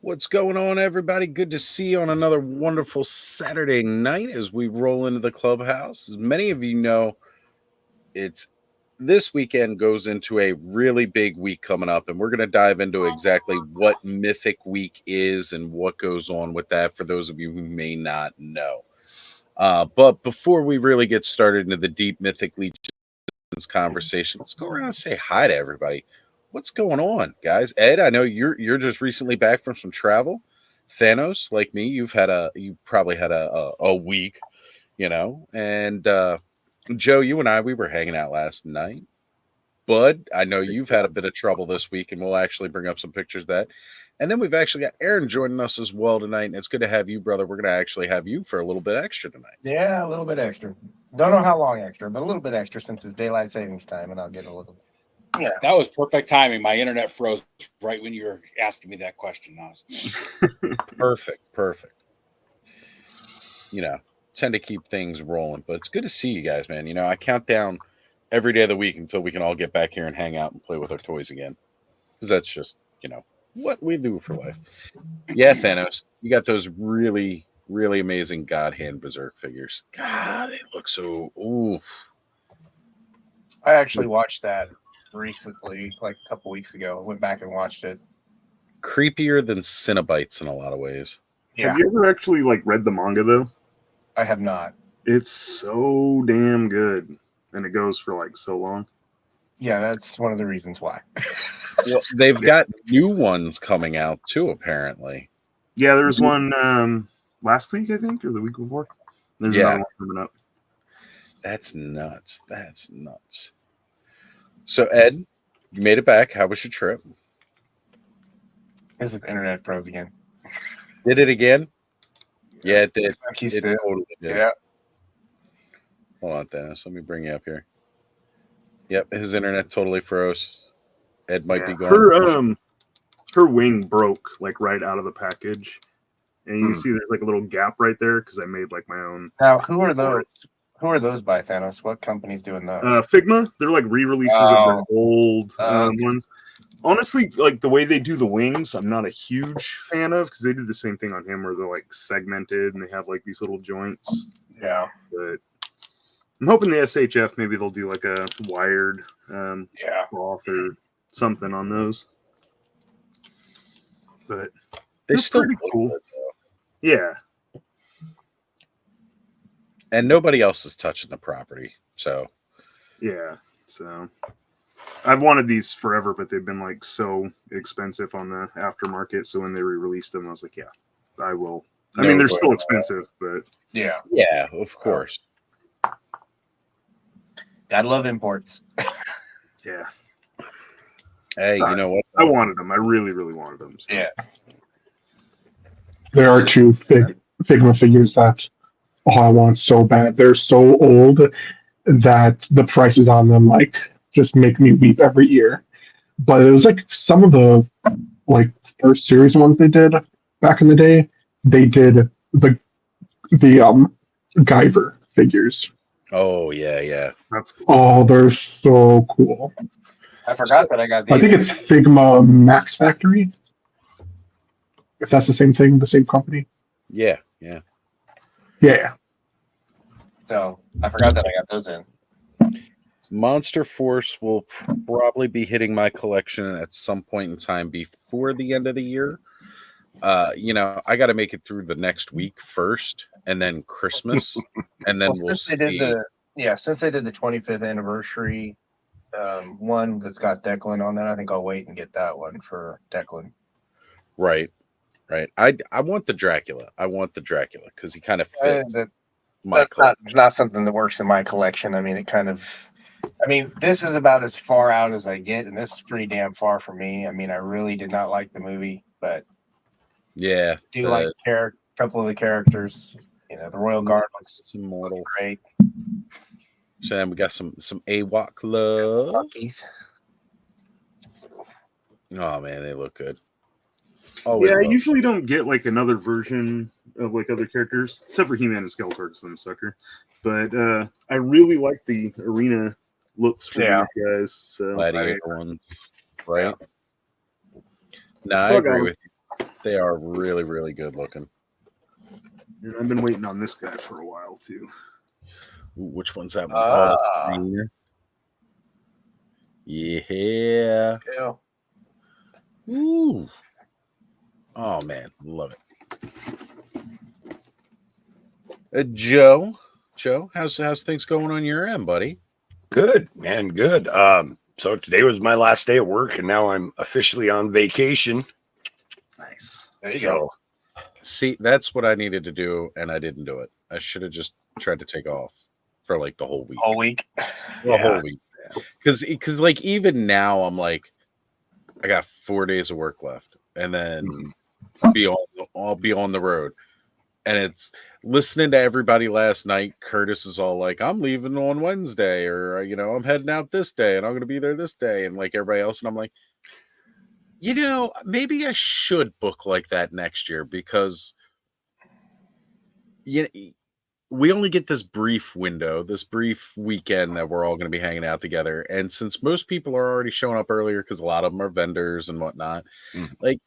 What's going on, everybody? Good to see you on another wonderful Saturday night as we roll into the clubhouse. As many of you know, it's this weekend goes into a really big week coming up, and we're going to dive into exactly what Mythic Week is and what goes on with that for those of you who may not know. But before we really get started into the deep Mythic Legions conversation, let's go around and say hi to everybody. What's going on, guys? Ed, I know you're just recently back from some travel. Thanos, like me, you probably had a week, and Joe, you and I, we were hanging out last night. Bud, I know you've had a bit of trouble this week, and we'll actually bring up some pictures of that. And then we've actually got Aaron joining us as well tonight, and it's good to have you, brother. We're going to actually have you for a little bit extra tonight. Yeah, a little bit extra. Don't know how long extra, but a little bit extra since it's daylight savings time, and I'll get a little bit. Yeah, that was perfect timing. My internet froze right when you were asking me that question, Nas. Perfect. Tend to keep things rolling, but it's good to see you guys, man. I count down every day of the week until we can all get back here and hang out and play with our toys again, because that's just what we do for life. Yeah, Thanos, you got those really, really amazing God Hand Berserk figures. God, they look so. Ooh. I actually watched that recently, like a couple weeks ago. I went back and watched it. Creepier than Cinnabites in a lot of ways. Yeah. Have you ever actually read the manga though? I have not. It's so damn good, and it goes for so long. Yeah, that's one of the reasons why. Well, they've got new ones coming out too, apparently. Yeah, there's one last week, I think, or the week before. There's another one coming up. That's nuts. So, Ed, you made it back. How was your trip? His internet froze again. Did it again? Yeah, it did. It totally did. Yeah. Hold on, Dennis. Let me bring you up here. Yep, his internet totally froze. Ed might be going. Her wing broke right out of the package, and you see there's a little gap right there because I made my own. Now, who are those? Who are those by, Thanos? What company's doing those? Figma. They're re-releases of their old ones. Honestly, the way they do the wings, I'm not a huge fan of, because they did the same thing on him where they're segmented and they have these little joints. Yeah. But I'm hoping the SHF, maybe they'll do a wired cloth or something on those. But they're still pretty cool. Yeah. And nobody else is touching the property, so. Yeah, so. I've wanted these forever, but they've been so expensive on the aftermarket. So when they re-released them, I was like, yeah, I will. I mean, they're still expensive, but yeah, of course. Gotta love imports. Yeah. Hey, you know what? I wanted them. I really, really wanted them. So. Yeah. There are two Figma figures that I want so bad. They're so old that the prices on them just make me weep every year. But it was some of the first series ones they did back in the day. They did the Guyver figures. Oh yeah. That's cool. Oh, they're so cool. I forgot that I got these. I think it's Figma Max Factory. If that's the same thing, the same company. Yeah. So I forgot that I got those in. Monster Force will probably be hitting my collection at some point in time before the end of the year. I got to make it through the next week first, and then Christmas, and then we'll see. Since they did the 25th anniversary one that's got Declan on that, I think I'll wait and get that one for Declan. Right. I want the Dracula. Because he kind of fits. That's not something that works in my collection. I mean, this is about as far out as I get, and this is pretty damn far for me. I mean, I really did not like the movie, but yeah, do like a couple of the characters. The Royal Guard looks immortal. Great. So then we got some AWOC love. Oh man, they look good. Always I usually don't get another version of other characters, except for He-Man and Skeletor, because I'm a sucker. But I really like the arena looks for these guys. So Gladiator one, right? No, I agree with you. They are really, really good looking. And I've been waiting on this guy for a while too. Ooh, which one's that one? Green. Yeah. Yeah. Ooh. Oh man, love it. Joe, how's things going on your end, buddy? Good, man, good. So today was my last day at work, and now I'm officially on vacation. Nice. There you go. See, that's what I needed to do, and I didn't do it. I should have just tried to take off for like the whole week. Whole week. The whole week. Because like even now I'm like, I got 4 days of work left, and then I'll be on the road. And it's listening to everybody last night. Curtis is all like, I'm leaving on Wednesday, or I'm heading out this day and I'm gonna be there this day, and like everybody else, and I'm like, maybe I should book like that next year, because we only get this brief window, this brief weekend that we're all going to be hanging out together. And since most people are already showing up earlier, because a lot of them are vendors and whatnot, like,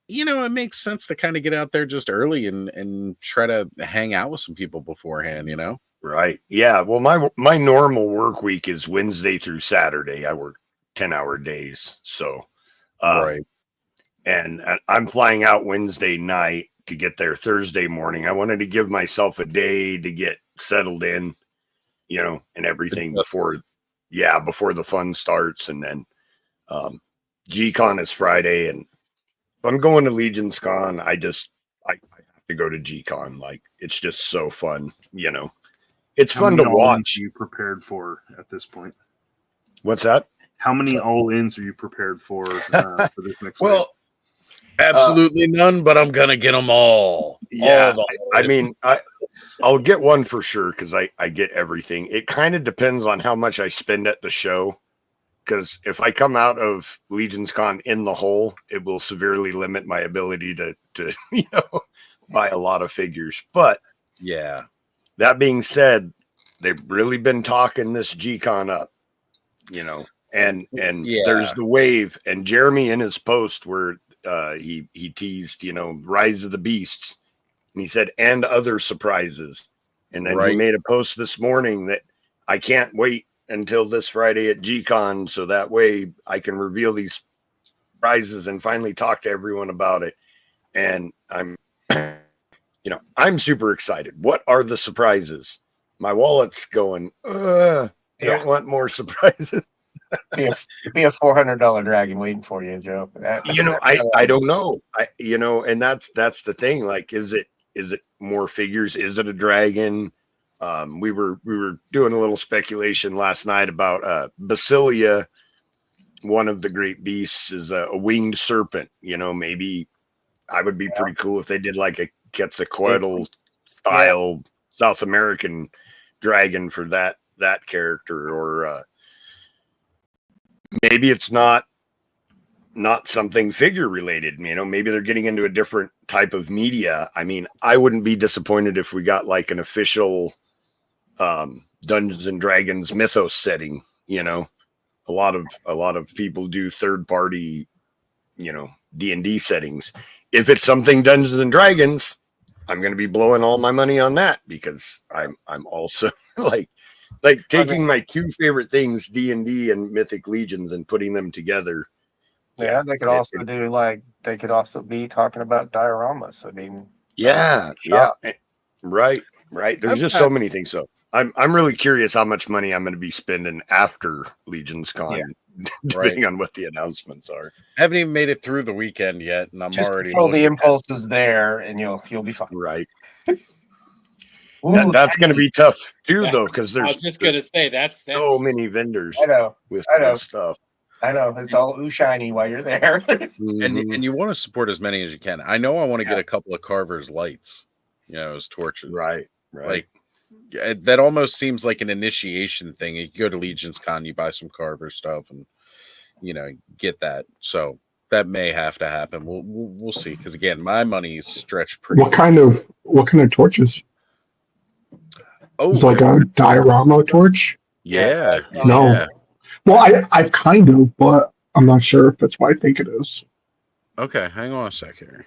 it makes sense to kind of get out there just early and try to hang out with some people beforehand, Right. Yeah. Well, my normal work week is Wednesday through Saturday. I work 10-hour days. So, right. And I'm flying out Wednesday night to get there Thursday morning. I wanted to give myself a day to get settled in, and everything before the fun starts. And then G-Con is Friday, and if I'm going to Legion's Con, I have to go to G-Con. Like, it's just so fun, It's fun to watch. Are you prepared for at this point? What's that? How many all-ins are you prepared for this next week? Well, absolutely none, but I'm gonna get them all. Yeah, I'll get one for sure, because I get everything. It kind of depends on how much I spend at the show, because if I come out of Legion's Con in the hole, it will severely limit my ability to buy a lot of figures. But yeah, that being said, they've really been talking this G-Con up, and there's the wave, and Jeremy in his post where he teased, Rise of the Beasts, and he said, and other surprises. And then he made a post this morning that I can't wait until this Friday at G-Con, so that way I can reveal these prizes and finally talk to everyone about it. And I'm I'm super excited. What are the surprises? My wallet's going, don't want more surprises. Be a $400 dragon waiting for you, Joe. I don't know. And that's the thing. Like, is it more figures? Is it a dragon? We were doing a little speculation last night about Basilia. One of the great beasts is a winged serpent. Maybe I would be pretty cool if they did like a Quetzalcoatl style South American dragon for that character, or maybe it's not something figure related. Maybe they're getting into a different type of media. I mean, I wouldn't be disappointed if we got like an official Dungeons and Dragons mythos setting. A lot of people do third party, D&D settings. If it's something Dungeons and Dragons, I'm going to be blowing all my money on that, because I'm also like taking my two favorite things, D&D and Mythic Legions, and putting them together. Yeah, they could also they could also be talking about dioramas. I mean, right. There's just so many things. So I'm really curious how much money I'm going to be spending after Legion's Con, depending on what the announcements are. I haven't even made it through the weekend yet, and I'm just already control the impulses there, and you'll be fine. Right. That's going to be tough too, though, because there's. I was just going to say that's so many vendors. I know with stuff. I know it's all ooh shiny while you're there, and you want to support as many as you can. I know I want to get a couple of Carver's lights, as torches. Right. Like that almost seems like an initiation thing. You go to Legion's Con, you buy some Carver stuff, and get that. So that may have to happen. We'll see. Because again, my money's stretched pretty. What kind of torches? Oh, it's like a diorama torch. Yeah. No. Yeah. Well, I kind of, but I'm not sure if that's what I think it is. Okay, hang on a second.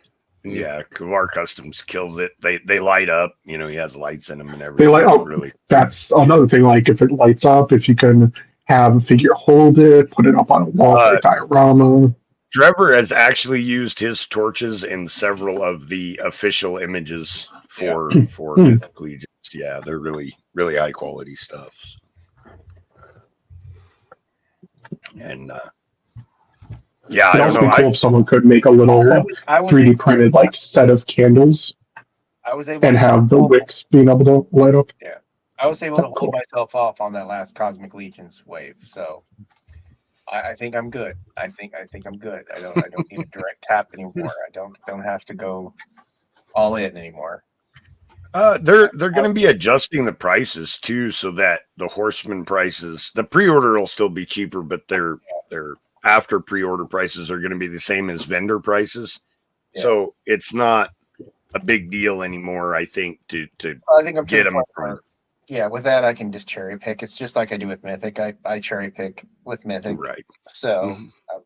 Yeah, Kavar Customs kills it. They light up. You know, he has lights in them and They everything. like, oh, Really. that's another thing. Like, if it lights up, if you can have a figure hold it, put it up on a wall for a diorama. Trevor has actually used his torches in several of the official images for Mythic Legions. Yeah, they're really, really high quality stuff. And yeah, I It'd don't also know. be cool if someone could make a little 3D printed like set of candles I was able and to have the wicks being able to light up. Yeah, I was able to hold Cool. myself off on that last Cosmic Legions wave, so I think I'm good. I think I'm good. I don't need a direct tap anymore. I don't have to go all in anymore. They're going to be adjusting the prices too, so that the Horseman prices, the pre-order will still be cheaper, but their after pre-order prices are going to be the same as vendor prices. Yeah. So it's not a big deal anymore, I think, to I think I'm get them from. Yeah, with that I can just cherry pick. It's just like I do with Mythic. I cherry pick with Mythic. Right. So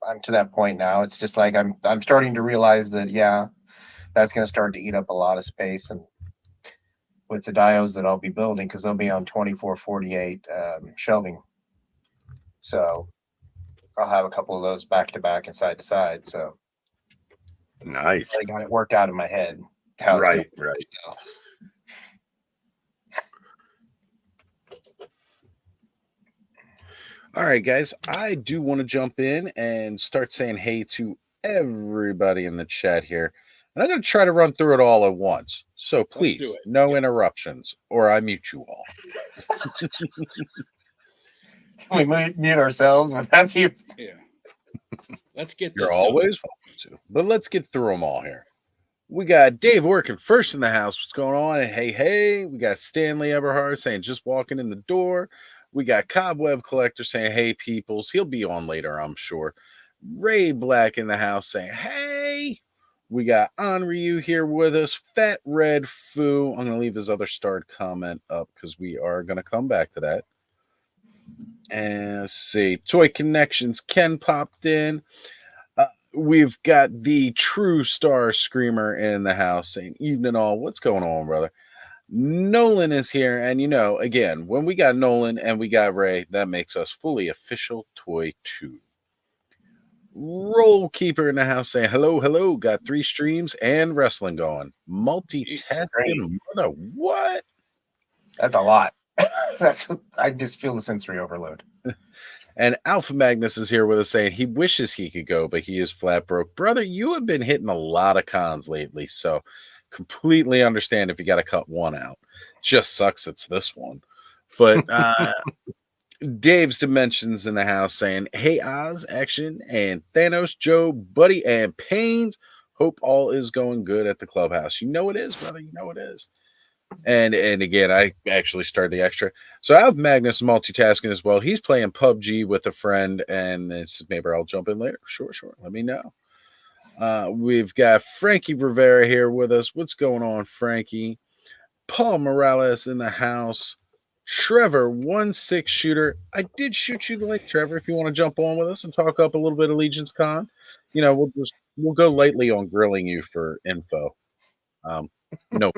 I'm to that point now. It's just like I'm starting to realize that that's going to start to eat up a lot of space, and with the dios that I'll be building, because they'll be on 2448 shelving. So I'll have a couple of those back to back and side to side. So nice. I got it worked out in my head. Right. So. All right, guys, I do want to jump in and start saying hey to everybody in the chat here. And I'm going to try to run through it all at once. So please, no interruptions, or I mute you all. We might mute ourselves without you. Yeah. Let's get this. You're always welcome to. But let's get through them all here. We got Dave working first in the house. What's going on? And hey. We got Stanley Eberhard saying just walking in the door. We got Cobweb Collector saying, hey, peoples. He'll be on later, I'm sure. Ray Black in the house saying, hey. We got Onryu here with us. Fat Red Foo. I'm going to leave his other starred comment up because we are going to come back to that. And let's see. Toy Connections. Ken popped in. We've got the True Star Screamer in the house saying, evening all. What's going on, brother? Nolan is here, and again, when we got Nolan and we got Ray, that makes us fully official Toy 2. Roll Keeper in the house saying, hello, got 3 streams and wrestling going. Multitasking, mother, what? That's a lot. I just feel the sensory overload. And Alpha Magnus is here with us saying he wishes he could go, but he is flat broke. Brother, you have been hitting a lot of cons lately, so completely understand if you got to cut one out. Just sucks it's this one. But Dave's Dimensions in the house saying, hey, Oz, Action, and Thanos, Joe, Buddy, and Pains. Hope all is going good at the clubhouse. You know it is, brother. You know it is. And again, I actually started the extra. So I have Magnus multitasking as well. He's playing PUBG with a friend, and maybe I'll jump in later. Sure. Let me know. We've got Frankie Rivera here with us. What's going on, Frankie? Paul Morales in the house. Trevor, 1-6 shooter. I did shoot you the link, Trevor, if you want to jump on with us and talk up a little bit of Legion's Con. We'll go lightly on grilling you for info. No.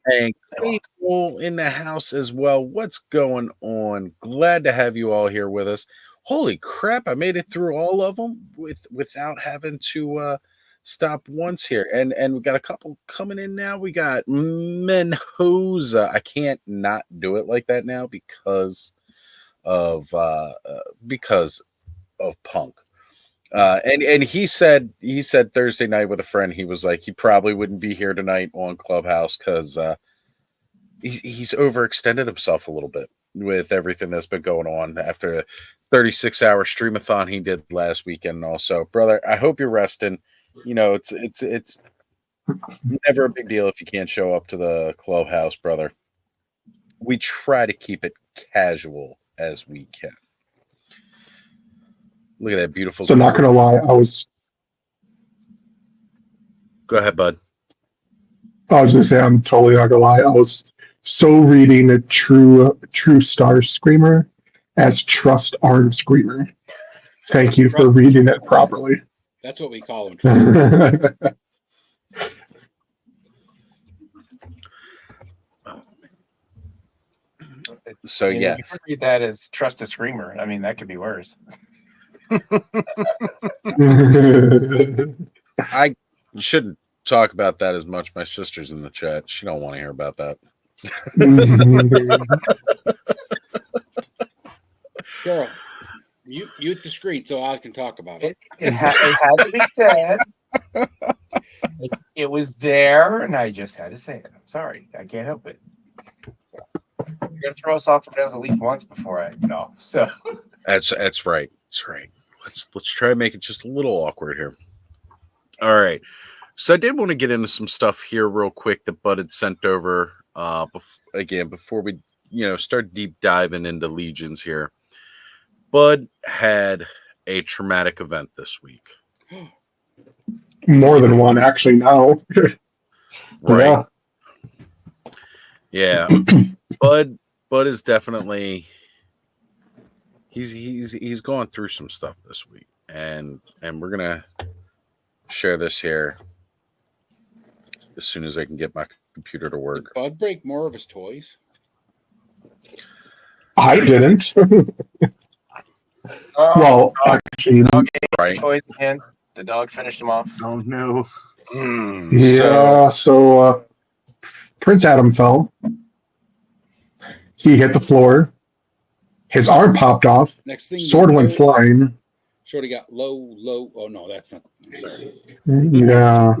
And Cable in the house as well. What's going on? Glad to have you all here with us. Holy crap, I made it through all of them without having to stop once here. And we got a couple coming in now. We got Menhoza. I can't not do it like that now because of Punk. And he said Thursday night with a friend, he was like, he probably wouldn't be here tonight on Clubhouse because he's overextended himself a little bit with everything that's been going on after a 36-hour streamathon he did last weekend. Also, brother, I hope you're resting. It's never a big deal if you can't show up to the Clubhouse, brother. We try to keep it casual as we can. Look at that beautiful. So not gonna lie, Go ahead, bud. I was gonna say I'm totally not gonna lie. I was so reading a True Star Screamer as Trust Arm Screamer. Thank you for reading it properly. That's what we call them. So I mean, yeah, you could read that as trust a screamer. I mean, that could be worse. I shouldn't talk about that as much. My sister's in the chat. She don't want to hear about that. Carol, mute the screen so I can talk about it. It had to be said. It was there, and I just had to say it. I'm sorry. I can't help it. You're gonna throw us off the rails at least once before I know. So That's right. That's right. Let's try to make it just a little awkward here. All right. So I did want to get into some stuff here real quick that Bud had sent over. Before we start deep diving into legions here. Bud had a traumatic event this week. More than one, actually. Now, Right? Yeah. Bud is definitely he's going through some stuff this week, and we're gonna share this here as soon as I can get my computer to work. Did Bud break more of his toys? I didn't. Well, actually, Right. toys again. The dog finished them off. Oh no. yeah. So Prince Adam fell. He hit the floor. His arm popped off. Next thing, Sword went flying. Shorty got low. Oh no, that's not. I'm sorry. Yeah.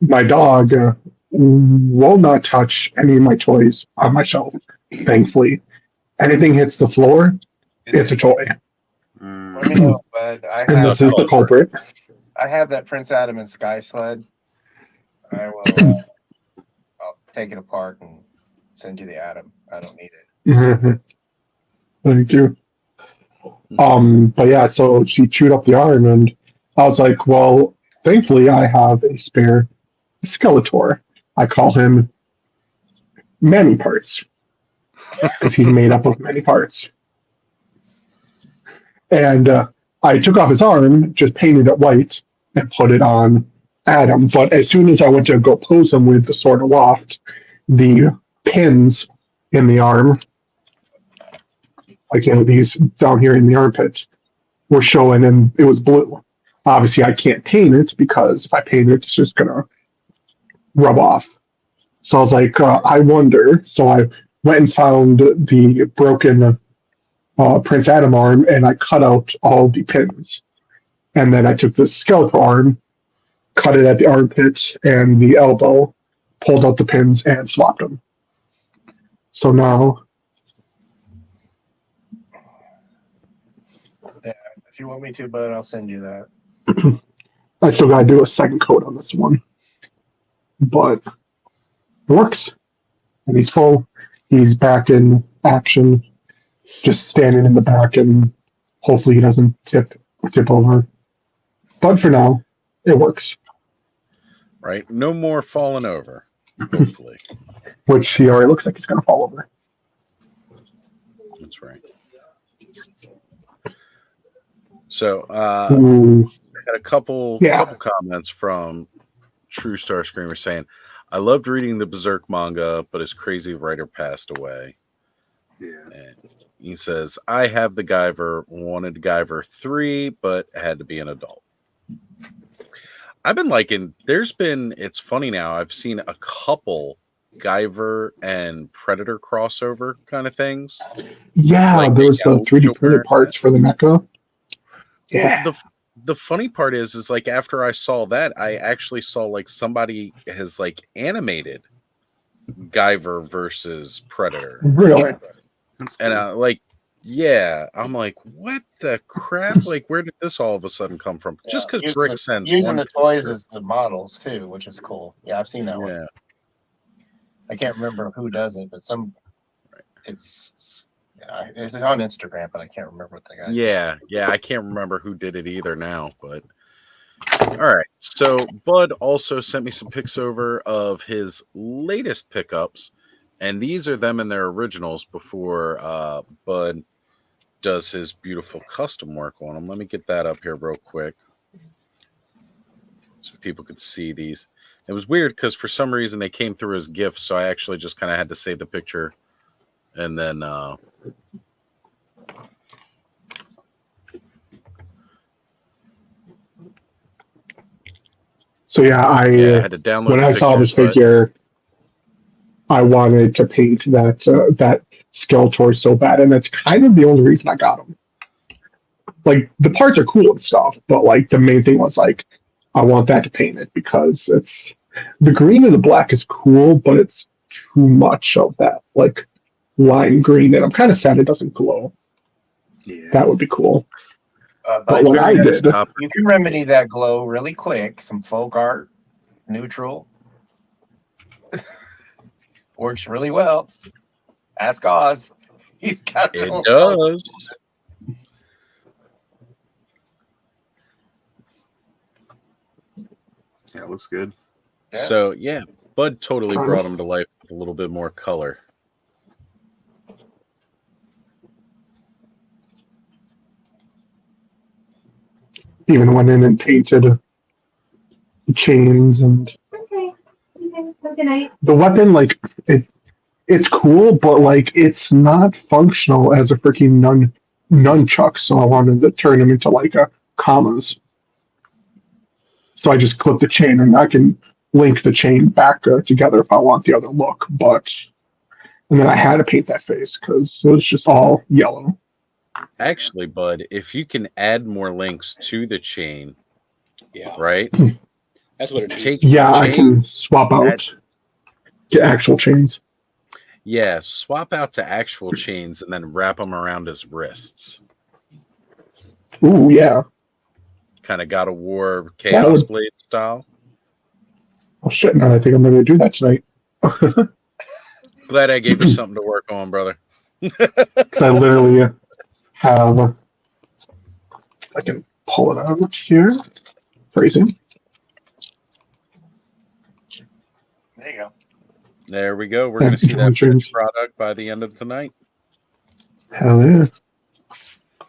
My dog will not touch any of my toys on my shelf, thankfully. Anything hits the floor, it's a toy. Let me know, bud. And this is the culprit. I have that Prince Adam and Sky sled. I will. I'll take it apart and send you the Adam. I don't need it. Thank you. But yeah, so she chewed up the arm, and I was like, well, thankfully I have a spare Skeletor. I call him many parts because he's made up of many parts. And I took off his arm, just painted it white, and put it on Adam. But as soon as I went to go pose him with the sword aloft, the pins in the arm, like these down here in the armpits, were showing, and it was blue. Obviously, I can't paint it because if I paint it, it's just gonna rub off. So I was like, I wonder. So I went and found the broken Prince Adam arm, and I cut out all the pins. And then I took the skeletal arm, cut it at the armpits and the elbow, pulled out the pins, and swapped them. So now, Yeah, if you want me to, bud, I'll send you that. I still got to do a second coat on this one. But it works. And he's full. He's back in action, just standing in the back, and hopefully he doesn't tip over. But for now, it works. Right. No more falling over, hopefully. Which he already looks like he's going to fall over. That's right. So I got a couple comments from True Star Screamer saying, I loved reading the Berserk manga, but his crazy writer passed away. Yeah. And he says, I have the Guyver, wanted Guyver 3, but had to be an adult. I've been liking, it's funny now, I've seen a couple Guyver and Predator crossover kind of things. Yeah, like there was the 3D printed parts for the mecha. Yeah. Well, the funny part is like after I saw that, I actually saw like somebody has like animated Guyver versus Predator. Really? And I'm like, what the crap? Like, where did this all of a sudden come from? Yeah, Just because Brick sends using one the toys picture. as the models too, which is cool. Yeah, I've seen that one. I can't remember who does it, but it's on Instagram, but I can't remember what the guy. Yeah, I can't remember who did it either now, but all right. So Bud also sent me some pics over of his latest pickups, and these are them in their originals before Bud does his beautiful custom work on them. Let me get that up here real quick so people could see these. It was weird because for some reason they came through as GIFs, so I actually just kind of had to save the picture And then So yeah, I had to download when the I saw this pictures, but figure, I wanted to paint that Skeletor so bad, and that's kind of the only reason I got him. Like the parts are cool and stuff, but like the main thing was like I want that to paint it because it's the green and the black is cool, but it's too much of that like lime green, and I'm kind of sad it doesn't glow. Yeah. That would be cool. But But what I very did, stop. you can remedy that glow really quick. Some folk art, neutral, works really well. Ask Oz. He's got It real does. Yeah, it looks good. Yeah. So yeah, Bud totally brought him to life with a little bit more color. even went in and painted the chains and Okay. Have a good night. the weapon. Like it's cool, but like it's not functional as a freaking nunchuck. So I wanted to turn them into like a commas. So I just clip the chain, and I can link the chain back together if I want the other look. But and then I had to paint that face because it was just all yellow. Actually, Bud, if you can add more links to the chain, Yeah, right? that's what it needs. Take Yeah, the I chain, can swap out to actual chains. yeah, swap out to actual chains and then wrap them around his wrists. Ooh, yeah. Kind of God of War That Chaos would. Blade style. Oh shit! Now I think I'm going to do that tonight. Glad I gave you something to work on, brother. I literally have. I can pull it out here. Crazy. There you go. There we go. We're going to see that finished product by the end of tonight. Hell yeah.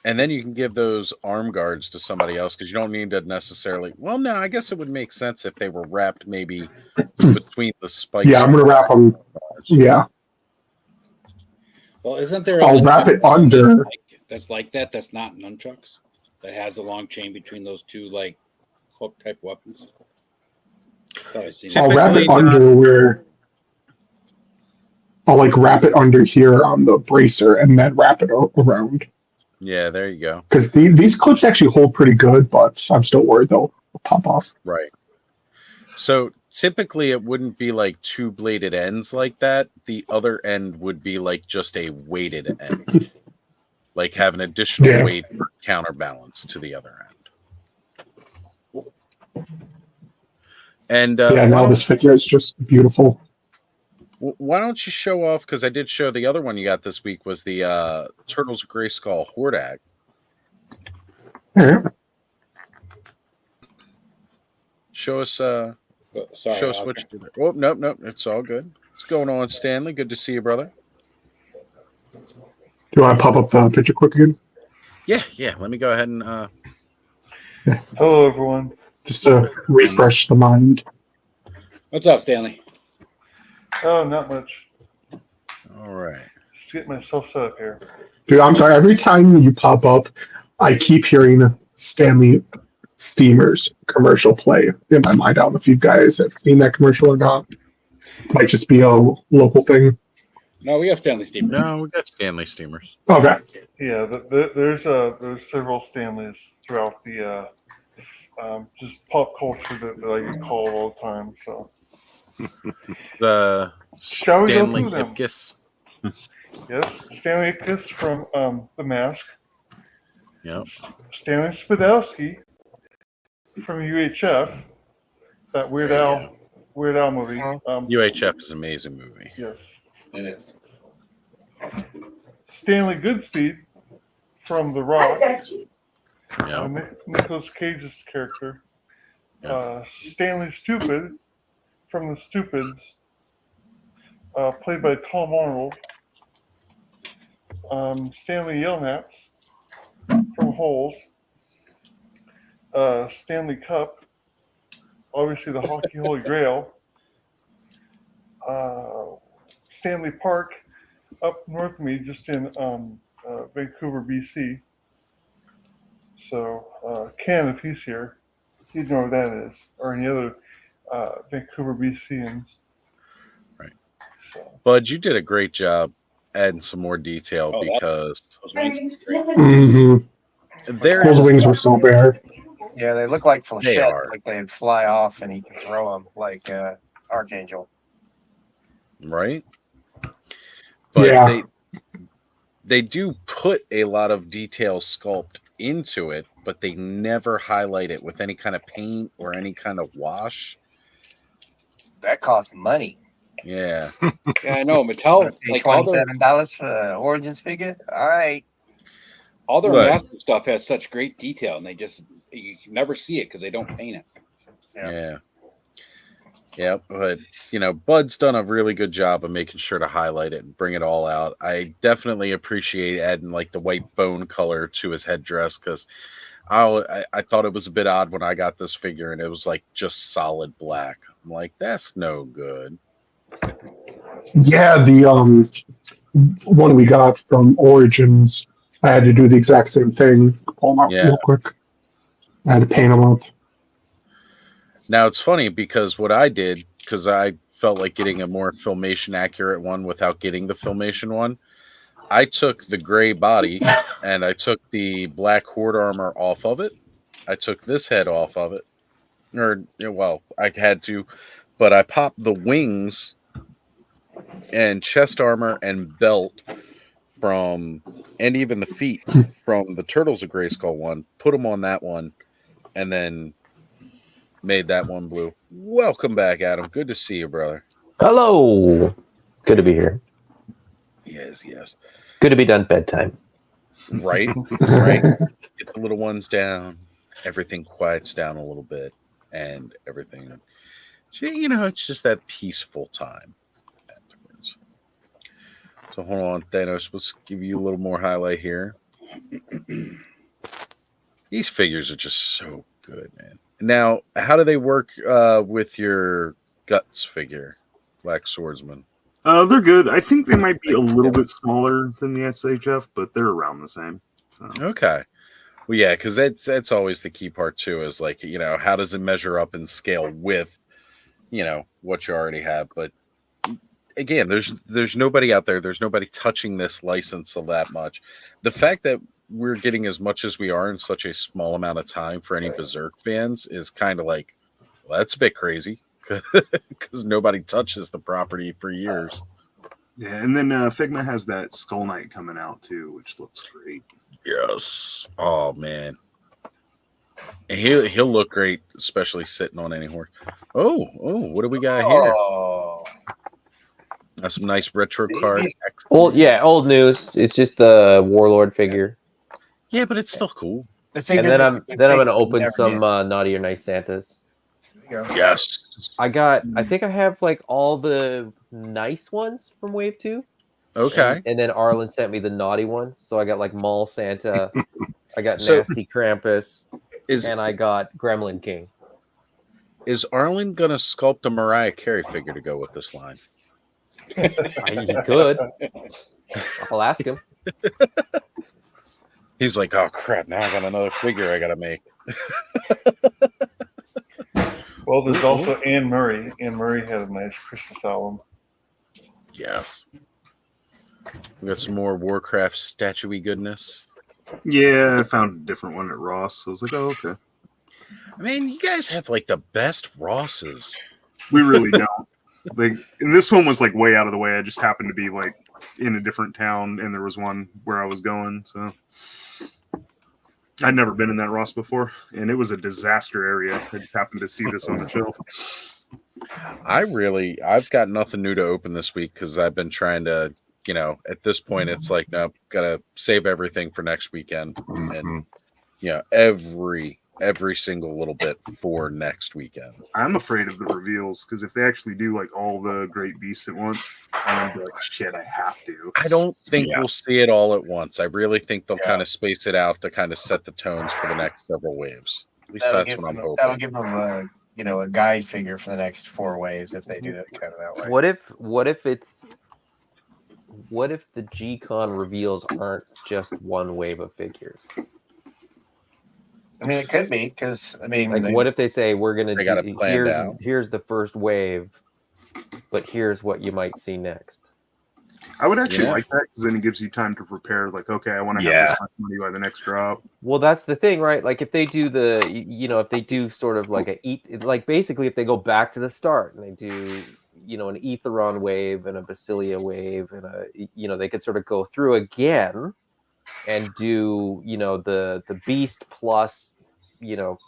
And then you can give those arm guards to somebody else because you don't need to necessarily. Well, no, I guess it would make sense if they were wrapped maybe between the spikes. Yeah, I'm going to wrap them. Yeah. Well, isn't there? I'll wrap it under. That's like that. That's not nunchucks. That has a long chain between those two, like hook type weapons. I'll wrap it under where. I'll like wrap it under here on the bracer and then wrap it around. Yeah, there you go. Because these clips actually hold pretty good, but I'm still worried they'll pop off. Right. So typically it wouldn't be like two bladed ends like that. The other end would be like just a weighted end. Like have an additional weight for counterbalance to the other end. And now this figure is just beautiful. Why don't you show off? Because I did show the other one you got this week was the Turtles of Grayskull Hordak. Yeah. Show us. Show us what you did there. Oh, nope, it's all good. What's going on, Stanley? Good to see you, brother. Do you want to pop up the picture quick again? Yeah. Let me go ahead and. Yeah. Hello, everyone. Just to refresh the mind. What's up, Stanley? Oh, not much. All right. Just get myself set up here. Dude, I'm sorry. Every time you pop up, I keep hearing Stanley Steamers commercial play in my mind. I don't know if you guys have seen that commercial or not. Might just be a local thing. No, we have Stanley Steamers. No, we got Stanley Steamers. Okay. Yeah, there's several Stanleys throughout the just pop culture that I get called all the time. So The shall we go Stanley through them? Ipkiss. Yes, Stanley Ipkiss from The Mask. Yep. Stanley Spadowski from UHF, that Weird Al movie. UHF is an amazing movie. Yes. It is. Stanley Goodspeed from The Rock. Yeah. Nicolas Cage's character. Yeah. Stanley Stupid from The Stupids, played by Tom Arnold. Stanley Yelnats from Holes. Stanley Cup, obviously the Hockey Holy Grail. Stanley Park up north of me, just in Vancouver, BC. So Ken, if he's here, he'd know where that is, or any other Vancouver, BCians. Right. So. Bud, you did a great job adding some more detail because Those wings are great. there Those is wings were so bad. Yeah, they look like They flechettes, are. like they'd fly off and he can throw them like Archangel. right, but Yeah. they do put a lot of detail sculpt into it, but they never highlight it with any kind of paint or any kind of wash. That costs money. Yeah. Yeah, I know. Mattel, Pay like all their $27 for the Origins figure. All right. Look. Master stuff has such great detail, and you can never see it because they don't paint it. Yeah, but Bud's done a really good job of making sure to highlight it and bring it all out. I definitely appreciate adding like the white bone color to his headdress because I thought it was a bit odd when I got this figure and it was like just solid black. I'm like, that's no good. Yeah, the one we got from Origins, I had to do the exact same thing. Pull them out real quick. I had to paint them up. Now it's funny because what I did, because I felt like getting a more Filmation accurate one without getting the Filmation one, I took the gray body and I took the black horde armor off of it. I took this head off of it. Well, I had to, but I popped the wings and chest armor and belt and even the feet from the Turtles of Grayskull one, put them on that one, and then made that one blue. Welcome back, Adam. Good to see you, brother. Hello. Good to be here. Yes. Good to be done bedtime. Right. Get the little ones down. Everything quiets down a little bit, and everything. It's just that peaceful time. So hold on, Thanos. Let's give you a little more highlight here. These figures are just so good, man. Now, how do they work with your Guts figure, Black Swordsman? They're good. I think they might be a little bit smaller than the SHF, but they're around the same. So. Okay. Well, yeah, because that's always the key part too. Is like how does it measure up in scale with what you already have? But again, there's nobody out there. There's nobody touching this license all that much. The fact that we're getting as much as we are in such a small amount of time for any Berserk fans is kind of like, well, that's a bit crazy because nobody touches the property for years. Yeah, and then Figma has that Skull Knight coming out too, which looks great. Yes. Oh man. And he'll look great, especially sitting on any horse. Oh, what do we got here? That's some nice retro card. Old news. It's just the Warlord figure. Yeah, but it's still cool. And then I'm gonna open some Naughty or Nice Santas. Yes. I think I have like all the nice ones from Wave 2. Okay. And then Arlen sent me the naughty ones. So I got like Mall Santa, I got Nasty Krampus, and I got Gremlin King. Is Arlen gonna sculpt a Mariah Carey figure to go with this line? He could. I'll ask him. He's like, oh crap, now I got another figure I gotta make. Well, there's also Anne Murray. Anne Murray had a nice Christmas album. Yes. We got some more Warcraft statuey goodness. Yeah, I found a different one at Ross. So I was like, oh, okay. I mean, you guys have like the best Rosses. We really don't. Like, and this one was like way out of the way. I just happened to be like in a different town, and there was one where I was going. So I'd never been in that Ross before, and it was a disaster area. I just happened to see this on the shelf. I've got nothing new to open this week because I've been trying to, at this point, it's like, nope, gotta save everything for next weekend, and every single little bit for next weekend. I'm afraid of the reveals because if they actually do like all the great beasts at once, I'm gonna be like, shit, I have to. I don't think we'll see it all at once. I really think they'll kind of space it out to kind of set the tones for the next several waves. At least that's what I'm hoping. That'll give them a guide figure for the next 4 waves if they do it kind of that way. What if it's what if the G-Con reveals aren't just one wave of figures? I mean, it could be because like, what if they say we're gonna They got it planned out. here's the first wave, but here's what you might see next. I would actually like that because then it gives you time to prepare. Like, okay, I want to have this much money by the next drop. Well, that's the thing, right? Like, if they do if they do sort of like basically if they go back to the start and they do, an Aetheron wave and a Basilia wave and they could sort of go through again and do, the Beast plus, the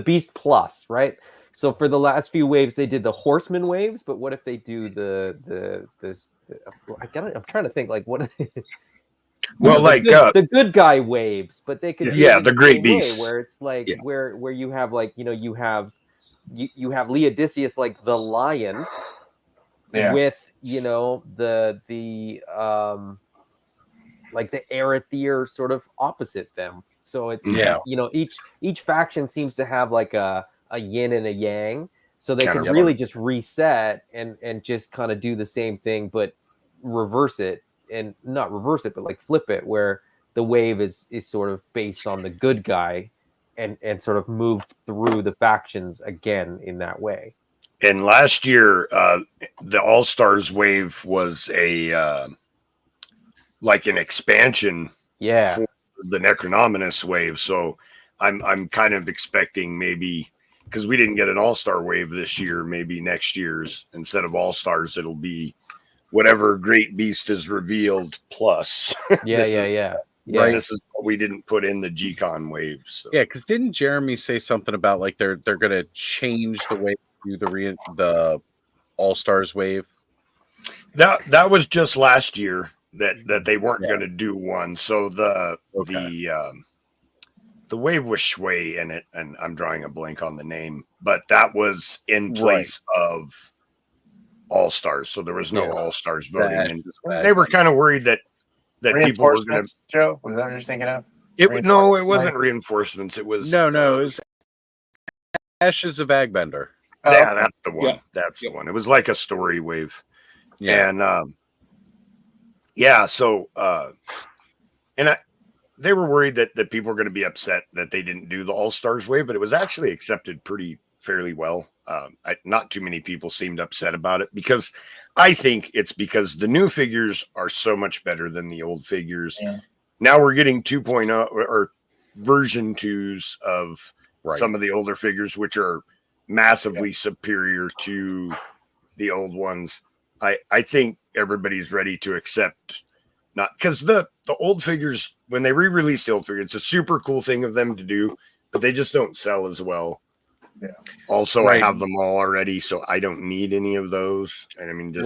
Beast plus, right? So for the last few waves, they did the Horseman waves, but what if they do I'm trying to think, like, what if they, well, the good guy waves, but they could do it in the Great same way, Beast, where it's like where you have like you have Leodicius like the lion, with the like the Erethier sort of opposite them. So it's each faction seems to have like a yin and a yang, so they can really just reset and just kind of do the same thing but reverse it, and not reverse it but like flip it, where the wave is sort of based on the good guy and sort of move through the factions again in that way. And last year the All-Stars wave was a like an expansion for the Necronominus wave, so I'm kind of expecting, maybe because we didn't get an All-Star wave this year, maybe next year's, instead of All-Stars, it'll be whatever Great Beast is revealed plus. Right. This is what we didn't put in the G-Con wave. So. Yeah, because didn't Jeremy say something about like they're going to change the way you do the All-Stars wave? That was just last year that they weren't going to do one. So the wave with Shui in it, and I'm drawing a blank on the name, but that was in place of All-Stars. So there was no All-Stars voting. And they were kind of worried that people were going to... Joe, was that what you're thinking of? It wasn't reinforcements. It was... No, it was Ashes of Agbender. Yeah, that's the one. That's the one. It was like a story wave. Yeah. And they were worried that people were going to be upset that they didn't do the All-Stars wave, but it was actually accepted pretty fairly well. Not too many people seemed upset about it, because I think it's because the new figures are so much better than the old figures. Yeah. Now we're getting 2.0 or version 2s of some of the older figures, which are massively superior to the old ones. I think everybody's ready to accept, not because the old figures, when they re-release the old figures, it's a super cool thing of them to do, but they just don't sell as well. Yeah. Also, I have them all already, so I don't need any of those. And I mean, just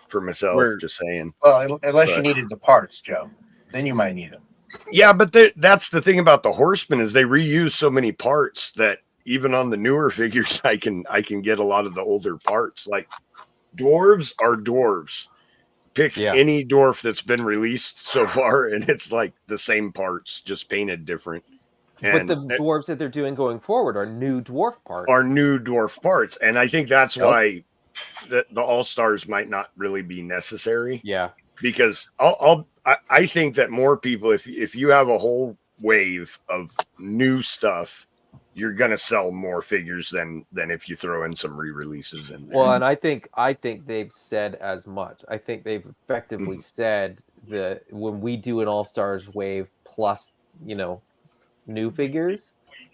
for myself, just saying. Well, unless you needed the parts, Joe, then you might need them. Yeah, but that's the thing about the Horsemen, is they reuse so many parts that even on the newer figures, I can get a lot of the older parts. Like dwarves are dwarves. Pick any dwarf that's been released so far, and it's like the same parts, just painted different. But the dwarves that they're doing going forward are new dwarf parts. And I think that's why the All-Stars might not really be necessary. Yeah. Because I think that more people, if you have a whole wave of new stuff, you're gonna sell more figures than if you throw in some re-releases in there. Well, and I think they've said as much. I think they've effectively said that when we do an All-Stars wave plus, new figures,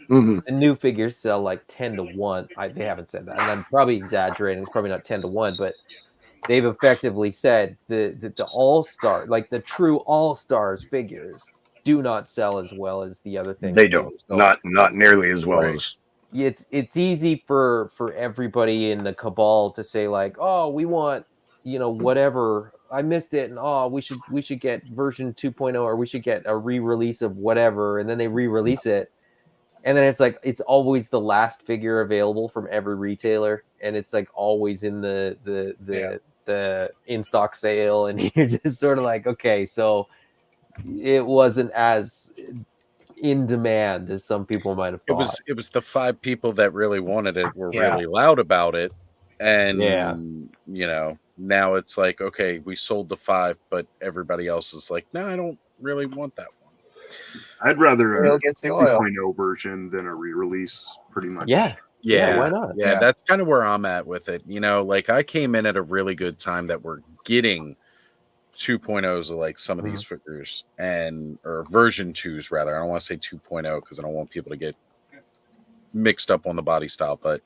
the new figures sell like 10 to 1. They haven't said that, and I'm probably exaggerating. It's probably not 10 to 1, but they've effectively said that the All-Star, like the true All-Stars figures, do not sell as well as the other things. They don't. So, not nearly as well as. It's easy for everybody in the cabal to say like, oh, we want whatever. I missed it, and we should get version 2.0, or we should get a re-release of whatever, and then they re-release it, and then it's like it's always the last figure available from every retailer, and it's like always in the in-stock sale, and you're just sort of like, okay, so it wasn't as in demand as some people might have thought. It was the 5 people that really wanted it were really loud about it, and now it's like, okay, we sold the 5, but everybody else is like, no, I don't really want that one. I'd rather Oil a gets the oil. 2.0 version than a re-release, pretty much. Yeah, why not? Yeah, that's kind of where I'm at with it. You know, like I came in at a really good time that we're getting 2.0s of like some of these figures, and or version 2s rather. I don't want to say 2.0 because I don't want people to get mixed up on the body style, but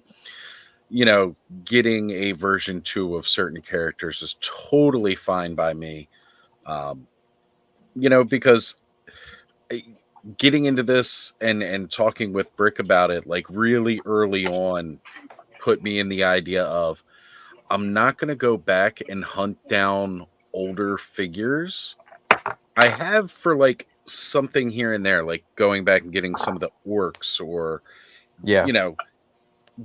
you know, getting a version 2 of certain characters is totally fine by me. You know, because getting into this and talking with Brick about it, like really early on, put me in the idea of I'm not going to go back and hunt down older figures. I have for like something here and there, like going back and getting some of the orcs or, you know,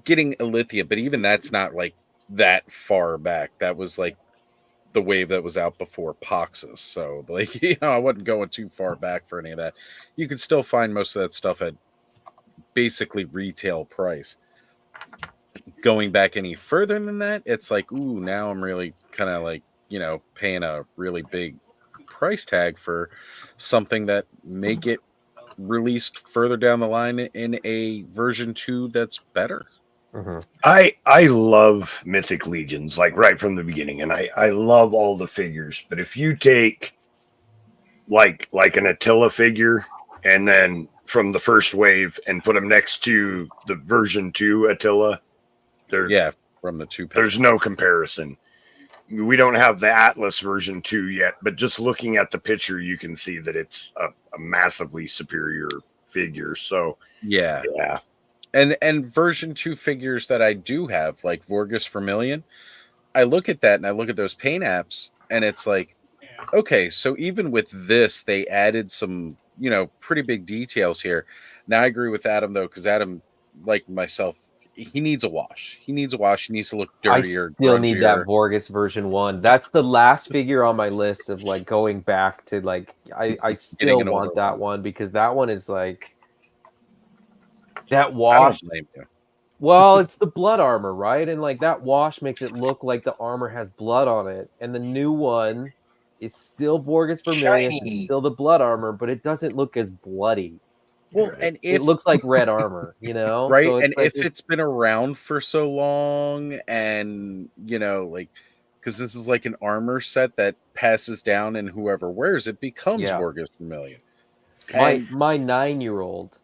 getting Alithia, but even that's not like that far back. That was like the wave that was out before Poxus. So like, you know, I wasn't going too far back for any of that. You can still find most of that stuff at basically retail price. Going back any further than that, it's like, ooh, now I'm really kind of like, you know, paying a really big price tag for something that may get released further down the line in a version 2 that's better. I love Mythic Legions, like right from the beginning, and I love all the figures. But if you take like an Attila figure and then from the first wave and put them next to the version 2 Attila, from the 2 there's no comparison. We don't have the Atlas version 2 yet, but just looking at the picture, you can see that it's a massively superior figure. So yeah. And version 2 figures that I do have, like Vorgus Vermilion, I look at that and I look at those paint apps, and it's like, okay, so even with this, they added some, you know, pretty big details here. Now I agree with Adam though, because Adam, like myself, he needs a wash. He needs a wash. He needs to look dirtier. I still need that Vorgus version 1. That's the last figure on my list of like going back to like I still want that one because that one is like that wash. Well, it's the blood armor, right? And like that wash makes it look like the armor has blood on it. And the new one is still Vorgus Vermilius, it's still the blood armor, but it doesn't look as bloody. Well, and it looks like red armor, you know, right? So and like, if it's been around for so long, and you know, like, because this is like an armor set that passes down, and whoever wears it becomes Vorgus Vermilion. My 9-year-old,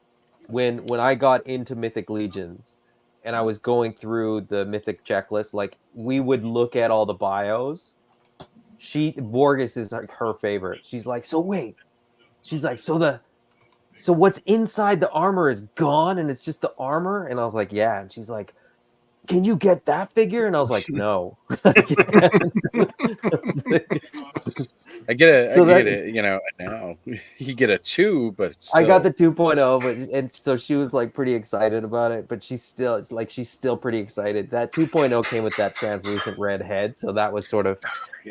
when I got into Mythic Legions, and I was going through the Mythic checklist, like we would look at all the bios. Vorgus is like her favorite. She's like, so wait, she's like, so what's inside the armor is gone and it's just the armor? And I was like, yeah. And she's like, can you get that figure? And I was like, no. I get it, you know, now you get a 2, but still. I got the 2.0, but and so she was like pretty excited about it, but she's still pretty excited. That 2.0 came with that translucent red head, so that was sort of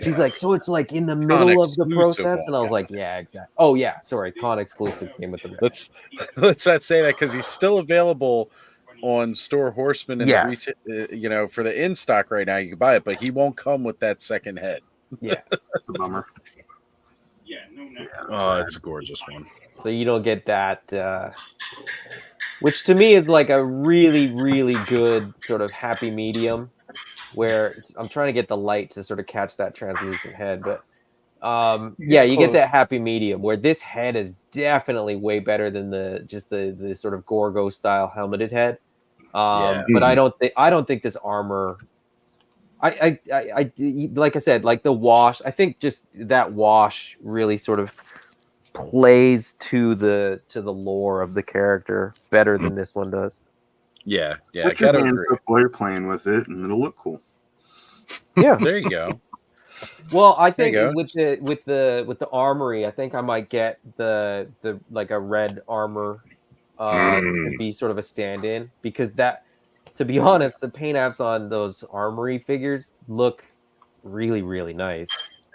she's like, so it's like in the middle of the process, and I was like, yeah, exactly. Oh yeah, sorry, con exclusive came with the red. Let's not say that because he's still available on Store Horseman and you know, for the in stock right now. You can buy it, but he won't come with that second head. Yeah, that's a bummer. Oh, it's a gorgeous one. So you don't get that, which to me is like a really, really good sort of happy medium, where I'm trying to get the light to sort of catch that translucent head, but yeah, you get that happy medium where this head is definitely way better than the sort of Gorgo style helmeted head. But I don't think this armor. I like I said, like the wash. I think just that wash really sort of plays to the lore of the character better than this one does. Yeah. Put your hands up while you're playing with it, and it'll look cool. Yeah, there you go. Well, I think with the armory, I think I might get the like a red armor to be sort of a stand-in, because that, to be honest, the paint apps on those armory figures look really, really nice.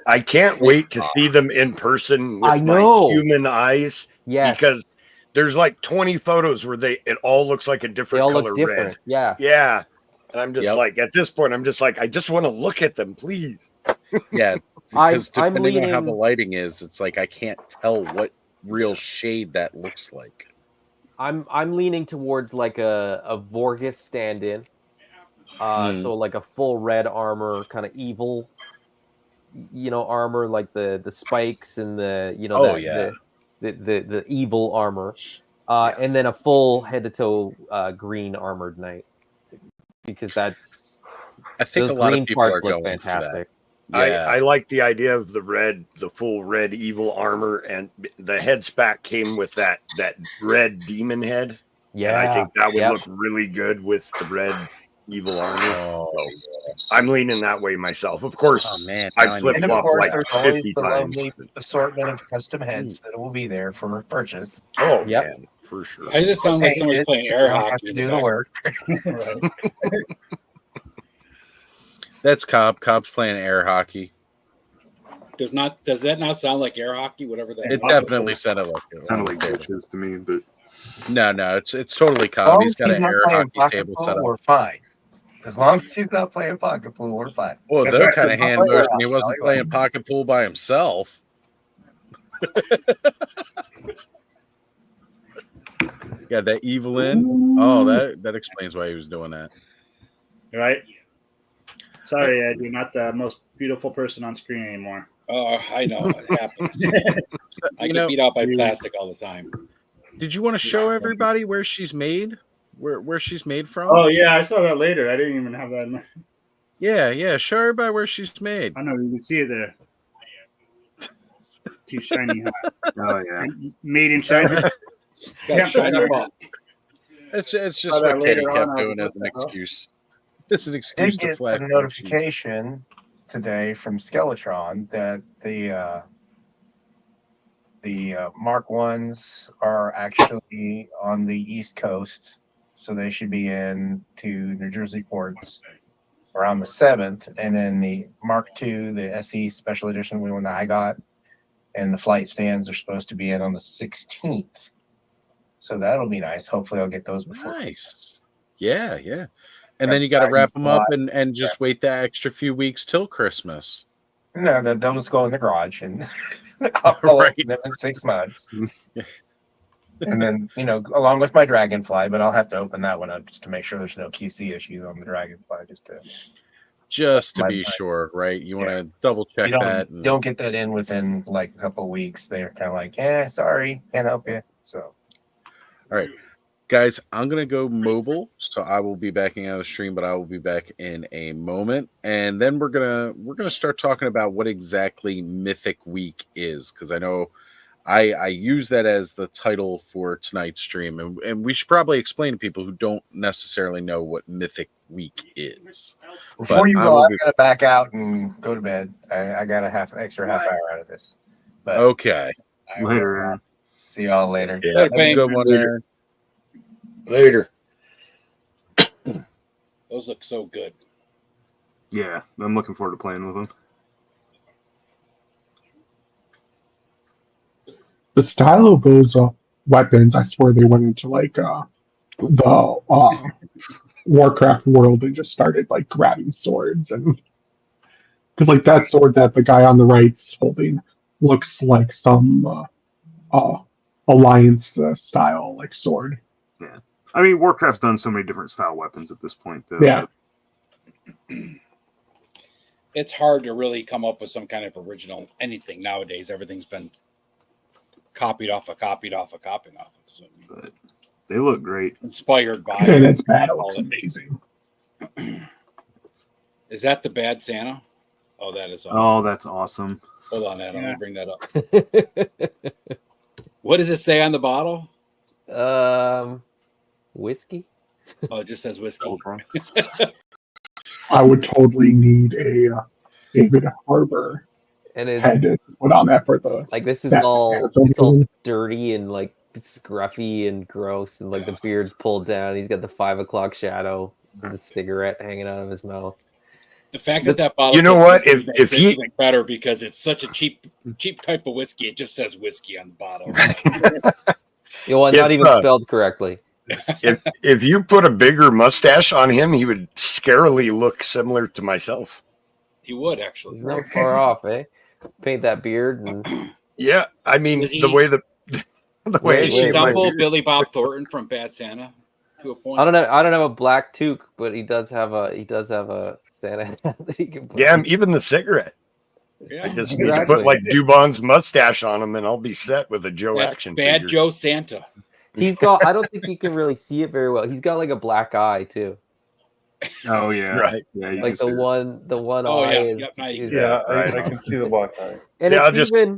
I can't wait to see them in person with my human eyes. Yes. Because there's like 20 photos where it all looks like a different color red. Yeah. Yeah. And I'm just like, at this point, I'm just like, I just want to look at them, please. Yeah, because I'm depending on how the leaning- lighting is, it's like I can't tell what real shade that looks like. I'm leaning towards like a Vorgus stand-in. So like a full red armor, kind of evil, armor, like the spikes and the the evil armor, and then a full head to toe green armored knight, because I think those a lot of green people parts are look going for that. fantastic. Yeah. I like the idea of the full red evil armor, and the head spack came with that red demon head. Yeah, and I think that would look really good with the red evil armor. Oh, so I'm leaning that way myself. Of course, oh man, I've flip And of flopped course, like there's always 50 the times. lovely assortment of custom heads that will be there for purchase. Oh Yep. man, for sure. Why does it sound like someone's Painted, playing so air you don't have hockey? to in do the the back? work. that's Cobb. Cobb's playing air hockey. Does that not sound like air hockey? Whatever that. It definitely sounded like it. It sounded like bitches to me, but No, it's totally As Cobb. long He's as got he's an not air playing hockey pocket table pool, set up. we're fine. As long as he's not playing pocket pool, we're fine. Well, That's they're right, kind so of don't hand play motion. around, He wasn't Sally. playing pocket pool by himself. Got that evil in. Oh, that explains why he was doing that. Right? Sorry, Ed, you're not the most beautiful person on screen anymore. Oh, I know it happens. I You get know, beat out by plastic all the time. did you want to show everybody where she's made? Where she's made from? Oh yeah, I saw that later. I didn't even have that in my... Yeah. Show everybody where she's made. I know you can see it there. Too shiny. oh yeah, Made in China. Got shiny butt. It's just Saw that what Kenny later kept on, I was doing as like, an what the hell? excuse. It's an I excuse did to get flash a my cheek. notification today from Skeletron that the Mark Ones are actually on the East Coast, so they should be in to New Jersey ports around the 7th, and then the Mark II, the SE Special Edition one that I got, and the flight stands are supposed to be in on the 16th. So that'll be nice. Hopefully, I'll get those before. Nice. Yeah. And then you got to wrap them up and just wait that extra few weeks till Christmas. No, they'll just go in the garage and I'll open them in 6 months. And then, along with my Dragonfly, but I'll have to open that one up just to make sure there's no QC issues on the Dragonfly. Just to be sure, right? You want to double check that. And... Don't get that in within like a couple of weeks. They're kind of like, yeah, sorry, can't help you. So, all right, guys, I'm gonna go mobile, so I will be backing out of the stream, but I will be back in a moment, and then we're gonna start talking about what exactly Mythic Week is, because I know I use that as the title for tonight's stream, and we should probably explain to people who don't necessarily know what Mythic Week is. Before you go, I'm gonna back out and go to bed. I got extra half hour out of this. But okay, later. See y'all later. Yeah, have a good one there. Later. Those look so good. Yeah, I'm looking forward to playing with them. The style of those weapons, I swear they went into like the Warcraft world and just started like grabbing swords, and because like that sword that the guy on the right's holding looks like some Alliance style like sword. Yeah, I mean Warcraft's done so many different style weapons at this point, though. Yeah. It's hard to really come up with some kind of original anything nowadays. Everything's been copied off. So, But they look great. Inspired by. And its battle is amazing. Is that the bad Santa? Oh, that is awesome. Oh, that's awesome. Hold on, Adam. Let me bring that up. What does it say on the bottle? Whiskey. Oh, it just says whiskey. I would totally need a David Harbour and it's head to put on that for the like this is all it's all dirty and like scruffy and gross, and like the beard's pulled down. He's got the 5 o'clock shadow with the cigarette hanging out of his mouth. The fact that bottle, you know what? If he better because it's such a cheap type of whiskey, it just says whiskey on the bottle. Not even spelled correctly. if you put a bigger mustache on him, he would scarily look similar to myself. He would actually. He's not far off, eh? Paint that beard and Yeah, I mean Does he- the way the way I Does he shave my resemble beard. Billy Bob Thornton from Bad Santa to a point? I don't have a black toque, but he does have a Santa hat that he can put. Yeah, even the cigarette. Yeah. I just need to Exactly. put like Dubon's mustache on him, and I'll be set with a Joe That's action Bad figure. Joe Santa. He's got. I don't think you can really see it very well. He's got like a black eye too. Oh yeah, Right. Yeah, you Like can see the one Oh, eye yeah. is, Yep, now you is- can Yeah, right. I can see the black eye. and Yeah,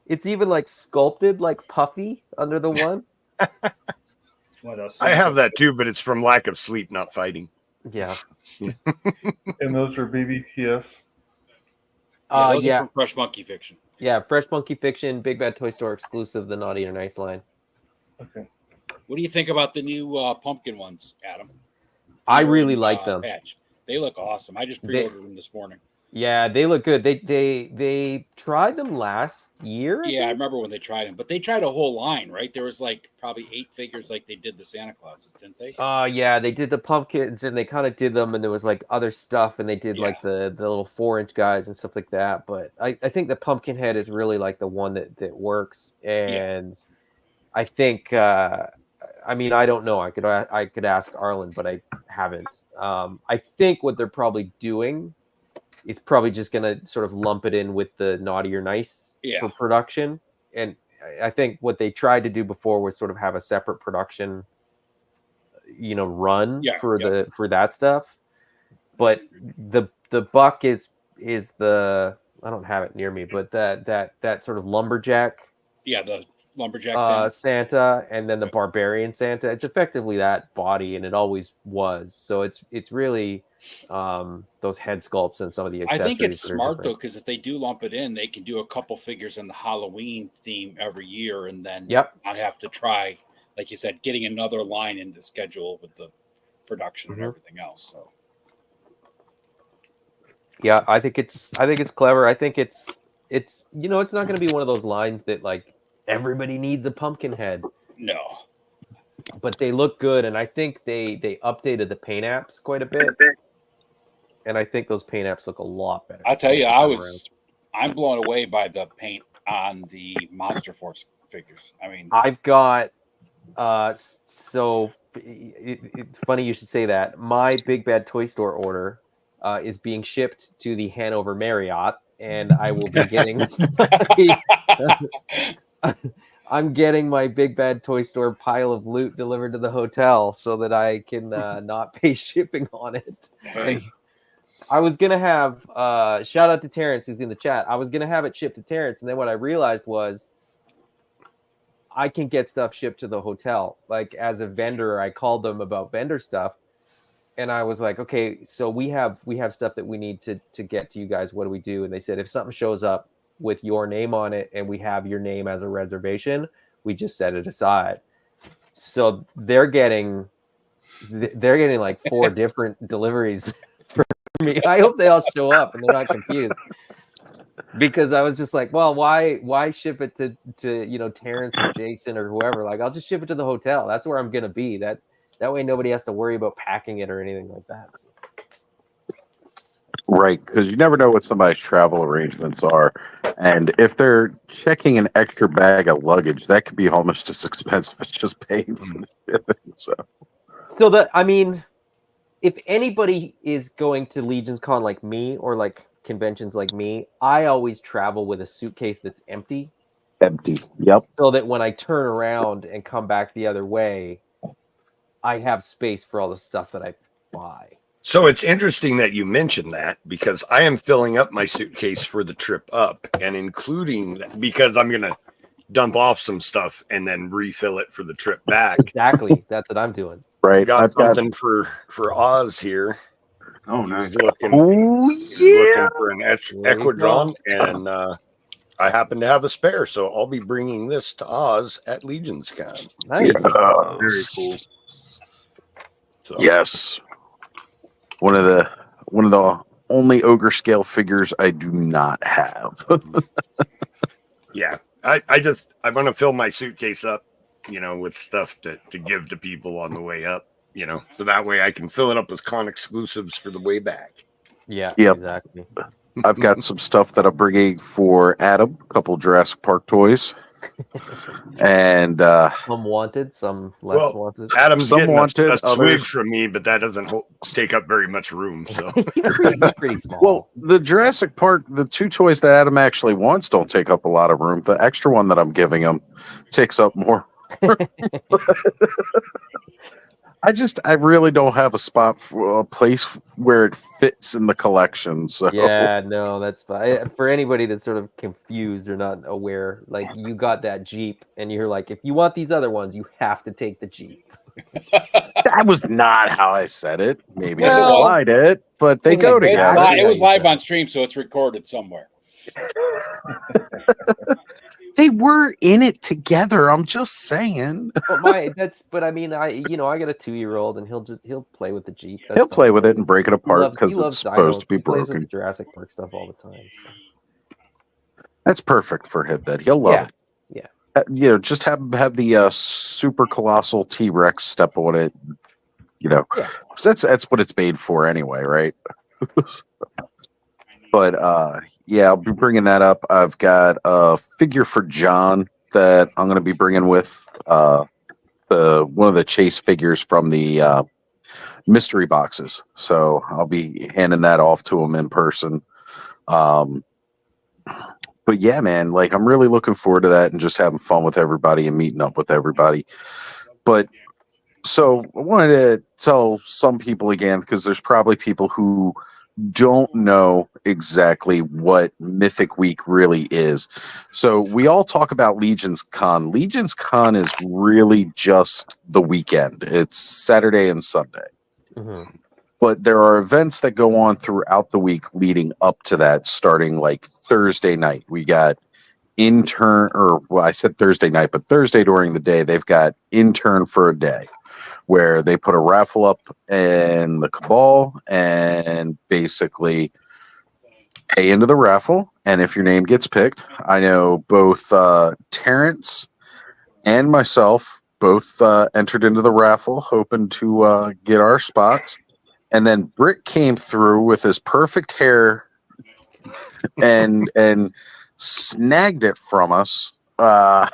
it's even like sculpted like puffy under the one. One of those I have that too, but it's from lack of sleep, not fighting. Yeah. And those are BBTS. Those are Yeah. from Fresh Monkey Fiction. Yeah. Fresh Monkey Fiction, Big Bad Toy Store exclusive, the Naughty or Nice line. Okay. What do you think about the new pumpkin ones, Adam? I really like them. Patch. They look awesome. I just pre-ordered them this morning. Yeah, they look good. They tried them last year. I Yeah, I think? remember when they tried them, but they tried a whole line, right? There was like probably 8 figures, like they did the Santa Clauses, didn't they? Yeah, they did the pumpkins and they kind of did them, and there was like other stuff, and they did like the little 4-inch guys and stuff like that. But I think the pumpkin head is really like the one that works, and I think I mean I don't know. I could ask Arlen, but I haven't. I think what they're probably doing is probably just gonna sort of lump it in with the Naughty or Nice for production, and I think what they tried to do before was sort of have a separate production, run for that stuff. But the buck is the, I don't have it near me, but that sort of lumberjack. Yeah, the lumberjack Santa, and then the barbarian Santa. It's effectively that body, and it always was. So it's really those head sculpts and some of the accessories. I think it's that are smart different. though, because if they do lump it in, they can do a couple figures in the Halloween theme every year, and then not have to try, like you said, getting another line into schedule with the production and everything else. So yeah, I think it's clever. I think it's it's not going to be one of those lines that like everybody needs a pumpkin head. No. But they look good, and I think they updated the paint apps quite a bit. And I think those paint apps look a lot better. I'll tell you, I'm blown away by the paint on the Monster Force figures. I mean, I've got so it's funny you should say that. My Big Bad Toy Store order is being shipped to the Hanover Marriott, and I will be getting I'm getting my Big Bad Toy Store pile of loot delivered to the hotel so that I can not pay shipping on it. And I was gonna have shout out to Terrence who's in the chat. I was gonna have it shipped to Terrence, and then what I realized was I can get stuff shipped to the hotel. Like as a vendor, I called them about vendor stuff, and I was like, okay, so we have stuff that we need to get to you guys. What do we do? And they said if something shows up with your name on it and we have your name as a reservation, we just set it aside. So they're getting like 4 different deliveries for me. I hope they all show up and they're not confused, because I was just like, well, why ship it to Terrence or Jason or whoever? Like, I'll just ship it to the hotel. That's where I'm gonna be. That way nobody has to worry about packing it or anything like that. So. Right, because you never know what somebody's travel arrangements are, and if they're checking an extra bag of luggage, that could be almost as expensive as just paying for the shipping. So that, I mean, if anybody is going to Legion's Con like me or like conventions like me, I always travel with a suitcase that's empty. Empty. Yep. So that when I turn around and come back the other way, I have space for all the stuff that I buy. So it's interesting that you mentioned that, because I am filling up my suitcase for the trip up, and including because I'm going to dump off some stuff and then refill it for the trip back. Exactly. That's what I'm doing. Right. Got something for Oz here. Oh, nice. Looking for an Equidron, and I happen to have a spare, so I'll be bringing this to Oz at Legion's Con. Nice. Very cool. So. Yes. One of the only ogre scale figures I do not have. Yeah. I'm going to fill my suitcase up with stuff to give to people on the way up, so that way I can fill it up with con exclusives for the way back. Yeah, Yep. exactly. I've got some stuff that I'm bringing for Adam, a couple Jurassic Park toys. And some wanted, some less wanted. Adam's some getting wanted, a others swig from me, but that doesn't take up very much room. So he's pretty small. Well, the Jurassic Park, the 2 toys that Adam actually wants don't take up a lot of room. The extra one that I'm giving him takes up more. I really don't have a spot for a place where it fits in the collection. So yeah, no, that's fine. For anybody that's sort of confused or not aware, like you got that Jeep and you're like, if you want these other ones, you have to take the Jeep. that was not how I said it. Maybe Yes, it I was. implied it, but they go together. It was live on stream, so it's recorded somewhere. They were in it together. I'm just saying. But I mean, I got a 2-year-old and he'll play with the Jeep. He'll play with it and break it apart because it's supposed to be he plays broken. with the Jurassic Park stuff all the time. So. That's perfect for him. Then he'll love it. Yeah. Just have the super colossal T-Rex step on it. So that's what it's made for anyway, right? But I'll be bringing that up. I've got a figure for John that I'm going to be bringing with one of the chase figures from the mystery boxes. So I'll be handing that off to him in person. But yeah, man, like I'm really looking forward to that and just having fun with everybody and meeting up with everybody. But so I wanted to tell some people again, because there's probably people who don't know exactly what Mythic Week really is. So we all talk about Legion's Con. Legion's Con is really just the weekend. It's Saturday and Sunday. Mm-hmm. But there are events that go on throughout the week leading up to that, starting like Thursday night. We got I said Thursday night, but Thursday during the day, they've got Intern for a Day, where they put a raffle up in the Cabal and basically pay into the raffle. And if your name gets picked, I know both Terrence and myself both entered into the raffle, hoping to get our spots. And then Brick came through with his perfect hair and snagged it from us. Damn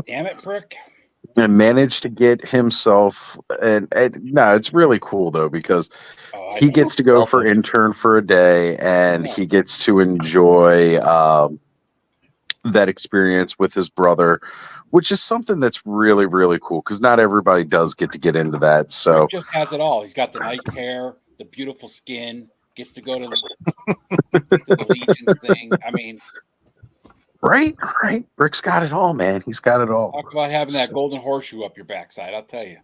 it, Brick. And managed to get himself and no, it's really cool though, because he gets to go for Intern for a Day and he gets to enjoy that experience with his brother, which is something that's really, really cool because not everybody does get to get into that. So Rick just has it all. He's got the nice hair, the beautiful skin, gets to go to the Legions thing. I mean, Right. Rick's got it all, man. He's got it all. Talk about having that golden horseshoe up your backside, I'll tell you.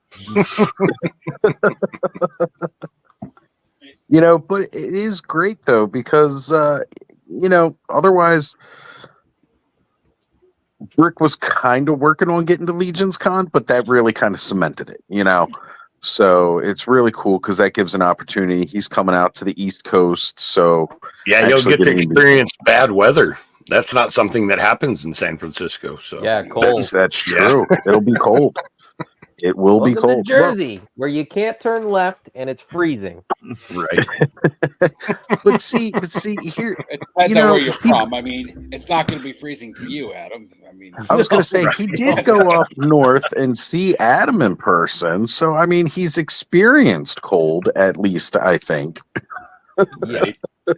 But it is great though, because otherwise Rick was kind of working on getting to Legion's Con, but that really kind of cemented it, So it's really cool because that gives an opportunity. He's coming out to the East Coast, so yeah, you'll get to experience bad weather. That's not something that happens in San Francisco. So yeah, cold. That's true. Yeah. It'll be cold. It will be cold. Jersey, where you can't turn left and it's freezing. Right. but see, here it depends on where you're from. I mean, it's not going to be freezing to you, Adam. I mean, I was going to say he did go up north and see Adam in person, so I mean, he's experienced cold, at least I think. Yeah.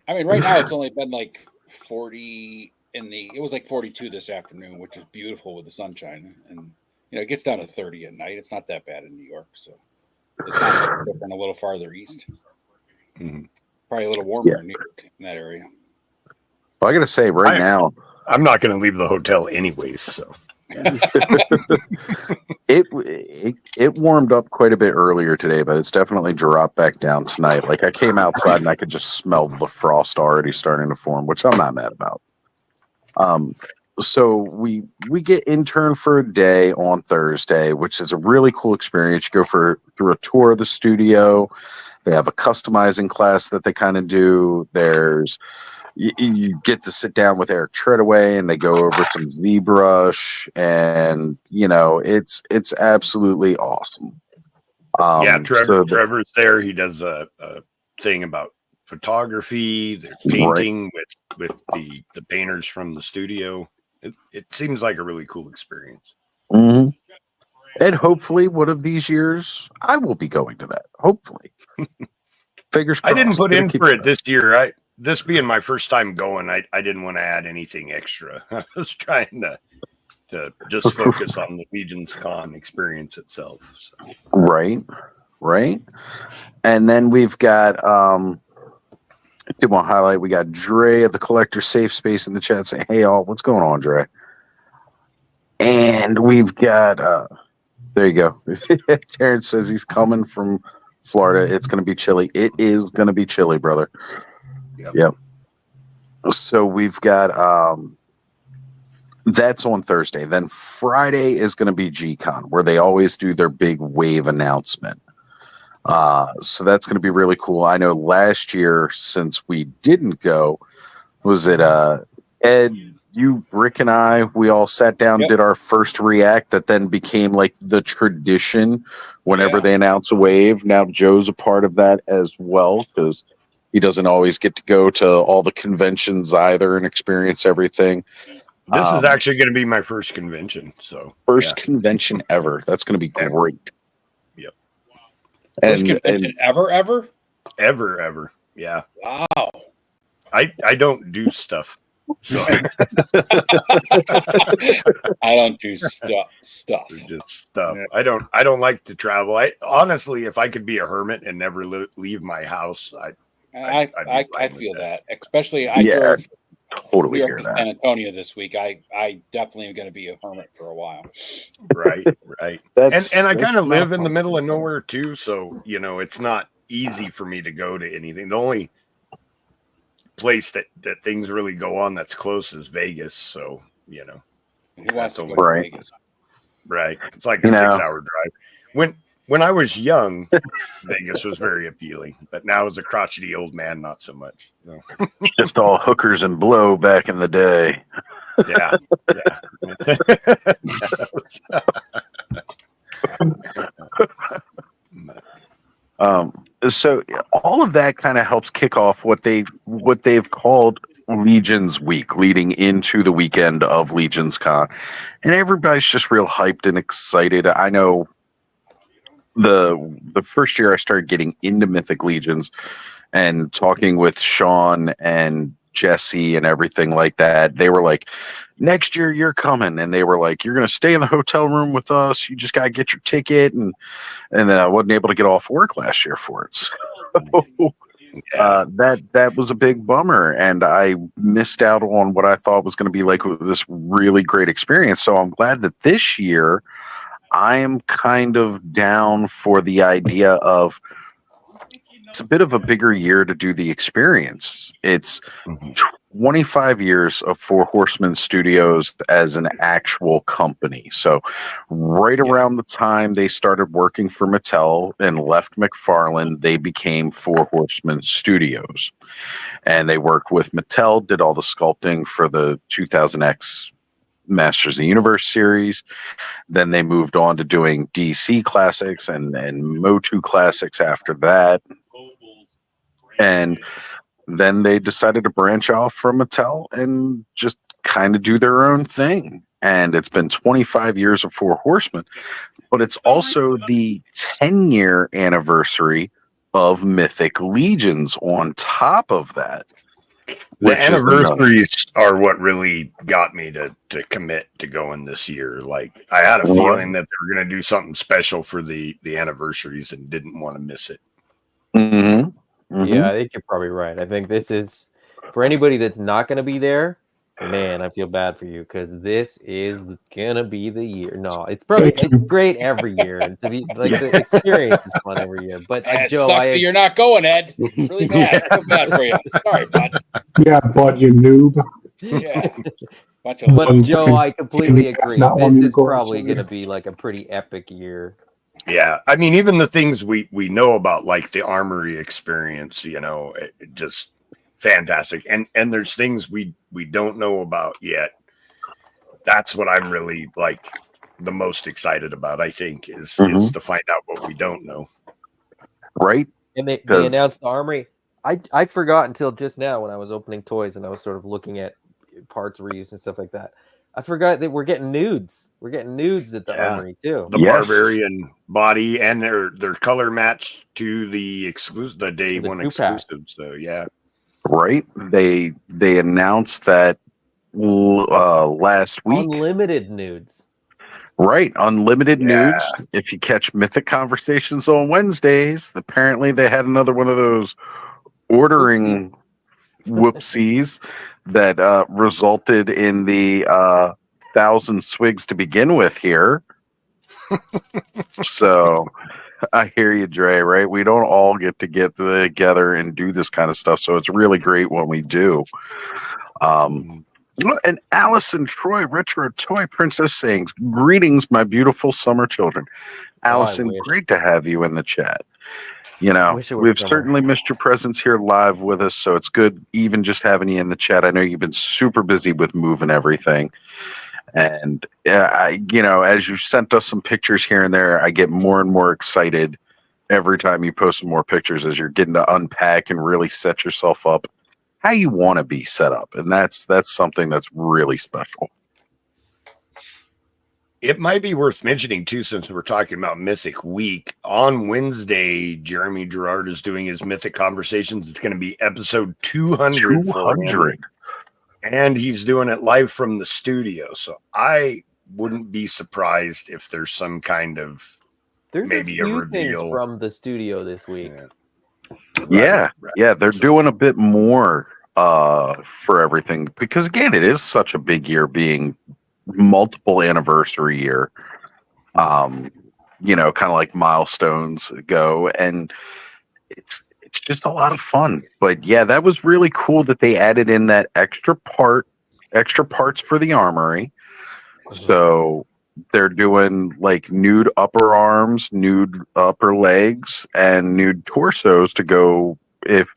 I mean, right now it's only been like 40 it was like 42 this afternoon, which is beautiful with the sunshine, and it gets down to 30 at night. It's not that bad in New York, so it's not different a little farther east. Mm-hmm. Probably a little warmer in New York in that area. Well, I got to say now, I'm not going to leave the hotel anyways, so. It warmed up quite a bit earlier today, but it's definitely dropped back down tonight. Like I came outside and I could just smell the frost already starting to form, which I'm not mad about. So we get Intern for a Day on Thursday, which is a really cool experience. You go through a tour of the studio. They have a customizing class that they kind of do. There's you get to sit down with Eric Treadaway, and they go over some ZBrush, and it's absolutely awesome. Trevor's there. He does a thing about photography, they're painting with the painters from the studio. It seems like a really cool experience. Mm-hmm. And hopefully one of these years I will be going to that. Hopefully. Fingers crossed. I didn't put in for it this year. This being my first time going, I didn't want to add anything extra. I was trying to just focus on the Legions Con experience itself. So. Right. And then we've got I did want to highlight, we got Dre at the Collector Safe Space in the chat saying, hey, all, what's going on, Dre? And we've got, there you go. Terrence says he's coming from Florida. It's going to be chilly. It is going to be chilly, brother. Yep. So we've got, that's on Thursday. Then Friday is going to be G-Con, where they always do their big wave announcement. So that's going to be really cool. I know last year, since we didn't go, was it Ed, you, Rick, and I, we all sat down, did our first react that then became like the tradition whenever they announce a wave. Now Joe's a part of that as well, because he doesn't always get to go to all the conventions either and experience everything. This is actually going to be my first convention. So first convention ever. That's going to be great. Yep. First convention ever? Ever. Yeah. Wow. I don't do stuff. So. I don't do stuff. Just stuff. Yeah. I don't like to travel. I honestly, if I could be a hermit and never leave my house, I feel that. Especially I drove totally New York to San Antonio this week. I definitely am going to be a hermit for a while. Right. And I kind of live in the middle of nowhere too, so it's not easy for me to go to anything. The only place that things really go on that's close is Vegas, so He wants to go to Vegas. Right. It's like a 6-hour drive. When I was young, Vegas was very appealing, but now as a crotchety old man, not so much. Just all hookers and blow back in the day. Yeah. So all of that kind of helps kick off what they've called Legions Week, leading into the weekend of Legions Con, and everybody's just real hyped and excited. I know the first year I started getting into Mythic Legions and talking with Sean and Jesse and everything like that, they were like, next year you're coming, and they were like, you're going to stay in the hotel room with us, you just got to get your ticket, and then I wasn't able to get off work last year for it, so that was a big bummer, and I missed out on what I thought was going to be like this really great experience. So I'm glad that this year I am kind of down for the idea of it's a bit of a bigger year to do the experience. It's 25 years of Four Horsemen Studios as an actual company. So right around the time they started working for Mattel and left McFarlane, they became Four Horsemen Studios. And they worked with Mattel, did all the sculpting for the 2000X Masters of the Universe series. Then they moved on to doing DC classics and Motu classics after that. And then they decided to branch off from Mattel and just kind of do their own thing. And it's been 25 years of Four Horsemen, but it's also the 10-year anniversary of Mythic Legions on top of that. The anniversaries are what really got me to commit to going this year. Like, I had a feeling that they were going to do something special for the anniversaries and didn't want to miss it. Mm-hmm. Mm-hmm. Yeah, I think you're probably right. I think this is, for anybody that's not going to be there, man, I feel bad for you, because this is gonna be the year. No, it's great every year, and to be like the experience is fun every year. But it Joe, sucks that you're not going, Ed. Really bad. I feel bad for you. Sorry, bud. Yeah, bud, you noob. Yeah. But Joe, I completely agree. This is probably going to be like a pretty epic year. Yeah, I mean, even the things we know about, like the armory experience, it just fantastic. And there's things we don't know about yet. That's what I'm really like the most excited about, I think, is to find out what we don't know. Right. And they announced the armory. I forgot until just now when I was opening toys and I was sort of looking at parts reuse and stuff like that. I forgot that we're getting nudes. We're getting nudes at the armory too. The barbarian body and their color match to the day one exclusive. So yeah. Right. They announced that last week. Unlimited nudes. Right, unlimited nudes. If you catch Mythic Conversations on Wednesdays, apparently they had another one of those ordering whoopsies that resulted in the 1,000 swigs to begin with here. So I hear you, Dre, right? We don't all get together and do this kind of stuff, so it's really great when we do. And Allison Troy, Retro Toy Princess, saying, "Greetings, my beautiful summer children." Allison, great to have you in the chat. You know, we've certainly missed your presence here live with us, so it's good even just having you in the chat. I know you've been super busy with moving everything. And, as you sent us some pictures here and there, I get more and more excited every time you post some more pictures as you're getting to unpack and really set yourself up how you want to be set up. And that's something that's really special. It might be worth mentioning too, since we're talking about Mythic Week. On Wednesday, Jeremy Gerard is doing his Mythic Conversations. It's going to be episode 200. 200. And he's doing it live from the studio. So I wouldn't be surprised if there's some kind of maybe a reveal things from the studio this week. Yeah, they're doing a bit more for everything because, again, it is such a big year, being multiple anniversary year. Kind of like milestones go, and it's just a lot of fun. But yeah, that was really cool that they added in that extra parts for the armory. So they're doing like nude upper arms, nude upper legs, and nude torsos to go if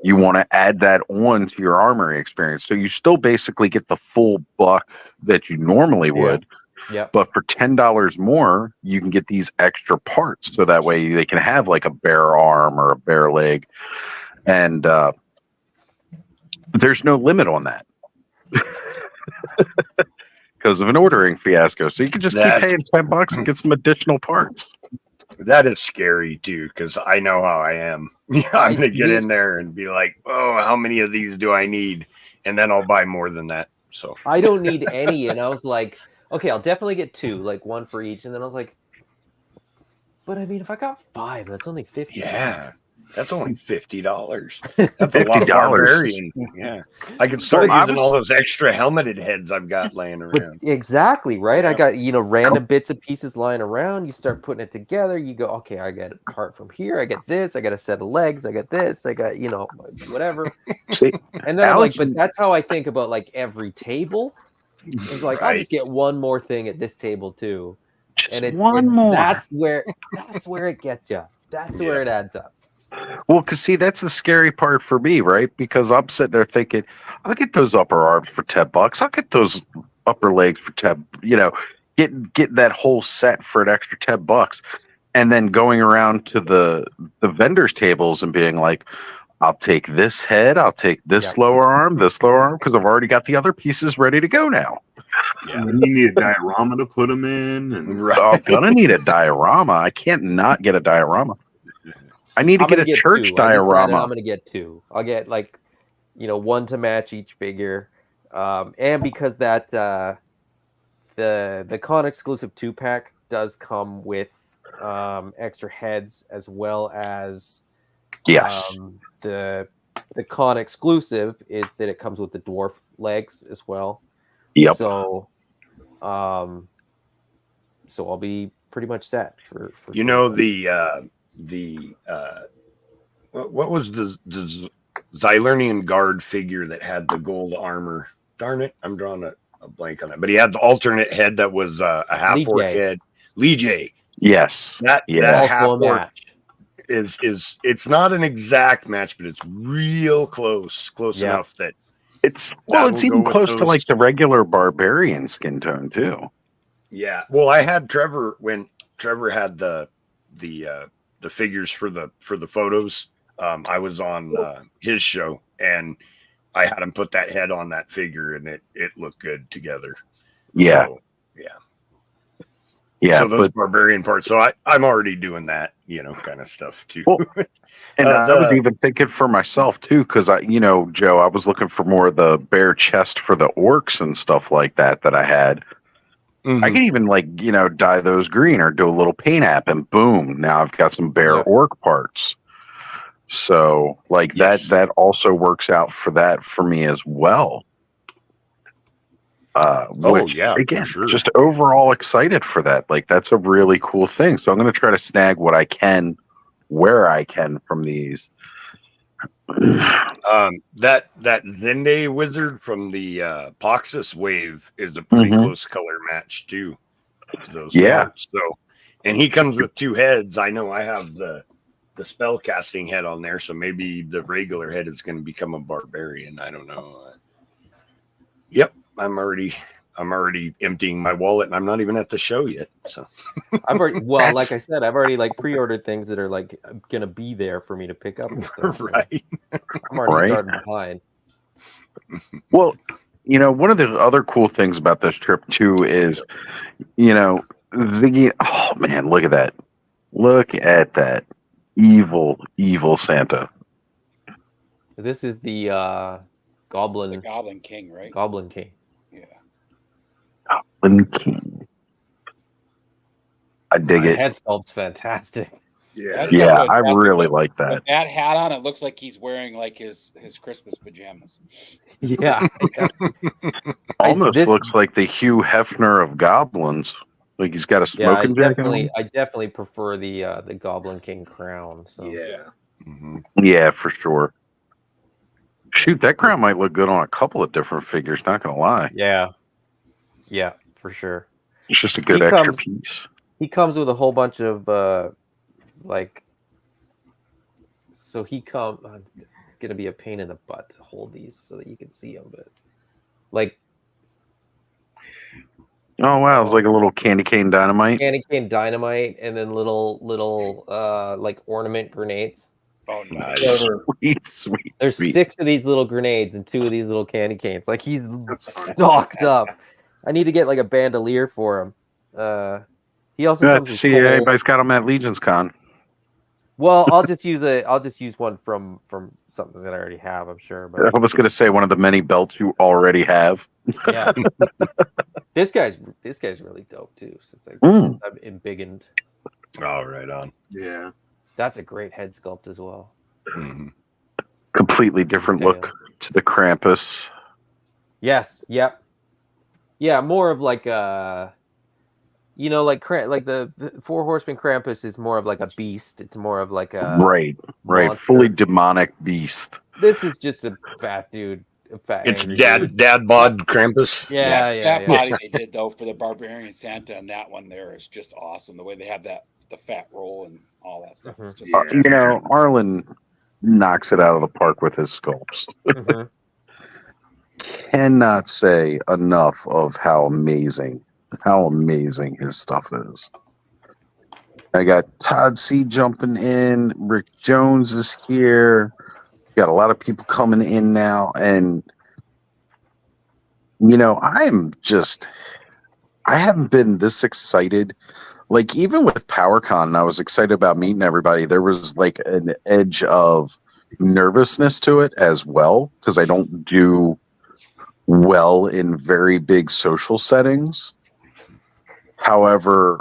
you want to add that on to your armory experience. So you still basically get the full buck that you normally would. Yeah. But for $10 more, you can get these extra parts. So that way they can have like a bare arm or a bare leg. And there's no limit on that. Because of an ordering fiasco. So you can just keep paying $10 and get some additional parts. That is scary too, because I know how I am. I'm going to get in there and be like, oh, how many of these do I need? And then I'll buy more than that. So I don't need any. And I was like, okay, I'll definitely get 2, like 1 for each. And then I was like, but I mean, if I got 5, that's only $50. Yeah. That's only $50. That's a lot of barbarian. Yeah. I could start using all those extra helmeted heads I've got laying around. Exactly, right? Yeah. I got, random bits and pieces lying around. You start putting it together. You go, okay, I got a part from here. I got this. I got a set of legs. I got this. I got, whatever. See, and then I'm like, but that's how I think about like every table. It's like, I'll just get one more thing at this table too. Just one more. That's where it gets you. That's where it adds up. Well, because see, that's the scary part for me, right? Because I'm sitting there thinking, I'll get those upper arms for $10. I'll get those upper legs for 10. Get that whole set for an extra $10, and then going around to the vendors' tables and being like, I'll take this head, I'll take this lower arm, because I've already got the other pieces ready to go now. Yeah, and you need a diorama to put them in, and I'm gonna need a diorama. I can't not get a diorama. I need to get a church diorama. I'm going to get 2. I'll get 1 to match each figure. And because that the con exclusive 2-pack does come with extra heads as well as the con exclusive is that it comes with the dwarf legs as well. Yep. So I'll be pretty much set for what was the Xylernian guard figure that had the gold armor? Darn it, I'm drawing a blank on it. But he had the alternate head that was a half orc head. Lee J. Yes. That half orc. is it's not an exact match, but it's real close enough that it's that'll even go with close to those. like the regular barbarian skin tone too. Yeah. Well, I had Trevor when Trevor had the figures for the photos. I was on his show and I had him put that head on that figure and it looked good together. Yeah. So, yeah. Yeah. So those barbarian parts. So I'm already doing that, kind of stuff too. Well, and I was even thinking for myself too, because Joe, I was looking for more of the bare chest for the orcs and stuff like that I had. Mm-hmm. I can even dye those green or do a little paint app and boom, now I've got some bare orc parts. So that also works out for me as well. Which again, sure. Just overall excited for that. Like that's a really cool thing. So I'm going to try to snag what I can, where I can from these. That Zende wizard from the Poxus wave is a pretty close color match too to those parts. So, and he comes with 2 heads. I know I have the spell casting head on there, so maybe the regular head is going to become a barbarian. I don't know. Yep, I'm already emptying my wallet, and I'm not even at the show yet. So I've already, like I said, I've already pre-ordered things that are gonna be there for me to pick up and stuff. Right. So I'm already starting behind. Well, one of the other cool things about this trip too is, Ziggy. Oh man, look at that! Look at that evil Santa. This is the Goblin. The Goblin King, right? Goblin King. Yeah. Goblin King. I dig it. Head sculpt's fantastic. Yeah, I really like that. With that hat on, it looks like he's wearing his Christmas pajamas. Yeah. Almost looks like the Hugh Hefner of goblins. Like he's got a smoking jacket on. I definitely prefer the Goblin King crown. So. Yeah. Yeah, for sure. Shoot, that crown might look good on a couple of different figures, not gonna lie. Yeah. Yeah, for sure. It's just a good extra piece. He comes with a whole bunch of so he comes. It's gonna be a pain in the butt to hold these so that you can see them, but oh wow, it's like a little candy cane dynamite. Candy cane dynamite, and then little ornament grenades. Oh, nice. Sweet. There's 6 of these little grenades and 2 of these little candy canes. Like he's stocked up. I need to get a bandolier for him. He also comes with everybody's got them at Legion's Con. Well, I'll just use one from something that I already have, I'm sure. But I was going to say one of the many belts you already have. Yeah. This guy's really dope too. Since I'm embiggened. Oh, right on. Yeah. That's a great head sculpt as well. Mm-hmm. Completely different look to the Krampus. Yes. Yep. Yeah, more of the 4 Horsemen Krampus is more of a beast. It's more of a right, monster. Fully demonic beast. This is just a fat dude. It's dad bod Krampus. Yeah. Body they did though for the Barbarian Santa and that one there is just awesome. The way they have the fat roll and all that stuff. It's just Arlen knocks it out of the park with his sculpts. Cannot say enough of how amazing his stuff is. I got Todd C jumping in. Rick Jones is here. Got a lot of people coming in now, and I haven't been this excited. Like even with PowerCon, I was excited about meeting everybody. There was an edge of nervousness to it as well because I don't do well in very big social settings. However,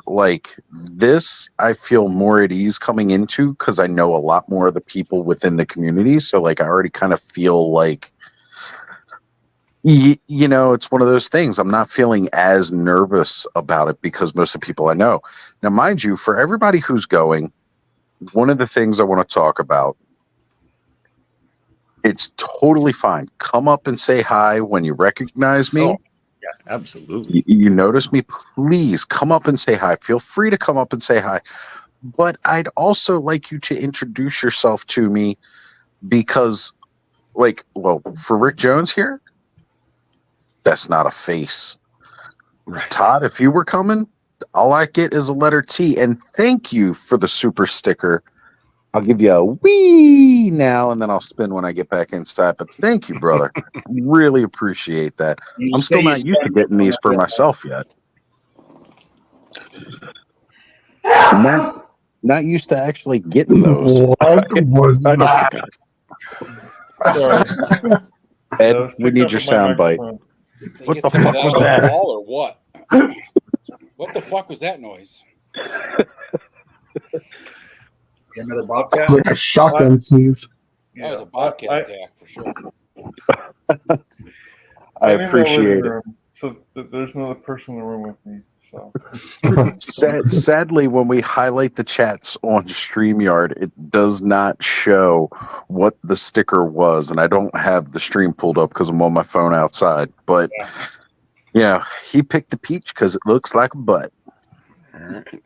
this, I feel more at ease coming into because I know a lot more of the people within the community. So I already kind of feel it's one of those things. I'm not feeling as nervous about it because most of the people I know. Now, mind you, for everybody who's going, one of the things I want to talk about, it's totally fine. Come up and say hi when you recognize me. Oh, yeah, absolutely. You notice me, please come up and say hi. Feel free to come up and say hi. but I'd also like you to introduce yourself to me because, like, well, for Rick Jones here, that's not a face. Right. Todd, if you were coming, all I get is a letter T. And thank you for the super sticker. I'll give you a wee now, and then I'll spin when I get back inside. But thank you, brother. Really appreciate that. I'm still not used to getting these for myself yet. Not used to actually getting those. What was that? Ed, we need your sound bite. What the fuck was that? Or what? What the fuck was that noise? Another bobcat? Like a shotgun sneeze. That was a bobcat attack for sure. I appreciate it. So there's another person in the room with me. So sadly, when we highlight the chats on StreamYard, it does not show what the sticker was, and I don't have the stream pulled up because I'm on my phone outside. But yeah, he picked the peach because it looks like a butt,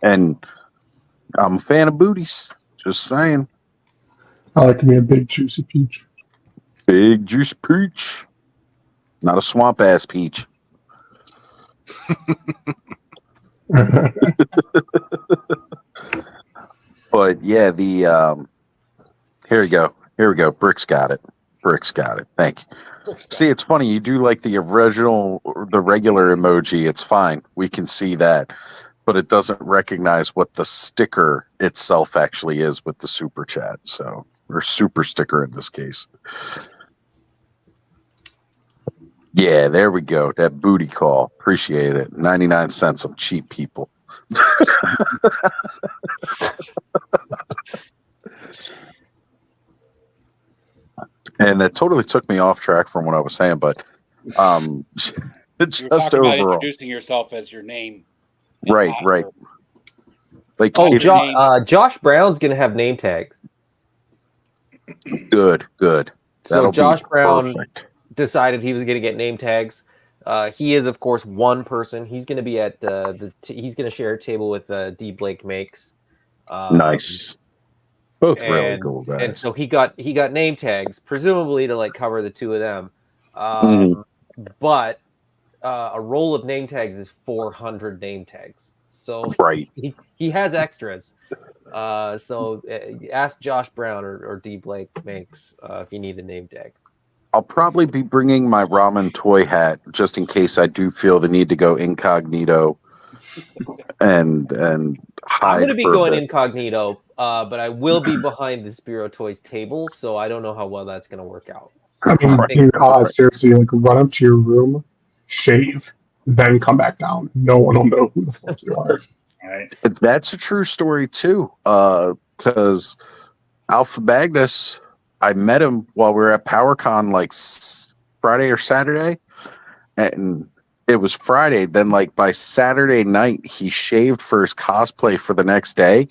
and I'm a fan of booties. Just saying. I like to be a big juicy peach. Big juicy peach, not a swamp ass peach. But yeah, the here we go. Brick's got it. Thank you. See, it's funny. You do like the original, the regular emoji. It's fine. We can see that, but it doesn't recognize what the sticker itself actually is with the super chat. So, or super sticker in this case. Yeah, there we go. That booty call. Appreciate it. 99 cents. I'm cheap, people. And that totally took me off track from what I was saying, but just overall, about introducing yourself as your name. Right. Like, Josh Brown's gonna have name tags. Good. So Josh Brown decided he was going to get name tags. He is, of course, one person. He's going to be at he's going to share a table with D Blake Makes. Nice. Both really cool guys. And so he got name tags, presumably to like cover the two of them. But a roll of name tags is 400 name tags. So he has extras. So ask Josh Brown or D Blake Makes if you need a name tag. I'll probably be bringing my ramen toy hat just in case I do feel the need to go incognito and hide. I'm going to be going incognito, but I will be behind the Spiro Toys table, so I don't know how well that's going to work out. I mean, seriously, like run up to your room, shave, then come back down. No one will know who the fuck you are. Right. That's a true story too. Because Alpha Magnus, I met him while we were at PowerCon like Friday or Saturday, and it was Friday. Then like by Saturday night, he shaved for his cosplay for the next day,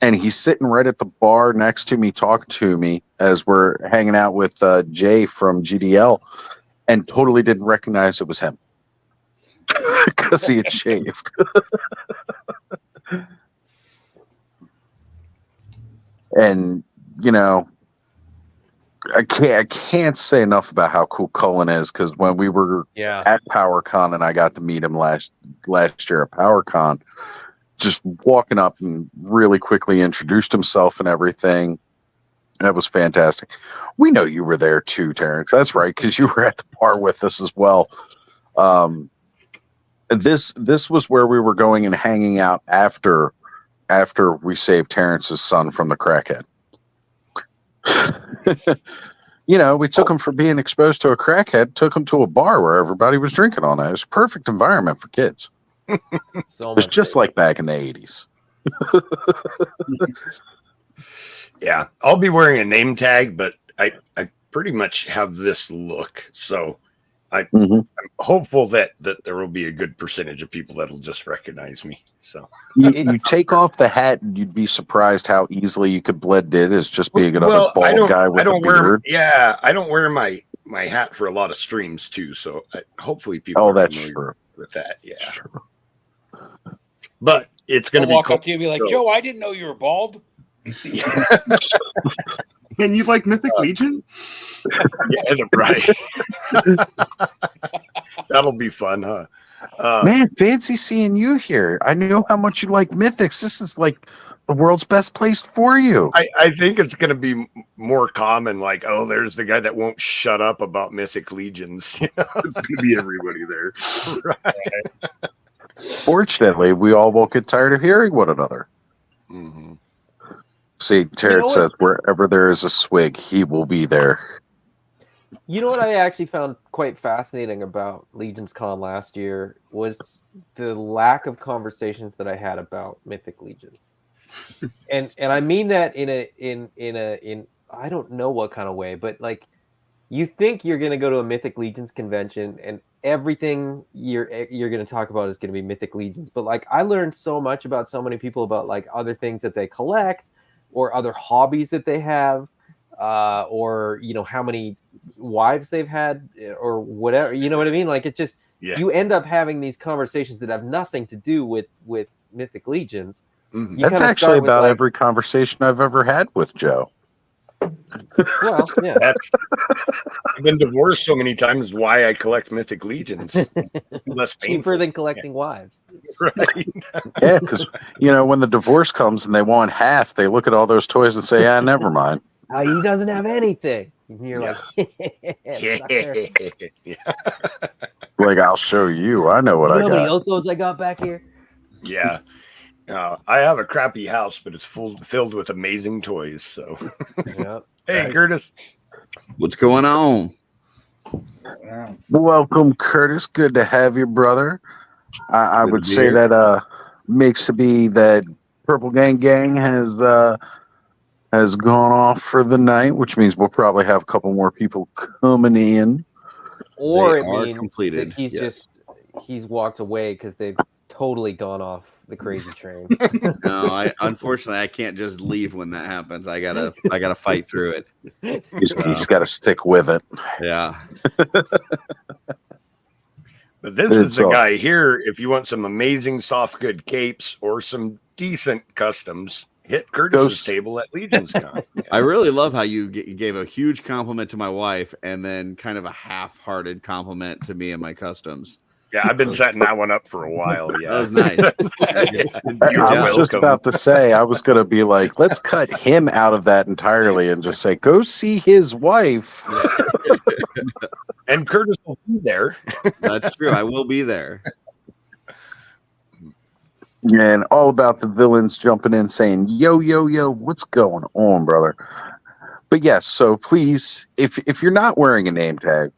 and he's sitting right at the bar next to me, talking to me as we're hanging out with Jay from GDL, and totally didn't recognize it was him because he had shaved. And you know, I can't say enough about how cool Cullen is, because when we were at PowerCon and I got to meet him last year at PowerCon, just walking up and really quickly introduced himself and everything. That was fantastic. We know you were there too, Terrence. That's right, because you were at the bar with us as well. This was where we were going and hanging out after we saved Terrence's son from the crackhead. You know, we took him from being exposed to a crackhead, took him to a bar where everybody was drinking all night. It was a perfect environment for kids. It's just like back in the 80s. Yeah, I'll be wearing a name tag, but I pretty much have this look. So I'm hopeful that there will be a good percentage of people that'll just recognize me. So you take off the hat and you'd be surprised how easily you could blend in as just being another bald guy with a beard. I don't wear my hat for a lot of streams too. So hopefully people are familiar with that. Yeah. That's true. But It's going to be walk cool. up to you and be like, Joe, I didn't know you were bald. And you like Mythic Legion? Yeah, right. That'll be fun, huh? Man, fancy seeing you here. I know how much you like Mythics. This is like the world's best place for you. I think it's going to be more common, like, oh, there's the guy that won't shut up about Mythic Legions. You know? It's going to be everybody there. Right. Fortunately, we all won't get tired of hearing one another. Mm-hmm. See, Tarrant says, wherever there is a swig, he will be there. You know what I actually found quite fascinating about Legion's Con last year was the lack of conversations that I had about Mythic Legions. And I mean that in I don't know what kind of way, but like you think you're going to go to a Mythic Legions convention and everything you're going to talk about is going to be Mythic Legions, but like I learned so much about so many people about like other things that they collect or other hobbies that they have, or you know how many wives they've had or whatever, you know what I mean? Like it just you end up having these conversations that have nothing to do with Mythic Legions. Mm-hmm. That's actually about like, every conversation I've ever had with Joe. Well, yeah. I've been divorced so many times. Why I collect Mythic Legions? Less painful. Cheaper than collecting wives. Right. Yeah, because you know when the divorce comes and they want half, they look at all those toys and say, "Ah, never mind." He doesn't have anything. And you're like, like I'll show you. I know what I got. How many Othos I got back here? Yeah. I have a crappy house, but it's filled with amazing toys. So, hey, Curtis, what's going on? Welcome, Curtis. Good to have you, brother. I would say that makes to be that Purple Gang has gone off for the night, which means we'll probably have a couple more people coming in. Or it means completed. That he's walked away because they've totally gone off the crazy train. No, unfortunately I can't just leave when that happens. I gotta fight through it. He's got to stick with it. Yeah. But this is the guy here. If you want some amazing soft good capes or some decent customs, hit Curtis's table at Legion's Con. Yeah. I really love how you gave a huge compliment to my wife and then kind of a half-hearted compliment to me and my customs. Yeah, I've been setting that one up for a while. Yeah, that was nice. I was just about to say, I was going to be like, let's cut him out of that entirely and just say, go see his wife. And Curtis will be there. That's true. I will be there. And all about the villains jumping in saying, yo, yo, yo, what's going on, brother? But yes, so please, if you're not wearing a name tag,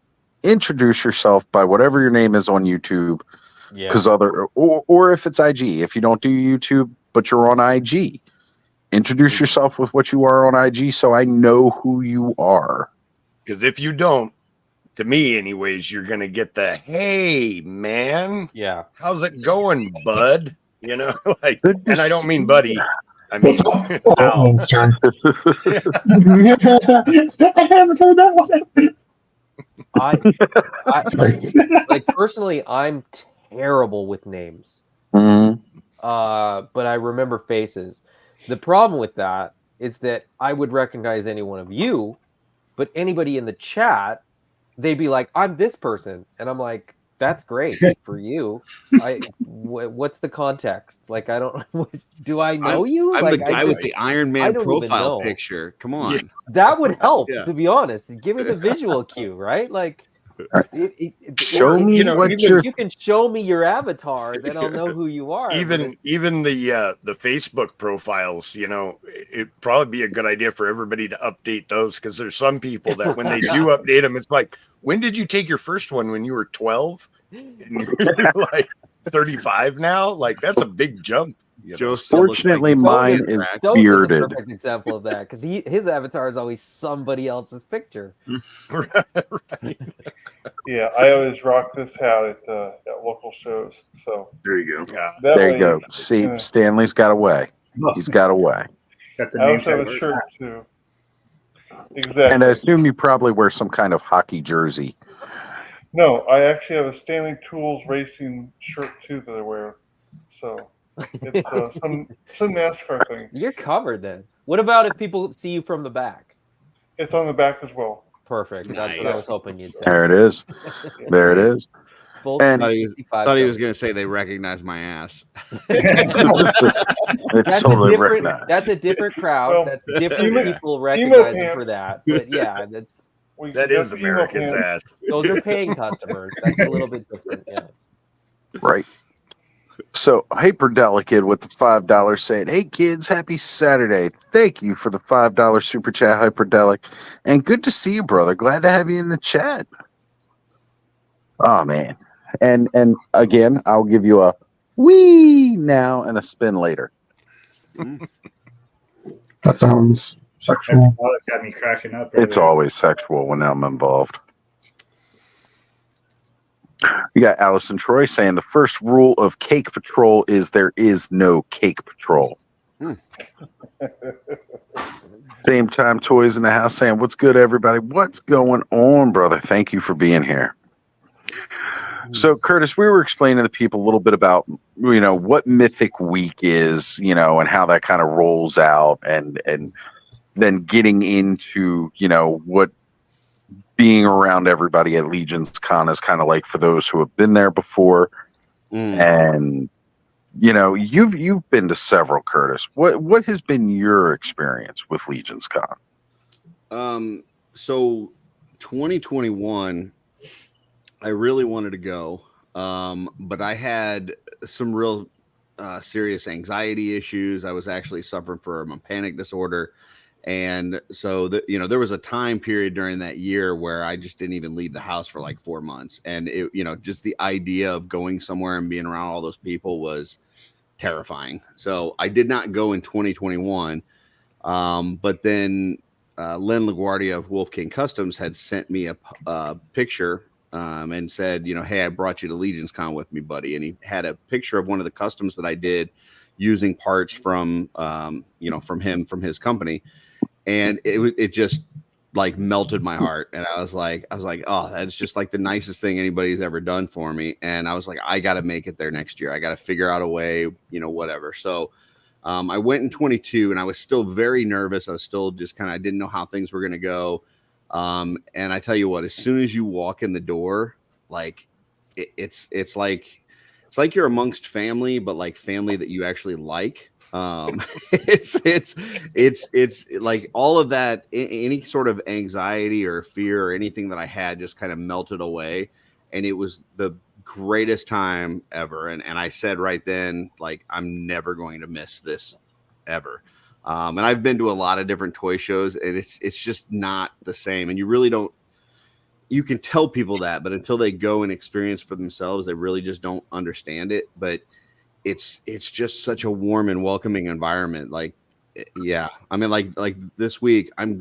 introduce yourself by whatever your name is on YouTube. Because or if it's IG, if you don't do YouTube, but you're on IG, introduce yourself with what you are on IG so I know who you are. Because if you don't, to me anyways, you're going to get the, hey, man. Yeah. How's it going, bud? You know, like, and I don't mean buddy. I mean, like personally, I'm terrible with names. Mm-hmm. But I remember faces. The problem with that is that I would recognize any one of you, but anybody in the chat, they'd be like, "I'm this person," and I'm like, "That's great for you." What's the context? Like, I don't. Do I know you? I'm like, the guy with the Iron Man profile picture. Come on, that would help. To be honest, give me the visual cue, right? Like, show me what you can show me your avatar, then I'll know who you are. Even the Facebook profiles, you know, it'd probably be a good idea for everybody to update those because there's some people that when they do update them, it's like, when did you take your first one? When you were 12? And you're like 35 now? Like, that's a big jump. Fortunately, mine is bearded. A perfect example of that because his avatar is always somebody else's picture. Right. Yeah, I always rock this hat at local shows. So there you go. Yeah, there you go. See, Stanley's got away. He's got away. I also have a shirt too. Exactly. And I assume you probably wear some kind of hockey jersey. No, I actually have a Stanley Tools racing shirt too that I wear. So It's some NASCAR thing. You're covered then. What about if people see you from the back? It's on the back as well. Perfect. That's what I was hoping you'd say. There it is. There it is. Full And thought he was going to say they recognize my ass. That's a different crowd. Well, that's different people recognize him for that. But yeah, that is American ass. Those are paying customers. That's a little bit different. Yeah. Right. So Hyperdelicate with the $5 saying, "Hey kids, happy Saturday. Thank you for the $5 super chat, Hyperdelic. And good to see you, brother. Glad to have you in the chat." Oh man. And again, I'll give you a wee now and a spin later. That sounds sexual. That got me cracking up. It's always sexual when I'm involved. You got Allison Troy saying the first rule of Cake Patrol is there is no Cake Patrol. Same time, Toys in the House saying, "What's good, everybody? What's going on, brother? Thank you for being here." So, Curtis, we were explaining to people a little bit about, what Mythic Week is, and how that kind of rolls out, and then getting into, what being around everybody at Legion's Con is kind of like for those who have been there before. And, you've been to several, Curtis. What has been your experience with Legion's Con? So 2021, I really wanted to go, but I had some real serious anxiety issues. I was actually suffering from a panic disorder. And so, there was a time period during that year where I just didn't even leave the house for like 4 months. And, just the idea of going somewhere and being around all those people was terrifying. So I did not go in 2021. But then Len LaGuardia of Wolf King Customs had sent me a picture and said, "Hey, I brought you to Legion's Con with me, buddy." And he had a picture of one of the customs that I did using parts from from his company. And it just like melted my heart. And I was like, oh, that's just like the nicest thing anybody's ever done for me. And I was like, I got to make it there next year. I got to figure out a way, whatever. So I went in 22 and I was still very nervous. I was still just I didn't know how things were going to go. And I tell you what, as soon as you walk in the door, like it's like you're amongst family, but like family that you actually like. It's like all of that, any sort of anxiety or fear or anything that I had just kind of melted away. And it was the greatest time ever. And I said right then, like, I'm never going to miss this ever. And I've been to a lot of different toy shows, and it's just not the same. And you really don't, you can tell people that, but until they go and experience for themselves, they really just don't understand it. But it's just such a warm and welcoming environment. Like, yeah, I mean, like this week I'm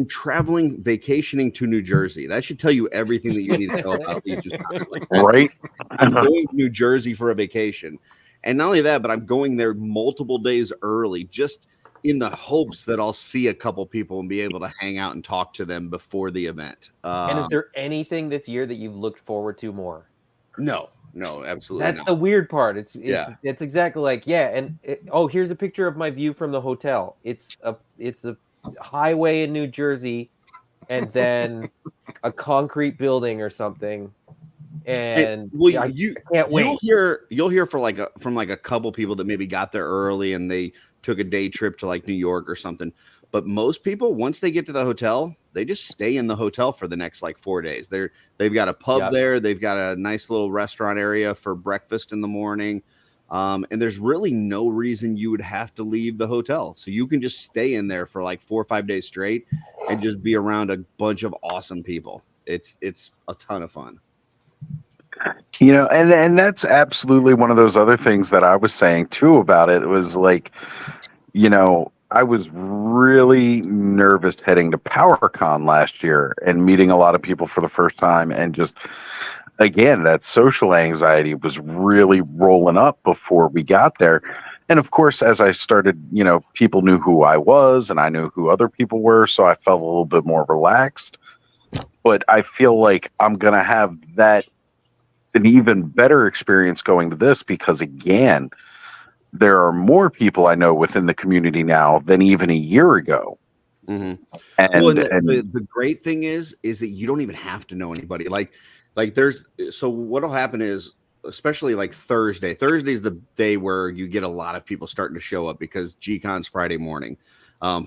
traveling, vacationing to New Jersey. That should tell you everything that you need to know about Legion's Con. Like, right? I'm going to New Jersey for a vacation. And not only that, but I'm going there multiple days early, just in the hopes that I'll see a couple people and be able to hang out and talk to them before the event. And is there anything this year that you've looked forward to more? No, absolutely. That's the weird part. It's exactly like, and here's a picture of my view from the hotel. It's a highway in New Jersey, and then a concrete building or something. And I can't wait. You'll hear from a couple people that maybe got there early and they took a day trip to like New York or something. But most people, once they get to the hotel, they just stay in the hotel for the next like 4 days. They've got a pub there. They've got a nice little restaurant area for breakfast in the morning. And there's really no reason you would have to leave the hotel. So you can just stay in there for like 4 or 5 days straight and just be around a bunch of awesome people. It's a ton of fun. And that's absolutely one of those other things that I was saying too about it. It was like, I was really nervous heading to PowerCon last year and meeting a lot of people for the first time. And just, again, that social anxiety was really rolling up before we got there. And of course, as I started, people knew who I was and I knew who other people were. So I felt a little bit more relaxed. But I feel like I'm going to have an even better experience going to this because, again, there are more people I know within the community now than even a year ago. Mm-hmm. And, the great thing is that you don't even have to know anybody. Like so what'll happen is, especially like Thursday. Thursday's the day where you get a lot of people starting to show up because G-Con's Friday morning.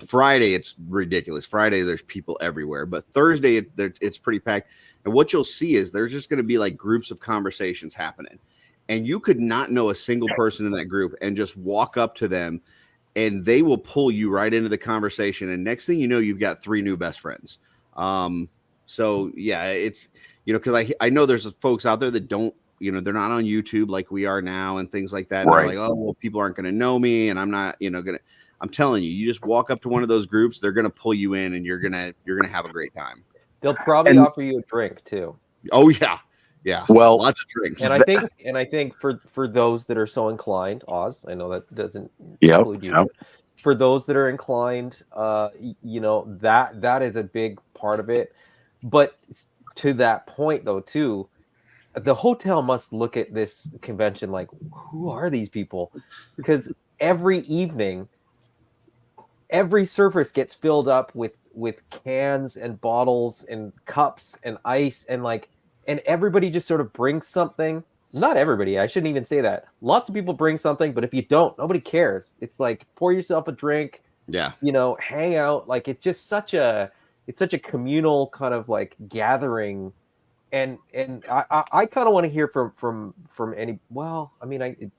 Friday, it's ridiculous. Friday, there's people everywhere. But Thursday, it's pretty packed. And what you'll see is there's just going to be like groups of conversations happening. And you could not know a single person in that group and just walk up to them and they will pull you right into the conversation. And next thing you know, you've got 3 new best friends. So yeah, it's, because I know there's folks out there that don't, they're not on YouTube like we are now and things like that. And right. They're like, oh, well, people aren't going to know me and I'm not, I'm telling you, you just walk up to one of those groups, they're going to pull you in and you're going to have a great time. They'll probably offer you a drink too. Oh yeah. Yeah. Well, lots of drinks. And I think for those that are so inclined, Oz, I know that doesn't include you. But for those that are inclined, that is a big part of it. But to that point though, too, the hotel must look at this convention like, who are these people? Because every evening, every surface gets filled up with cans and bottles and cups and ice and everybody just sort of brings something. Not everybody, I shouldn't even say that. Lots of people bring something, but if you don't, nobody cares. It's like pour yourself a drink. Yeah. Hang out. Like it's just such a communal kind of like gathering. And I kind of want to hear from any. Well, I mean,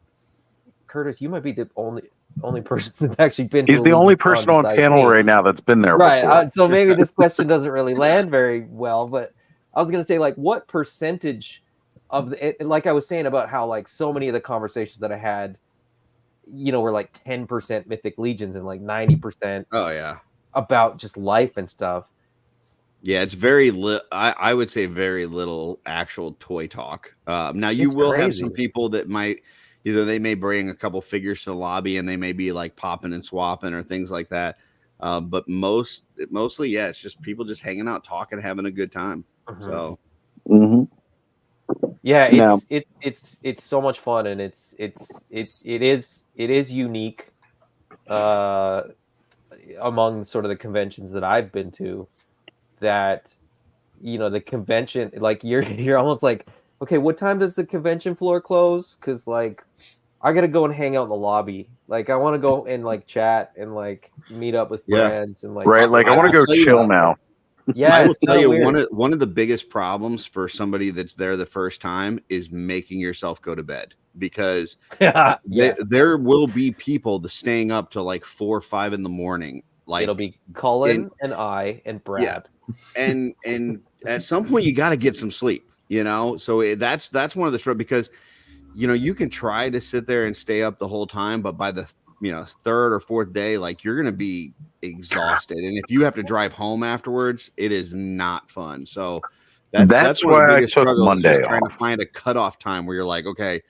Curtis, you might be the only person that's actually been. He's the only person on panel right now that's been there. Right. So maybe this question doesn't really land very well, but I was going to say, like, what percentage of like I was saying about how like so many of the conversations that I had, were like 10% Mythic Legions and like 90%. Oh yeah. About just life and stuff. Yeah, it's very I would say very little actual toy talk. Now you will have some people that might either they may bring a couple figures to the lobby and they may be like popping and swapping or things like that. But mostly, yeah, it's just people just hanging out, talking, having a good time. Mm-hmm. So, yeah, it's so much fun and it is unique among sort of the conventions that I've been to. That the convention, like you're almost like, okay, what time does the convention floor close? Because like I gotta go and hang out in the lobby. Like I want to go and like chat and like meet up with friends and like right. Like I want to go chill now. Yeah, I will tell you one of the biggest problems for somebody that's there the first time is making yourself go to bed because there will be people that staying up till like 4 or 5 in the morning. Like it'll be Cullen and I and Brad. Yeah. And at some point you got to get some sleep, so that's one of the struggles because you can try to sit there and stay up the whole time, but by the 3rd or 4th day, like you're gonna be exhausted, and if you have to drive home afterwards, it is not fun. So that's why I took Monday trying to find a cutoff time where you're like, okay,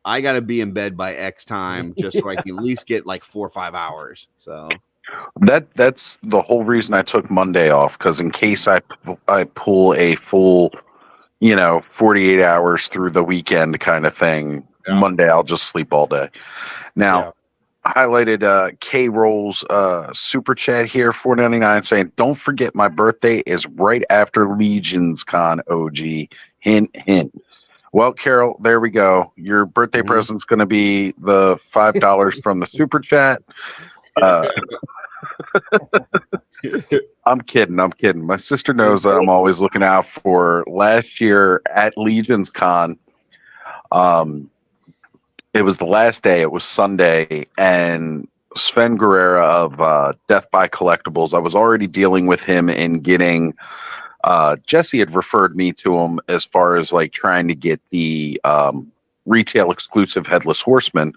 I got to be in bed by X time just so I can at least get like 4 or 5 hours. So. That's the whole reason I took Monday off, because in case I pull a full 48 hours through the weekend kind of thing, Monday I'll just sleep all day. Now highlighted K Roll's super chat here, $4.99, saying don't forget my birthday is right after Legions Con. OG, hint hint. Well, Carol, there we go. Your birthday present's going to be the $5 from the super chat. I'm kidding. My sister knows that I'm always looking out for. Last year at Legions Con, it was the last day. It was Sunday, and Sven Guerrera of Death by Collectibles, I was already dealing with him in getting Jesse had referred me to him as far as like trying to get the retail exclusive Headless Horseman,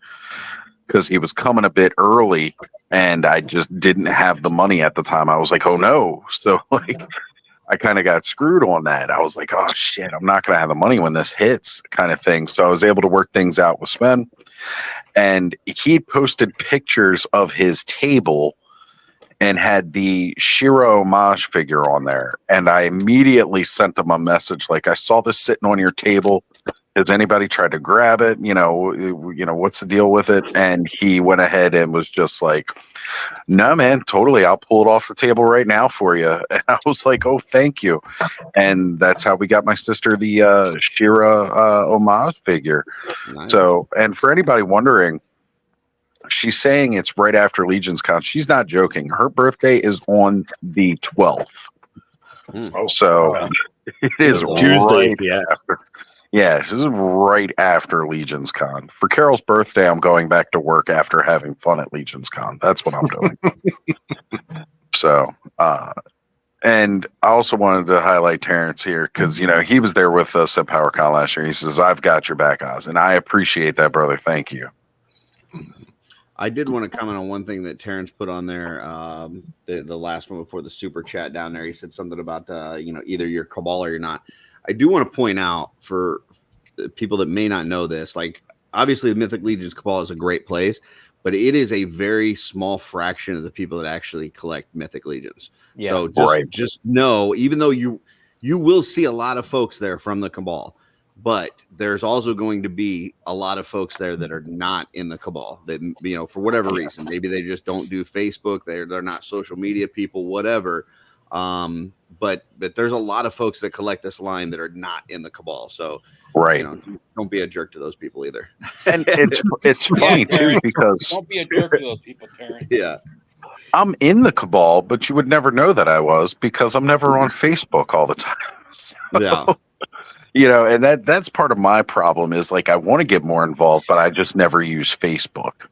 because he was coming a bit early and I just didn't have the money at the time. I was like, oh no. So like I kind of got screwed on that. I was like, oh shit, I'm not going to have the money when this hits kind of thing. So I was able to work things out with Sven, and he posted pictures of his table and had the Shiro homage figure on there. And I immediately sent him a message like, I saw this sitting on your table. Has anybody tried to grab it? What's the deal with it? And he went ahead and was just like, no, man, totally. I'll pull it off the table right now for you. And I was like, oh, thank you. And that's how we got my sister the Shira homage figure. Nice. So, and for anybody wondering, she's saying it's right after Legion's Con. She's not joking. Her birthday is on the 12th. So it is Tuesday, right after. Yeah, this is right after Legion's Con. For Carol's birthday, I'm going back to work after having fun at Legion's Con. That's what I'm doing. So, and I also wanted to highlight Terrence here because, he was there with us at PowerCon last year. He says, I've got your back, Oz. And I appreciate that, brother. Thank you. I did want to comment on one thing that Terrence put on there, the last one before the super chat down there. He said something about, either you're Cabal or you're not. I do want to point out for people that may not know this, like obviously the Mythic Legions Cabal is a great place, but it is a very small fraction of the people that actually collect Mythic Legions. Yeah, so just know, even though you will see a lot of folks there from the Cabal, but there's also going to be a lot of folks there that are not in the Cabal that, for whatever reason, maybe they just don't do Facebook. They're not social media people, whatever. But there's a lot of folks that collect this line that are not in the Cabal. So, don't be a jerk to those people either. And it's funny too, because don't be a jerk to those people, Terrence. Yeah. I'm in the Cabal, but you would never know that I was because I'm never on Facebook all the time. So, yeah. And that's part of my problem is like I want to get more involved, but I just never use Facebook.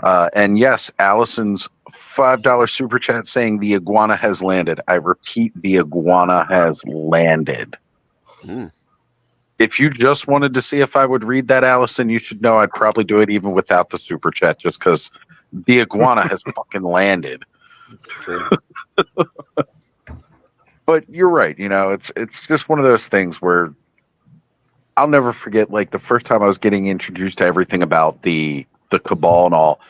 And yes, Allison's $5 super chat saying the iguana has landed. I repeat, the iguana has landed. If you just wanted to see if I would read that, Allison, you should know I'd probably do it even without the super chat, just because the iguana has fucking landed. True. But you're right. It's just one of those things where I'll never forget, like the first time I was getting introduced to everything about the Cabal and all.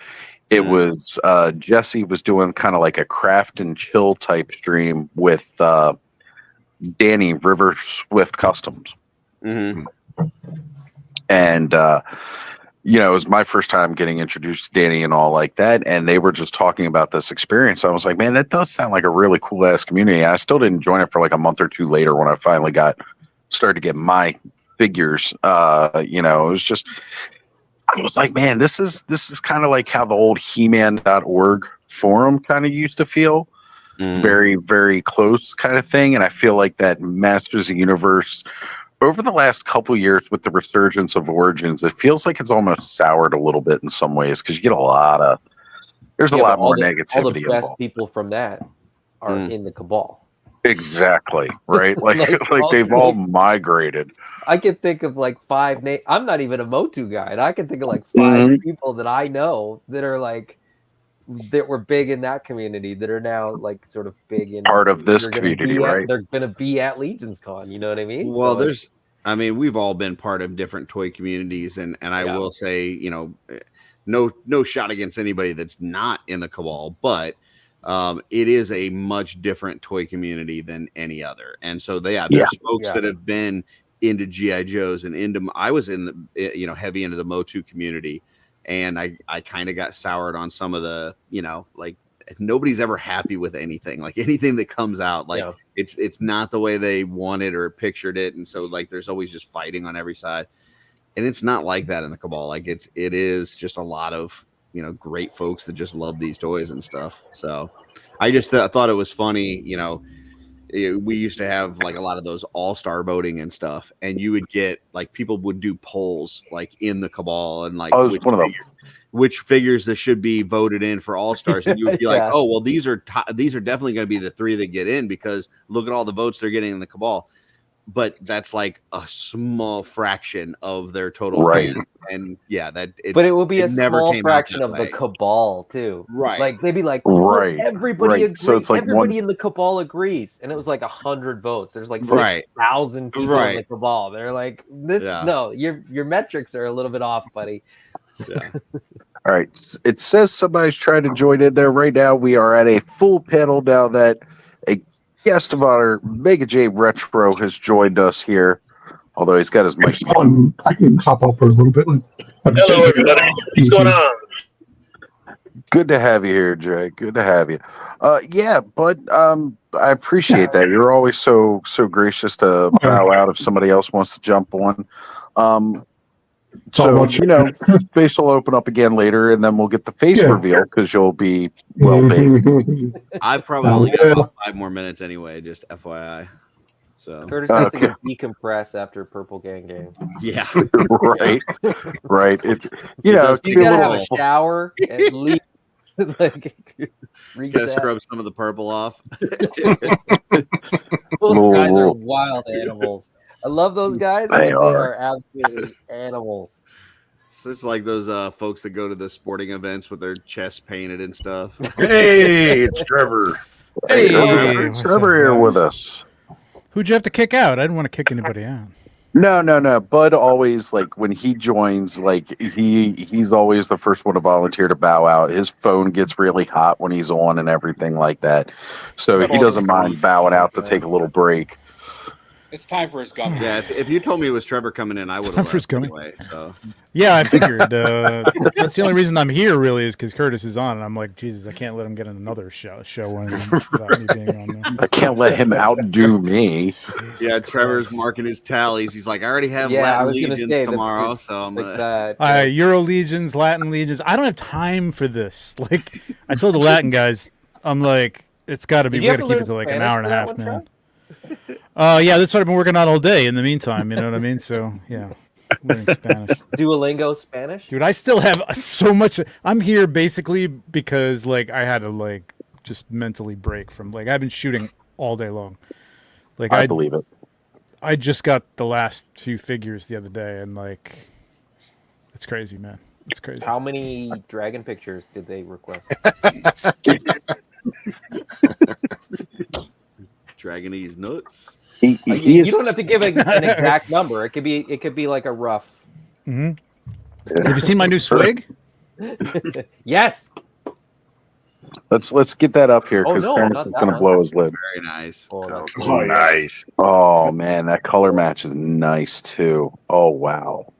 It was Jesse was doing kind of like a craft and chill type stream with Danny River Swift Customs. Mm-hmm. And it was my first time getting introduced to Danny and all like that, and they were just talking about this experience. I was like, man, that does sound like a really cool ass community. I still didn't join it for like a month or two later when I finally started to get my figures. It was just, I was like, man, this is kind of like how the old He-Man.org forum kind of used to feel. Very, very close kind of thing. And I feel like that Masters of the Universe over the last couple of years with the resurgence of Origins, it feels like it's almost soured a little bit in some ways because you get a lot more negativity. All the best involved. people from that are in the Cabal. Exactly. Right. Like they've all migrated. I can think of like 5 names. I'm not even a Motu guy, and I can think of like 5 people that I know that are like that were big in that community that are now like sort of big in part of this community, right? They're going to be at Legion's Con. You know what I mean? Well, we've all been part of different toy communities, and I will say, no shot against anybody that's not in the Cabal, but it is a much different toy community than any other. And so there's folks that have been into GI Joes and into, I was in the, heavy into the Motu community, and I kind of got soured on some of the, like nobody's ever happy with anything, like anything that comes out, like it's not the way they wanted or pictured it. And so like, there's always just fighting on every side, and it's not like that in the Cabal. Like it is just a lot of, great folks that just love these toys and stuff. So I just thought it was funny. We used to have like a lot of those all-star voting and stuff, and you would get like people would do polls like in the Cabal and like which figures that should be voted in for all-stars, and you would be like, oh well, these are definitely going to be the 3 that get in because look at all the votes they're getting in the Cabal. But that's like a small fraction of their total fans. And but it will be a small fraction of the Cabal too. Right. Like they'd be like, right. Everybody agrees. So it's like everybody in the Cabal agrees. And it was like 100 votes. There's like 6,000 people in the Cabal. They're like, no, your metrics are a little bit off, buddy. Yeah. All right. It says somebody's trying to join in there right now. We are at a full panel now that a guest of honor, Mega J Retro, has joined us here Although he's got his mic. I can hop off for a little bit. Hello, everybody. What's going on? Good to have you here, Jay. Good to have you. Yeah, but I appreciate that. You're always so gracious to bow out if somebody else wants to jump on. So space will open up again later, and then we'll get the face reveal because you'll be well paid. I probably only got about 5 more minutes anyway. Just FYI. So Curtis has to go decompress after Purple Gang. Yeah, right. It, you gotta have a shower and leave. Like, gotta scrub some of the purple off. Those guys are wild animals. I love those guys. They are absolutely animals. It's like those folks that go to the sporting events with their chest painted and stuff. Hey, it's Trevor. Hey, Trevor here with us. Who'd you have to kick out? I didn't want to kick anybody out. No. Bud always, like, when he joins, like, he's always the first one to volunteer to bow out. His phone gets really hot when he's on and everything like that. So he doesn't mind bowing out to take a little break. It's time for his gummy. Yeah, if you told me it was Trevor coming in, I would have left anyway. So yeah, I figured that's the only reason I'm here. Really, is because Curtis is on, and I'm like, Jesus, I can't let him get another show without me being on there. I can't let him outdo me. Yeah, Trevor's marking his tallies. He's like, I already have Latin Legions tomorrow, so I'm gonna. Euro Legions, Latin Legions. I don't have time for this. Like, I told the Latin guys, I'm like, it's got to be. We got to keep it to like an hour and a half, man. Yeah, that's what I've been working on all day in the meantime, you know what I mean? So, yeah, learning Spanish. Duolingo Spanish? Dude, I still have so much. I'm here basically because, like, I had to, like, just mentally break from, like, I've been shooting all day long. Like, I believe it. I just got the last 2 figures the other day, and, like, it's crazy, man. It's crazy. How many dragon pictures did they request? Dragonese nuts. You don't have to give an exact number. It could be like a rough. Mm-hmm. Have you seen my new swig? Yes. Let's get that up here because Terrence is going to blow his lid. Very nice. Oh, nice. Oh man, that color match is nice too. Oh wow.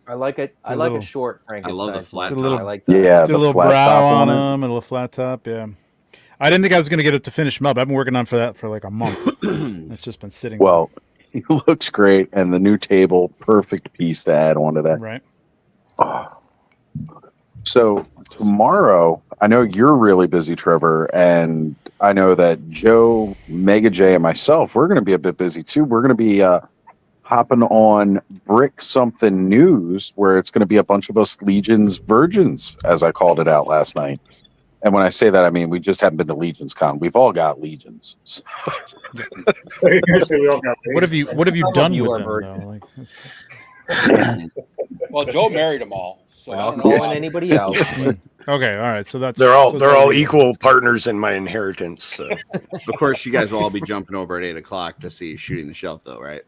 I like it. I like a short Frankenstein. I love the flat top. I like that. Yeah, the little brow on him and a little flat top. Yeah. I didn't think I was going to get it to finish him up. I've been working on that for like a month. It's just been sitting. Well, he looks great, and the new table, perfect piece to add onto that. Right. Oh. So tomorrow, I know you're really busy, Trevor, and I know that Joe, Mega J, and myself, we're going to be a bit busy too. We're going to be hopping on Brick Something News, where it's going to be a bunch of us Legions virgins, as I called it out last night. And when I say that, I mean we just haven't been to Legions Con. We've all got Legions. So. What have you done with them? Though? Well, Joe married them all, so I'm not calling anybody out. Okay, all right. So that's they're all equal partners in my inheritance. So. Of course, you guys will all be jumping over at 8:00 to see Shooting the Shelf, though, right?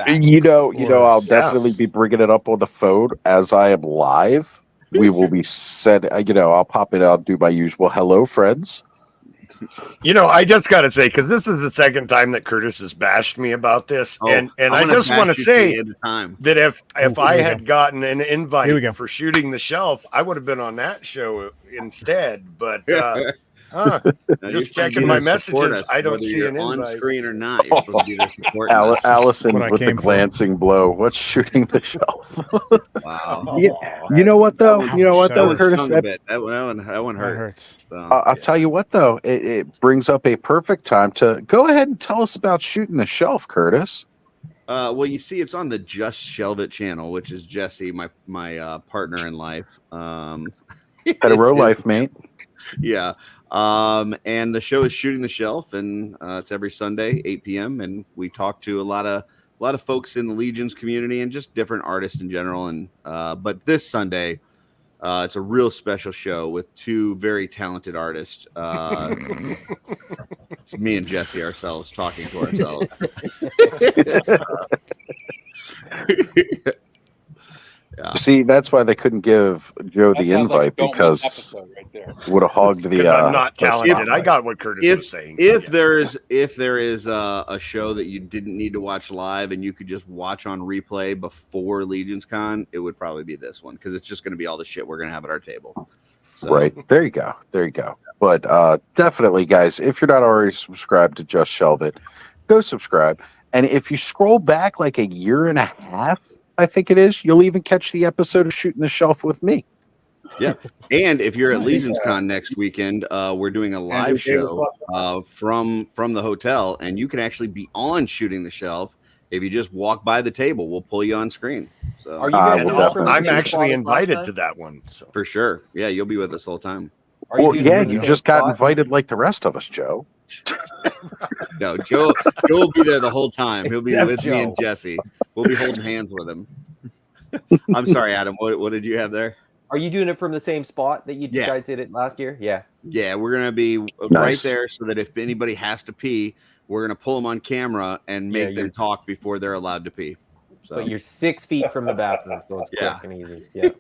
You know, I'll definitely be bringing it up on the phone as I am live. We will be set. I'll pop in. I'll do my usual hello, friends. I just got to say, because this is the second time that Curtis has bashed me about this, and I just want to say that if I had gotten an invite for Shooting the Shelf, I would have been on that show instead. But just checking my messages, I don't see an invite. On screen or not. You're supposed to be there supporting us. Allison with the glancing blow. What's Shooting the Shelf? Wow. You know what though? Curtis? That one hurts. So, I'll tell you what though. It brings up a perfect time to go ahead and tell us about Shooting the Shelf, Curtis. Well, you see, it's on the Just Shelve It channel, which is Jesse, my partner in life. Hetero life, mate. Yeah. And the show is Shooting the Shelf, and it's every Sunday, 8 p.m. And we talk to a lot of folks in the Legions community and just different artists in general. And but this Sunday, it's a real special show with 2 very talented artists. It's me and Jesse ourselves talking to ourselves. Yeah. See, that's why they couldn't give Joe the invite because right there. would have hogged the. I'm not talented. I got what Curtis was saying. If there is a show that you didn't need to watch live and you could just watch on replay before Legion's Con, it would probably be this one because it's just going to be all the shit we're going to have at our table. So. Right. There you go. There you go. But definitely, guys, if you're not already subscribed to Just Shelve It, go subscribe. And if you scroll back like a year and a half, I think it is, you'll even catch the episode of Shooting the Shelf with me. Yeah. And if you're at Legion's Con next weekend, we're doing a live show from the hotel, and you can actually be on Shooting the Shelf. If you just walk by the table, we'll pull you on screen. So Are you guys I'm actually invited to that one. So. For sure. Yeah, you'll be with us the whole time. Well, yeah, you just got invited like the rest of us, Joe. No, Joe will be there the whole time. He'll be with me and Jesse. We'll be holding hands with him. I'm sorry, Adam. What did you have there? Are you doing it from the same spot that you guys did it last year? Yeah. Yeah, we're going to be right there so that if anybody has to pee, we're going to pull them on camera and make them talk before they're allowed to pee. So. But you're 6 feet from the bathroom, so it's quick and easy. Yeah.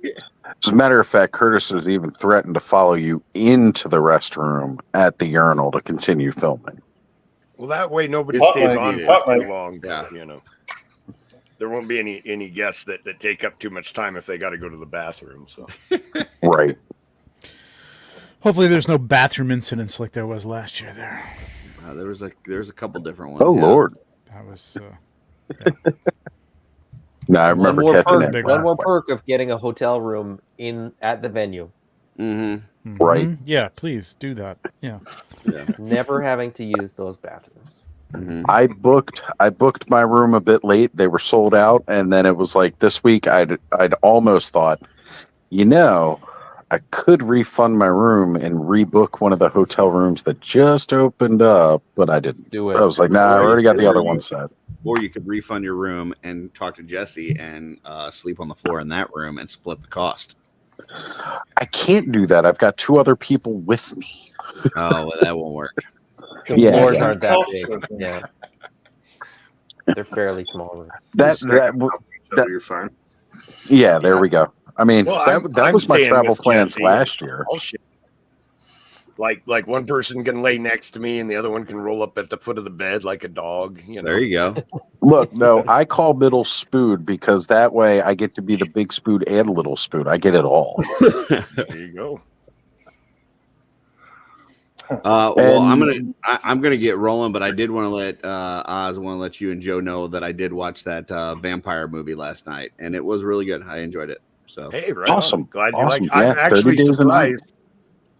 As a matter of fact, Curtis has even threatened to follow you into the restroom at the urinal to continue filming. Well, that way nobody stays on for too long. Yeah. You know, there won't be any guests that take up too much time if they got to go to the bathroom. So, right. Hopefully, there's no bathroom incidents like there was last year. There was a couple different ones. Oh Lord, that was. No, I remember catching it. One more perk of getting a hotel room at the venue. Mm-hmm. Right. Yeah, please do that. Yeah. Never having to use those bathrooms. Mm-hmm. I booked my room a bit late. They were sold out, and then it was like this week. I'd almost thought, I could refund my room and rebook one of the hotel rooms that just opened up, but I didn't do it. I was like, nah, I already got the other one set. Or you could refund your room and talk to Jesse and sleep on the floor in that room and split the cost. I can't do that. I've got 2 other people with me. Oh, well, that won't work. The floors aren't that big. Yeah. They're fairly small rooms. You're fine. Yeah, there we go. I mean, well, that was my travel plans last year. Like one person can lay next to me and the other one can roll up at the foot of the bed like a dog. There you go. Look, no, I call middle spood because that way I get to be the big spood and little spood. I get it all. There you go. Well, I'm gonna get rolling, but I did want to let Oz want to let you and Joe know that I did watch that vampire movie last night, and it was really good. I enjoyed it. So hey, right awesome, on. Glad awesome. you like. Yeah, I'm actually 30 days surprised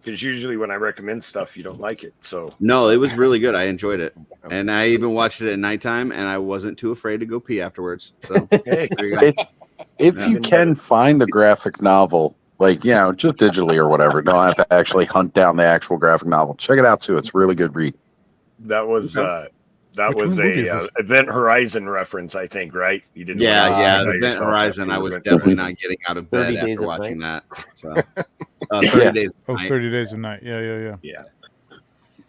because usually when I recommend stuff, you don't like it. So no, it was really good. I enjoyed it, and I even watched it at nighttime, and I wasn't too afraid to go pee afterwards. So hey, there you go. If you can find the graphic novel, like just digitally or whatever, don't have to actually hunt down the actual graphic novel. Check it out too; it's a really good read. That was a Event Horizon reference, I think, right? You didn't. Yeah, the Event Horizon. I was definitely not getting out of bed after watching that. So 30 days. Oh, 30 Days of Night. Yeah.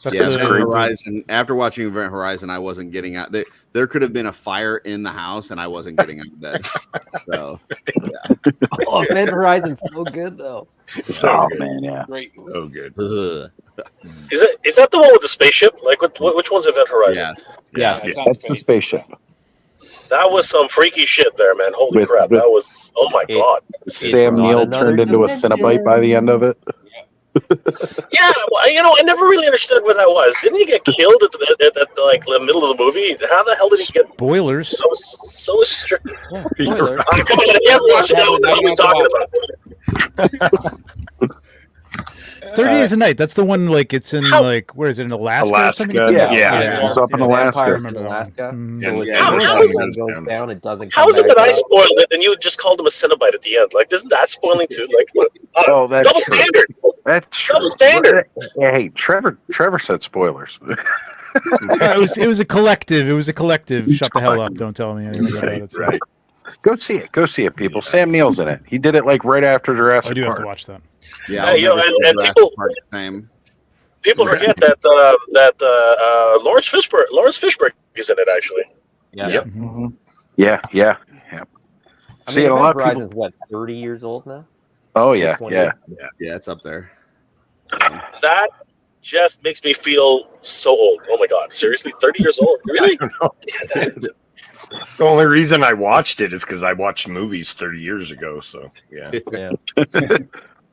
Event Horizon. After watching Event Horizon, I wasn't getting out. There could have been a fire in the house, and I wasn't getting out of bed. So, Oh, Event Horizon's so good though. So good. Man, yeah, Great. So good. Is that the one with the spaceship? Like, which one's Event Horizon? Yeah. that's the spaceship. That was some freaky shit there, man. Holy crap! That was. Oh my god. Sam Neill turned into a Cenobite by the end of it. Yeah, well, I never really understood what that was. Didn't he get killed at the middle of the movie? How the hell did he get? Spoilers. That was so strange. Yeah, spoilers. Come on, I never watched it. What are we talking about? It's 30 Days a Night. That's the one. Like it's in where is it in Alaska? Or something? Yeah. It's up in Alaska. Alaska. How is it that I spoiled it and you just called him a Cenobite at the end? Like, isn't that spoiling too? Like, that's double standard. That's true. Double standard. Hey, Trevor said spoilers. It was a collective. It was a collective. Shut the hell up! Don't tell me anything about it. Right. Go see it, people. Sam Neill's in it. He did it like right after Jurassic I do Park. have to watch that. Yeah, and people forget that Lawrence Fishburne is in it actually. Yeah. Yep. Mm-hmm. Yeah. See, a lot of people. What, 30 years old now? Oh yeah, yeah. It's up there. That just makes me feel so old. Oh my god! Seriously, 30 years old? Really? The only reason I watched it is because I watched movies 30 years ago. So yeah.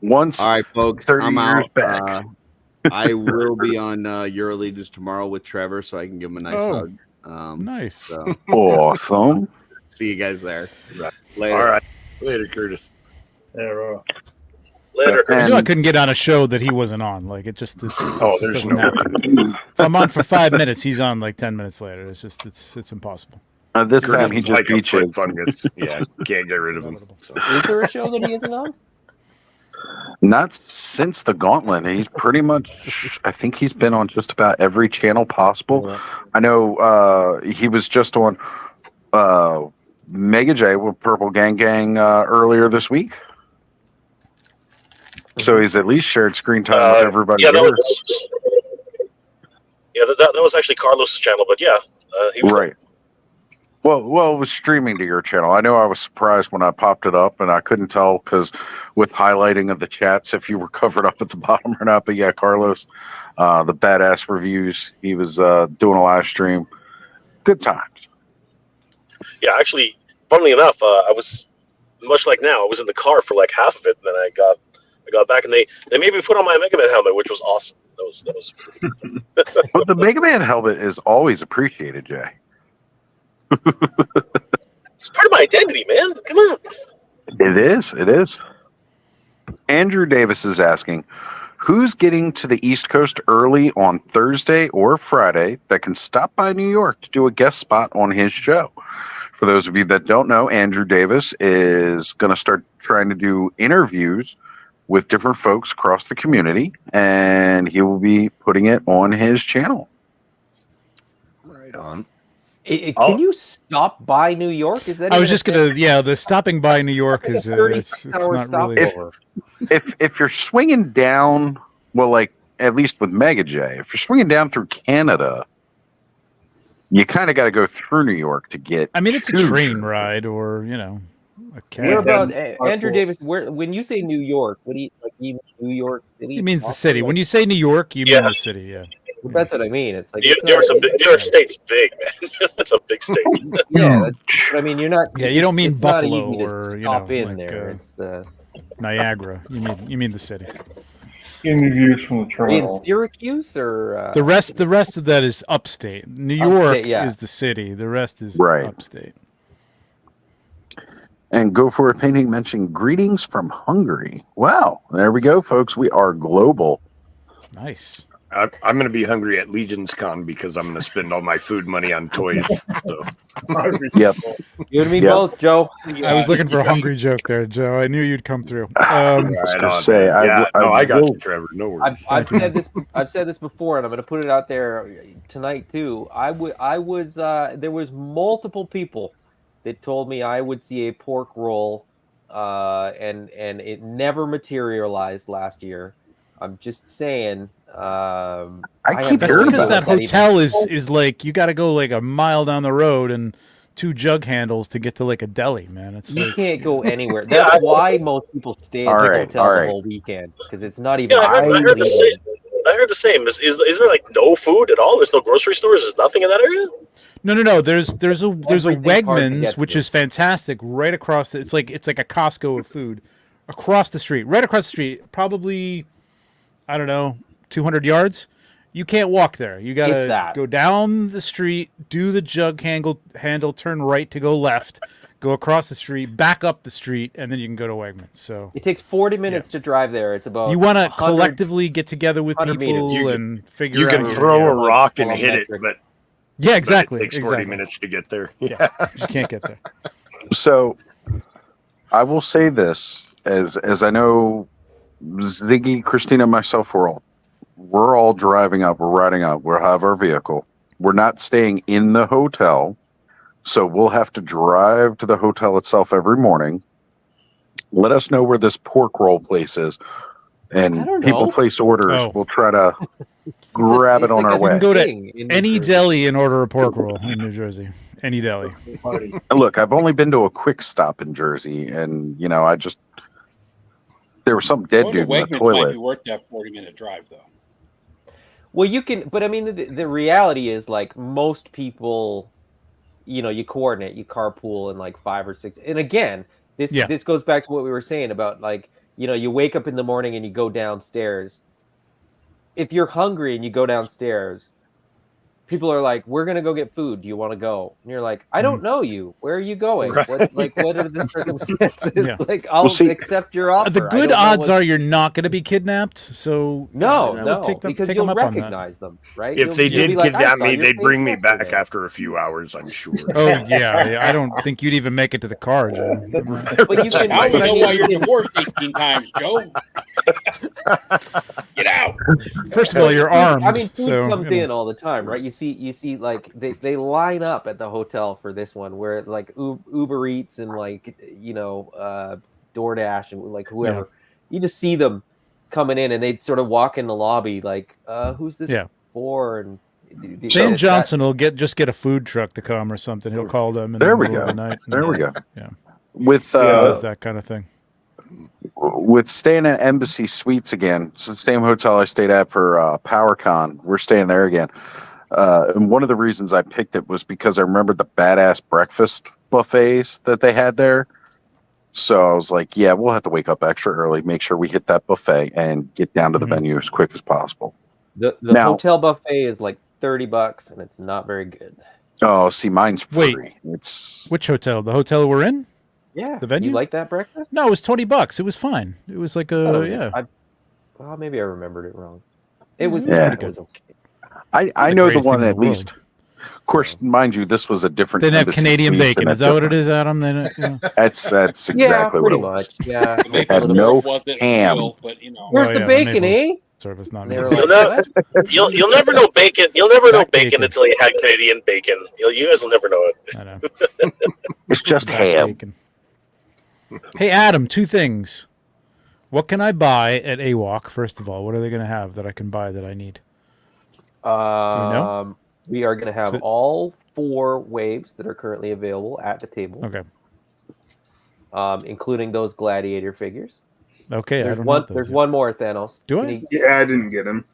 Once, all right, folks, 30 I'm years out. back. I will be on Euroleaders tomorrow with Trevor, so I can give him a nice hug. Nice. So. Awesome. See you guys there. Right. Later. All right. Later, Curtis. Later. I knew I couldn't get on a show that he wasn't on. Like it just this. There's no way. If I'm on for 5 minutes, he's on like 10 minutes later. It's just it's impossible. This time he just beat you. Yeah, can't get rid of him. So. Is there a show that he isn't on? Not since the Gauntlet. He's pretty much. I think he's been on just about every channel possible. Yeah. I know he was just on Mega J with Purple Gang Gang earlier this week. So he's at least shared screen time with everybody. Yeah, that was actually Carlos' channel, but yeah, he was right. Well, it was streaming to your channel. I know I was surprised when I popped it up, and I couldn't tell because with highlighting of the chats if you were covered up at the bottom or not. But yeah, Carlos, the badass reviews, he was doing a live stream. Good times. Yeah, actually, funnily enough, I was much like now. I was in the car for like half of it, and then I got back, and they made me put on my Mega Man helmet, which was awesome. That was pretty good. But the Mega Man helmet is always appreciated, Jay. It's part of my identity, man. Come on. It is. Andrew Davis is asking, who's getting to the East Coast early on Thursday or Friday that can stop by New York to do a guest spot on his show? For those of you that don't know, Andrew Davis is going to start trying to do interviews with different folks across the community, and he will be putting it on his channel. Right on. Can you stop by New York? Is that? I was just gonna. Yeah, the stopping by New York is it's not really over. If you're swinging down, well, like at least with Mega J, if you're swinging down through Canada, you kind of got to go through New York to get. I mean, it's a train ride, or a cab. Where about Andrew Davis? When you say New York, what do you like? You mean New York City? It means the city. When you say New York, you mean the city. Yeah. Well, that's what I mean. It's like New York State's big, man. That's a big state. Yeah, but I mean, you're not. Yeah, you don't mean it's Buffalo not easy or to stop in like, there. It's Niagara. You mean the city. Any views from the trail? In Syracuse or the rest of that is upstate. New York is the city. The rest is upstate. And Go For a Painting mentioned greetings from Hungary. Wow, there we go, folks. We are global. Nice. I'm going to be hungry at Legion's Con because I'm going to spend all my food money on toys. So. Yep. You and me both, Joe. I was looking for a hungry joke there, Joe. I knew you'd come through. I got you, Trevor. No worries. I've said this before, and I'm going to put it out there tonight too. There was multiple people that told me I would see a pork roll, and it never materialized last year. I'm just saying. I keep hearing because that hotel is like you got to go like a mile down the road and 2 jug handles to get to like a deli, man. It's you can't go anywhere. That's why most people stay at the hotel the whole weekend because it's not even. Yeah, I heard the same. I heard the same. Is there like no food at all? There's no grocery stores. There's nothing in that area. No. There's a Wegmans, which is fantastic, right across. It's like a Costco of food, across the street, right across the street. Probably, I don't know, 200 yards. You can't walk there. You gotta go down the street, do the jug handle, turn right to go left, go across the street, back up the street, and then you can go to Wegmans. So it takes 40 minutes to drive there. It's about you want to collectively get together with people and figure out. You can throw a rock and hit it, but yeah, exactly. It takes 40 minutes to get there. Yeah, you can't get there. So I will say this, as I know, Ziggy, Christina, and myself, we're all driving up, we're riding up, we'll have our vehicle. We're not staying in the hotel, so we'll have to drive to the hotel itself every morning. Let us know where this pork roll place is, and people place orders. We'll try to grab it on our way. You can go to any deli and order a pork roll in New Jersey. Any deli. Look, I've only been to a Quick Stop in Jersey, and There was some dead Going to dude in the Wegmans might toilet. be worth that 40-minute drive, though. Well, you can, but I mean, the reality is like most people, you know, you coordinate, you carpool in like 5 or 6. And again, this goes back to what we were saying about like, you know, you wake up in the morning and you go downstairs. If you're hungry and you go downstairs, people are like, "We're gonna go get food. Do you want to go?" And you're like, "I don't know you. Where are you going? Right. What are the circumstances?" Yeah. Like, I'll accept your offer. The good odds are you're not going to be kidnapped. So no, take because them you'll up on that. recognize them, right? If they you'll did be like, "I kidnap saw me, your they'd face bring me back yesterday." after a few hours, I'm sure. Oh yeah, I don't think you'd even make it to the car, Joe. But you can. Now we but I know mean, why you're divorced 18 times, Joe. Get out. First of all, you're armed. I mean, food so, comes you know. in all the time, right? You see, like they line up at the hotel for this one, where like Uber Eats and like DoorDash and like whoever, you just see them coming in, and they sort of walk in the lobby, like, who's this for? And Shane Johnson will just get a food truck to come or something. He'll call them in the middle of the night. There we go. Yeah, with does that kind of thing. With staying at Embassy Suites again, it's the same hotel I stayed at for PowerCon. We're staying there again. And one of the reasons I picked it was because I remembered the badass breakfast buffets that they had there. So I was like, yeah, we'll have to wake up extra early, make sure we hit that buffet and get down to the venue as quick as possible. The hotel buffet is like $30 and it's not very good. Oh, see, mine's free. Wait, it's which hotel? The hotel we're in? Yeah, the venue. You like that breakfast? No, it was $20. It was fine. It was like well, maybe I remembered it wrong. It was pretty it was okay. I know the one at least. Of course, mind you, this was a different. They didn't have Embassy Canadian Suites bacon. and Is that what it is, Adam? They don't, you know. That's exactly what it was. Yeah, It had no ham. But you know, where's the bacon, eh? Service not. You'll never know bacon. You'll never know bacon until you had Canadian bacon. You guys will never know it. I know. It's just ham. Bacon. Hey, Adam, two things. What can I buy at AWOC, first of all? What are they going to have that I can buy that I need? Do you know? We are going to have all 4 waves that are currently available at the table. Okay. Including those gladiator figures. Okay, there's one more, Thanos. Do I? Yeah, I didn't get him.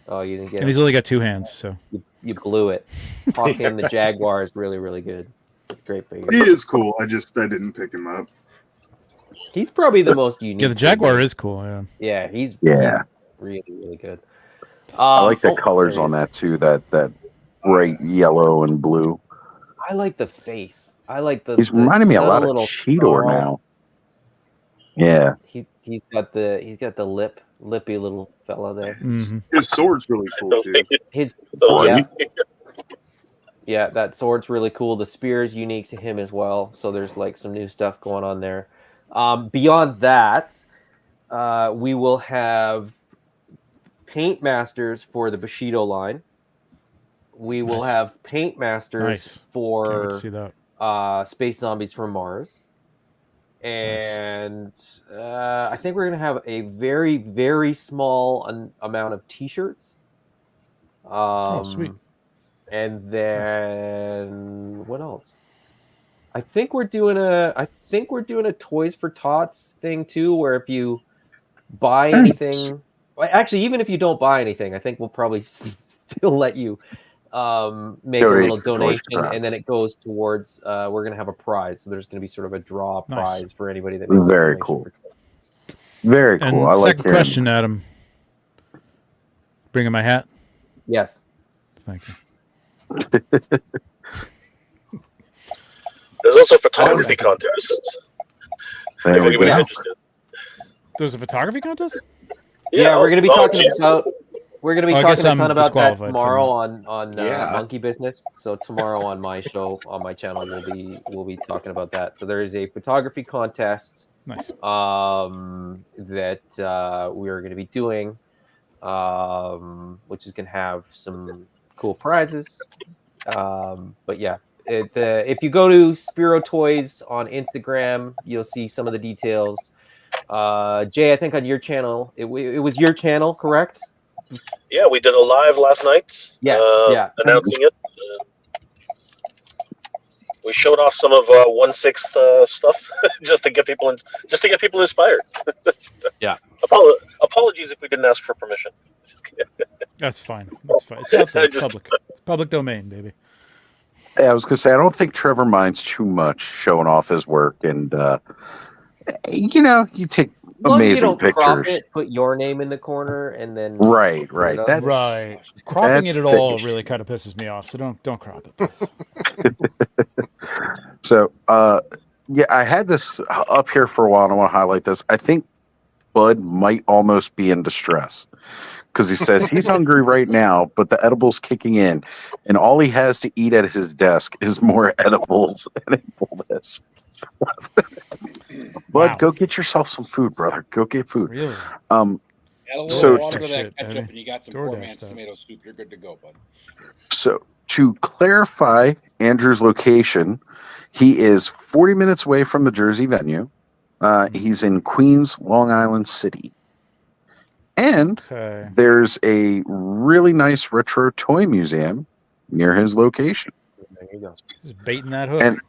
Oh, you didn't get him. And he's only got 2 hands, so you blew it. Hawking the Jaguar is really, really good. Great figure. He is cool. I didn't pick him up. He's probably the most unique. Yeah, the Jaguar is cool. Yeah. Yeah, he's really, really good. I like the colors on that too. That bright yellow and blue. I like the face. I like the. He's reminding me a lot of Cheetor now. Yeah. He's got the lippy little fella there. Mm-hmm. His sword's really cool too. Yeah, that sword's really cool. The spear is unique to him as well. So there's like some new stuff going on there. Beyond that, we will have paint masters for the Bushido line. We will have paint masters for Space Zombies from Mars. And I think we're going to have a very, very small amount of T-shirts. Sweet. And then what else? I think we're doing a Toys for Tots thing too, where if you buy anything, actually, even if you don't buy anything, I think we'll probably still let you make a little donation, and then it goes towards. We're gonna have a prize, so there's gonna be sort of a draw prize for anybody that makes very cool. Very cool. And I like second question, Adam. Bringing my hat. Yes. Thank you. There's also a photography contest. If anybody's interested. There's a photography contest? Yeah, we're going to be talking about. We're going to be talking a ton about that tomorrow on Monkey Business. So tomorrow on my show, on my channel, we'll be talking about that. So there is a photography contest. Nice. That we are going to be doing, which is going to have some cool prizes. But yeah, if you go to Spiro Toys on Instagram, you'll see some of the details. Jay, I think on your channel, it was your channel, correct? Yeah, we did a live last night. Yeah. Announcing it. We showed off some of 1/6 stuff just to get people inspired. Yeah. Apologies if we didn't ask for permission. That's fine. That's fine. It's out there. It's public. It's public domain, baby. Hey, I was gonna say I don't think Trevor minds too much showing off his work, and you take amazing pictures. Crop it, put your name in the corner, and then right. That's right. Cropping it at all really kind of pisses me off. So don't crop it. So, I had this up here for a while, and I want to highlight this. I think Bud might almost be in distress because he says he's hungry right now, but the edible's kicking in, and all he has to eat at his desk is more edibles and this. Bud, go get yourself some food, brother. Go get food. Really? Add a little water to that ketchup, and you got some poor man's tomato soup. You're good to go, bud. So, to clarify Andrew's location, he is 40 minutes away from the Jersey venue. He's in Queens, Long Island City. And there's a really nice retro toy museum near his location. There you go. Just baiting that hook. And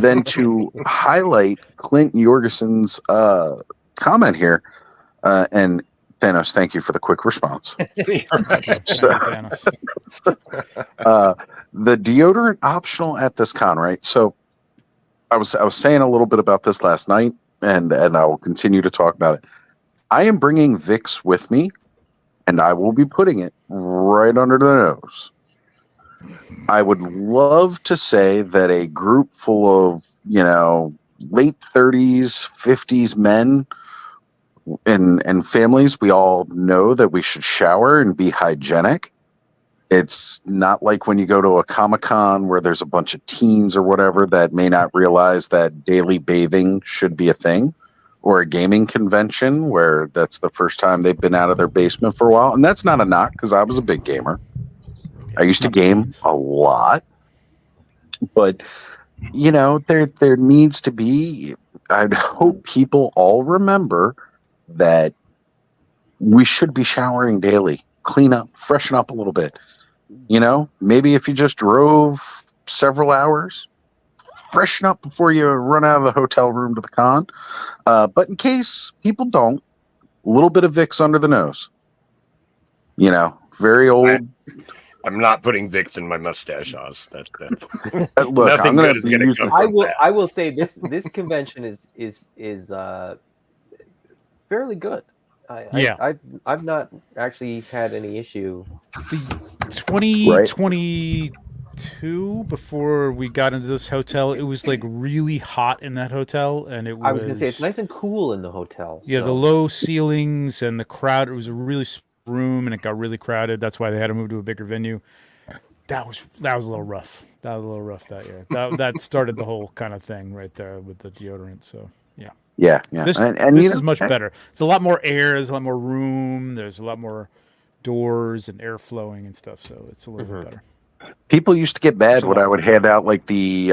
then to highlight Clint Jorgensen's comment here, and Thanos, thank you for the quick response. So, the deodorant optional at this con, right? So I was saying a little bit about this last night, and I will continue to talk about it. I am bringing Vicks with me, and I will be putting it right under the nose. I would love to say that a group full of, late 30s, 50s men and families, we all know that we should shower and be hygienic. It's not like when you go to a Comic-Con where there's a bunch of teens or whatever that may not realize that daily bathing should be a thing, or a gaming convention where that's the first time they've been out of their basement for a while. And that's not a knock because I was a big gamer. I used to game a lot. But, there needs to be, I'd hope people all remember that we should be showering daily, clean up, freshen up a little bit. Maybe if you just drove several hours, freshen up before you run out of the hotel room to the con. But in case people don't, a little bit of Vicks under the nose. Very old. I'm not putting Vicks in my mustache, Oz. That's look. I'm going to be using. I will say this convention is fairly good. I've not actually had any issue. 2022, before we got into this hotel, it was like really hot in that hotel, and I was gonna say it's nice and cool in the hotel. Yeah, the low ceilings and the crowd. It was a really room, and it got really crowded. That's why they had to move to a bigger venue. That was a little rough. That year. That started the whole kind of thing right there with the deodorant. So yeah. This is much better. It's a lot more air. There's a lot more room. There's a lot more doors and air flowing and stuff. So it's a little bit better. People used to get mad when I would hand out like the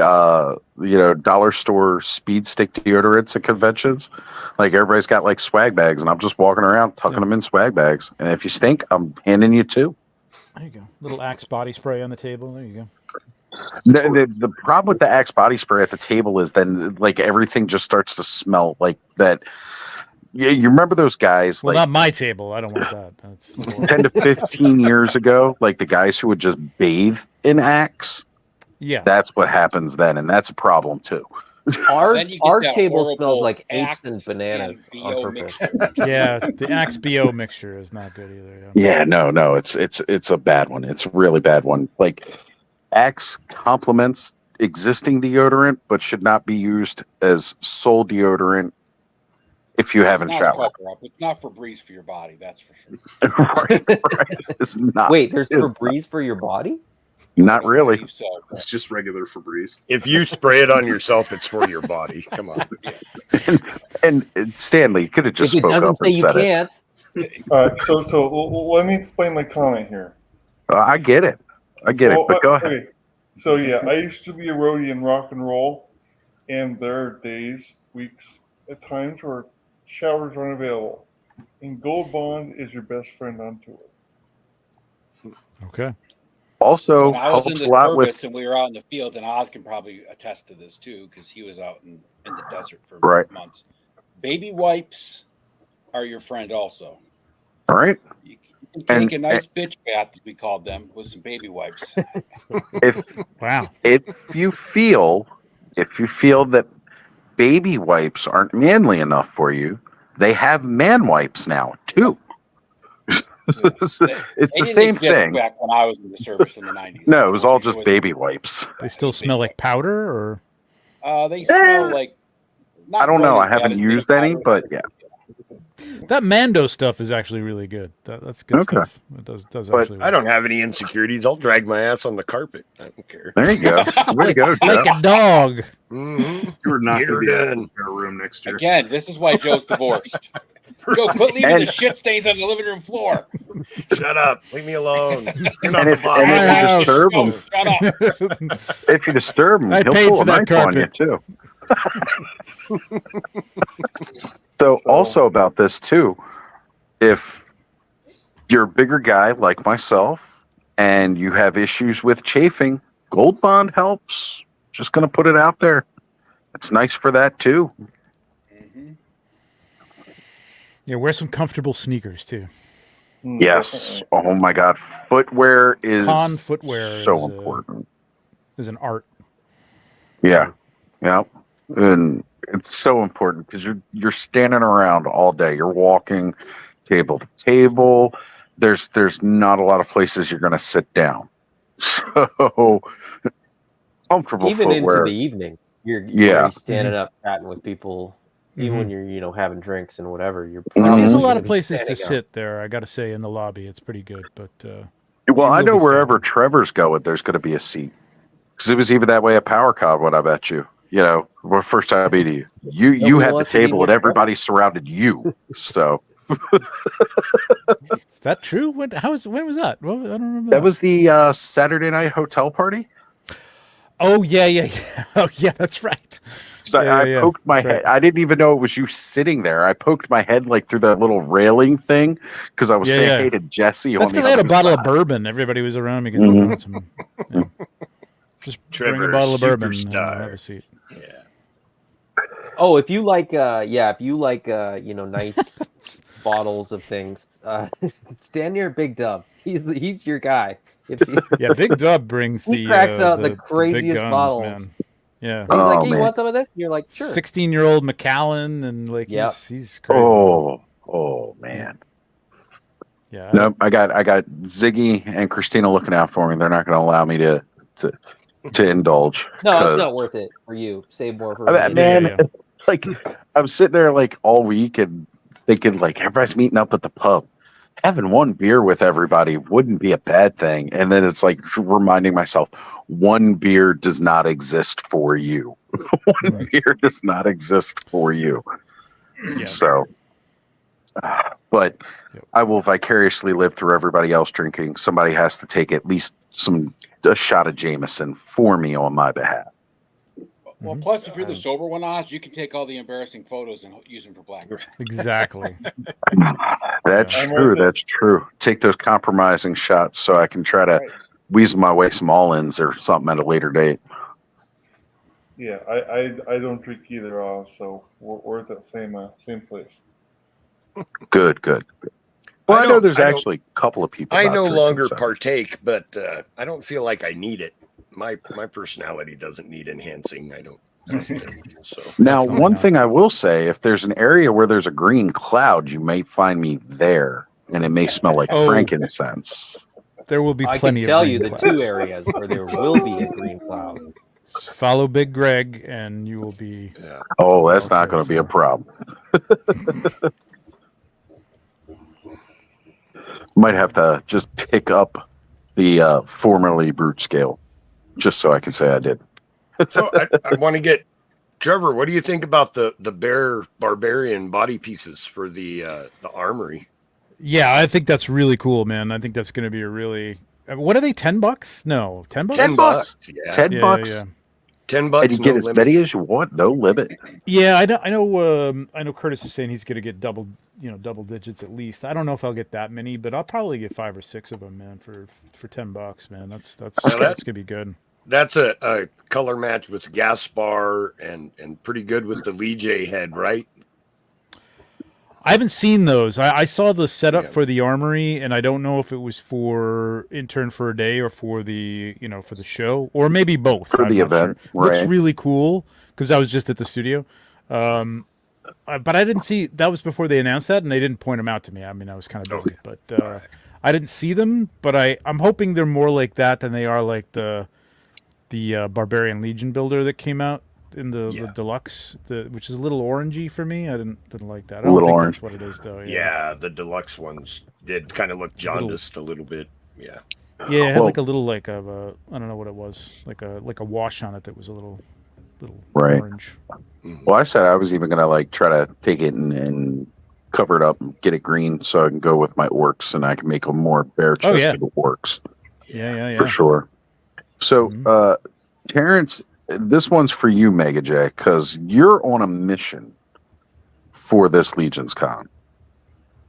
dollar store speed stick deodorants at conventions. Like everybody's got like swag bags, and I'm just walking around tucking them in swag bags. And if you stink, I'm handing you two. There you go. Little Axe body spray on the table. There you go. The problem with the Axe body spray at the table is then like everything just starts to smell like that. Yeah, you remember those guys? Well, like, not my table. I don't want that. That's 10 to 15 years ago, like the guys who would just bathe in Axe. Yeah, that's what happens then, and that's a problem too. Our table smells like apes and bananas on purpose. Yeah, the Axe BO mixture is not good either. Yeah, no, it's a bad one. It's a really bad one. Like Axe complements existing deodorant, but should not be used as sole deodorant if you haven't showered. It's not Febreze for your body, that's for sure. right. It's not. Wait, there's Febreze for your body? Not really. It's just regular Febreze. If you spray it on yourself, it's for your body. Come on. And Stanley, you could have just spoke up and said it. All right, so let me explain my comment here. I get it. But go ahead. Okay. So I used to be a roadie in rock and roll, and there are days, weeks, at times where showers aren't available, and Gold Bond is your best friend on tour. Okay. Also, when I was in helps the a lot service with. and we were out in the field, and Oz can probably attest to this too, because he was out in the desert for Right. months. Baby wipes are your friend also. All right. You can take a nice bitch bath, as we called them, with some baby wipes. If you feel that baby wipes aren't manly enough for you, they have man wipes now too. It's the same thing. Back when I was in the service in the 90s. No, it was all just baby wipes. They still smell like powder, or they smell like. I don't know. I haven't used any, but yeah. That Mando stuff is actually really good. That's good stuff. It does actually. I don't have any insecurities. I'll drag my ass on the carpet. I don't care. There you go. There you go, like a dog. Mm-hmm. You're not going to be in our room next year. Again, this is why Joe's divorced. Joe, quit leaving the shit stains on the living room floor. Shut up. Leave me alone. If you disturb him, he'll pull a knife on you too. So also about this too, if you're a bigger guy like myself and you have issues with chafing, Gold Bond helps. Just going to put it out there. It's nice for that too. Mm-hmm. Yeah, wear some comfortable sneakers too. Yes. Oh my God, footwear is so important. Is an art. Yeah. Yeah. And it's so important because you're standing around all day. You're walking table to table. There's not a lot of places you're going to sit down. So comfortable even footwear. Into the evening. You're standing up chatting with people. Even when you're having drinks and whatever, you're there's a lot of places to sit there. I got to say, in the lobby, it's pretty good. But well, I know wherever Trevor's going, there's going to be a seat because it was even that way at PowerCon. When I met you, the first time I meet you had the table and everybody surrounded you. So is that true? When was that? Well, I don't remember. That was the Saturday night hotel party. Oh yeah. Oh yeah, that's right. So I poked my head. I didn't even know it was you sitting there. I poked my head like through that little railing thing because I was saying hey to Jesse. That's because I had a bottle of bourbon. Everybody was around me because just Trevor, bring a bottle of bourbon superstar. and have a seat. Yeah. Oh, if you like, nice bottles of things, stand near Big Dub. He's your guy. Big Dub brings he cracks out the craziest guns, bottles. Man. Yeah, he's like, hey, you want some of this? And you're like, sure. 16-year-old Macallan and he's crazy. Oh man. Yeah. Nope. I got Ziggy and Christina looking out for me. They're not going to allow me to indulge. No, it's not worth it for you. Save more for me. Man. Like I'm sitting there like all week and thinking like everybody's meeting up at the pub. Having one beer with everybody wouldn't be a bad thing. And then it's like reminding myself, one beer does not exist for you. One beer does not exist for you. Yeah. So, but I will vicariously live through everybody else drinking. Somebody has to take at least a shot of Jameson for me on my behalf. Well, plus, if you're the sober one, Oz, you can take all the embarrassing photos and use them for BlackBerry. Exactly. That's true. That's true. Take those compromising shots so I can try to weasel my way some all-ins or something at a later date. Yeah, I don't drink either, Oz, so we're at that same place. Good. Well, I know there's actually a couple of people. I no longer partake, but I don't feel like I need it. My personality doesn't need enhancing. I don't think so. Now, one thing I will say, if there's an area where there's a green cloud, you may find me there, and it may smell like frankincense. There will be plenty of green clouds. I can tell you clouds. the two areas where there will be a green cloud. Follow Big Greg, and you will be. Oh, that's not going to be a problem. Might have to just pick up the formerly brute scale, just so I can say I did. So I want to get Trevor. What do you think about the bear barbarian body pieces for the armory? Yeah, I think that's really cool, man. I think that's going to be a really. What are they? $10? No, $10. $10. Yeah. $10. Yeah. $10. And you get as many as you want, no limit. Yeah, I know. Curtis is saying he's going to get double digits at least. I don't know if I'll get that many, but I'll probably get 5 or 6 of them, man, for $10, man. That's going to be good. That's a color match with Gaspar and pretty good with the Lee J head, right? I haven't seen those. I saw the setup for the armory, and I don't know if it was for Intern for a Day or for the for the show, or maybe both. For the event, sure. Looks right. really cool because I was just at the studio. But I didn't see that was before they announced that, and they didn't point them out to me. I mean, I was kind of busy, but I didn't see them. But I'm hoping they're more like that than they are like the Barbarian Legion builder that came out in the deluxe, which is a little orangey for me. I didn't like that. I don't think that's what it is though. Yeah, the deluxe ones did kind of look jaundiced a little bit. Yeah. Yeah, it had like a little I don't know what it was, like a wash on it that was a little orange. Well, I said I was even gonna try to take it and cover it up and get it green so I can go with my orcs and I can make them more bare chested orcs. Yeah. For sure. So Terrence, this one's for you, Mega J, because you're on a mission for this Legions Con.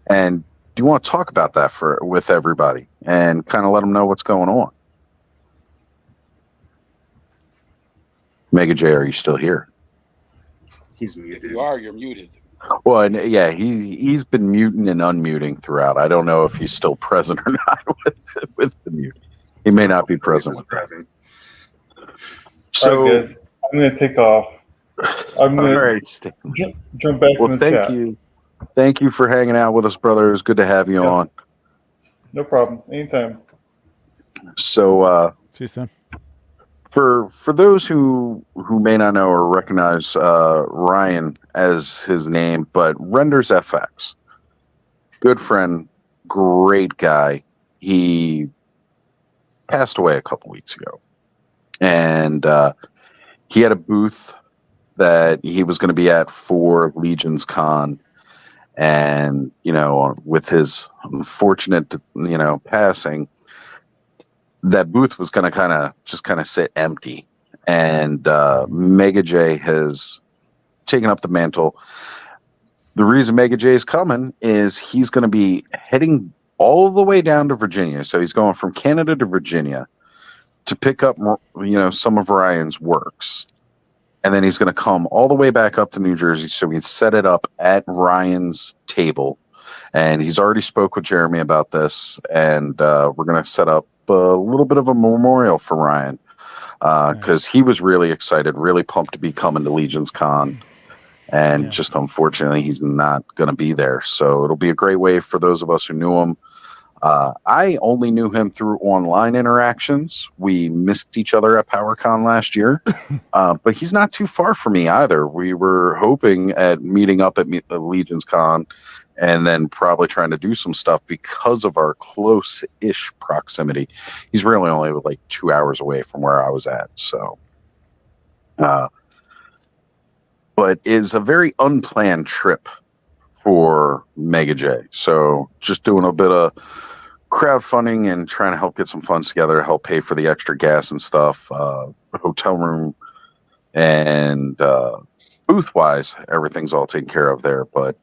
And do you want to talk about that with everybody and kind of let them know what's going on? Mega J, are you still here? He's muted. If you are, you're muted. Well, and yeah, he's been muting and unmuting throughout. I don't know if he's still present or not with the mute. He may not be present with that. So I'm going to take off. I'm going to jump back in the chat. Thank you for hanging out with us, brother. It was good to have you on. No problem. Anytime. So see you soon. For those who may not know or recognize Ryan as his name, but Renders FX, good friend, great guy. He passed away a couple weeks ago, and he had a booth that he was going to be at for Legions Con, and with his unfortunate passing, that booth was going to just sit empty, and Mega J has taken up the mantle. The reason Mega J is coming is he's going to be heading all the way down to Virginia. So he's going from Canada to Virginia to pick up, some of Ryan's works. And then he's going to come all the way back up to New Jersey so we can set it up at Ryan's table. And he's already spoke with Jeremy about this. And we're going to set up a little bit of a memorial for Ryan because he was really excited, really pumped to be coming to Legions Con. And just unfortunately, he's not going to be there. So it'll be a great way for those of us who knew him. I only knew him through online interactions. We missed each other at PowerCon last year, but he's not too far from me either. We were hoping at meeting up at Legions Con and then probably trying to do some stuff because of our close-ish proximity. He's really only 2 hours away from where I was at. So, but it's a very unplanned trip for Mega J. So just doing a bit of crowdfunding and trying to help get some funds together to help pay for the extra gas and stuff, hotel room, and booth wise, everything's all taken care of there. But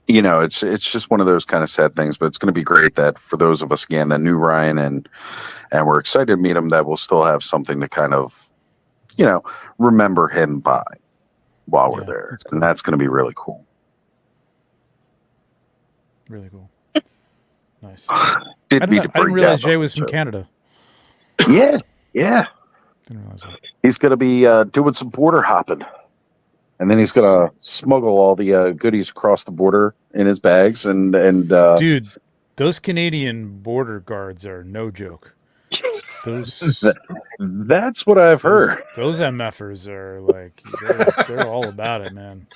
it's just one of those kind of sad things. But it's going to be great that for those of us again that knew Ryan and we're excited to meet him, that we'll still have something to kind of remember him by while we're there, and that's going to be really cool. Really cool. Nice. I didn't realize Jay was from Canada. Yeah. Didn't realize that. He's going to be doing some border hopping, and then he's going to smuggle all the goodies across the border in his bags. And dude, those Canadian border guards are no joke. That's what I've heard. Those MFers are they're all about it, man.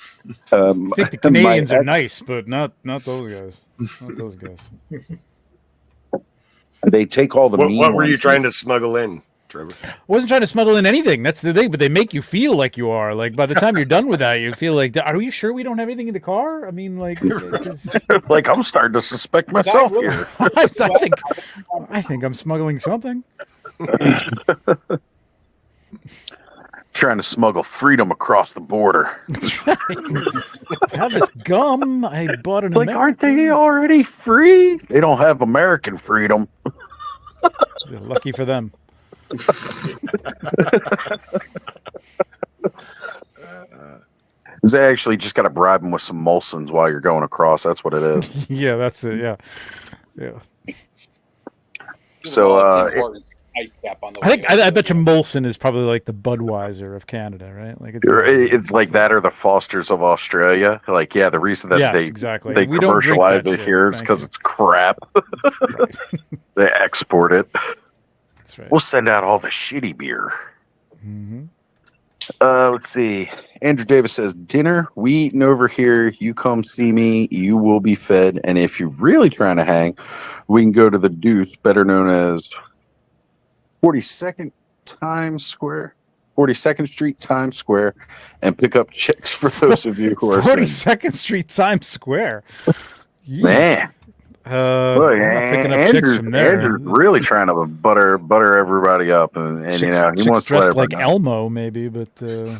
I think the Canadians are nice, but not those guys. Not those guys. They take all the mean What were you ones. trying to smuggle in, Trevor? I wasn't trying to smuggle in anything. That's the thing, but they make you feel like you are. By the time you're done with that, you feel like, are you sure we don't have anything in the car? I mean, I'm starting to suspect myself here. I think I'm smuggling something. Trying to smuggle freedom across the border. Have this gum. I bought an American. Aren't they already free? They don't have American freedom. Lucky for them. They actually just got to bribe them with some Molsons while you're going across. That's what it is. Yeah, that's it. Yeah. So I bet you Molson is probably like the Budweiser of Canada, right? Like it's like that, or the Fosters of Australia. Like, yeah, the reason that they commercialize it here is because it's crap. They export it. That's right. We'll send out all the shitty beer. Mm-hmm. Let's see. Andrew Davis says, dinner, we eating over here. You come see me. You will be fed. And if you're really trying to hang, we can go to the Deuce, better known as 42nd Street Times Square, and pick up chicks for those of you who are 42nd Street Times Square. Man. Look, Andrew's really trying to butter everybody up, and you know, he wants to dressed like Elmo, maybe, but well,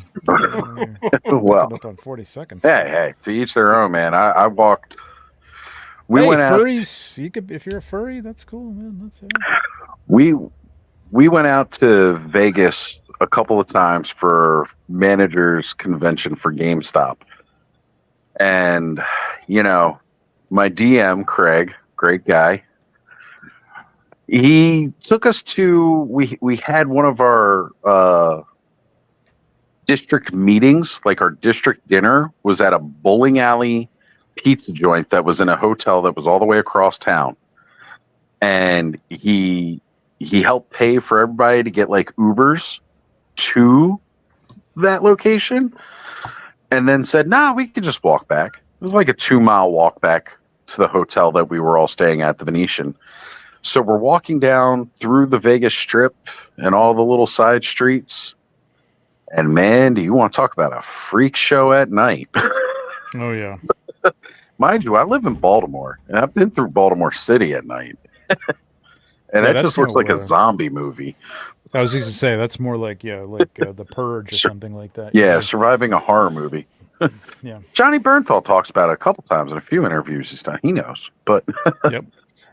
up on 42nd. Hey, to each their own, man. I walked. We went furries. You could, if you're a furry, that's cool, man. That's it. We went out to Vegas a couple of times for managers convention for GameStop, and you know. My DM, Craig, great guy. He took us to we had one of our district meetings, like our district dinner was at a bowling alley pizza joint that was in a hotel that was all the way across town. And he helped pay for everybody to get like Ubers to that location, and then said, "Nah, we could just walk back." It was like a 2-mile walk back to the hotel that we were all staying at, the Venetian. So we're walking down through the Vegas Strip and all the little side streets. And man, do you want to talk about a freak show at night? Oh, yeah. Mind you, I live in Baltimore, and I've been through Baltimore City at night. And that just looks like a zombie movie. I was just going to say, that's more like, The Purge or something like that. Yeah, surviving a horror movie. Yeah, Johnny Bernthal talks about it a couple times in a few interviews he's done. He knows, but yep.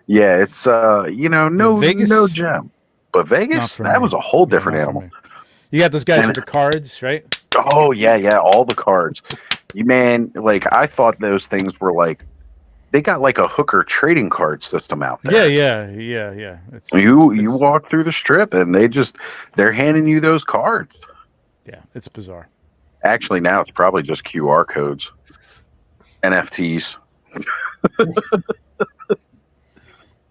Yeah, it's no gem, but Vegas that was a whole different animal. You got those guys with the cards, right? Oh yeah, all the cards. You man, like I thought those things were like they got like a hooker trading card system out there. Yeah. You walk through the strip and they're handing you those cards. Yeah, it's bizarre. Actually, now it's probably just QR codes, NFTs,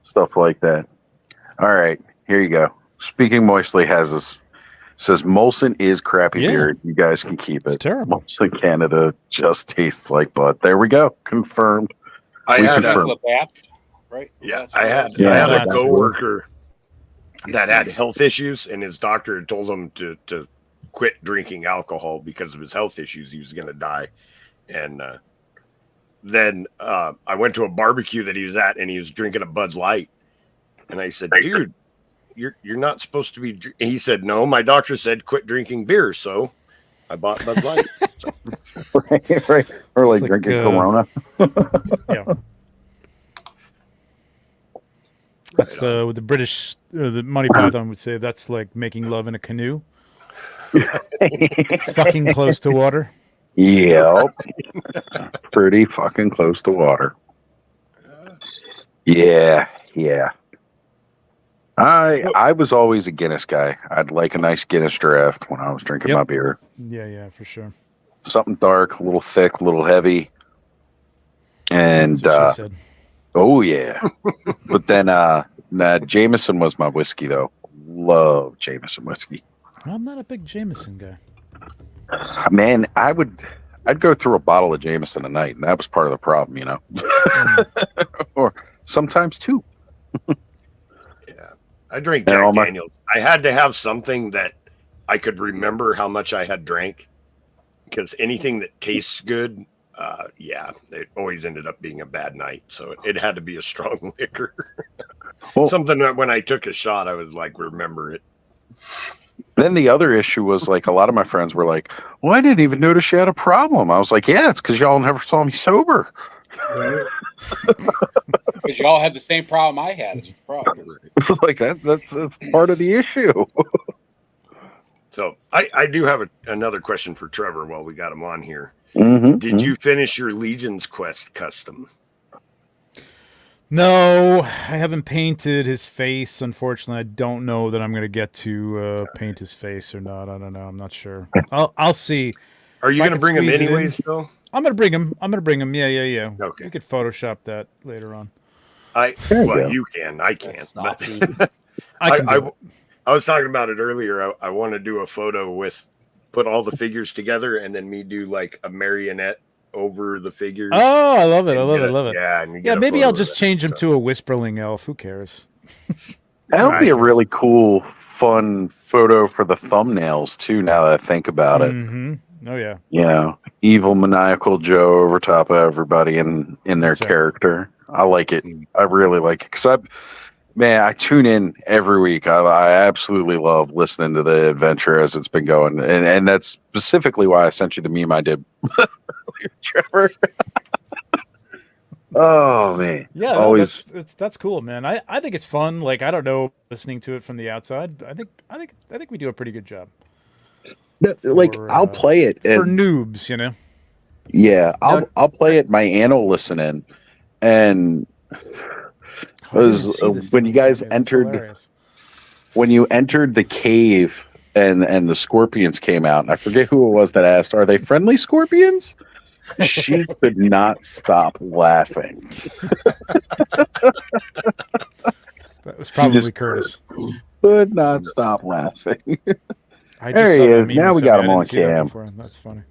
stuff like that. All right, here you go. Speaking Moistly has us. Says Molson is crappy beer. You guys can keep it. It's terrible. Molson Canada just tastes like butt. There we go. Confirmed. I had a coworker that had health issues, and his doctor had told him to quit drinking alcohol because of his health issues. He was going to die. And then I went to a barbecue that he was at, and he was drinking a Bud Light. And I said, dude, you're not supposed to be. He said, no, my doctor said quit drinking beer. So I bought Bud Light. So. right. Or like drinking Corona. Yeah. That's with the British, the Monty Python would say that's like making love in a canoe. Fucking close to water. Yep. Pretty fucking close to water. Yeah. I was always a Guinness guy. I'd like a nice Guinness draft when I was drinking my beer. Yeah, for sure. Something dark, a little thick, a little heavy. And oh yeah. But then Jameson was my whiskey though. Love Jameson whiskey. I'm not a big Jameson guy. Man, I'd go through a bottle of Jameson a night, and that was part of the problem, you know. Or sometimes two. Yeah, I drink Jack Daniels. I had to have something that I could remember how much I had drank, because anything that tastes good, it always ended up being a bad night. So it had to be a strong liquor. Well, something that when I took a shot, I was like, remember it. Then the other issue was like a lot of my friends were like, well, I didn't even notice you had a problem. I was like, yeah, it's because y'all never saw me sober. Because y'all had the same problem I had. Like that's part of the issue. So I do have another question for Trevor while we got him on here. Did you finish your Legion's Quest custom? No, I haven't painted his face. Unfortunately, I don't know that I'm going to get to paint his face or not. I don't know. I'm not sure. I'll see. Are you going to bring him anyways, though? I'm going to bring him. Yeah. Okay. We could Photoshop that later on. You can. I can't. But I was talking about it earlier. I want to do a photo put all the figures together and then me do like a marionette over the figures. Oh, I love it. I love it. Yeah, maybe I'll just change him to a Whisperling elf. Who cares? That'll be a really cool, fun photo for the thumbnails too. Now that I think about it. Oh yeah. You know, evil maniacal Joe over top of everybody in their character. I like it. I really like it because I tune in every week. I absolutely love listening to the adventure as it's been going, and that's specifically why I sent you the meme I did earlier, Trevor. Oh man, yeah, always that's cool, man. I think it's fun. Like I don't know, listening to it from the outside, I think we do a pretty good job. I'll play it for noobs, you know. Yeah, I'll play it. My aunt will listen in, and when you guys entered, when you entered the cave and the scorpions came out, and I forget who it was that asked, "Are they friendly scorpions?" She could not stop laughing. That was probably Curtis. Could not stop laughing. There he is. Now we got him on cam. That's funny.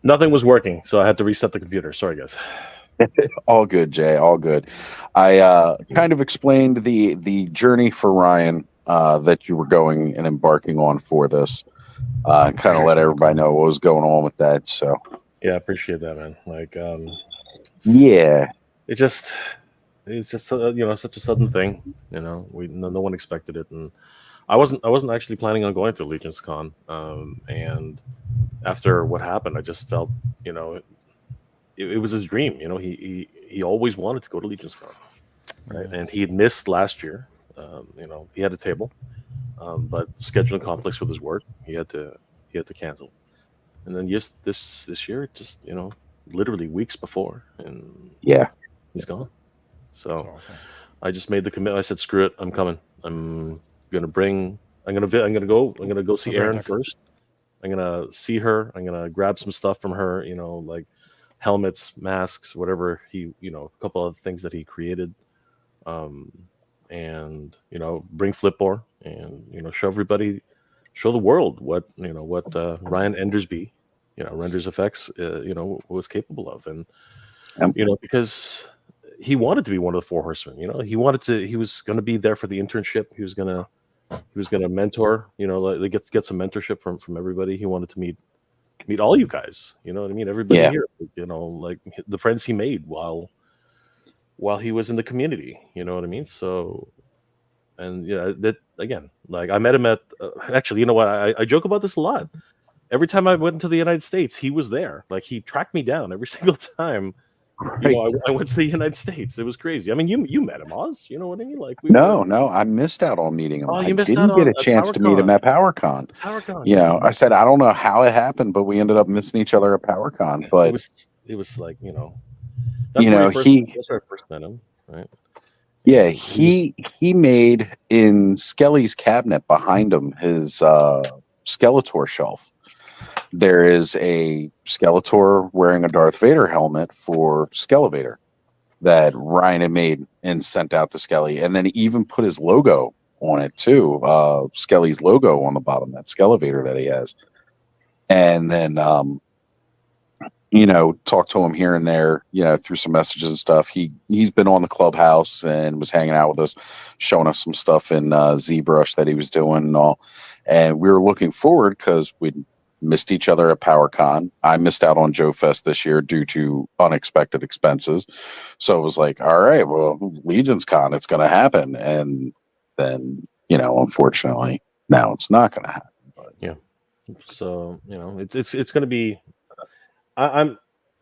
Nothing was working, so I had to reset the computer. Sorry, guys. All good, Jay. All good. I kind of explained the journey for Ryan that you were going and embarking on for this. Kind of let everybody know what was going on with that. So yeah, I appreciate that, man. Like, yeah, it's just such a sudden thing. You know, no one expected it, and I wasn't actually planning on going to Legion's Con. And after what happened, I just felt, you know, it was his dream. You know, he always wanted to go to Legion's Con, right? And he had missed last year. You know, he had a table. But scheduling conflicts with his work, he had to cancel. And then this year, just, you know, literally weeks before, and he's gone. So I just made the commitment. I said, screw it, I'm coming. I'm gonna go see Erin first. I'm gonna see her. I'm gonna grab some stuff from her, you know, like helmets, masks, whatever a couple of things that he created. And, you know, bring Flipboard and, you know, show the world what Ryan Endersby, you know, Renders Effects, you know, was capable of. And, you know, because he wanted to be one of the Four Horsemen, you know, he was going to be there for the internship. He was going to mentor, you know, like get some mentorship from everybody. He wanted to meet all you guys, you know what I mean? Everybody here, you know, like the friends he made while he was in the community, you know what I mean? So, and yeah, that again, like I met him at, actually, you know what? I joke about this a lot. Every time I went to the United States, he was there. Like he tracked me down every single time. You know, I went to the United States. It was crazy. I mean, you met him, Oz. You know what I mean? Like no, I missed out on meeting him. Oh, I didn't get a chance to meet him at PowerCon. You know, I said I don't know how it happened, but we ended up missing each other at PowerCon. But it was like, you know. That's where I first met him, right? Yeah, he made in Skelly's cabinet behind him his Skeletor shelf. There is a Skeletor wearing a Darth Vader helmet for Skelevator that Ryan had made and sent out to Skelly, and then he even put his logo on it too, Skelly's logo on the bottom, that Skelevator that he has. And then you know, talk to him here and there, you know, through some messages and stuff. He's been on the clubhouse and was hanging out with us, showing us some stuff in ZBrush that he was doing and all. And we were looking forward because we missed each other at PowerCon. I missed out on Joe Fest this year due to unexpected expenses. So it was like, all right, well, Legion's Con, it's going to happen. And then, you know, unfortunately, now it's not going to happen. But yeah. So, you know, it's going to be,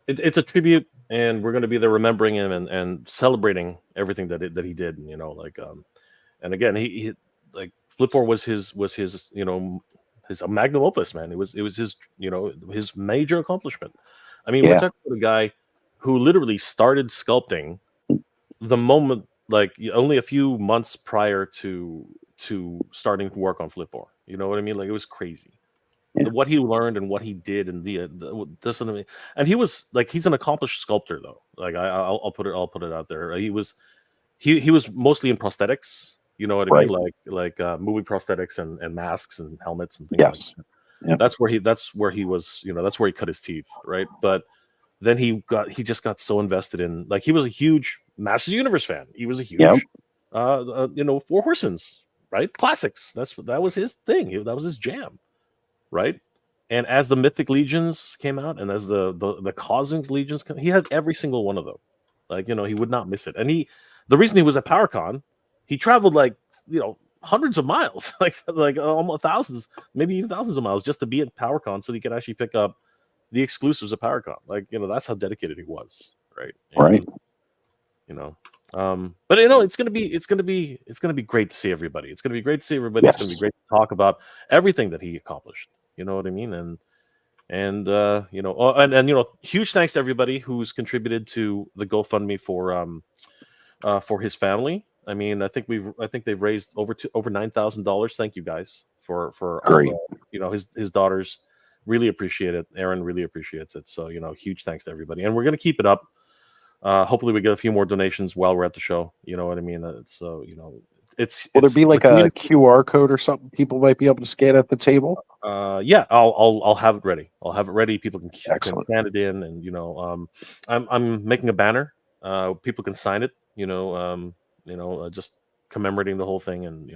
it's a tribute, and we're going to be there remembering him and celebrating everything that he did. You know, like, and again, he like Flipboard was his, you know, his magnum opus, man. It was his his major accomplishment. I mean, we're talking about a guy who literally started sculpting the moment, like only a few months prior to starting to work on Flipboard. You know what I mean? Like, it was crazy. What he learned and what he did, and this and he was like, he's an accomplished sculptor though. Like I'll put it out there. He was mostly in prosthetics. You know what I mean? Like movie prosthetics and masks and helmets and things like that. Yep. That's where he was. That's where he cut his teeth, right? But then he just got so invested in, like, he was a huge Masters of the Universe fan. He was a huge, Four Horsemen, right? Classics. That was his thing. That was his jam, right? And as the Mythic Legions came out, and as the Cosmic Legions he had every single one of them. Like, he would not miss it. And the reason he was at PowerCon, he traveled like, hundreds of miles, like almost thousands, maybe even thousands of miles, just to be at PowerCon, so he could actually pick up the exclusives of PowerCon. Like, that's how dedicated he was, right? But it's gonna be great to see everybody. It's gonna be great to see everybody. Yes. It's gonna be great to talk about everything that he accomplished. You know what I mean? And huge thanks to everybody who's contributed to the GoFundMe for his family. I mean, I think they've raised over $9,000. Thank you guys for all his daughters really appreciate it. Aaron really appreciates it. So, huge thanks to everybody. And we're going to keep it up. Hopefully we get a few more donations while we're at the show. You know what I mean? Will there be like a QR code or something people might be able to scan at the table? Yeah, I'll have it ready. I'll have it ready. People can scan it in, and I'm making a banner. People can sign it. Just commemorating the whole thing, and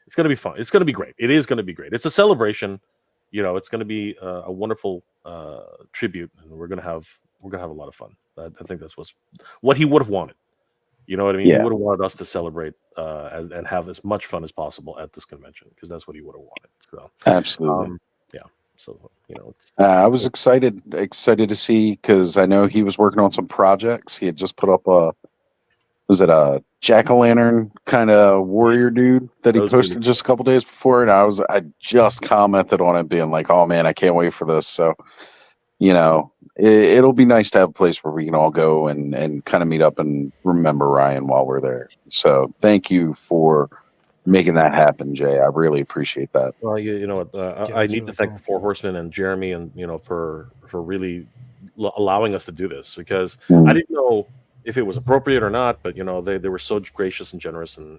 it's gonna be fun. It's gonna be great. It is gonna be great. It's a celebration. It's gonna be a wonderful tribute, and we're gonna have a lot of fun. I think that's what he would have wanted. You know what I mean? Yeah. He would have wanted us to celebrate and have as much fun as possible at this convention, because that's what he would have wanted. So absolutely, yeah. So I was excited to see, because I know he was working on some projects. He had just put up a jack-o'-lantern kind of warrior dude that he posted just a couple days before, and I just commented on it, being like, "Oh man, I can't wait for this." So, it'll be nice to have a place where we can all go and kind of meet up and remember Ryan while we're there. So thank you for making that happen, Jay. I really appreciate that. Well, you know what? I need to thank the Four Horsemen and Jeremy, and for really allowing us to do this, because I didn't know if it was appropriate or not, but they were so gracious and generous, and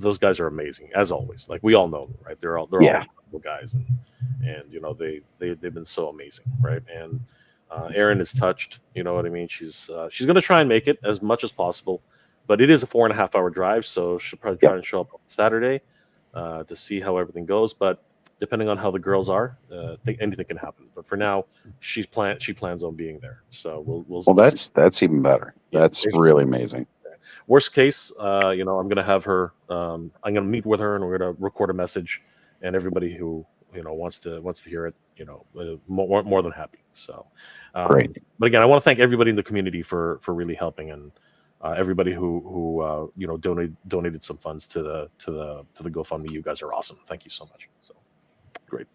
those guys are amazing as always. Like, we all know them, right? They're all wonderful guys, and they've been so amazing, right? And Erin is touched. You know what I mean? She's going to try and make it as much as possible, but it is a 4.5 hour drive, so she'll probably try and show up on Saturday to see how everything goes. But depending on how the girls are, anything can happen. But for now, she plans on being there. So we'll that's even better. That's really amazing. Worst case, I'm going to have her. I'm going to meet with her, and we're going to record a message, and everybody who wants to hear it, more than happy. So, great. But again, I want to thank everybody in the community for really helping, and everybody who donated some funds to the GoFundMe. You guys are awesome. Thank you so much. So great.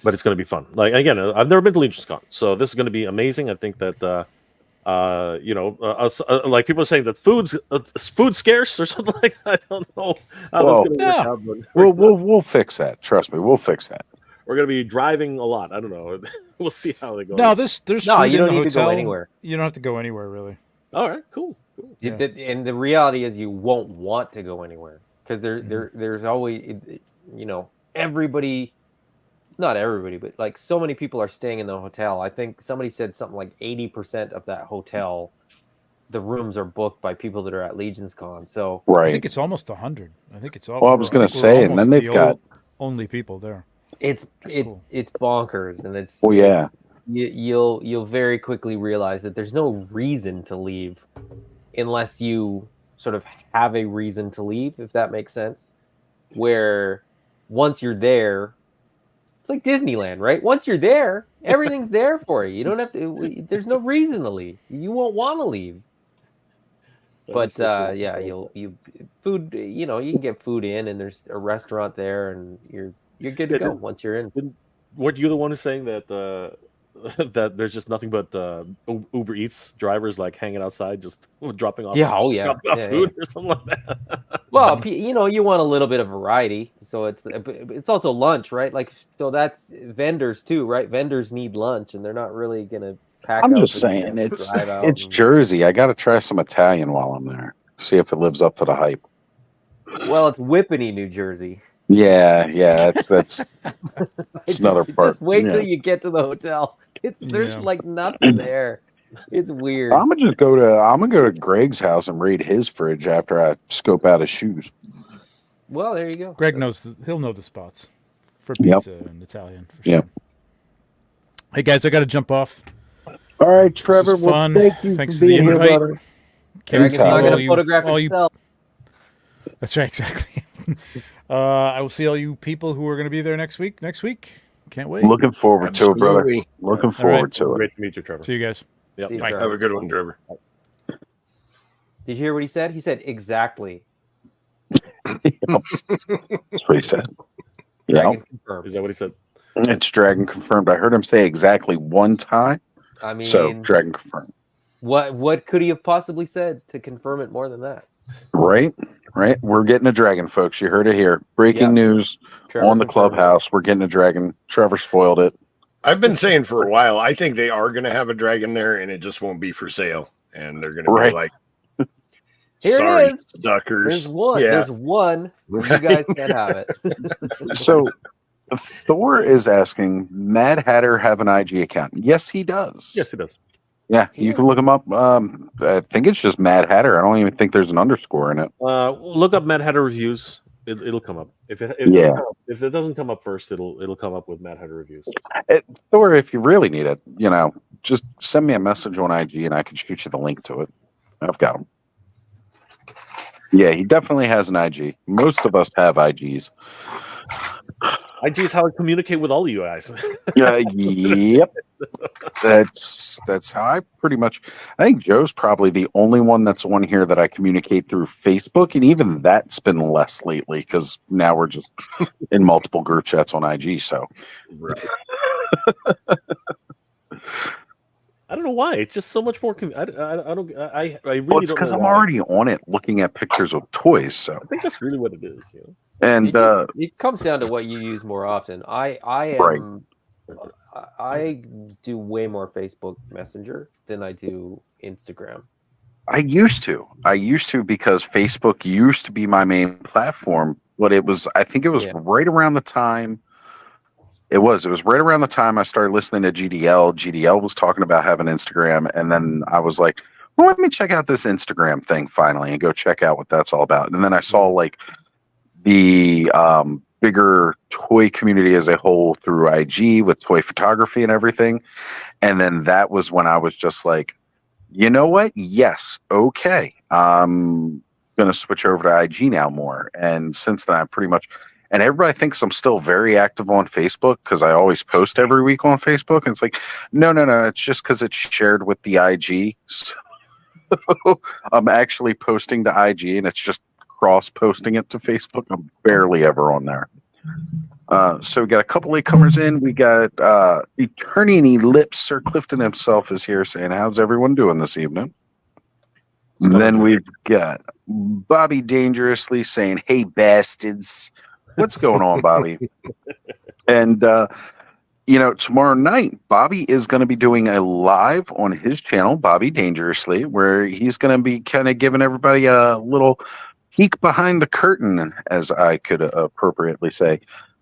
But it's going to be fun. Like, again, I've never been to Legion's Con, so this is going to be amazing. I think that like, people are saying that food's scarce or something like that. I don't know how that's going to work out. But we'll fix that. Trust me, we'll fix that. We're going to be driving a lot. I don't know. We'll see how they go. No, there's food you don't in the need hotel. to go anywhere. You don't have to go anywhere, really. All right, cool. Yeah. And the reality is, you won't want to go anywhere, because there's always, everybody. Not everybody, but like, so many people are staying in the hotel. I think somebody said something like 80% of that hotel, the rooms are booked by people that are at Legion's Con. So I think it's almost 100. I think it's all. Well, I was going to say, and then they've got only people there. It's bonkers, and it's. Oh yeah. You'll very quickly realize that there's no reason to leave, unless you sort of have a reason to leave, if that makes sense. Where once you're there. It's like Disneyland, right? Once you're there, everything's there for you. You don't have to. There's no reason to leave. You won't want to leave. But yeah, food. You know, you can get food in, and there's a restaurant there, and you're good to go once you're in. Weren't you the one who's saying that that there's just nothing but Uber Eats drivers like hanging outside, just dropping off? Dropping off food or something like that. Well, you know, you want a little bit of variety, so it's also lunch, right? Like, so that's vendors too, right? Vendors need lunch, and they're not really gonna pack. I'm just saying, it's Jersey. I got to try some Italian while I'm there. See if it lives up to the hype. Well, it's Whippany, New Jersey. Yeah, that's another part. Just wait till you get to the hotel. There's like nothing there. It's weird. I'm gonna go to Greg's house and raid his fridge after I scope out his shoes. Well, there you go. Greg he'll know the spots for pizza and Italian. For sure. Yep. Hey guys, I got to jump off. All right, Trevor. Well, fun. Thank you Thanks for for the being here, invite. brother. Greg's not going to photograph himself. That's right, exactly. I will see all you people who are going to be there next week. Can't wait. Looking forward to it, brother. Looking forward to it. Great to meet you, Trevor. See you guys. Yep. See you, Bye. Trevor. Have a good one, Trevor. Did you hear what he said? He said exactly. That's what he said. Dragon confirmed. Is that what he said? It's Dragon confirmed. I heard him say exactly one time. I mean, so Dragon confirmed. What could he have possibly said to confirm it more than that? Right. We're getting a Dragon, folks. You heard it here. Breaking news Trevor on the confirmed. Clubhouse. We're getting a Dragon. Trevor spoiled it. I've been saying for a while, I think they are going to have a dragon there, and it just won't be for sale. And they're going to be like, Here sorry, it is. suckers. There's one. Yeah. There's one. You guys can't have it. So Thor is asking, Mad Hatter have an IG account? Yes, he does. Yes, he does. Yeah, you can look him up. I think it's just Mad Hatter. I don't even think there's an underscore in it. Look up Mad Hatter reviews. It'll come up. If it doesn't come up first, it'll come up with Mad Hatter reviews. Thor, if you really need it, just send me a message on IG and I can shoot you the link to it. I've got him. Yeah, he definitely has an IG. Most of us have IGs. IG is how I communicate with all of you guys. Yep. That's how I pretty much. I think Joe's probably the only one that's on here that I communicate through Facebook, and even that's been less lately because now we're just in multiple group chats on IG. So, right. I don't know why. It's just so much more. I really well, it's because I'm already on it, looking at pictures of toys. So I think that's really what it is. You know? And it comes down to what you use more often. I do way more Facebook Messenger than I do Instagram. I used to because Facebook used to be my main platform, but I think it was right around the time. It was right around the time I started listening to GDL. GDL was talking about having Instagram, and then I was like, well, let me check out this Instagram thing finally and go check out what that's all about. And then I saw like the bigger toy community as a whole through IG with toy photography and everything. And then that was when I was just like, you know what? Yes. Okay. I'm going to switch over to IG now more. And since then, I'm pretty much, and everybody thinks I'm still very active on Facebook because I always post every week on Facebook. And it's like, no. It's just because it's shared with the IG. So I'm actually posting to IG and it's just cross-posting it to Facebook. I'm barely ever on there. So we got a couple latecomers in. We got Eternity Lips. Sir Clifton himself is here saying, how's everyone doing this evening? And then we've got Bobby Dangerously saying, hey, bastards. What's going on, Bobby? And, tomorrow night, Bobby is going to be doing a live on his channel, Bobby Dangerously, where he's going to be kind of giving everybody a little peek behind the curtain, as I could appropriately say,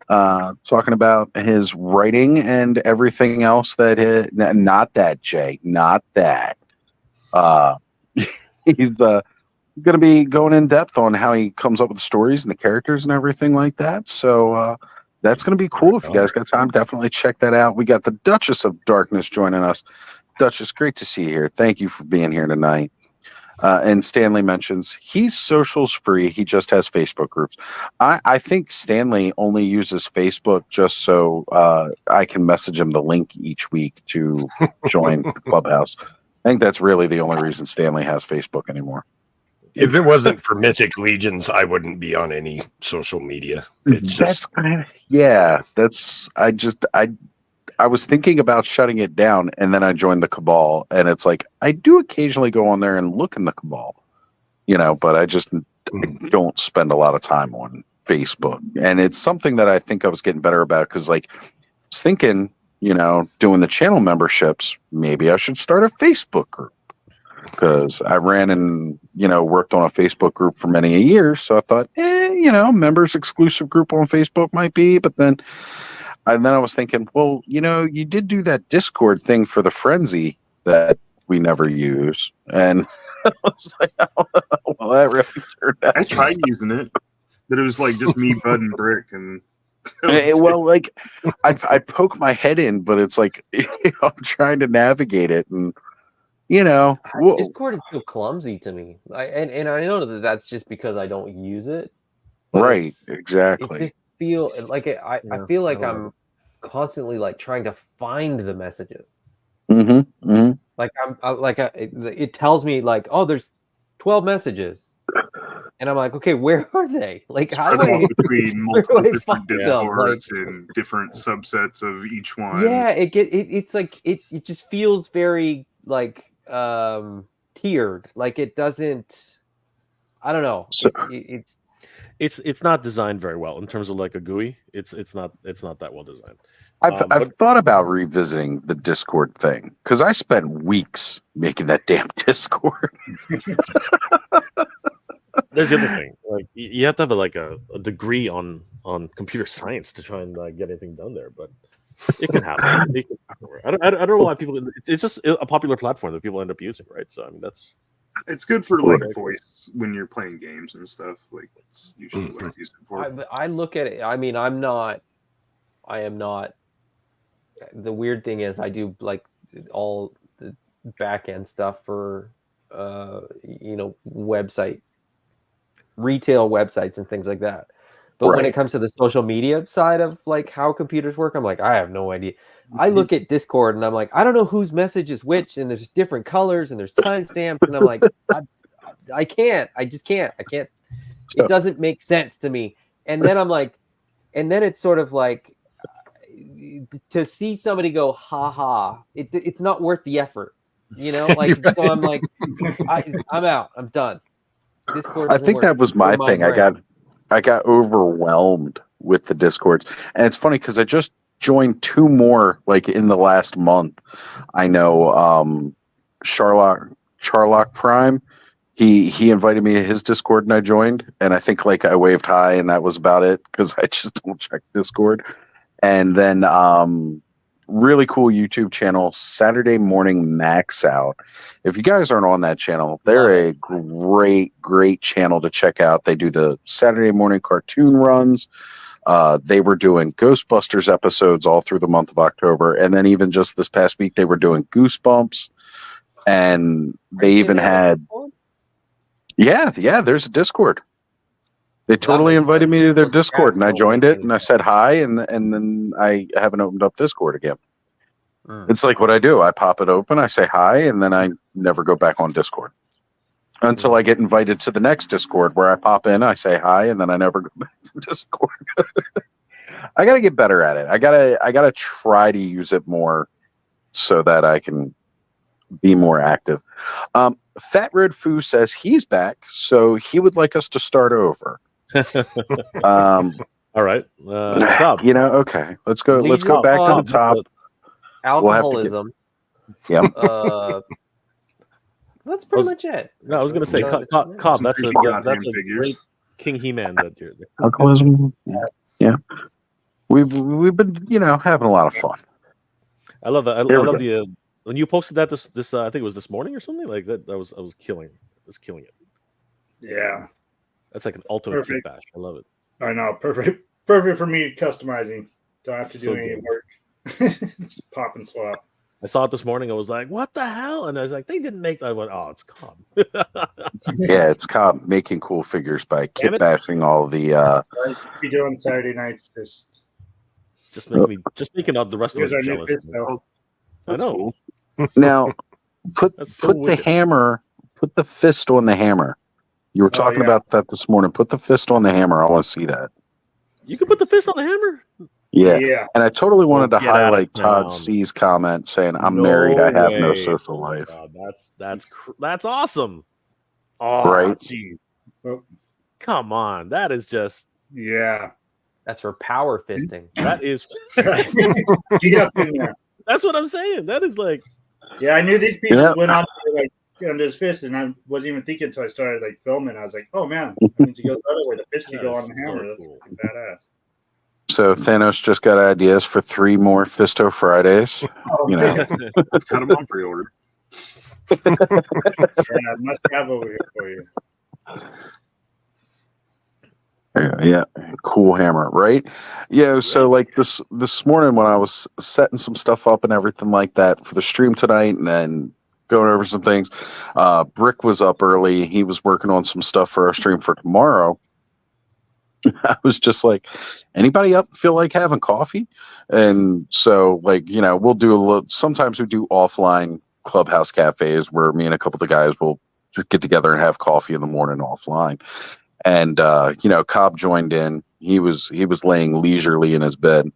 talking about his writing and everything else not that, Jay, not that. He's going to be going in depth on how he comes up with the stories and the characters and everything like that. So that's going to be cool. If you guys got time, definitely check that out. We got the Duchess of Darkness joining us. Duchess, great to see you here. Thank you for being here tonight. And Stanley mentions he's socials free. He just has Facebook groups. I think Stanley only uses Facebook just so I can message him the link each week to join the Clubhouse. I think that's really the only reason Stanley has Facebook anymore. If it wasn't for Mythic Legions, I wouldn't be on any social media. It's just I was thinking about shutting it down, and then I joined the Cabal, and it's like I do occasionally go on there and look in the Cabal, but I don't spend a lot of time on Facebook, and it's something that I think I was getting better about because, like, I was thinking, doing the channel memberships, maybe I should start a Facebook group because I ran and worked on a Facebook group for many years, so I thought, members exclusive group on Facebook might be, but then. And then I was thinking, well, you did do that Discord thing for the Frenzy that we never use. And I was like, oh, well, that really turned out. I tried using it, but it was like just me, Bud, and Brick. And I poke my head in, but it's like, I'm trying to navigate it. And, Discord is so clumsy to me. And I know that that's just because I don't use it. Right, exactly. I feel like I'm constantly like trying to find the messages. Like it tells me like, oh, there's 12 messages, and I'm like, okay, where are they? Like, how do I between multiple different Discords and different subsets of each one? Yeah, it's like it just feels very like tiered. Like it doesn't. I don't know. It's not designed very well in terms of like a GUI. It's not that well designed. I've thought about revisiting the Discord thing because I spent weeks making that damn Discord. There's the other thing. Like you have to have a degree on computer science to try and get anything done there, but it can happen. I don't know why people. It's just a popular platform that people end up using, right? So I mean that's. It's good for like voice when you're playing games and stuff. Like it's usually what I use it for. I look at it. I mean, I am not. The weird thing is, I do like all the back end stuff for, retail websites and things like that. But when it comes to the social media side of like how computers work, I'm like, I have no idea. I look at Discord and I'm like, I don't know whose message is which, and there's different colors and there's timestamps, and I'm like, I just can't. It doesn't make sense to me. And then I'm like, and then it's sort of like to see somebody go, ha ha, it's not worth the effort, Like so I'm like, I'm out. I'm done. Discord. I think that was my thing. I got overwhelmed with the Discords, and it's funny because I just joined 2 more like in the last month. I know Charlock Prime. He invited me to his Discord and I joined, and I think like I waved hi and that was about it because I just don't check Discord. And then really cool YouTube channel, Saturday Morning Max Out. If you guys aren't on that channel, they're a great channel to check out. They do the Saturday morning cartoon runs. They were doing Ghostbusters episodes all through the month of October. And then even just this past week, they were doing Goosebumps. And they even had... Yeah, there's a Discord. They totally invited me to their Discord, and I joined it, and I said hi, and then I haven't opened up Discord again. It's like what I do. I pop it open, I say hi, and then I never go back on Discord. Until I get invited to the next Discord, where I pop in, I say hi, and then I never go back to Discord. I got to get better at it. I gotta try to use it more so that I can be more active. Fat Red Foo says he's back, so he would like us to start over. All right. Okay. Let's go back to the top. Alcoholism. Yep. That's pretty much it. No, I was going to say, Cobb. That's a great King He-Man. Alcoholism. Yeah. We've been having a lot of fun. I love that. I love the when you posted that this I think it was this morning or something like that. I was killing it. Yeah. That's like an ultimate kick bash. I love it. I know. Perfect for me customizing. Don't have to do any work. Just pop and swap. I saw it this morning. I was like, what the hell? And I was like, they didn't make that. I went, oh, it's Cobb. Yeah, it's Cobb making cool figures by kit bashing all the be doing Saturday nights just making all the rest of us jealous. I know. Now put the hammer, put the fist on the hammer. You were talking about that this morning. Put the fist on the hammer. I want to see that. You can put the fist on the hammer. Yeah. And I totally wanted to Get out of highlight Todd town. C's comment saying, "I'm married. I have no way. social life." God, that's awesome. Oh, Right? geez. Come on, that is just That's for power fisting. That is. Yeah. That's what I'm saying. That is like. Yeah, I knew these pieces went on like under his fist, and I wasn't even thinking until I started like filming. I was like, "Oh man, I need to go the other way. The fist can go on the hammer. That's fucking badass." So Thanos just got ideas for 3 more Fisto Fridays. You know, I've got them on pre-order. And I must have over here for you. Yeah, cool hammer, right? Yeah, so like this morning when I was setting some stuff up and everything like that for the stream tonight, and then going over some things, Brick was up early. He was working on some stuff for our stream for tomorrow. I was just like, anybody up feel like having coffee? And so, like, you know, we'll do a little. Sometimes we do offline clubhouse cafes where me and a couple of the guys will just get together and have coffee in the morning offline. And you know, Cobb joined in. He was laying leisurely in his bed,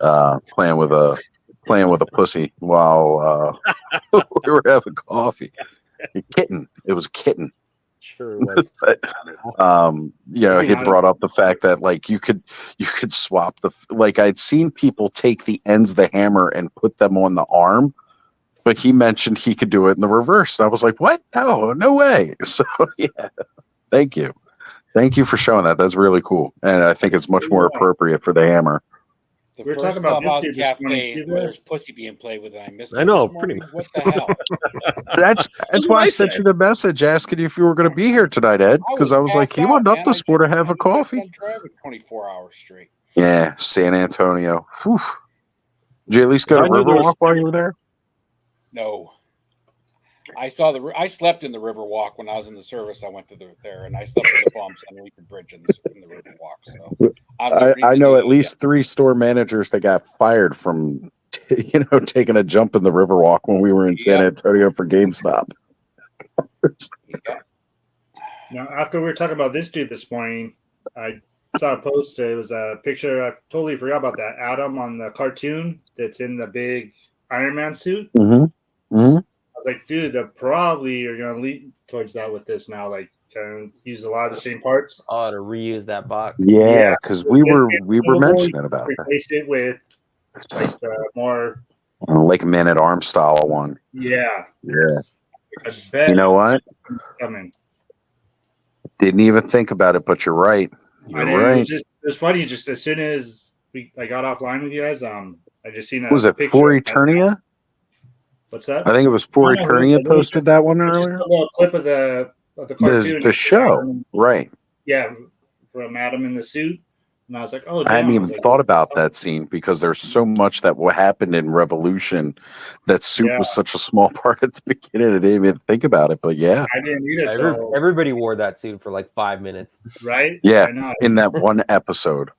playing with a pussy while we were having coffee. A kitten. It was a kitten. Sure was. But, you know, he brought up the fact that like you could swap like I'd seen people take the ends of the hammer and put them on the arm, but he mentioned he could do it in the reverse, and I was like, what? No way. So yeah, thank you for showing that. That's really cool, and I think it's much more appropriate for the hammer. The We're first talking about clubhouse this cafe where there's pussy being played with, and I missed it. I know, this morning. pretty- What the hell? That's why I sent you the message asking you if you were going to be here tonight, Ed, because I was like, he would love to sport to have a coffee. I'm driving 24 hours straight. Yeah, San Antonio. Whew. Did you at least go to Riverwalk while you were there? No. I slept in the Riverwalk when I was in the service. I went to there, and I slept in the bumps underneath the bridge in the Riverwalk. So I know at least 3 store managers that got fired from, you know, taking a jump in the Riverwalk when we were in San Antonio for GameStop. Now, after we were talking about this dude this morning, I saw a post. It was a picture. I totally forgot about that. Adam on the cartoon that's in the big Iron Man suit. Mm-hmm. Mm-hmm. I was like, dude, they probably are going to lead towards that with this now. Like, use a lot of the same parts. Oh, to reuse that box. Yeah, because we were mentioning about that. Replace it with like more like Man at Arms style one. Yeah. Yeah. I bet you know what? Coming. Didn't even think about it, but you're right. You're right. It was funny. Just as soon as I got offline with you guys, I just seen a was it picture. For Eternia? What's that? I think it was For Eternia posted that one earlier. Just a little clip of the cartoon. The show, right? Yeah, from Adam in the suit, and I was like, oh, damn. I hadn't even thought about that scene because there's so much that happened in Revolution. That suit was such a small part at the beginning. I didn't even think about it, but yeah, I didn't need it. Everybody wore that suit for like 5 minutes, right? Yeah, in that one episode.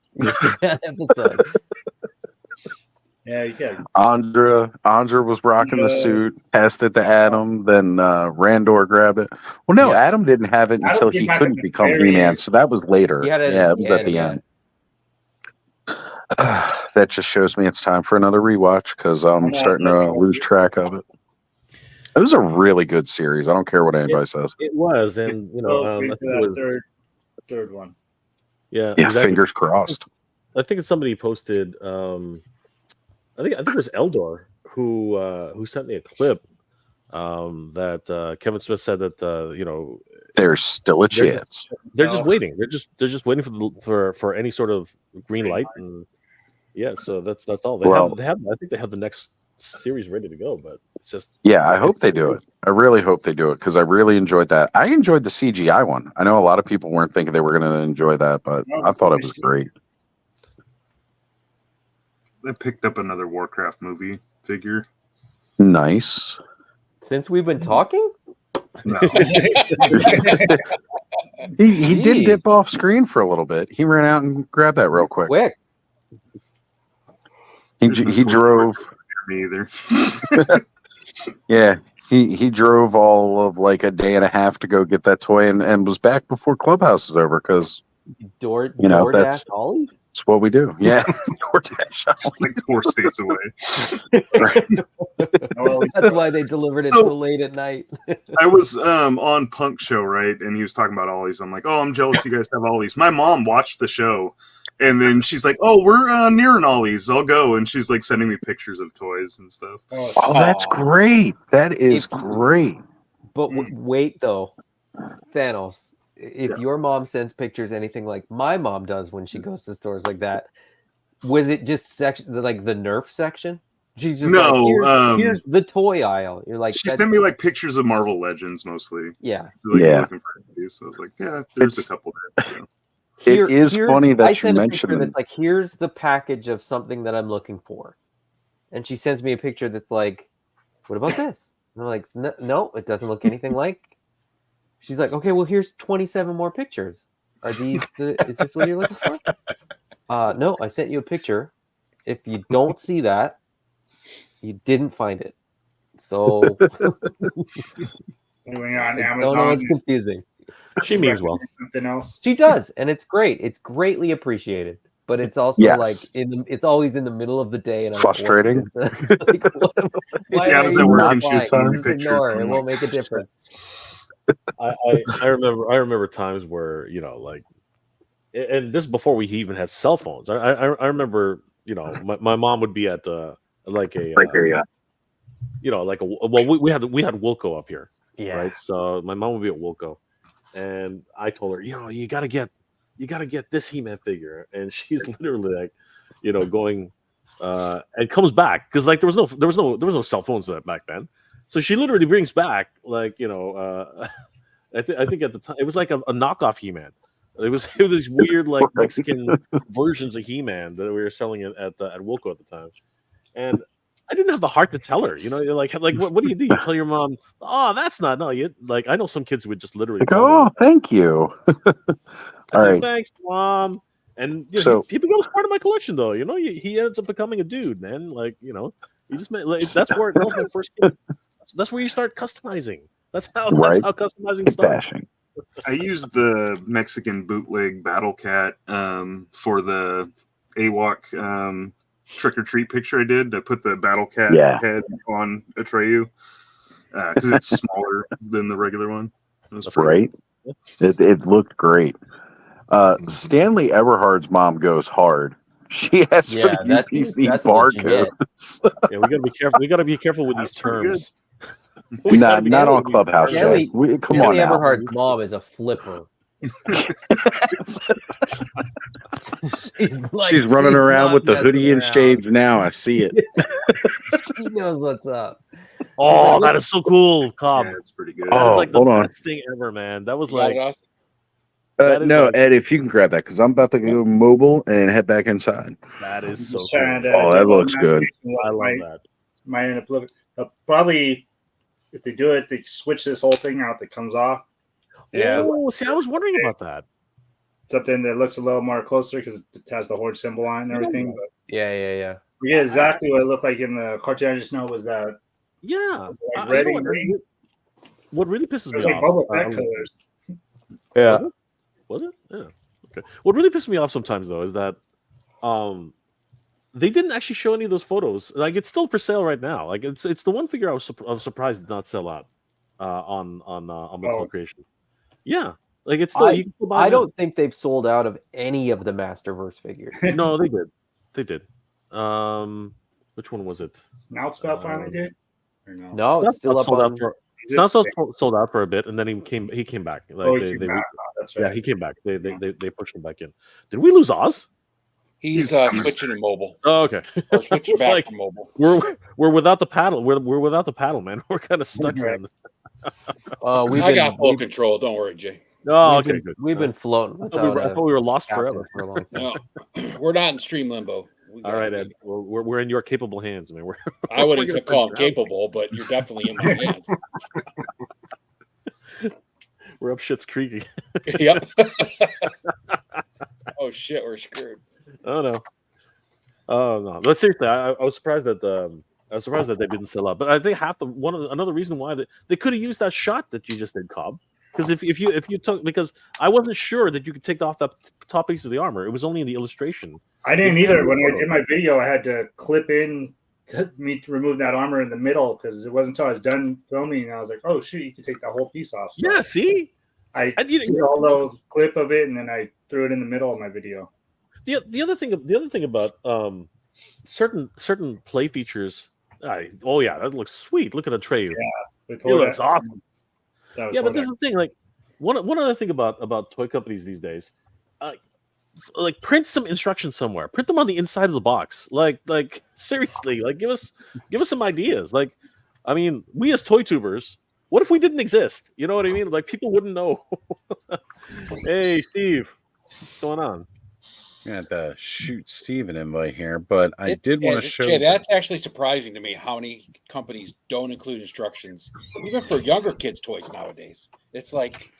Yeah, you can. Andra was rocking the suit, passed it to Adam, then Randor grabbed it. Well, no, Adam didn't have it until he couldn't become He-Man, so that was later. It was at the end. That just shows me it's time for another rewatch because I'm starting to lose track of it. It was a really good series. I don't care what anybody says. It was, and you know, I think it was, third one. Yeah, fingers crossed. I think it's somebody posted. I think it was Eldor who sent me a clip that Kevin Smith said that you know there's still a chance. They're just waiting. They're just waiting for any sort of green light, and yeah. So that's all they have. I think they have the next series ready to go, but it's just I hope they do it. I really hope they do it because I really enjoyed that. I enjoyed the CGI one. I know a lot of people weren't thinking they were going to enjoy that, but I thought it was great. I picked up another Warcraft movie figure. Nice. Since we've been talking? No. he did dip off screen for a little bit. He ran out and grabbed that real quick. He drove. Me either. Yeah, He drove all of like a day and a half to go get that toy and was back before Clubhouse is over because DoorDash Ollies? That's what we do. Yeah. Just like 4 states away. That's why they delivered it so late at night. I was on Punk Show, right? And he was talking about Ollies. I'm like, oh, I'm jealous you guys have Ollies. My mom watched the show. And then she's like, oh, we're near an Ollie's. I'll go. And she's like sending me pictures of toys and stuff. Oh, that's great. That is great. But wait, though. Thanos, if your mom sends pictures anything like my mom does when she goes to stores like that, was it just like the Nerf section? She's just here's the toy aisle. You're like, she sent me like pictures of Marvel Legends mostly. Yeah. Looking for these. So I was like, yeah, there's a couple there. So. It is funny that you mentioned that's like, here's the package of something that I'm looking for. And she sends me a picture that's like, what about this? And I'm like, no, it doesn't look anything like. She's like, okay, well, here's 27 more pictures. Are these is this what you're looking for? No, I sent you a picture. If you don't see that, you didn't find it. So Anyway, on Amazon, don't know, it's confusing. She means well. Something else. She does, and it's great. It's greatly appreciated, but it's also like it's always in the middle of the day and frustrating. It's like, why are you not flying? Just ignore it. It won't make a difference. I remember times where like, and this before we even had cell phones. I remember my mom would be at like a right there, yeah. Like we had Wilco up here, right? So my mom would be at Wilco, and I told her, you gotta get this He-Man figure, and she's literally like, going, and comes back because like there was no cell phones back then. So she literally brings back like I think at the time it was like a knockoff He-Man. It was these weird like Mexican versions of He-Man that we were selling at Wilco at the time, and I didn't have the heart to tell her. Like what do? You tell your mom, oh, that's not you like. I know some kids would just literally like, oh, thank you. I said, thanks, mom. And he becomes part of my collection, though. He ends up becoming a dude, man. Like he just that's where the first kid. That's where you start customizing. That's how customizing starts. I used the Mexican bootleg Battle Cat for the AWOC trick or treat picture I did. I put the Battle Cat head on Atreyu because it's smaller than the regular one. That's right. It looked great. Stanley Everhard's mom goes hard. She has for the UPC barcodes. Yeah, we gotta be careful. We gotta be careful with these terms. Not on Clubhouse. Come on now. Everhard's mom is a flipper. She's running around with the hoodie and shades now. I see it. She knows what's up. Oh, that is so cool, Cobb. Yeah, it's pretty good. That was like the best thing ever, man. That was like. No, Ed, if you can grab that, because I'm about to go mobile and head back inside. That is so cool. Oh, that looks good. I love that. Probably, if they do it, they switch this whole thing out that comes off. Yeah. Oh, see, I was wondering about that. Something that looks a little more closer because it has the Horde symbol on it and everything. But yeah. We get exactly what it looked like in the cartoon. I just know was that. Yeah. Like red and green. What really pisses me off. Boba Fett colors. Yeah. Was it? Yeah. Okay. What really pissed me off sometimes though is that they didn't actually show any of those photos. Like it's still for sale right now. Like it's the one figure I was surprised did not sell out on Mental Creation. Yeah. Like it's still I don't think they've sold out of any of the Masterverse figures. No, they did. They did. Which one was it? Snoutspell finally did? Or no? No, it's still up on Snoutspell sold out for a bit and then he came back. Like he came back. That's right. Yeah, he came back. They pushed him back in. Did we lose Oz? He's switching to mobile. Oh, okay. Or switching back from mobile. We're without the paddle. We're without the paddle, man. We're kind of stuck here. I got full control. Don't worry, Jay. Oh, okay, good. We've been floating. I thought we were lost forever. For a long time. No, we're not in stream limbo. All right, Ed. We're in your capable hands, man. I wouldn't call him capable, but you're definitely in my hands. We're up Shit's Creek. Yep. Oh shit, we're screwed. Oh no. But seriously, I was surprised that I was surprised that they didn't sell out. But I think another reason why they could have used that shot that you just did, Cobb. Because if you took, because I wasn't sure that you could take off that top piece of the armor. It was only in the illustration. I didn't either. When I did my video, I had to clip in to remove that armor in the middle because it wasn't until I was done filming and I was like, oh shit, you can take that whole piece off. So yeah, see, I did a little clip of it and then I threw it in the middle of my video. The other thing about certain play features. That looks sweet. Look at Atreyu. Yeah, it looks awesome. Yeah, but this is the thing. Like one other thing about toy companies these days, like print some instructions somewhere. Print them on the inside of the box. Like seriously. Like give us some ideas. Like, I mean, we as toy tubers, what if we didn't exist? You know what I mean? Like people wouldn't know. Hey, Steve, what's going on? I had to shoot Steve an invite here, but I did want to show. Jay, that's actually surprising to me how many companies don't include instructions, even for younger kids' toys nowadays. It's like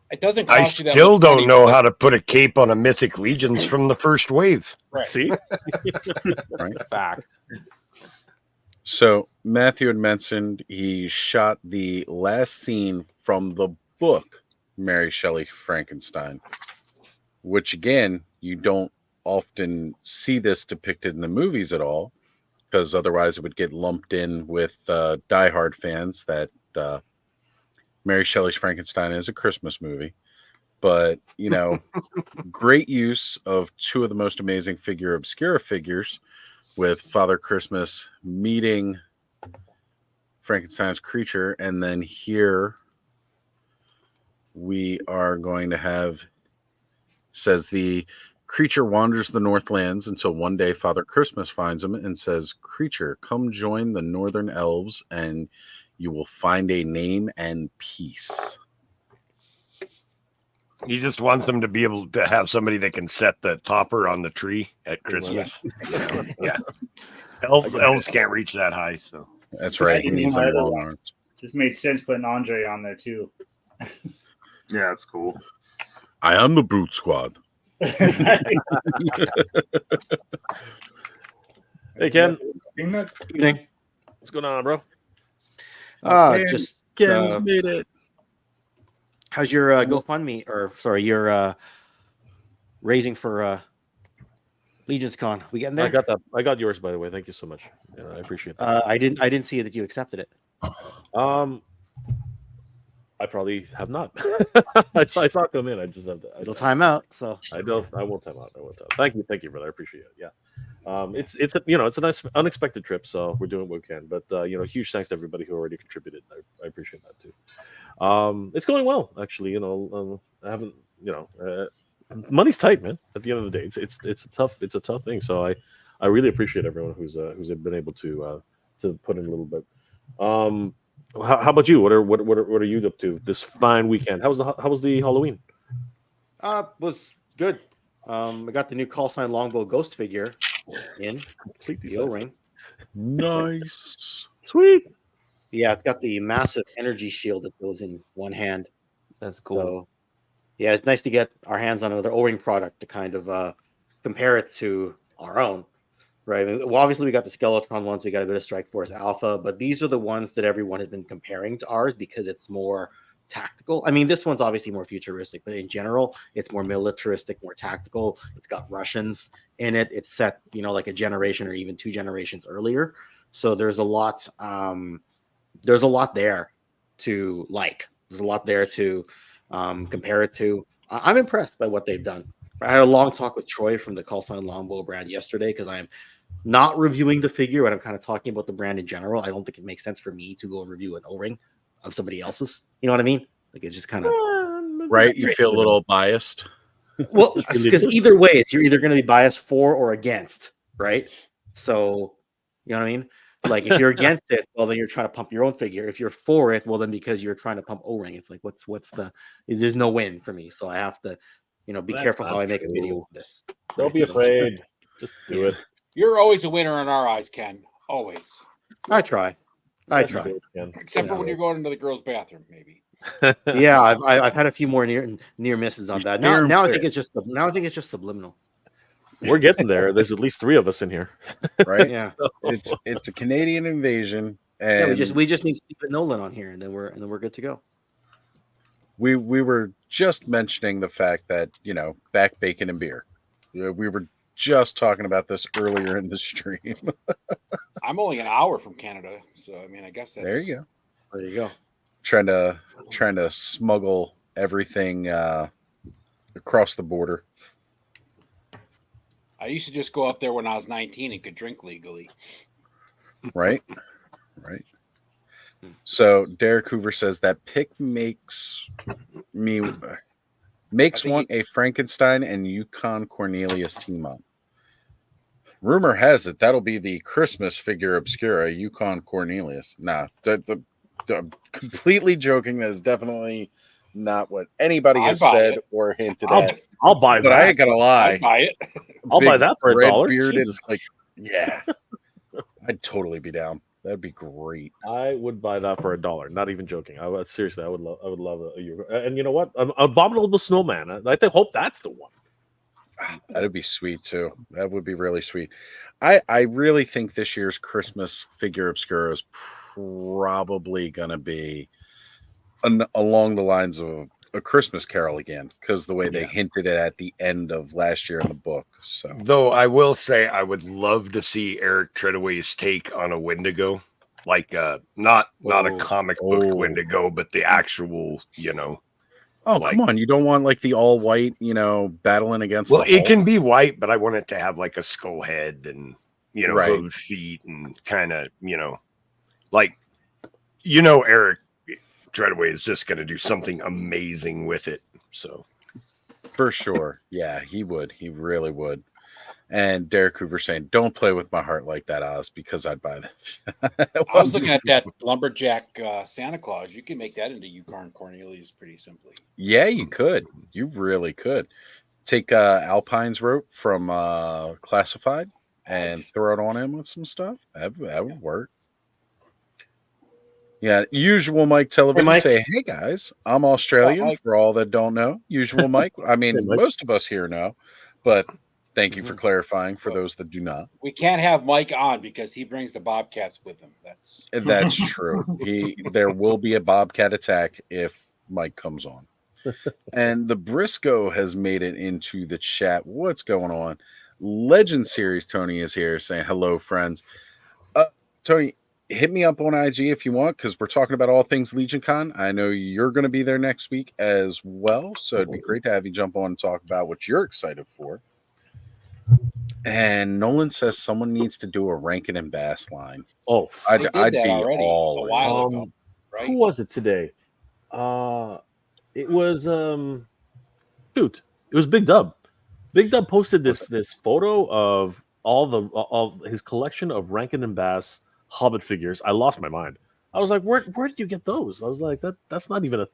it doesn't cost you that much. I still don't know how to put a cape on a Mythic Legions from the first wave. Right. See, right? Fact. So Matthew had mentioned he shot the last scene from the book Mary Shelley Frankenstein, which again, you don't often see this depicted in the movies at all, because otherwise it would get lumped in with diehard fans that Mary Shelley's Frankenstein is a Christmas movie. But, you know, great use of two of the most amazing Figure Obscura figures, with Father Christmas meeting Frankenstein's creature. And then here we are going to have, says the creature wanders the Northlands until one day Father Christmas finds him and says, creature, come join the Northern Elves and you will find a name and peace. He just wants them to be able to have somebody that can set the topper on the tree at Christmas. Yeah. Elves can't reach that high, so that's right. He needs them long arms. Just made sense putting Andre on there too. Yeah, that's cool. I am the Brute Squad. Hey, Ken. Evening. What's going on, bro? Just Ken's made it. How's your GoFundMe, or sorry, your raising for Legion's Con? We getting there? I got that. I got yours, by the way. Thank you so much. Yeah, I appreciate that. I didn't see that you accepted it. I probably have not. I saw it come in. I just have to. It'll time out. So I won't time out. Thank you, brother. I appreciate it. Yeah. It's a nice unexpected trip, so we're doing what we can. But huge thanks to everybody who already contributed. I appreciate that too. It's going well, actually. I haven't. Money's tight, man. At the end of the day, it's a tough thing. So I really appreciate everyone who's been able to put in a little bit. How about you? What are you up to this fine weekend? How was the Halloween? Was good. I got the new call sign longbow ghost figure in completely the O-ring. Nice, sweet. Yeah, it's got the massive energy shield that goes in one hand. That's cool. So, yeah, it's nice to get our hands on another O-ring product to kind of compare it to our own. Right. Well, obviously, we got the Skeletron ones. We got a bit of Strike Force Alpha, but these are the ones that everyone has been comparing to ours because it's more tactical. I mean, this one's obviously more futuristic, but in general, it's more militaristic, more tactical. It's got Russians in it. It's set, like a generation or even 2 generations earlier. So there's a lot. There's a lot there to like. There's a lot there to compare it to. I'm impressed by what they've done. I had a long talk with Troy from the Call Sign Longbow brand yesterday because I'm not reviewing the figure, but I'm kind of talking about the brand in general. I don't think it makes sense for me to go and review an O-ring of somebody else's. You know what I mean? Like it's just kind of right. You feel a little biased. Well, because either way, you're either going to be biased for or against, right? So, you know what I mean? Like if you're against it, well, then you're trying to pump your own figure. If you're for it, well, then because you're trying to pump O-ring, it's like there's no win for me. So I have to. Be careful how I make a video of this. Don't be afraid. Just do it. You're always a winner in our eyes, Ken. Always. I try. Except for when you're going into the girls' bathroom, maybe. Yeah, I've had a few more near misses on that. Now I think it's just subliminal. We're getting there. There's at least 3 of us in here, right? Yeah. It's a Canadian invasion, and we just need Stephen Nolan on here, and then we're good to go. We were just mentioning the fact that back bacon and beer. We were just talking about this earlier in the stream. I'm only an hour from Canada, so I mean, I guess that's There you go. There you go. Trying to smuggle everything across the border. I used to just go up there when I was 19 and could drink legally. Right. So Derek Hoover says that pick makes want a Frankenstein and Yukon Cornelius team up. Rumor has it that'll be the Christmas figure obscura, Yukon Cornelius. Nah, I'm completely joking. That is definitely not what anybody has said or hinted at. I'll buy that. But I ain't gonna lie. I'd buy it. I'll buy that for $1. Bearded, yeah, I'd totally be down. That'd be great. I would buy that for $1. Not even joking. Seriously, I would love a Euro. And you know what? Abominable Snowman. I hope that's the one. That'd be sweet too. That would be really sweet. I really think this year's Christmas figure obscura is probably gonna be along the lines of A Christmas Carol again, because the way they hinted it at the end of last year in the book. So, though I will say I would love to see Eric Treadaway's take on a Wendigo, like not a comic book Wendigo, but the actual, Oh, like, come on! You don't want like the all white, battling against. Well, it can be white, but I want it to have like a skull head and hooved feet and kind of like Eric Treadaway is just going to do something amazing with it. So, for sure, yeah, he would. He really would. And Derek Hoover saying, "Don't play with my heart like that, Oz, because I'd buy that." I was looking at that lumberjack Santa Claus. You can make that into Yukon Cornelius pretty simply. Yeah, you could. You really could. Take Alpine's rope from Classified and throw it on him with some stuff. That would work. Yeah, usual Mike television. Hey, Mike. Say, hey guys, I'm Australian. For all that don't know, usual Mike. I mean, most of us here know, but. Thank you for clarifying for those that do not. We can't have Mike on because he brings the Bobcats with him. That's true. There will be a Bobcat attack if Mike comes on. And the Briscoe has made it into the chat. What's going on? Legend Series Tony is here saying hello, friends. Tony, hit me up on IG if you want, because we're talking about all things Legion Con. I know you're going to be there next week as well, so it'd be great to have you jump on and talk about what you're excited for. And Nolan says someone needs to do a Rankin and Bass line. Oh, I'd be already all a while ago, right? Who was it today? It was it was Big Dub. Big Dub posted this photo of all his collection of Rankin and Bass Hobbit figures. I lost my mind. I was like, where did you get those? I was like, that's not even a.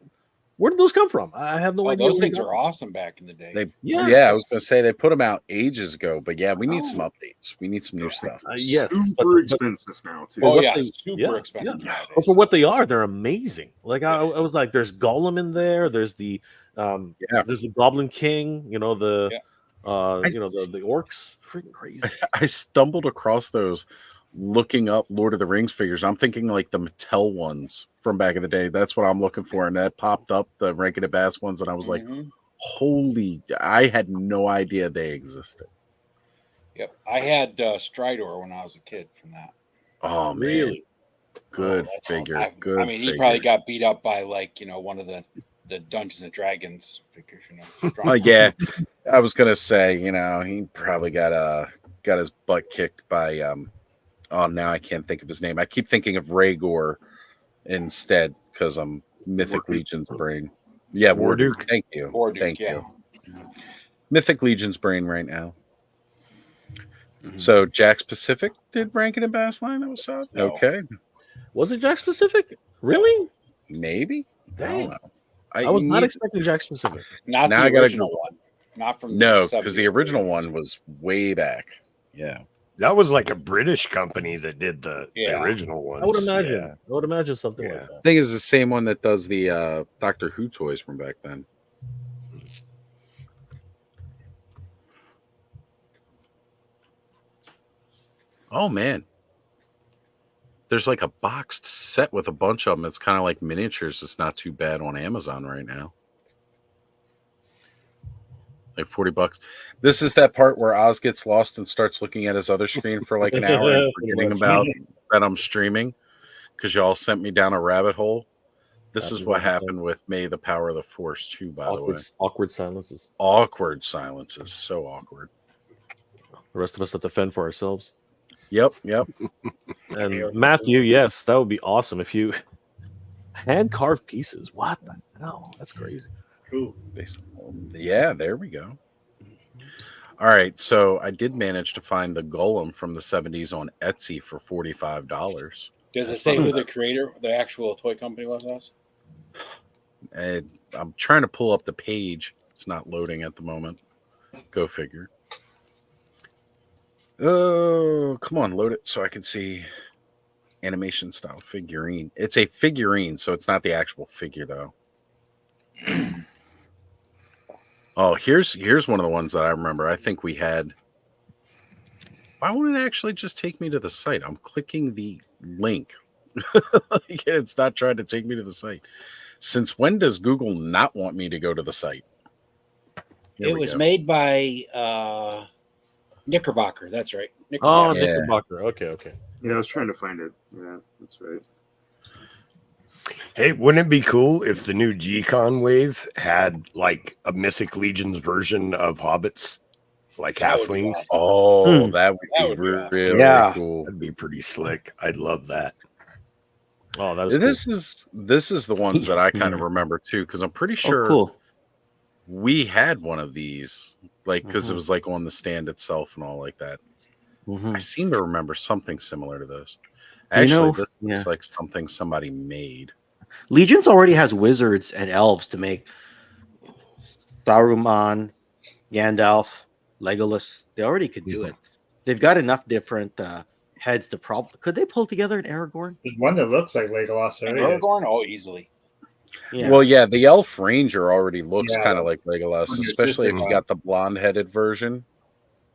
Where did those come from? I have no idea. Those things are awesome back in the day. I was going to say they put them out ages ago, but yeah, we need some updates. We need some new stuff. Yes, super expensive now too. Super expensive. Yeah. But for what they are, they're amazing. Like I was like, there's Gollum in there. There's the there's the Goblin King. The orcs. Freaking crazy. I stumbled across those looking up Lord of the Rings figures. I'm thinking like the Mattel ones from back in the day. That's what I'm looking for. And that popped up, the Rankin and Bass ones. And I was like, holy, I had no idea they existed. Yep. I had Stridor when I was a kid from that. Oh, man. Really? Good figure. Good. I mean, he probably got beat up by one of the Dungeons and Dragons figures, yeah. I was going to say, he probably got his butt kicked by, now I can't think of his name. I keep thinking of Rhaegar instead because I'm Mythic Legion's brain. Yeah, Warduke. Thank you. Thank you. Mythic Legion's brain right now. So Jack's Pacific did Rankin and Bass line. That was solid. No. Okay. Was it Jack's Pacific? Really? Maybe. Dang. I was not expecting Jack's Pacific. Not the original one. Not from because the original one was way back. Yeah. That was like a British company that did the original one. I would imagine. I would imagine something like that. I think it's the same one that does the Doctor Who toys from back then. Oh man, there's like a boxed set with a bunch of them. It's kind of like miniatures. It's not too bad on Amazon right now. Like $40. This is that part where Oz gets lost and starts looking at his other screen for like an hour and forgetting about that I'm streaming because y'all sent me down a rabbit hole. This is what happened with May the Power of the Force too, by the way. Awkward silences. Awkward silences. So awkward. The rest of us have to fend for ourselves. Yep. And Matthew, yes, that would be awesome if you hand carved pieces. What the hell? That's crazy. Cool. Yeah, there we go. All right, so I did manage to find the Golem from the 70s on Etsy for $45. Does it say who the creator, the actual toy company was? And I'm trying to pull up the page. It's not loading at the moment. Go figure. Oh, come on, load it so I can see animation style figurine. It's a figurine, so it's not the actual figure, though. Oh, here's one of the ones that I remember. I think we had. Why won't it actually just take me to the site? I'm clicking the link. It's not trying to take me to the site. Since when does Google not want me to go to the site? It was made by Knickerbocker. That's right. Oh, Knickerbocker. Okay. Yeah, I was trying to find it. Yeah, that's right. Hey, wouldn't it be cool if the new G-Con wave had like a Mythic Legions version of hobbits, like halflings? Oh, that would be really cool. That'd be pretty slick. I'd love that. Oh, that is this is the ones that I kind of remember too, because I'm pretty sure we had one of these, like because it was like on the stand itself and all like that. I seem to remember something similar to this. Actually, this looks like something somebody made. Legions already has wizards and elves to make Saruman, Gandalf, Legolas. They already could do it. They've got enough different heads to could they pull together an Aragorn? There's one that looks like Legolas. Aragorn? Oh, easily. Yeah. Well, yeah, the Elf Ranger already looks kind of like Legolas, especially if you got the blonde-headed version.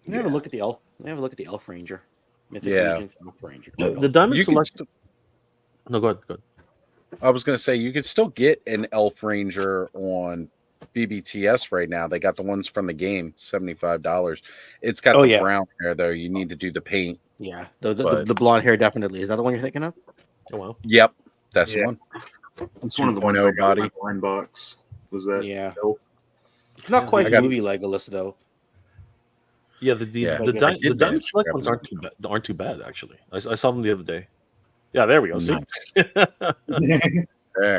Let me have a look at the elf. Let me have a look at the Elf Ranger. Mythic Yeah. Legions, Elf Ranger. The Diamond Select. No, go ahead. I was going to say you could still get an Elf Ranger on BBTS right now. They got the ones from the game, $75. It's got the brown hair though. You need to do the paint. Yeah, the blonde hair definitely. Is that the one you're thinking of? Oh wow. Yep, that's the one. It's one of the ones I got in my blind box. Was that? Yeah. Elf? It's not quite movie Legolas though. Yeah, the Diamond Select ones aren't too bad actually. I saw them the other day. Yeah, there we go. See? There.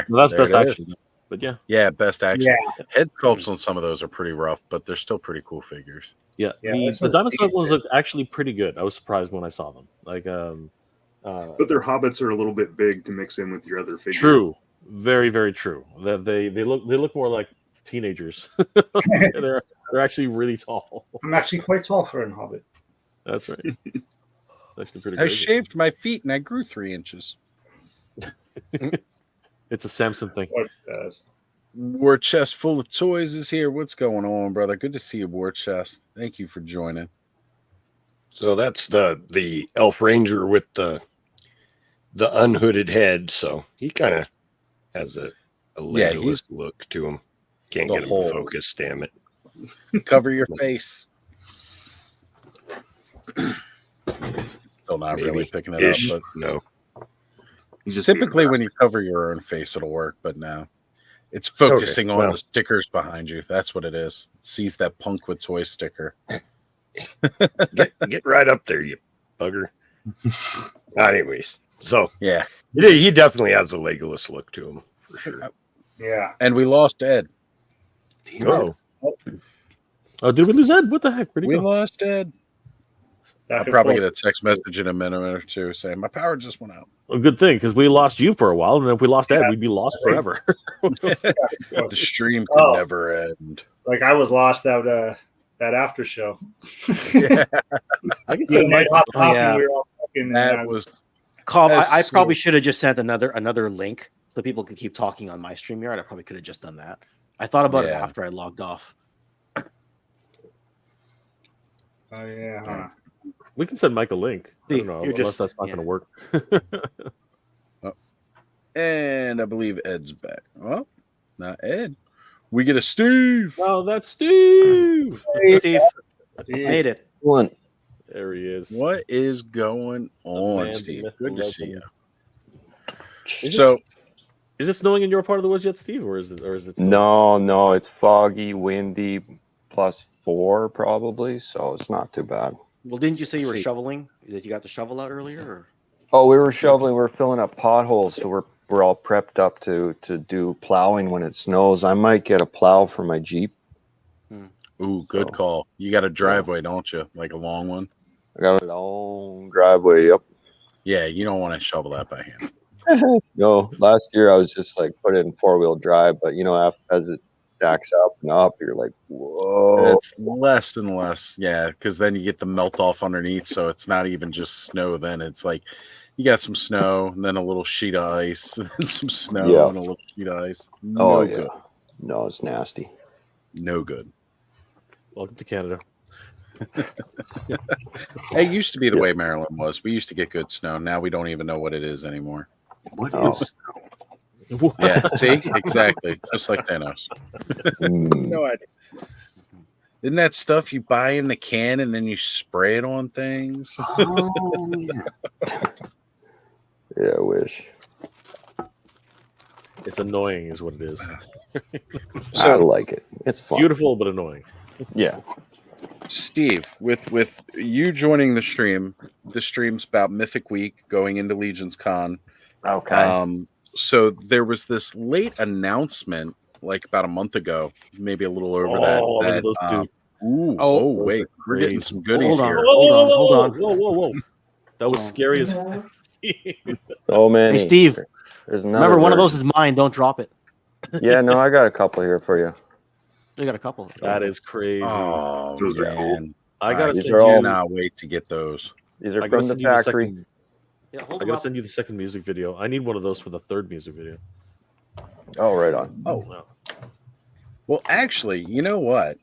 Well, that's There best it action. is. But yeah. Yeah, best action. Yeah. Head sculpts on some of those are pretty rough, but they're still pretty cool figures. Yeah, the Diamond Select ones look actually pretty good. I was surprised when I saw them. Like, but their hobbits are a little bit big to mix in with your other figures. True, very, very true. That they look more like teenagers. they're actually really tall. I'm actually quite tall for a hobbit. That's right. It's actually pretty. I crazy. shaved my feet and I grew 3 inches. It's a Samson thing. War Chest full of toys is here. What's going on, brother? Good to see you, War Chest. Thank you for joining. So that's the Elf Ranger with the unhooded head. So he kind of has a Legolas look to him. Can't get him to focus. Damn it! Cover your face. Still not really picking it up, but no. Typically, when you cover your own face, it'll work, but now it's focusing on the stickers behind you. That's what it is. It sees that Punk with Toy sticker. Get right up there, you bugger. Anyways, so yeah, he definitely has a Legolas look to him for sure. Yeah, and we lost Ed. Oh, did we lose Ed? What the heck? Where'd he We go? lost Ed. I'll probably get a text message in a minute or two saying my power just went out. A good thing, because we lost you for a while, and if we lost Ed, we'd be lost forever. The stream could never end. Like I was lost out that after show. I can say we yeah. were all fucking, that was. Calm. I probably should have just sent another link so people could keep talking on my StreamYard. I probably could have just done that. I thought about it after I logged off. Oh yeah. We can send Mike a link. I don't know, You're unless just- that's not yeah. going to work. And I believe Ed's back. Well, not Ed. We get a Steve. Oh, that's Steve. Steve, made it. One. There he is. What is going on, man, Steve? myth, Good to legend. see you. So, is it snowing in your part of the woods yet, Steve, or is it? No, it's foggy, windy, +4 probably, so it's not too bad. Well, didn't you say you were shoveling? That you got the shovel out earlier? Or? Oh, we were shoveling. We're filling up potholes, so we're all prepped up to do plowing when it snows. I might get a plow for my Jeep. Ooh, good call. You got a driveway, don't you? Like a long one? I got a long driveway. Yep. Yeah, you don't want to shovel that by hand. No, last year I was just like put it in 4-wheel drive, but as it stacks up and up, you're like, whoa. It's less and less, yeah, because then you get the melt off underneath, so it's not even just snow. Then it's like you got some snow, and then a little sheet of ice, and then some snow, and a little sheet of ice. No good. No, it's nasty. No good. Welcome to Canada. It used to be the way Maryland was. We used to get good snow. Now we don't even know what it is anymore. What is snow? Yeah, see? Exactly. Just like Thanos. No idea. Isn't that stuff you buy in the can and then you spray it on things? Oh, yeah. Yeah, I wish. It's annoying, is what it is. So, I like it. It's fun. Beautiful, but annoying. Yeah. Steve, with you joining the stream, this stream's about Mythic Week going into Legion's Con. Okay. So there was this late announcement, like about a month ago, maybe a little over that. Look at those two. Wait, we're getting some goodies here. Hold on. Whoa. That was scary as So many. Hey, Steve. There's Remember, one of those is mine. Don't drop it. Yeah, no, I got a couple here for you. You got a couple. That is crazy. Oh, Those are cool. man. I gotta These send are you. all- Cannot wait to get those. These are I gotta from the send you the factory. second- Yeah, I hold gotta them send you the second music video. I need one of those for the third music video. Oh, right on. Oh, Wow. well, actually, you know what?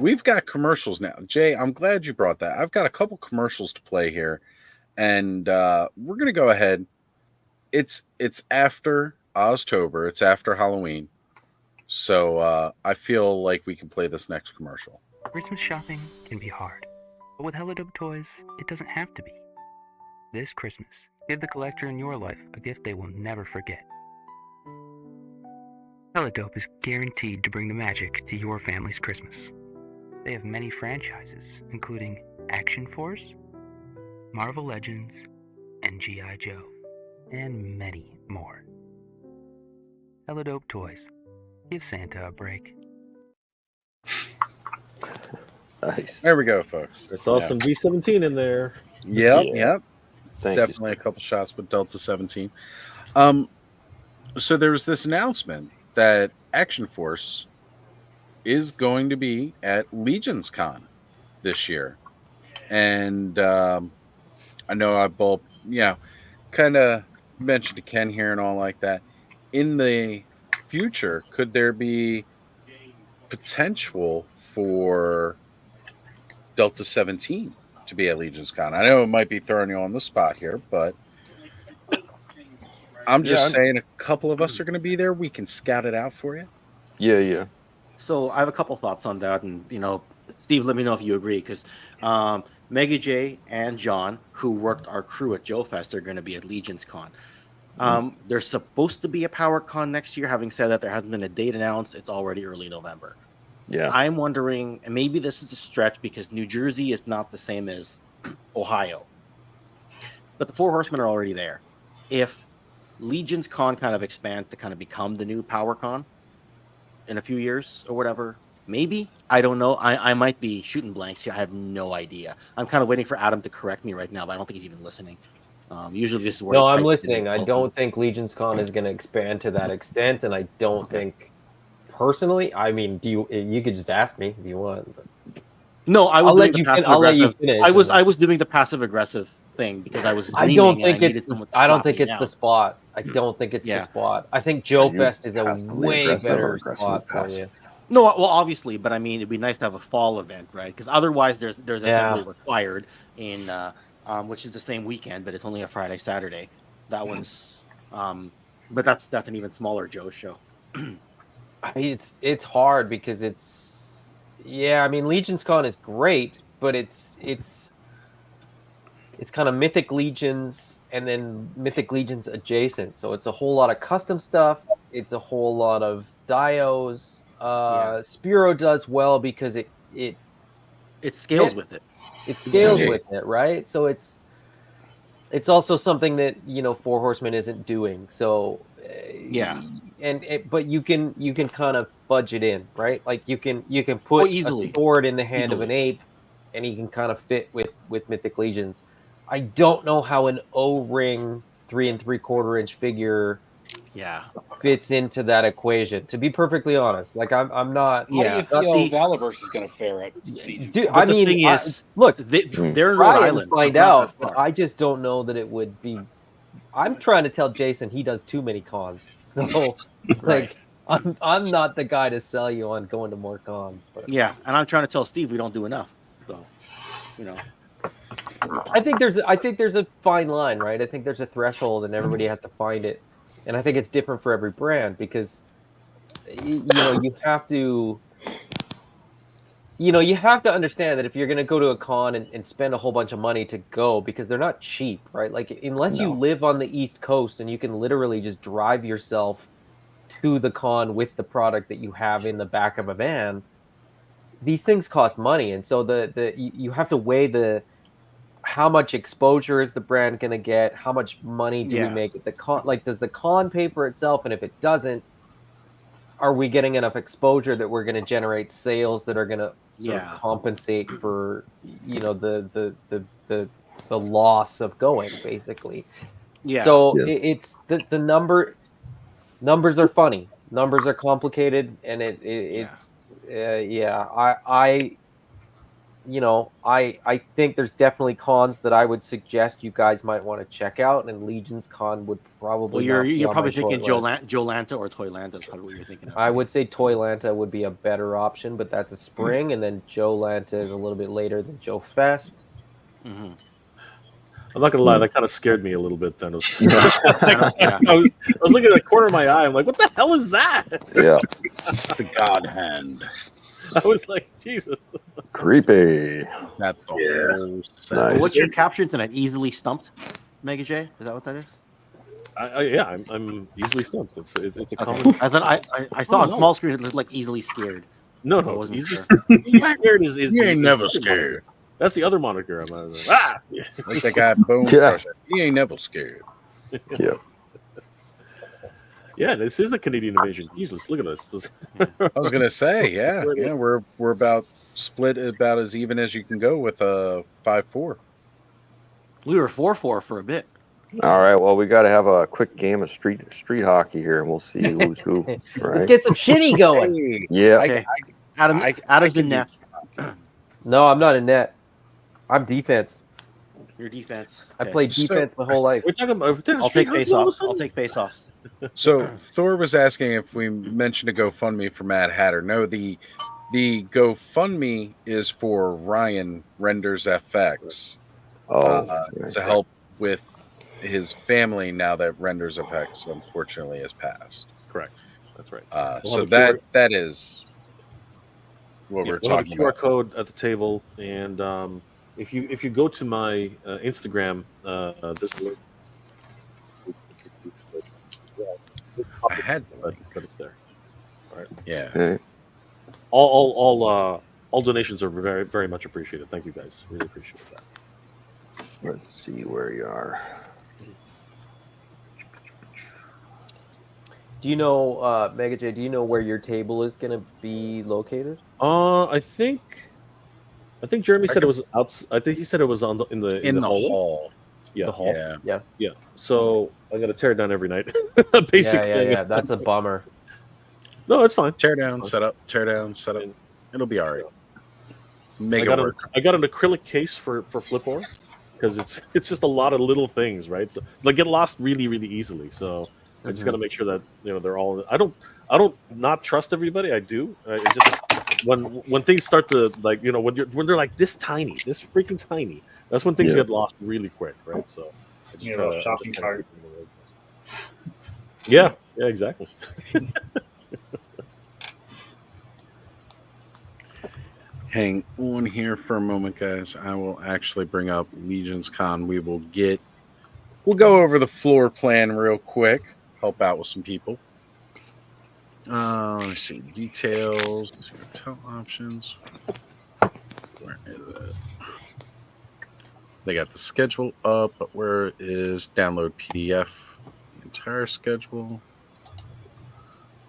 We've got commercials now. Jay, I'm glad you brought that. I've got a couple commercials to play here, and we're gonna go ahead. It's after Oztober. It's after Halloween, so I feel like we can play this next commercial. Christmas shopping can be hard, but with Helidope Toys, it doesn't have to be. This Christmas, give the collector in your life a gift they will never forget. Helidope is guaranteed to bring the magic to your family's Christmas. They have many franchises, including Action Force, Marvel Legends, and G.I. Joe, and many more. Helidope Toys. Give Santa a break. Nice. There we go, folks. I saw some V17 in there. Yep. Thank you. Definitely a couple shots with Delta 17. So there was this announcement that Action Force is going to be at Legion's Con this year. And I know I both, kind of mentioned to Ken here and all like that. In the future, could there be potential for Delta 17 to be at Legion's Con? I know it might be throwing you on the spot here, but I'm just saying a couple of us are going to be there. We can scout it out for you. Yeah. So I have a couple thoughts on that, and Steve, let me know if you agree, because Mega J and John, who worked our crew at Joe Fest, are going to be at Legion's Con. There's supposed to be a Power Con next year. Having said that, there hasn't been a date announced. It's already early November. Yeah. I'm wondering, and maybe this is a stretch because New Jersey is not the same as Ohio, but the Four Horsemen are already there. If Legion's Con kind of expands to kind of become the new Power Con in a few years or whatever, maybe, I don't know. I might be shooting blanks here. I have no idea. I'm kind of waiting for Adam to correct me right now, but I don't think he's even listening. Usually this is where No, I'm listening. I don't think Legion's Con is going to expand to that extent, and I don't think personally. I mean, you could just ask me if you want. But... No, I was doing the passive aggressive. Finish. I was doing the passive aggressive thing because I was. I don't think it's the spot. I don't think it's the spot. I think Joe Fest is a way better spot for you. No, well, obviously, but I mean, it'd be nice to have a fall event, right? Because otherwise, there's assembly required in which is the same weekend, but it's only a Friday, Saturday. That one's, but that's an even smaller Joe show. I mean, it's hard because I mean, Legion's Con is great, but it's kind of Mythic Legions and then Mythic Legions adjacent. So it's a whole lot of custom stuff. It's a whole lot of dios. Spiro does well because it scales with it. It scales with it, right? So it's also something that Four Horsemen isn't doing. So but you can kind of budget in, right? Like you can put a sword in the hand of an ape, and he can kind of fit with Mythic Legions. I don't know how an O-ring 3 3/4 inch figure fits into that equation, to be perfectly honest. Like I'm not. How do you feel Valiverse is going to fare at? Dude, I mean, look, they're in Rhode Island. Find out, but I just don't know that it would be. I'm trying to tell Jason he does too many cons, so like I'm not the guy to sell you on going to more cons. But and I'm trying to tell Steve we don't do enough. So, I think there's a fine line, right? I think there's a threshold, and everybody has to find it. And I think it's different for every brand because, you have to understand that if you're going to go to a con and spend a whole bunch of money to go, because they're not cheap, right? Like unless you live on the East Coast and you can literally just drive yourself to the con with the product that you have in the back of a van, these things cost money. And so you have to weigh how much exposure is the brand going to get? How much money do we make at the con? Like, does the con pay for itself? And if it doesn't, are we getting enough exposure that we're going to generate sales that are going to sort of compensate for, the loss of going, basically? So it's the numbers are funny. Numbers are complicated, and I think there's definitely cons that I would suggest you guys might want to check out, and Legion's Con would probably. Well, you're probably thinking Joe Lanta or Toy Lanta is probably what you're thinking of. I would say Toy Lanta would be a better option, but that's a spring, and then Joe Lanta is a little bit later than Joe Fest. Mm-hmm. I'm not gonna lie, that kind of scared me a little bit. Then I was looking at the corner of my eye. I'm like, "What the hell is that?" Yeah, the God Hand. I was like, Jesus. Creepy. That's nice. What's your caption tonight? Easily stumped, Mega J? Is that what that is? I'm easily stumped. It's a common. I thought I saw on small screen it looked like easily scared. No, easily scared is you ain't never scared. That's the other moniker. I'm like that guy Bone Crusher. He ain't never scared. Yeah. Yeah, this is a Canadian invasion. Jesus, look at this. I was gonna say, we're about split about as even as you can go with a 5-4. We were 4-4 for a bit. All right, well, we got to have a quick game of street hockey here, and we'll see who's who. Right? Let's get some shitty going. Yeah. Okay. Adam's in net. No, I'm not in net. I'm defense. Your defense. I played defense my whole life. We're talking about. I'll take face-offs. I'll take face-offs. So Thor was asking if we mentioned a GoFundMe for Mad Hatter. No, the GoFundMe is for Ryan Renders FX to help with his family now that Renders FX unfortunately has passed. Correct. That's right. So that is what we're talking QR about. Code at the table, and if you go to my Instagram, this link. I had but it's there. All right. Yeah. Okay. All donations are very, very much appreciated. Thank you guys. Really appreciate that. Let's see where you are. Do you know, Mega J? Do you know where your table is going to be located? I think Jeremy said it was out. I think he said it was in the hall. Yeah. The hall. Yeah. So I'm gonna tear it down every night. Basically. Yeah. That's a bummer. No, it's fine. Tear down, set up. Tear down, set up. It'll be all right. Make it work. I got an acrylic case for Flipboard because it's just a lot of little things, right? So they get lost really, really easily. So I just got to make sure that they're all. I don't not trust everybody. I do. It just when things start to when they're like this tiny, this freaking tiny. That's when things get lost really quick, right? So I just try to shopping cart. Yeah, exactly. Hang on here for a moment, guys. I will actually bring up Legions Con. We'll go over the floor plan real quick. Help out with some people. Let's see. Details. Hotel options. Where is it? They got the schedule up, but where is download PDF? The entire schedule.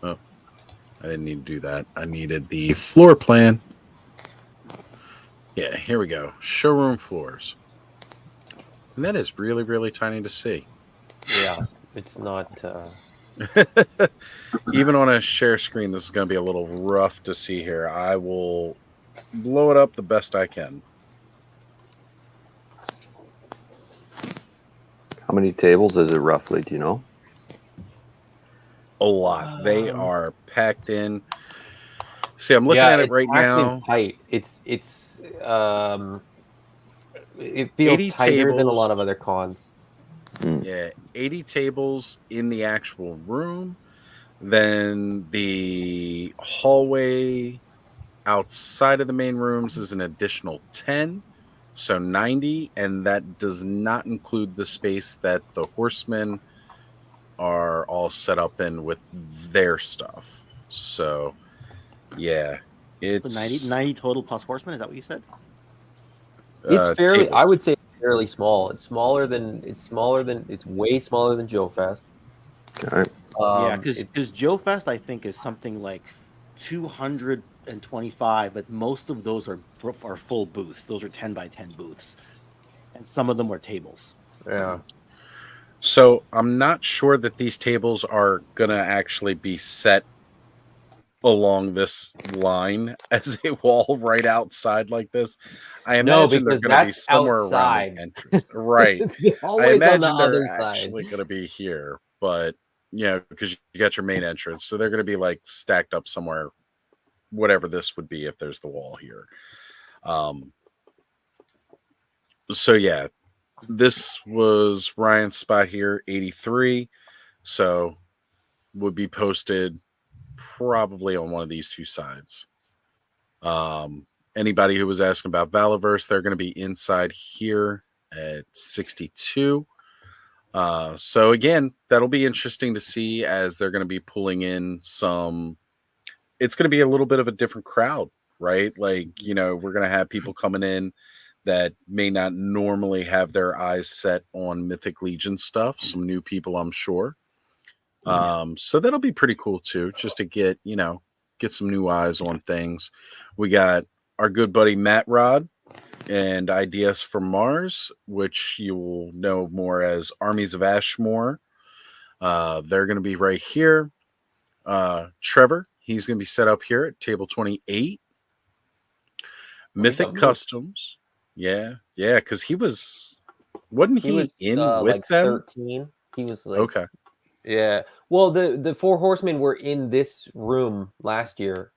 Oh, I didn't need to do that. I needed the floor plan. Yeah, here we go. Showroom floors. And that is really, really tiny to see. Yeah, it's not. Even on a share screen, this is going to be a little rough to see here. I will blow it up the best I can. How many tables is it roughly? Do you know? A lot. They are packed in. See, I'm looking at it right now. Tight. It feels tighter than a lot of other cons. Yeah, 80 tables in the actual room. Then the hallway outside of the main rooms is an additional 10. So 90, and that does not include the space that the horsemen are all set up in with their stuff. So, yeah, it's 90 total plus horsemen. Is that what you said? It's fairly. table. I would say fairly small. It's way smaller than Joe Fest. Okay. Yeah, because Joe Fest I think is something like 225, but most of those are full booths. Those are 10 by 10 booths, and some of them were tables. Yeah. So I'm not sure that these tables are gonna actually be set along this line as a wall right outside like this. I imagine they're going to be somewhere around the entrance, right? I imagine they're actually going to be here, but because you got your main entrance, so they're going to be like stacked up somewhere, whatever this would be if there's the wall here. So yeah, this was Ryan's spot here, 83. So would be posted probably on one of these two sides. Anybody who was asking about Valaverse, they're going to be inside here at 62. So again, that'll be interesting to see as they're going to be pulling in some. It's going to be a little bit of a different crowd, right? Like, we're going to have people coming in that may not normally have their eyes set on Mythic Legion stuff. Some new people, I'm sure. So that'll be pretty cool too, just to get some new eyes on things. We got our good buddy Matt Rod and Ideas from Mars, which you will know more as Armies of Ashmore. They're going to be right here. Trevor, he's going to be set up here at table 28. Mythic Customs. Yeah, because wasn't he in with like them? 13. He was like, okay. Yeah. Well, the Four Horsemen were in this room last year,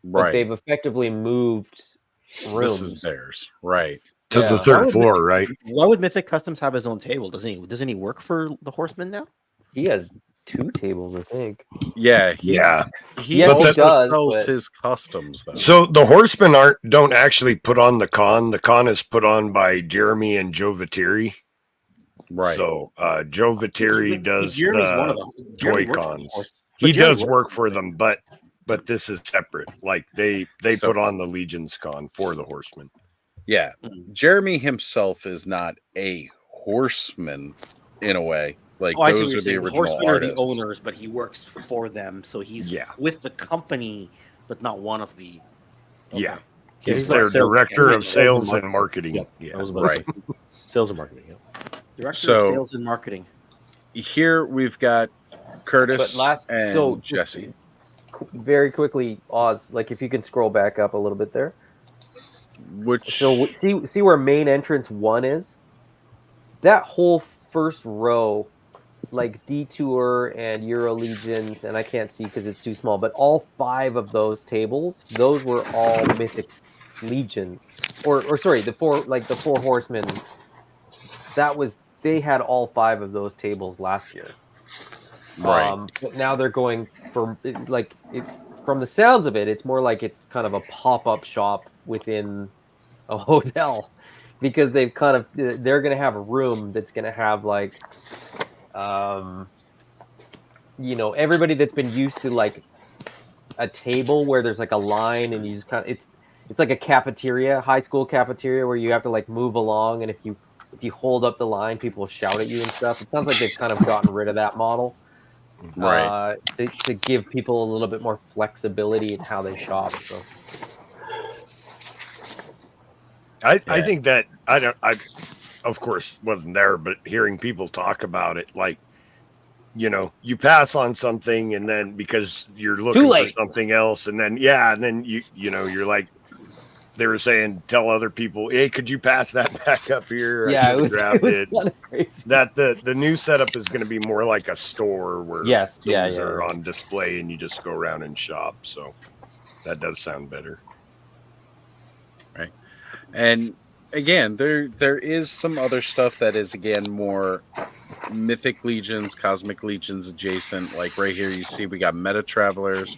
but right? They've effectively moved rooms. This is theirs, right? To the third floor, right? Why would Mythic Customs have his own table? Doesn't he work for the Horsemen now? He has 2 tables, I think. Yeah, He also does, sells his customs though. So the Horsemen don't actually put on the con. The con is put on by Jeremy and Joe Viteri. Right. So Joe Viteri does one of the toy cons. He does work for them, but this is separate. Like they put on the Legion's con for the Horsemen. Yeah. Jeremy himself is not a horseman in a way. Like those are the original Horsemen artists. are the owners, but he works for them. So he's with the company, but not one of the. Okay. Yeah. He's their director of sales and marketing. Yeah, right. Sales and marketing. Yeah. Director of sales and marketing. Here we've got Curtis and Jesse. Very quickly, Oz, like if you can scroll back up a little bit there. See where main entrance 1 is? That whole first row like Detour and Euro Legions, and I can't see because it's too small, but all 5 of those tables, those were all Mythic Legions. Or sorry, the 4 horsemen. They had all 5 of those tables last year. Right. But now they're going for from the sounds of it, it's more like it's kind of a pop-up shop within a hotel, because they're going to have a room that's going to have like everybody that's been used to like a table where there's like a line and you just kind of it's like a cafeteria, high school cafeteria, where you have to like move along, and if you hold up the line, people will shout at you and stuff. It sounds like they've kind of gotten rid of that model, right? To give people a little bit more flexibility in how they shop. So I think that I of course wasn't there, but hearing people talk about it, like, you pass on something and then because you're looking for something else, and then you're like, they were saying, tell other people, hey, could you pass that back up here? Yeah, it was kind of crazy. That the new setup is going to be more like a store where things are on display and you just go around and shop. So that does sound better. Right. And again, there is some other stuff that is, again, more Mythic Legions, Cosmic Legions adjacent. Like right here, you see we got Meta Travelers.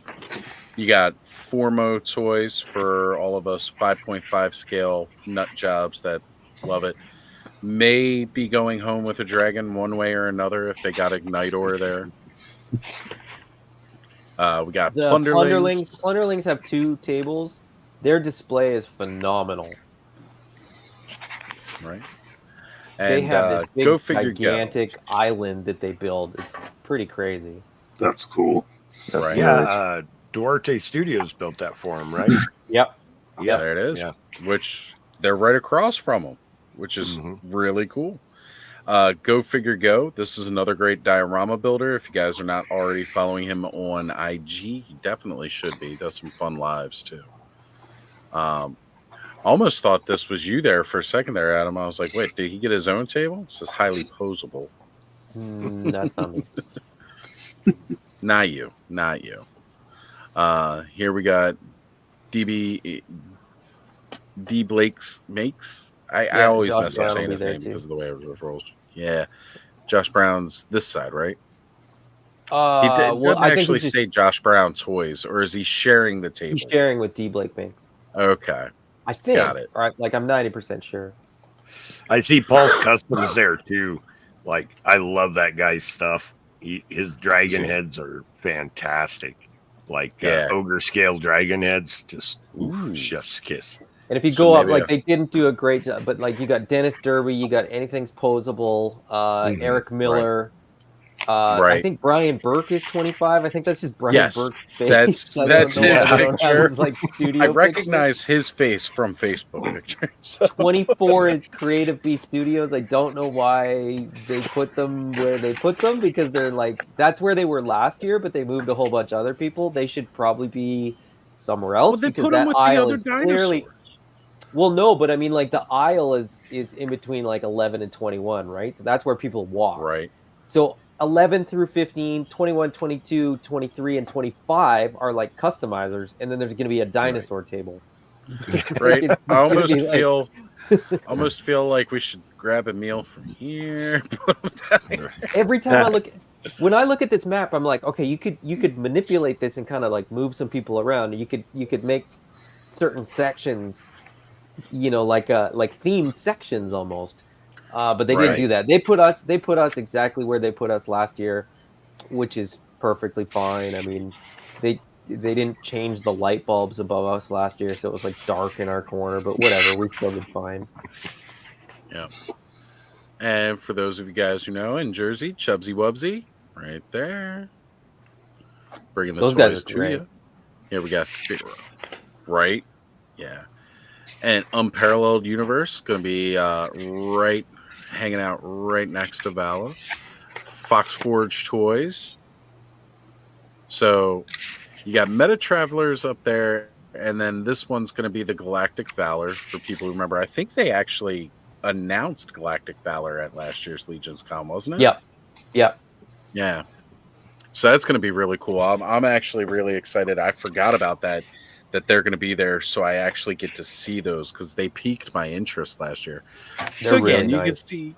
You got Formo toys for all of us 5.5 scale nut jobs that love it. May be going home with a dragon one way or another if they got Ignite Ore there. We got the Plunderlings. Plunderlings have 2 tables. Their display is phenomenal. Right. They And have this big, go figure, gigantic island that they build. It's pretty crazy. That's cool. Right. Yeah. Duarte Studios built that for them, right? Yep. Yeah, there it is. Yeah. Which they're right across from them, which is really cool. Go figure go. This is another great diorama builder. If you guys are not already following him on IG, he definitely should be. He does some fun lives too. Almost thought this was you there for a second there, Adam. I was like, wait, did he get his own table? It says highly posable. That's not me. Not you. Here we got D Blake's makes. I always Josh mess up Brown saying will his be there name too. because of the way it rolls. Yeah, Josh Brown's this side, right? He Well, doesn't I think actually he's just- say Josh Brown toys, or is he sharing the table? He's sharing with D Blake Banks. Okay, I think. got it. Right, like I'm 90% sure. I see Paul's Customs there too. Like, I love that guy's stuff. His dragon heads are fantastic. Like ogre scale dragon heads, just chef's kiss. And if you go up, like they didn't do a great job, but like you got Dennis Derby, you got Anything's Posable, Eric Miller. I think Brian Burke is 25. I think that's just Brian Burke's face. That's his picture. His, like, studio I recognize his face from Facebook pictures. 24 is Creative Beast Studios. I don't know why they put them where they put them, because they're like, that's where they were last year, but they moved a whole bunch of other people. They should probably be somewhere else. Well, they because put them that with the aisle other is dinosaurs. clearly. Well, no, but I mean, like the aisle is in between like 11 and 21, right? So that's where people walk. Right. So 11 through 15, 21, 22, 23, and 25 are like customizers, and then there's going to be a dinosaur table. Right. I almost be almost feel like we should grab a meal from here. Put them down here. Every time when I look at this map, I'm like, okay, you could manipulate this and kind of like move some people around. You could make certain sections, like themed sections almost. But they didn't do that. They put us exactly where they put us last year, which is perfectly fine. I mean, they didn't change the light bulbs above us last year, so it was like dark in our corner, but whatever, we still did fine. Yeah. And for those of you guys who know, in Jersey, Chubsy Wubsy, right there. Bringing the Those guys toys are to great. you. Here we got right. Yeah. And Unparalleled Universe going to be hanging out right next to Vala. Fox Forge Toys. So you got Meta Travelers up there, and then this one's going to be the Galactic Valor for people who remember. I think they actually announced Galactic Valor at last year's Legions Con, wasn't it? Yep. Yeah. So that's going to be really cool. I'm actually really excited. I forgot about that they're going to be there, so I actually get to see those because they piqued my interest last year. So They're again, really you can nice. see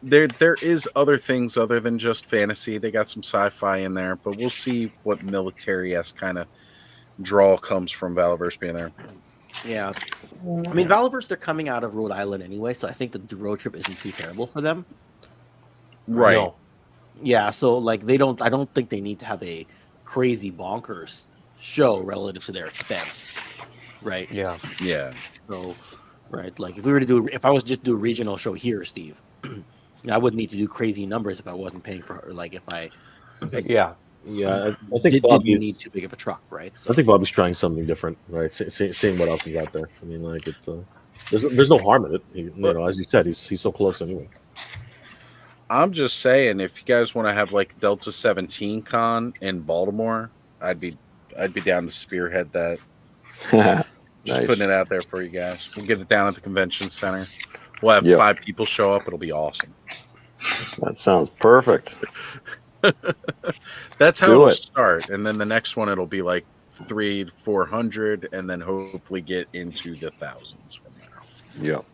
there is other things other than just fantasy. They got some sci-fi in there, but we'll see what military-esque kind of draw comes from Valaverse being there. Yeah. I mean, Valaverse, they're coming out of Rhode Island anyway, so I think the road trip isn't too terrible for them. Right. No. Yeah, so like I don't think they need to have a crazy bonkers show relative to their expense. Right? Yeah. Yeah. So, right, like if I was just do a regional show here, Steve, I wouldn't need to do crazy numbers if I wasn't paying for, or like if I Yeah. Yeah, I think didn't need too big of a truck, right? So I think Bobby's trying something different, right? Seeing what else is out there. I mean, like there's no harm in it. You know, as you said, he's so close anyway. I'm just saying, if you guys want to have like Delta 17 Con in Baltimore, I'd be down to spearhead that. Just Nice. putting it out there for you guys. We'll get it down at the convention center. We'll have 5 people show up. It'll be awesome. That sounds perfect. That's how it'll start, and then the next one it'll be like 300 to 400, and then hopefully get into the thousands from there. Yep.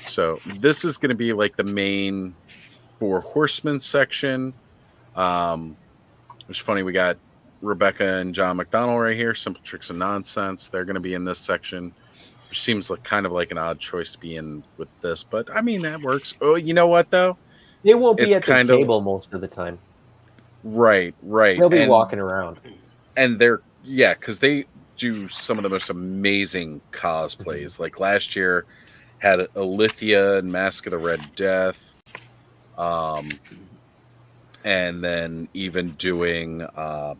So this is going to be like the main 4 Horsemen section. It's funny, we got Rebecca and John McDonald right here. Simple Tricks and Nonsense. They're going to be in this section. Which seems like kind of like an odd choice to be in with this, but I mean that works. Oh, you know what though? They won't be at the table most of the time. Right. They'll be walking around. And because they do some of the most amazing cosplays. Like last year had Alithia and Mask of the Red Death. And then even doing the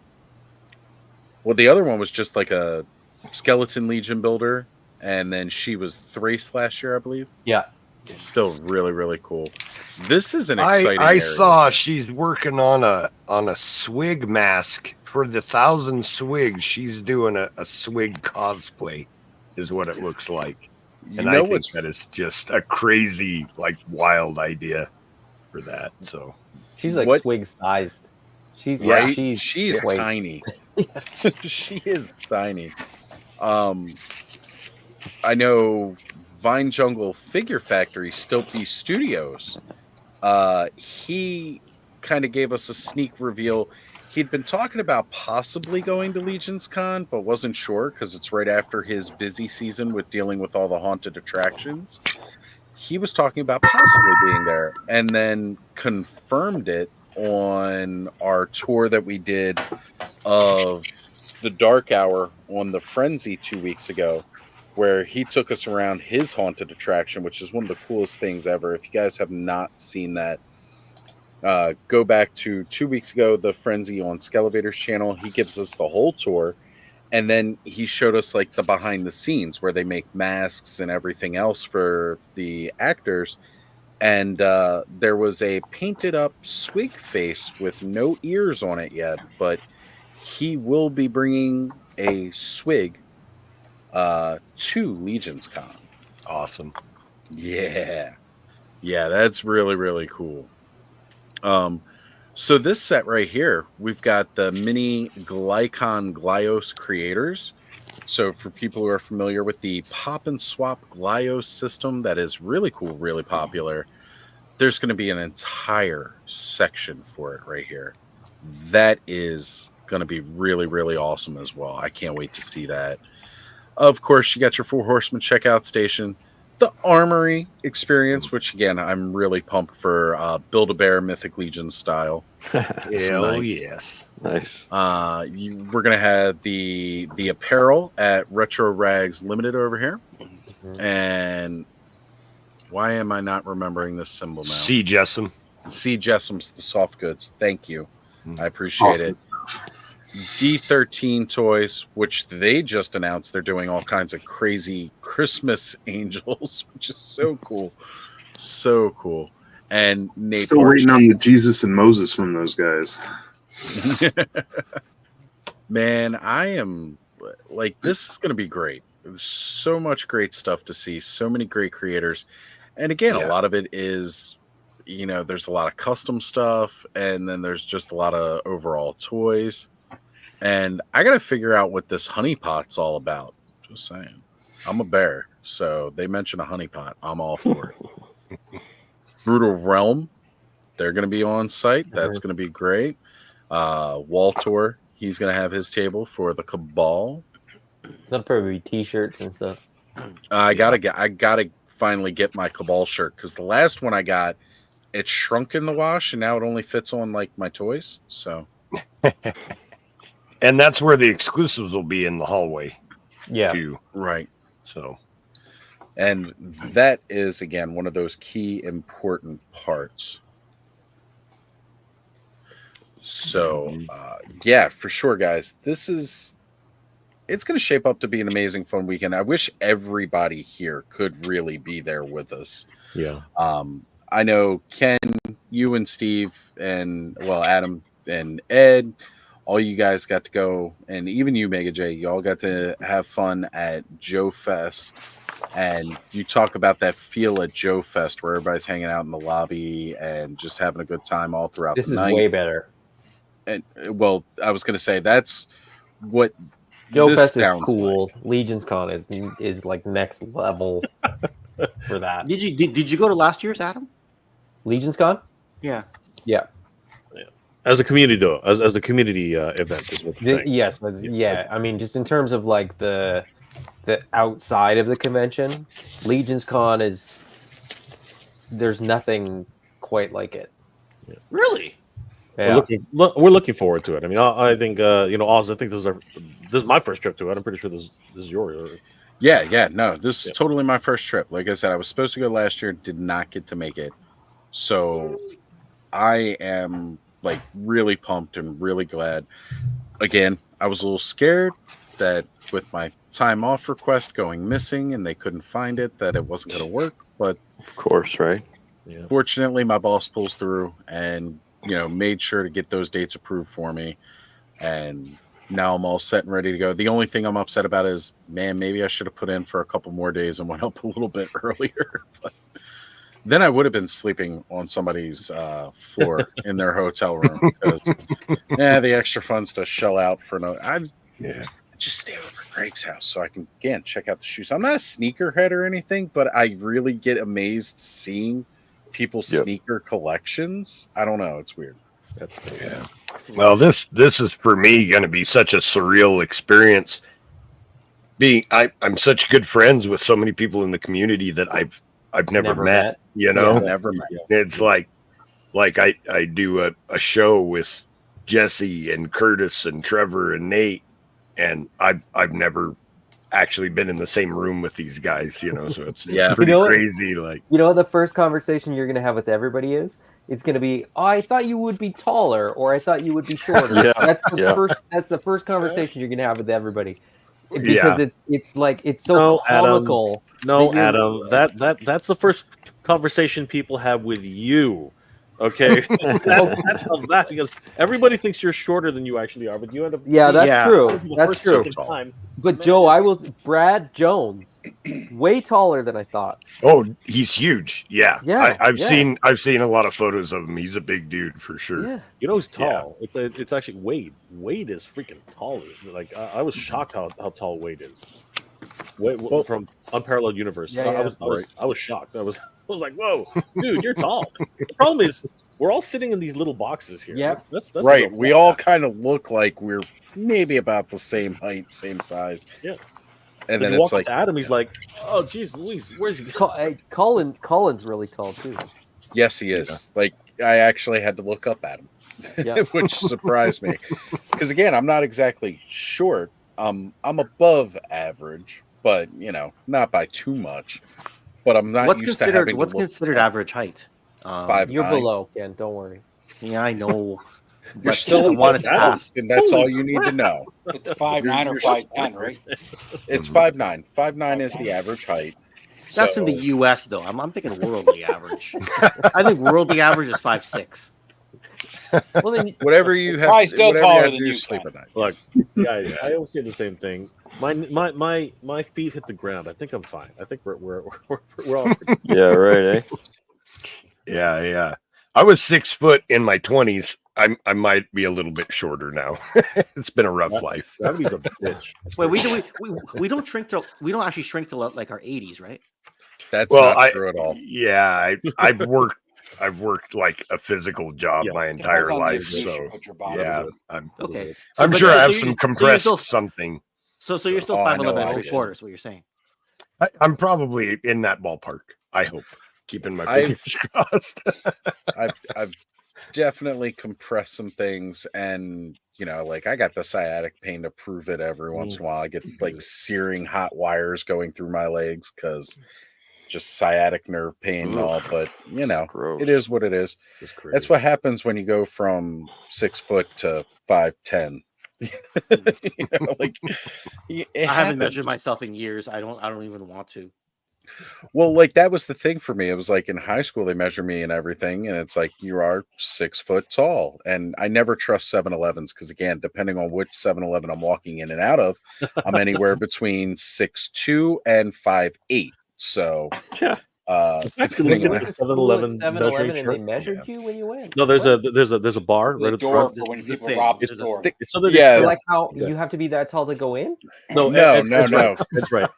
other one was just like a Skeleton Legion builder, and then she was Thrace last year, I believe. Yeah. Still really, really cool. This is an exciting I area. saw she's working on a swig mask for the 1,000 swigs. She's doing a swig cosplay, is what it looks like. And I think that is just a crazy, like, wild idea for that. So she's like swig sized. She's right. Yeah, she's tiny. She is tiny. I know Vine Jungle Figure Factory, Stiltby Studios. He kind of gave us a sneak reveal. He'd been talking about possibly going to Legion's Con, but wasn't sure because it's right after his busy season with dealing with all the haunted attractions. He was talking about possibly being there, and then confirmed it on our tour that we did of the Dark Hour on the Frenzy 2 weeks ago, where he took us around his haunted attraction, which is one of the coolest things ever. If you guys have not seen that, go back to 2 weeks ago, the Frenzy on Skelevator's channel. He gives us the whole tour, and then he showed us like the behind the scenes where they make masks and everything else for the actors. And there was a painted up swig face with no ears on it yet, but he will be bringing a swig to Legion's Con. Awesome. Yeah, that's really, really cool. So this set right here, we've got the mini Glycon Glyos creators. So for people who are familiar with the pop and swap Glyos system, that is really cool, really popular. There's going to be an entire section for it right here. That is going to be really, really awesome as well. I can't wait to see that. Of course, you got your 4 Horsemen checkout station, the Armory experience, which again, I'm really pumped for Build-A-Bear Mythic Legion style. Hell yes. Nice. We're going to have the apparel at Retro Rags Limited over here. And why am I not remembering this symbol now? C. Jessam. C. Jessam's the soft goods. Thank you. I appreciate it. D13 toys, which they just announced they're doing all kinds of crazy Christmas angels, which is so cool. So cool. And Nate still waiting on the Jesus and Moses from those guys. Man, I am like, this is going to be great. There's so much great stuff to see. So many great creators. And again, a lot of it is there's a lot of custom stuff, and then there's just a lot of overall toys. And I got to figure out what this honeypot's all about. Just saying. I'm a bear, so they mention a honeypot. I'm all for it. Brutal Realm, they're going to be on site. That's going to be great. Waltor, he's going to have his table for the Cabal. That'll probably be T-shirts and stuff. I gotta finally get my Cabal shirt because the last one I got, it shrunk in the wash, and now it only fits on like my toys. So, and that's where the exclusives will be in the hallway. Yeah, too. Right. So, and that is again one of those key important parts. So, yeah, for sure, guys. It's going to shape up to be an amazing, fun weekend. I wish everybody here could really be there with us. Yeah. I know Ken, you and Steve, and Adam and Ed, all you guys got to go, and even you, Mega J, you all got to have fun at Joe Fest. And you talk about that feel at Joe Fest where everybody's hanging out in the lobby and just having a good time all throughout the night. This is way better. And well, I was going to say that's what Joe Fest is cool. Like. Legion's Con is like next level for that. Did you go to last year's, Adam? Legion's Con? Yeah. Yeah. As a community, though, as a community event is what you're saying. Yes, yeah. I mean, just in terms of like the outside of the convention, Legion's Con there's nothing quite like it. Yeah. Really? Yeah. We're looking forward to it. I mean, I think Oz. I think this is my first trip to it. I'm pretty sure this is yours. Yeah. No, this is totally my first trip. Like I said, I was supposed to go last year, did not get to make it. So I am like really pumped and really glad. Again, I was a little scared that with my time off request going missing and they couldn't find it, that it wasn't going to work. But of course, right? Yeah. Fortunately, my boss pulls through and made sure to get those dates approved for me. And now I'm all set and ready to go. The only thing I'm upset about is, man, maybe I should have put in for a couple more days and went up a little bit earlier. But then I would have been sleeping on somebody's floor in their hotel room because the extra funds to shell out for just stay over at Greg's house so I can again check out the shoes. I'm not a sneakerhead or anything, but I really get amazed seeing people's sneaker collections. I don't know, it's weird. That's yeah. Well, this is for me going to be such a surreal experience. I'm such good friends with so many people in the community that I've never met. Never met. It's like I do a show with Jesse and Curtis and Trevor and Nate, and I've never actually been in the same room with these guys, so it's pretty crazy. Like, the first conversation you're going to have with everybody it's going to be, oh, I thought you would be taller, or I thought you would be shorter. That's the first conversation you're going to have with everybody. Because it's so comical. Adam, that's the first conversation people have with you. Okay, that's how that, because everybody thinks you're shorter than you actually are, but you end up. Yeah, that's true. That's true. But Joe, Brad Jones, way taller than I thought. Oh, he's huge. Yeah. I've seen a lot of photos of him. He's a big dude for sure. Yeah. He's tall. Yeah. It's actually Wade. Wade is freaking tall. Like I was shocked how tall Wade is. From Unparalleled Universe. I was shocked. I was like, whoa, dude, you're tall. The problem is we're all sitting in these little boxes here. Yeah. That's right. We all kind of look like we're maybe about the same height, same size. Yeah. And then it's like Adam, he's like, oh geez, Louise, where's he? Colin's really tall too. Yes, he is. Yeah. Like I actually had to look up at him, which surprised me. Because again, I'm not exactly short. I'm above average, but not by too much. But I'm not used to having. What's considered average height? 5'9". You're below, Ken. Don't worry. Yeah, I know. You're still in one and that's all you need to know. It's 5'9" or 5'10", right? It's 5'9". 5'9" is the average height. That's in the U.S. though. I'm thinking worldly average. I think worldly average is 5'6". Well, then, whatever you have, probably still taller than you. Sleep at night. Look, guys, I always say the same thing. My feet hit the ground. I think I'm fine. I think we're all. Yeah, right. Yeah. I was 6 foot in my 20s. I might be a little bit shorter now. It's been a rough life. Gravity's a bitch. Wait, we don't shrink to we don't actually shrink to like our 80s, right? That's not true at all. Yeah, I've worked like a physical job my entire life. So yeah, okay. I'm sure I have some compressed something. So you're still 5'11" and 3/4 is what you're saying. I'm probably in that ballpark. I hope. Keeping my fingers crossed. I've definitely compressed some things, and like I got the sciatic pain to prove it every once in a while. I get like searing hot wires going through my legs because just sciatic nerve pain and all, but it is what it is. That's what happens when you go from 6 foot to 5'10". I haven't measured myself in years. I don't even want to. Well, like that was the thing for me. It was like in high school they measure me and everything, and it's like you are 6 foot tall, and I never trust 7-Elevens because again, depending on which 7-Eleven I'm walking in and out of, I'm anywhere between 6'2" and 5'8". So depending on 7-Eleven and they measured you when you went. No, there's a bar right at the front. For when people rob the store. Like how you have to be that tall to go in. No. That's right.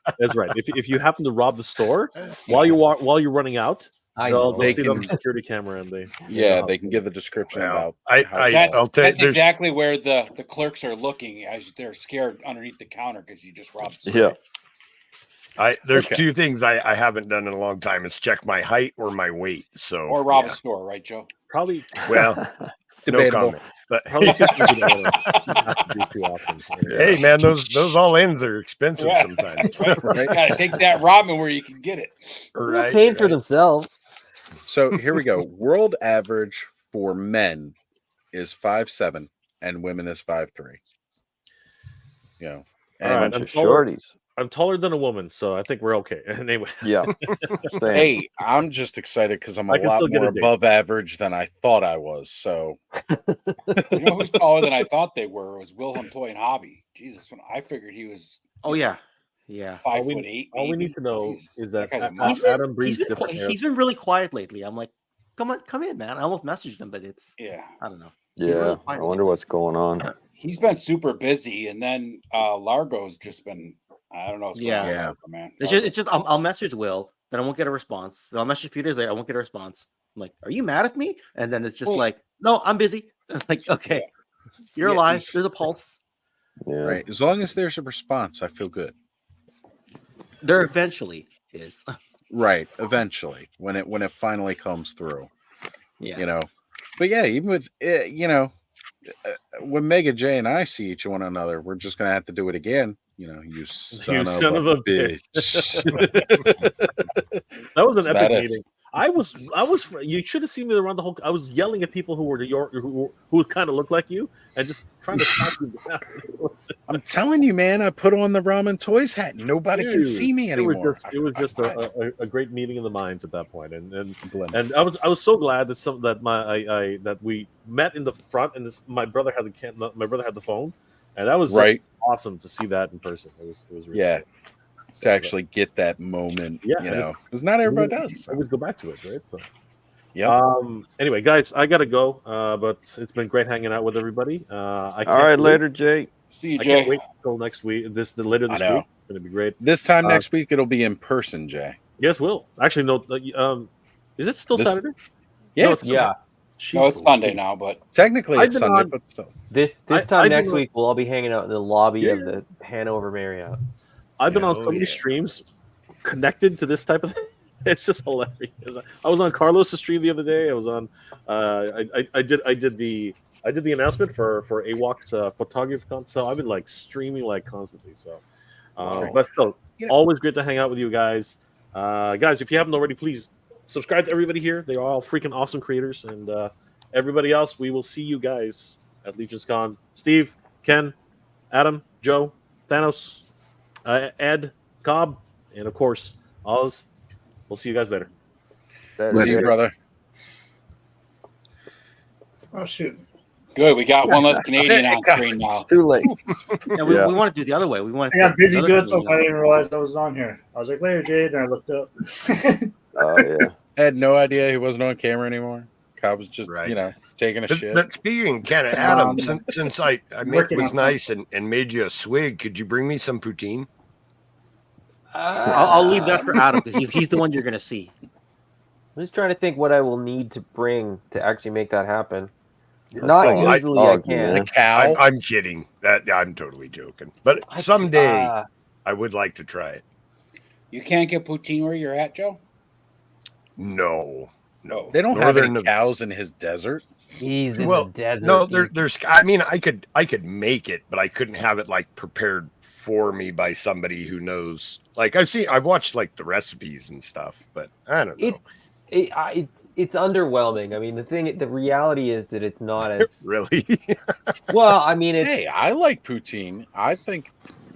If you happen to rob the store while you're running out, they'll see it on the security camera and they can give the description about. That's exactly where the clerks are looking as they're scared underneath the counter because you just robbed the store. Yeah. There's two things I haven't done in a long time. It's check my height or my weight. So or rob a store, right, Joe? Probably. Well, no comment. But probably too hey, man, those all ends are expensive sometimes. Right? Gotta take that ramen where you can get it. They're paying for themselves. So here we go. World average for men is 5'7", and women is 5'3". And shorties. I'm taller than a woman, so I think we're okay. Anyway. Yeah. Hey, I'm just excited because I'm a lot more above average than I thought I was. So, you know who's taller than I thought they were? It was Wilhelm Toy and Hobby. Jesus, when I figured he was. Oh yeah. 5'8". All we need to know is that Adam breathes different. He's been really quiet lately. I'm like, come in, man. I almost messaged him, but it's I don't know. Yeah, really I wonder what's going on. He's been super busy, and then Largo's just been. I don't know what's going on, Largo, man. It's just I'll message Will, then I won't get a response. Then I'll message a few days later, I won't get a response. I'm like, are you mad at me? And then it's just like, no, I'm busy. Like, okay, you're alive. There's a pulse. Yeah. Right. As long as there's a response, I feel good. There eventually is. Right. Eventually, when it finally comes through. Yeah. But yeah, even with when Mega J and I see each one another, we're just gonna have to do it again. You son of a bitch. That was an epic meeting. I was. You should have seen me around the whole. I was yelling at people who kind of look like you, and just trying to talk you down. I'm telling you, man. I put on the Ramen Toys hat. Nobody can see me anymore. It was just a great meeting of the minds at that point, and I was so glad that we met in the front, and my brother had the phone, and that was right. Awesome to see that in person. It was really cool. To actually get that moment, because not everybody does. I would go back to it, right? So, yeah. Anyway, guys, I gotta go. But it's been great hanging out with everybody. All right, later, Jay. See you, I Jay. can't wait until next week. Later this week, it's gonna be great. This time next week, it'll be in person, Jay. Yes, will actually no. Is it still Saturday? Yeah, no, it's Sunday now, but technically it's Sunday. But still, this time next week, we'll all be hanging out in the lobby of the Hanover Marriott. I've been on so many streams connected to this type of thing. It's just hilarious. I was on Carlos's stream the other day. I was on. I did the announcement for AWOC's photography con. So I've been streaming constantly. So, but still, always great to hang out with you guys. Guys, if you haven't already, please subscribe to everybody here. They are all freaking awesome creators, and everybody else. We will see you guys at Legion's Con. Steve, Ken, Adam, Joe, Thanos. Ed, Cobb, and of course, Oz. We'll see you guys later. See you, brother. Oh, shoot. Good. We got one less Canadian on screen now. It's too late. We want to do the other way. We want. I got busy doing something. I didn't realize I was on here. I was like, later, Jay. Then I looked up. Oh, yeah. Had no idea he wasn't on camera anymore. Cobb was just, taking a shit. But speaking, kind of, Adam, since I was nice and made you a swig, could you bring me some poutine? I'll leave that for Adam because he's the one you're gonna see. I'm just trying to think what I will need to bring to actually make that happen. Not easily, I can. The cow? I'm kidding. I'm totally joking. But someday, I would like to try it. You can't get poutine where you're at, Joe? No. They don't have any cows in his desert. He's in the desert. No, there's. I mean, I could make it, but I couldn't have it like prepared for me by somebody who knows. Like I've watched like the recipes and stuff, but I don't know. It's underwhelming. I mean, the reality is that it's not as really. Well, I mean, hey, I like poutine. I think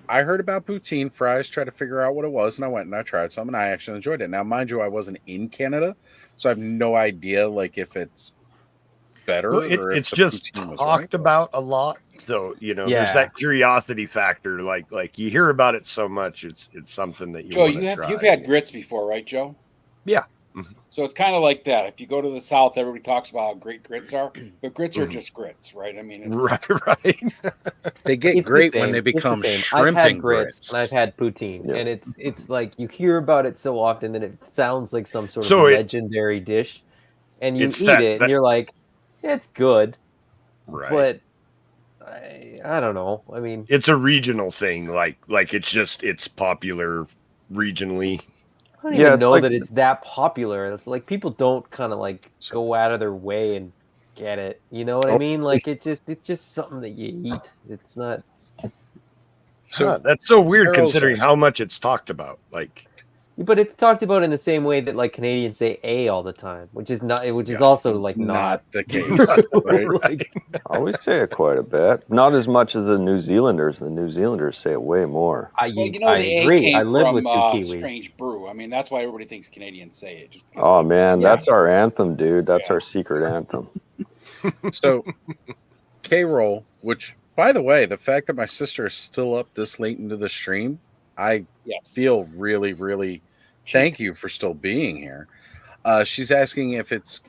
I heard about poutine fries, tried to figure out what it was, and I went and I tried some, and I actually enjoyed it. Now, mind you, I wasn't in Canada, so I have no idea like if it's better or it's if just talked about a lot. So there's that curiosity factor. Like you hear about it so much, it's something that you. Joe, you've had grits before, right, Joe? Yeah. So it's kind of like that. If you go to the South, everybody talks about how great grits are, but grits are just grits, right? I mean, right. They get great when they become shrimp I've had and grits and I've had poutine, and it's like you hear about it so often that it sounds like some sort of legendary dish, and you eat it and you're like, it's good, right? But I don't know. I mean, it's a regional thing. Like it's popular regionally. I don't even know that it's that popular. It's like people don't kind of like go out of their way and get it. You know what I mean? Like it's just something that you eat. It's not. So that's so weird considering how much it's talked about. Like, but it's talked about in the same way that like Canadians say "a" all the time, which is also like not the case. Right? Like, I always say it quite a bit. Not as much as the New Zealanders. The New Zealanders say it way more. I the agree. A came I live from with the Kiwi. Strange Brew. I mean, that's why everybody thinks Canadians say it. Just oh man, that's our anthem, dude. That's our secret anthem. So, K-Roll, which by the way, the fact that my sister is still up this late into the stream, I feel really, really. Thank you for still being here. She's asking if it's,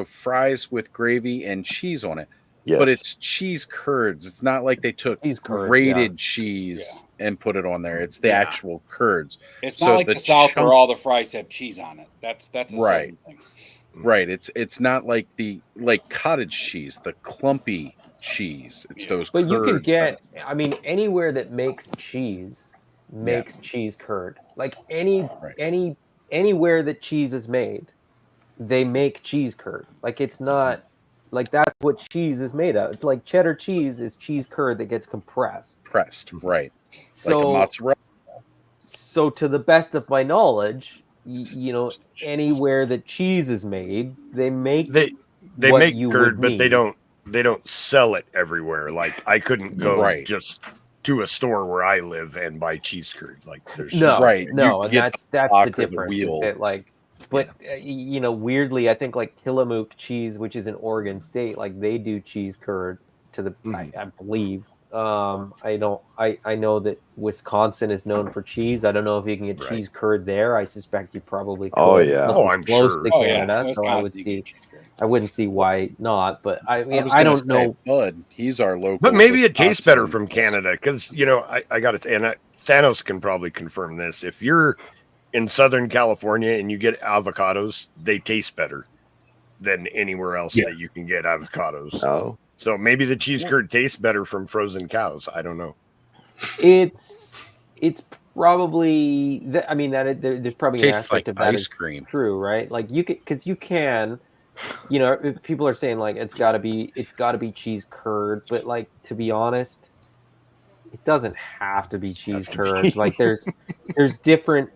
fries with gravy and cheese on it. Yes. But it's cheese curds. It's not like they took grated cheese and put it on there. It's the actual curds. It's not like the South where all the fries have cheese on it. That's a certain thing. Right. It's not like cottage cheese, the clumpy cheese. It's those But curds. you can get, anywhere that makes cheese makes cheese curd. Like anywhere that cheese is made, they make cheese curd. Like it's not like that's what cheese is made of. It's like cheddar cheese is cheese curd that gets compressed. Right. So, like a mozzarella. So to the best of my knowledge, anywhere that cheese is made, they make they make curd, but they don't sell it everywhere. Like I couldn't go just to a store where I live and buy cheese curd. Like there's and that's the difference. Is that like, but weirdly, I think like Tillamook cheese, which is in Oregon State, like they do cheese curd to the. I believe. I know that Wisconsin is known for cheese. I don't know if you can get cheese curd there. I suspect you probably could. Oh yeah. I'm close sure. to Canada, so I wouldn't see why not. But I don't know. Bud, he's our local. But maybe it tastes better from Canada because I got it, and Thanos can probably confirm this. If you're in Southern California and you get avocados, they taste better than anywhere else that you can get avocados. Oh. So maybe the cheese curd tastes better from frozen cows. I don't know. It's probably there's probably an aspect of that ice cream. True, right? Like you can, people are saying like it's got to be cheese curd, but like to be honest, it doesn't have to be cheese curd. Like there's different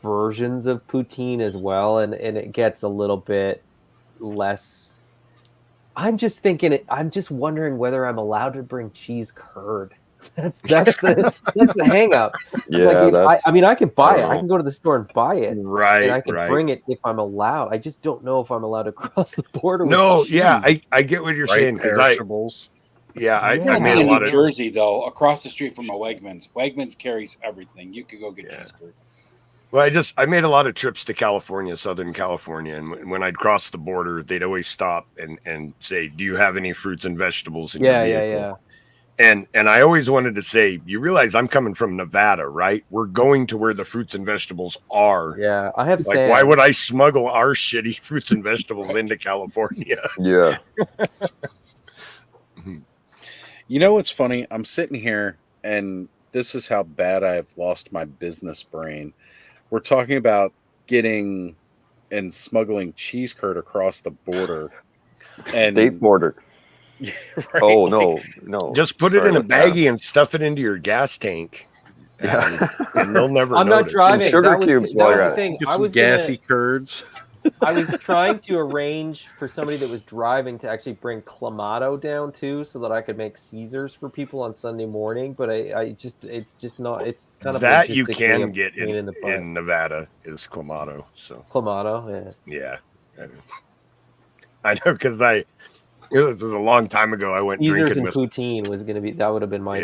versions of poutine as well, and it gets a little bit less. I'm just wondering whether I'm allowed to bring cheese curd. That's the hang up. Yeah, I can buy it. I can go to the store and buy it. Right. And I can bring it if I'm allowed. I just don't know if I'm allowed to cross the border. No, with cheese. yeah, I get what you're saying. Perishables. I made a lot in New Jersey though, across the street from a Wegmans. Wegmans carries everything. You could go get cheese curd. Well, I made a lot of trips to California, Southern California, and when I'd cross the border, they'd always stop and say, "Do you have any fruits and vegetables in your vehicle?" And I always wanted to say, "You realize I'm coming from Nevada, right? We're going to where the fruits and vegetables are." Yeah, I have like, why would I smuggle our shitty fruits and vegetables into California? Yeah. You know what's funny? I'm sitting here, and this is how bad I've lost my business brain. We're talking about getting and smuggling cheese curd across the border. And State border. Right? Oh, no. Just put it in a baggie and stuff it into your gas tank. And they'll never I'm notice. not driving. Sugar That was, cubes that while was you're the at thing. Get I some was gassy curds. I was trying to arrange for somebody that was driving to actually bring Clamato down too, so that I could make Caesars for people on Sunday morning. But it's just not. It's kind of that you logistically can a get pain in the butt. in Nevada is Clamato. So Clamato, yeah. I know because this was a long time ago. I went Caesars drinking and with poutine was gonna be, that would have been my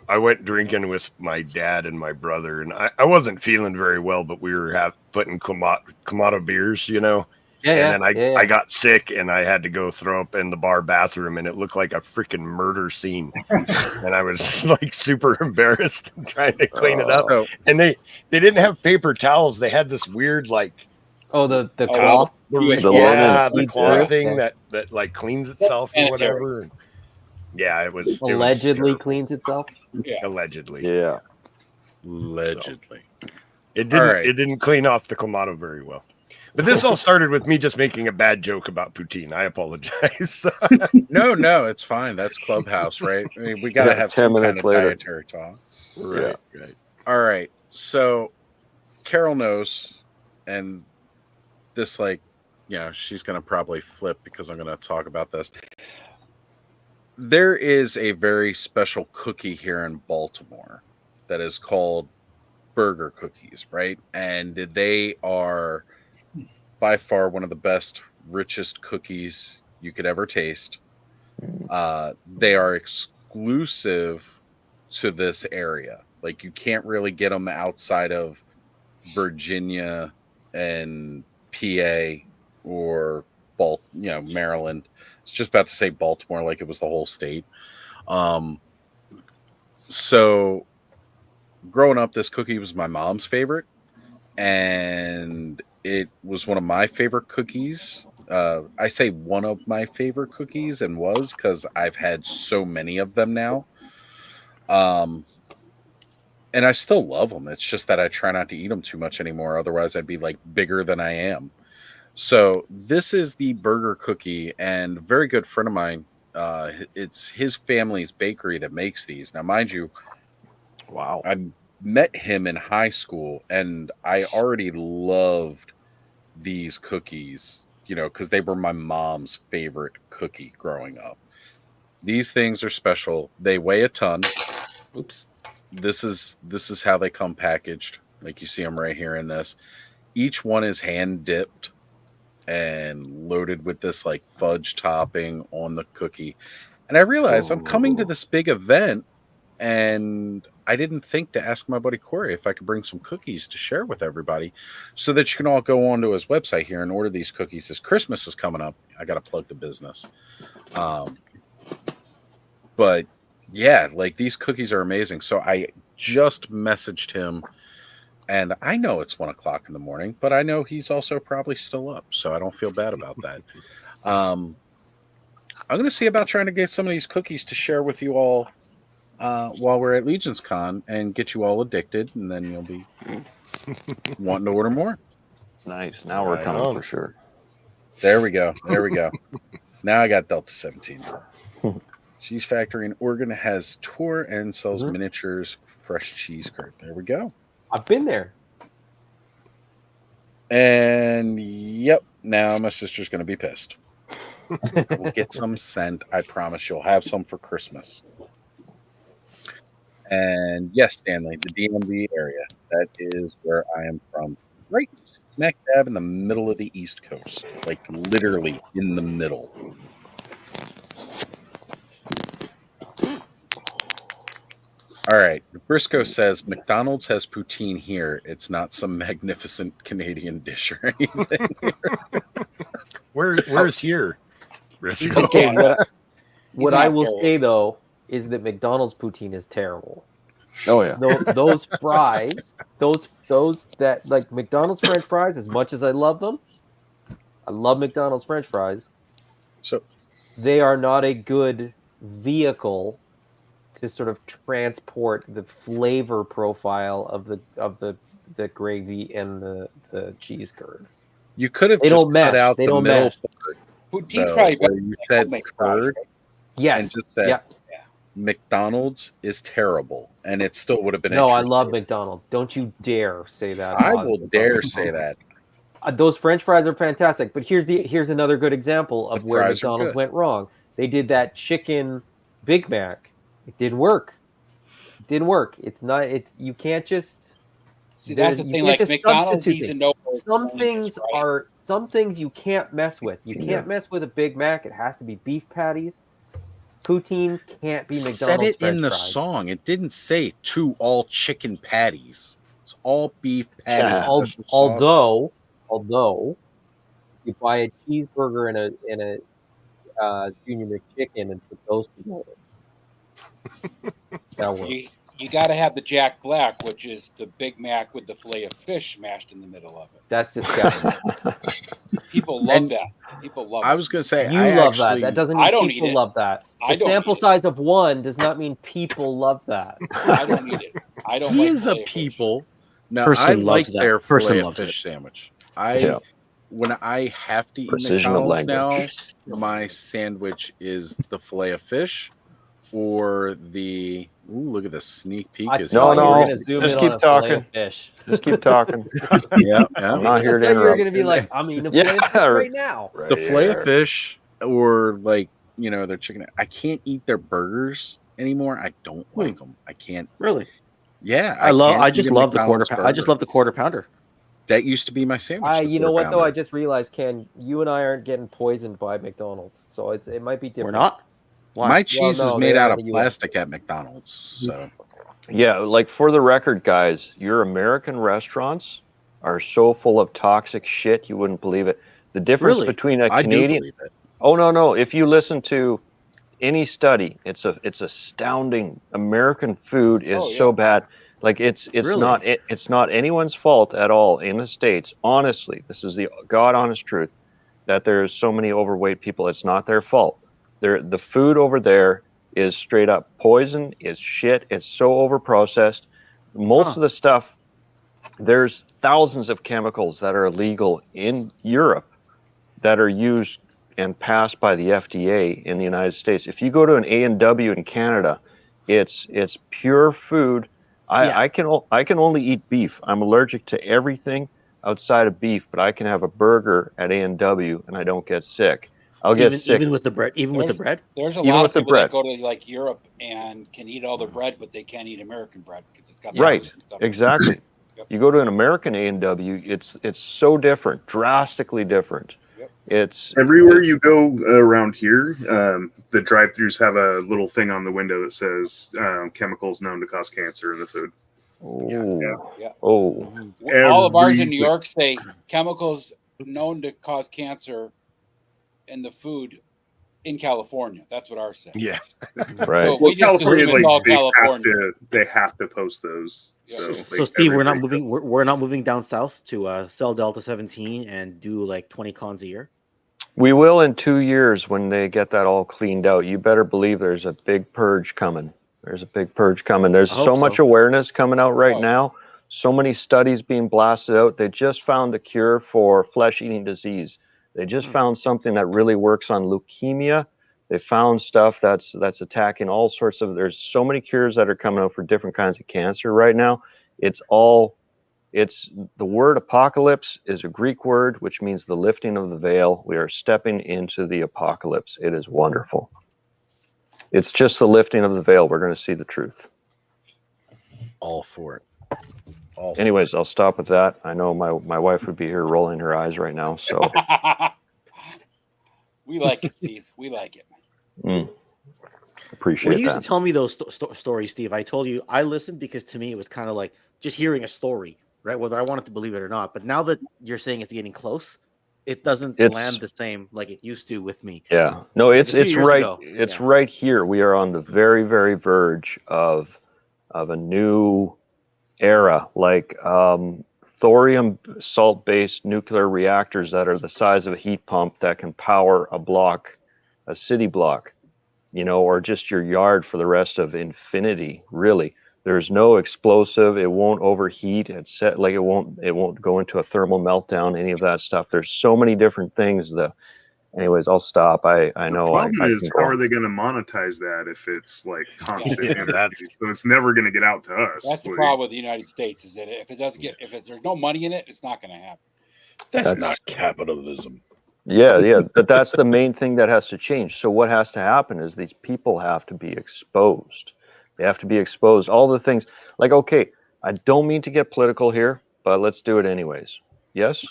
I went drinking with my dad and my brother, and I wasn't feeling very well, but we were putting Clamato beers, and then I got sick and I had to go throw up in the bar bathroom, and it looked like a freaking murder scene, and I was like super embarrassed trying to clean it up, and they didn't have paper towels. They had this weird the cloth, the cloth thing that like cleans itself or whatever. Yeah, it was allegedly cleans itself. Yeah, allegedly. Yeah, allegedly. It didn't clean off the Clamato very well. But this all started with me just making a bad joke about poutine. I apologize. No, it's fine. That's Clubhouse, right? I mean, we got to have 10 some kind minutes of later. dietary talk. Right. All right. So Carol knows, and this, she's going to probably flip because I'm going to talk about this. There is a very special cookie here in Baltimore that is called burger cookies, right? And they are by far one of the best, richest cookies you could ever taste. They are exclusive to this area. Like, you can't really get them outside of Virginia and PA or Maryland. It's just about to say Baltimore like it was the whole state. So growing up, this cookie was my mom's favorite, and it was one of my favorite cookies. I say one of my favorite cookies, and was because I've had so many of them now. And I still love them. It's just that I try not to eat them too much anymore. Otherwise, I'd be like bigger than I am. So this is the burger cookie, and a very good friend of mine. It's his family's bakery that makes these. Now, mind you, wow, I met him in high school, and I already loved these cookies, because they were my mom's favorite cookie growing up. These things are special. They weigh a ton. Oops. This is how they come packaged. Like, you see them right here in this. Each one is hand dipped and loaded with this like fudge topping on the cookie. And I realized I'm coming to this big event, and I didn't think to ask my buddy Corey if I could bring some cookies to share with everybody, so that you can all go onto his website here and order these cookies. As Christmas is coming up, I got to plug the business. But yeah, like, these cookies are amazing. So I just messaged him, and I know it's 1:00 in the morning, but I know he's also probably still up, so I don't feel bad about that. I'm going to see about trying to get some of these cookies to share with you all while we're at Legion's Con, and get you all addicted, and then you'll be wanting to order more. Nice. Now we're coming for sure. There we go. Now I got Delta 17. Cheese Factory in Oregon has tour and sells miniatures fresh cheese curd. There we go. I've been there. And yep, now my sister's going to be pissed. We'll get some sent. I promise you'll have some for Christmas. And yes, Stanley, the DMV area. That is where I am from. Right smack dab in the middle of the East Coast. Like, literally in the middle. All right. Briscoe says McDonald's has poutine here. It's not some magnificent Canadian dish or anything. Where's here? Briscoe? Okay, what I will say though is that McDonald's poutine is terrible. Oh yeah. Those fries, those that like McDonald's French fries. As much as I love them, I love McDonald's French fries. So they are not a good vehicle to sort of transport the flavor profile of the gravy and the cheese curd. You could have they just don't cut mesh. out they the don't middle mesh. part. Poutine's probably where better you than said homemade curd. fries, Yes. And just said McDonald's is terrible, and it still would have been. No, I love McDonald's. Don't you dare say that. I will dare say that. Those French fries are fantastic, but here's another good example of where fries are McDonald's good. went wrong. They did that chicken Big Mac. It didn't work. It's not. It's you can't just. See, that's the you thing. can't Like just McDonald's substitute needs to things. know where Some it's going things this right. are some things you can't mess with. You can't Yeah. mess with a Big Mac. It has to be beef patties. Poutine can't be McDonald's Said it French in the fries. song. It didn't say two all chicken patties. It's all beef patties. Yeah. special sauce. Although you buy a cheeseburger and a junior McChicken and put those together. That works. You got to have the Jack Black, which is the Big Mac with the fillet of fish smashed in the middle of it. That's disgusting. People love that. People love I it. was going to say, You I love actually, that. That doesn't mean I don't eat people it. love that. I The don't sample eat it. size of one does not mean people love that. I don't eat it. I don't He like is a fillet of fish. people. No, Person I loves like that. their Person fillet of loves fish it. sandwich. Yeah. When I have to eat Precision of McDonald's now, language. my sandwich is the fillet of fish or the. Ooh, look at the sneak peek. I Is thought here. you were No, going to zoom just in keep on a fillet talking. of fish. Just keep talking. Yeah, I'm not here I to thought you were interrupt. going to be like, I'm eating a Yeah, fillet of fish right now. Right The fillet of here. fish or like their chicken. I can't eat their burgers anymore. I don't like them. I can't. Really? Yeah, I just love the quarter. I just love the quarter pounder. That used to be my sandwich. You know what though? I just realized, Ken, you and I aren't getting poisoned by McDonald's, so it might be different. We're not. Why? My cheese no, is they made are out in of the US. plastic at McDonald's. So Yeah, like for the record, guys, your American restaurants are so full of toxic shit you wouldn't believe it. The difference Really? between a I do Canadian believe it. Oh no. If you listen to any study, it's astounding. American food is so bad. Like it's Really? not anyone's fault at all in the States. Honestly, this is the God honest truth that there's so many overweight people. It's not their fault. The food over there is straight up poison, is shit, it's so overprocessed. Most of the stuff, there's thousands of chemicals that are illegal in Europe that are used and passed by the FDA in the United States. If you go to an A&W in Canada, it's pure food. I can only eat beef. I'm allergic to everything outside of beef, but I can have a burger at A&W and I don't get sick. I'll get sick even with the bread. Even with the bread. There's a Even lot with of the people that bread. go to like Europe and can eat all the bread, but they can't eat American bread because it's got Right, stuff. exactly. You go to an American A&W, it's so different, drastically different. It's Everywhere you go around here, the drive-thrus have a little thing on the window that says chemicals known to cause cancer in the food. Yeah. Oh. All of ours in New Every- York say chemicals known to cause cancer in the food in California. That's what ours say. Yeah. Right. So we just California, assume it's all California. they have to post those. So, So Steve, we're not moving. We're not moving down south to sell Delta 17 and do like 20 cons a year. We will in 2 years when they get that all cleaned out. You better believe there's a big purge coming. There's a big purge coming. There's I so hope much so. awareness coming out right now. So many studies being blasted out. They just found the cure for flesh-eating disease. They just found something that really works on leukemia. They found stuff that's attacking all sorts of. There's so many cures that are coming out for different kinds of cancer right now. It's the word apocalypse is a Greek word, which means the lifting of the veil. We are stepping into the apocalypse. It is wonderful. It's just the lifting of the veil. We're going to see the truth. All for it. Anyways, I'll stop with that. I know my wife would be here rolling her eyes right now. So We like it, Steve. We like it. Appreciate when you used that. to tell me those stories, Steve, I told you I listened because to me it was kind of like just hearing a story, right? Whether I wanted to believe it or not. But now that you're saying it's getting close, it doesn't land the same like it used to with me. Yeah. No, like it's a few it's years right. ago. It's Yeah. right here. We are on the very, very verge of a new era, like thorium salt-based nuclear reactors that are the size of a heat pump that can power a city block, or just your yard for the rest of infinity. Really, there's no explosive. It won't overheat. It's set like it won't go into a thermal meltdown. Any of that stuff. There's so many different things. Anyways, I'll stop. I know. The problem I is, can how go. are they going to monetize that if it's like constant Yeah. energy? So it's never going to get out to us. That's the Like, problem with the United States is that there's no money in it, it's not going to happen. That's not capitalism. Yeah, but that's the main thing that has to change. So what has to happen is these people have to be exposed. They have to be exposed. All the things like, okay, I don't mean to get political here, but let's do it anyways. Yes?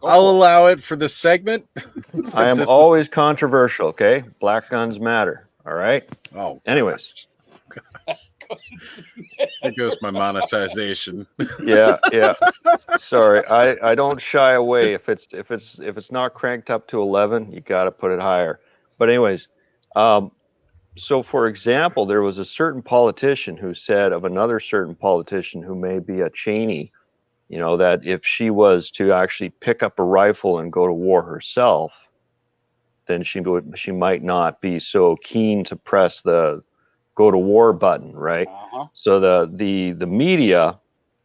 I'll allow it for this segment. I am always controversial, okay? Black guns matter, all right? Oh. Anyways. There goes my monetization. Yeah. Sorry, I don't shy away. If it's not cranked up to 11, you got to put it higher. But anyways, so for example, there was a certain politician who said of another certain politician who may be a Cheney, that if she was to actually pick up a rifle and go to war herself, then she might not be so keen to press the go to war button, right? So the media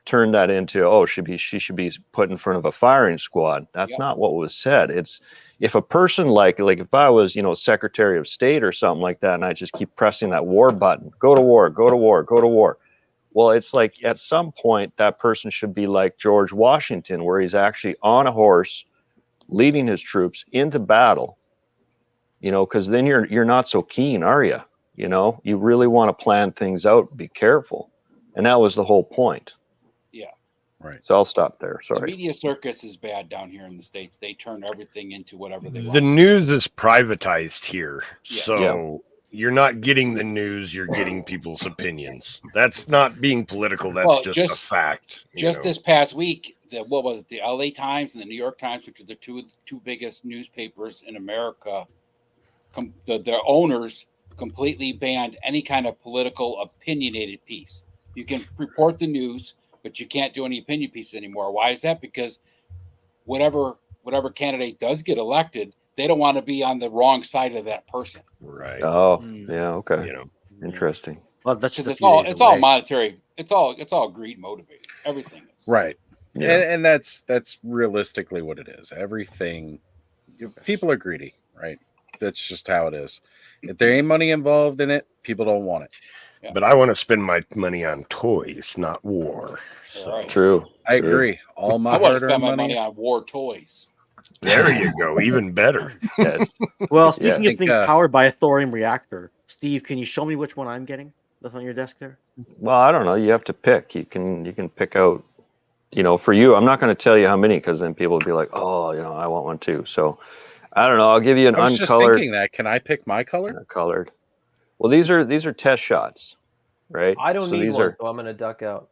turned that into, she should be put in front of a firing squad. That's not what was said. It's if a person like if I was, Secretary of State or something like that, and I just keep pressing that war button, go to war, go to war, go to war. Well, it's like at some point that person should be like George Washington, where he's actually on a horse leading his troops into battle, because then you're not so keen, are you? You really want to plan things out, be careful. And that was the whole point. Yeah. Right. So I'll stop there. The Sorry. media circus is bad down here in the States. They turn everything into whatever they want. The news is privatized here. Yes. So you're not getting the news, you're getting people's opinions. That's not being political, that's just a fact. Just this past week, the LA Times and the New York Times, which are the two biggest newspapers in America, their owners completely banned any kind of political opinionated piece. You can report the news, but you can't do any opinion pieces anymore. Why is that? Because whatever candidate does get elected, they don't want to be on the wrong side of that person. Right. Oh, yeah. Okay. Interesting. Well, that's just it's all monetary. It's all greed motivated. Everything is. Right. Yeah. And that's realistically what it is. Everything, people are greedy, right? That's just how it is. If there ain't money involved in it, people don't want it. Yeah. But I want to spend my money on toys, not war. So. Right. True. I agree. All my I want to hard-earned spend my money on war toys. There you go. Even better. Well, speaking of things powered by a thorium reactor, Steve, can you show me which one I'm getting? That's on your desk there. Well, I don't know. You have to pick. You can pick out. For you, I'm not going to tell you how many, because then people will be like, "Oh, I want one too." So, I don't know. I'll give you an I was just uncolored. thinking that. Can I pick my color? Colored. Well, these are test shots, right? I don't need one, so I'm going to duck out.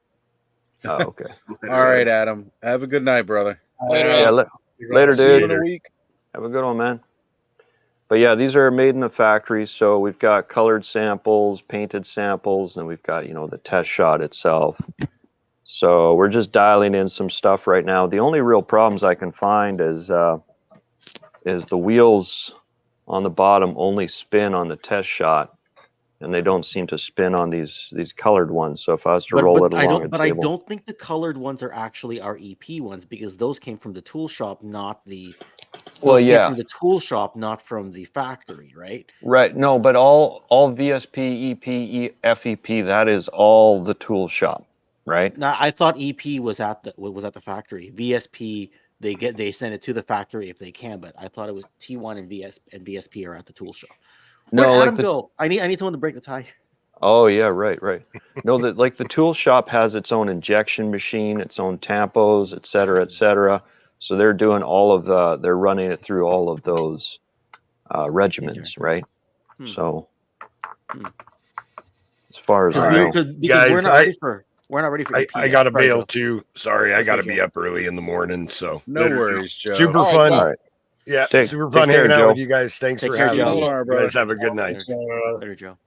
Oh, okay. All right, Adam. Have a good night, brother. Later. Later, See you dude. in a week. Have a good one, man. But yeah, these are made in the factory. So we've got colored samples, painted samples, and we've got, the test shot itself. So we're just dialing in some stuff right now. The only real problems I can find is the wheels on the bottom only spin on the test shot, and they don't seem to spin on these colored ones. So if I was to roll it along a table, I don't think the colored ones are actually our EP ones, because those came from the tool shop, not the. Those came from the tool shop, not from the factory, right? Right. No, but all VSP, EP, FEP, that is all the tool shop, right? Now, I thought EP was at the factory. VSP, they send it to the factory if they can, but I thought it was T1 and VSP are at the tool shop. Where'd Adam go? I need someone to break the tie. Oh yeah, right. No, the tool shop has its own injection machine, its own tampos, et cetera. So they're doing they're running it through all of those regimens, right? So As far as I know. Guys, we're not ready for EP I yet. got to Sorry, bail Joe. too. Sorry, I Okay, got to Joe. be up early in the morning. So No worries, Joe. super All right, fun. Joe. right. Yeah, Take super fun care, hanging out Joe. with you guys. Thanks Take for care, having Joe. me. Hold on, You brother. guys have a good night. Later, Joe.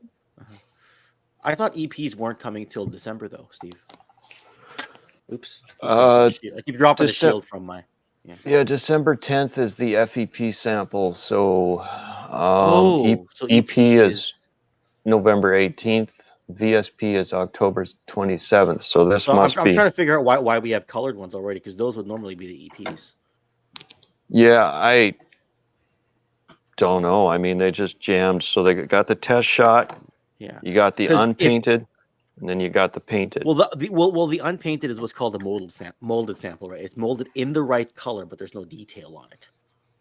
I thought EPs weren't coming till December, though, Steve. Oops. I keep dropping the shield from my. Yeah, December 10th is the FEP sample. So, so EP is November 18th. VSP is October 27th. So this So must I'm be. trying to figure out why we have colored ones already, because those would normally be the EPs. Yeah, I don't know. I mean, they just jammed. So they got the test shot. Yeah. You got the 'Cause unpainted, and then you got the painted. Well, the unpainted is what's called a molded sample, right? It's molded in the right color, but there's no detail on it.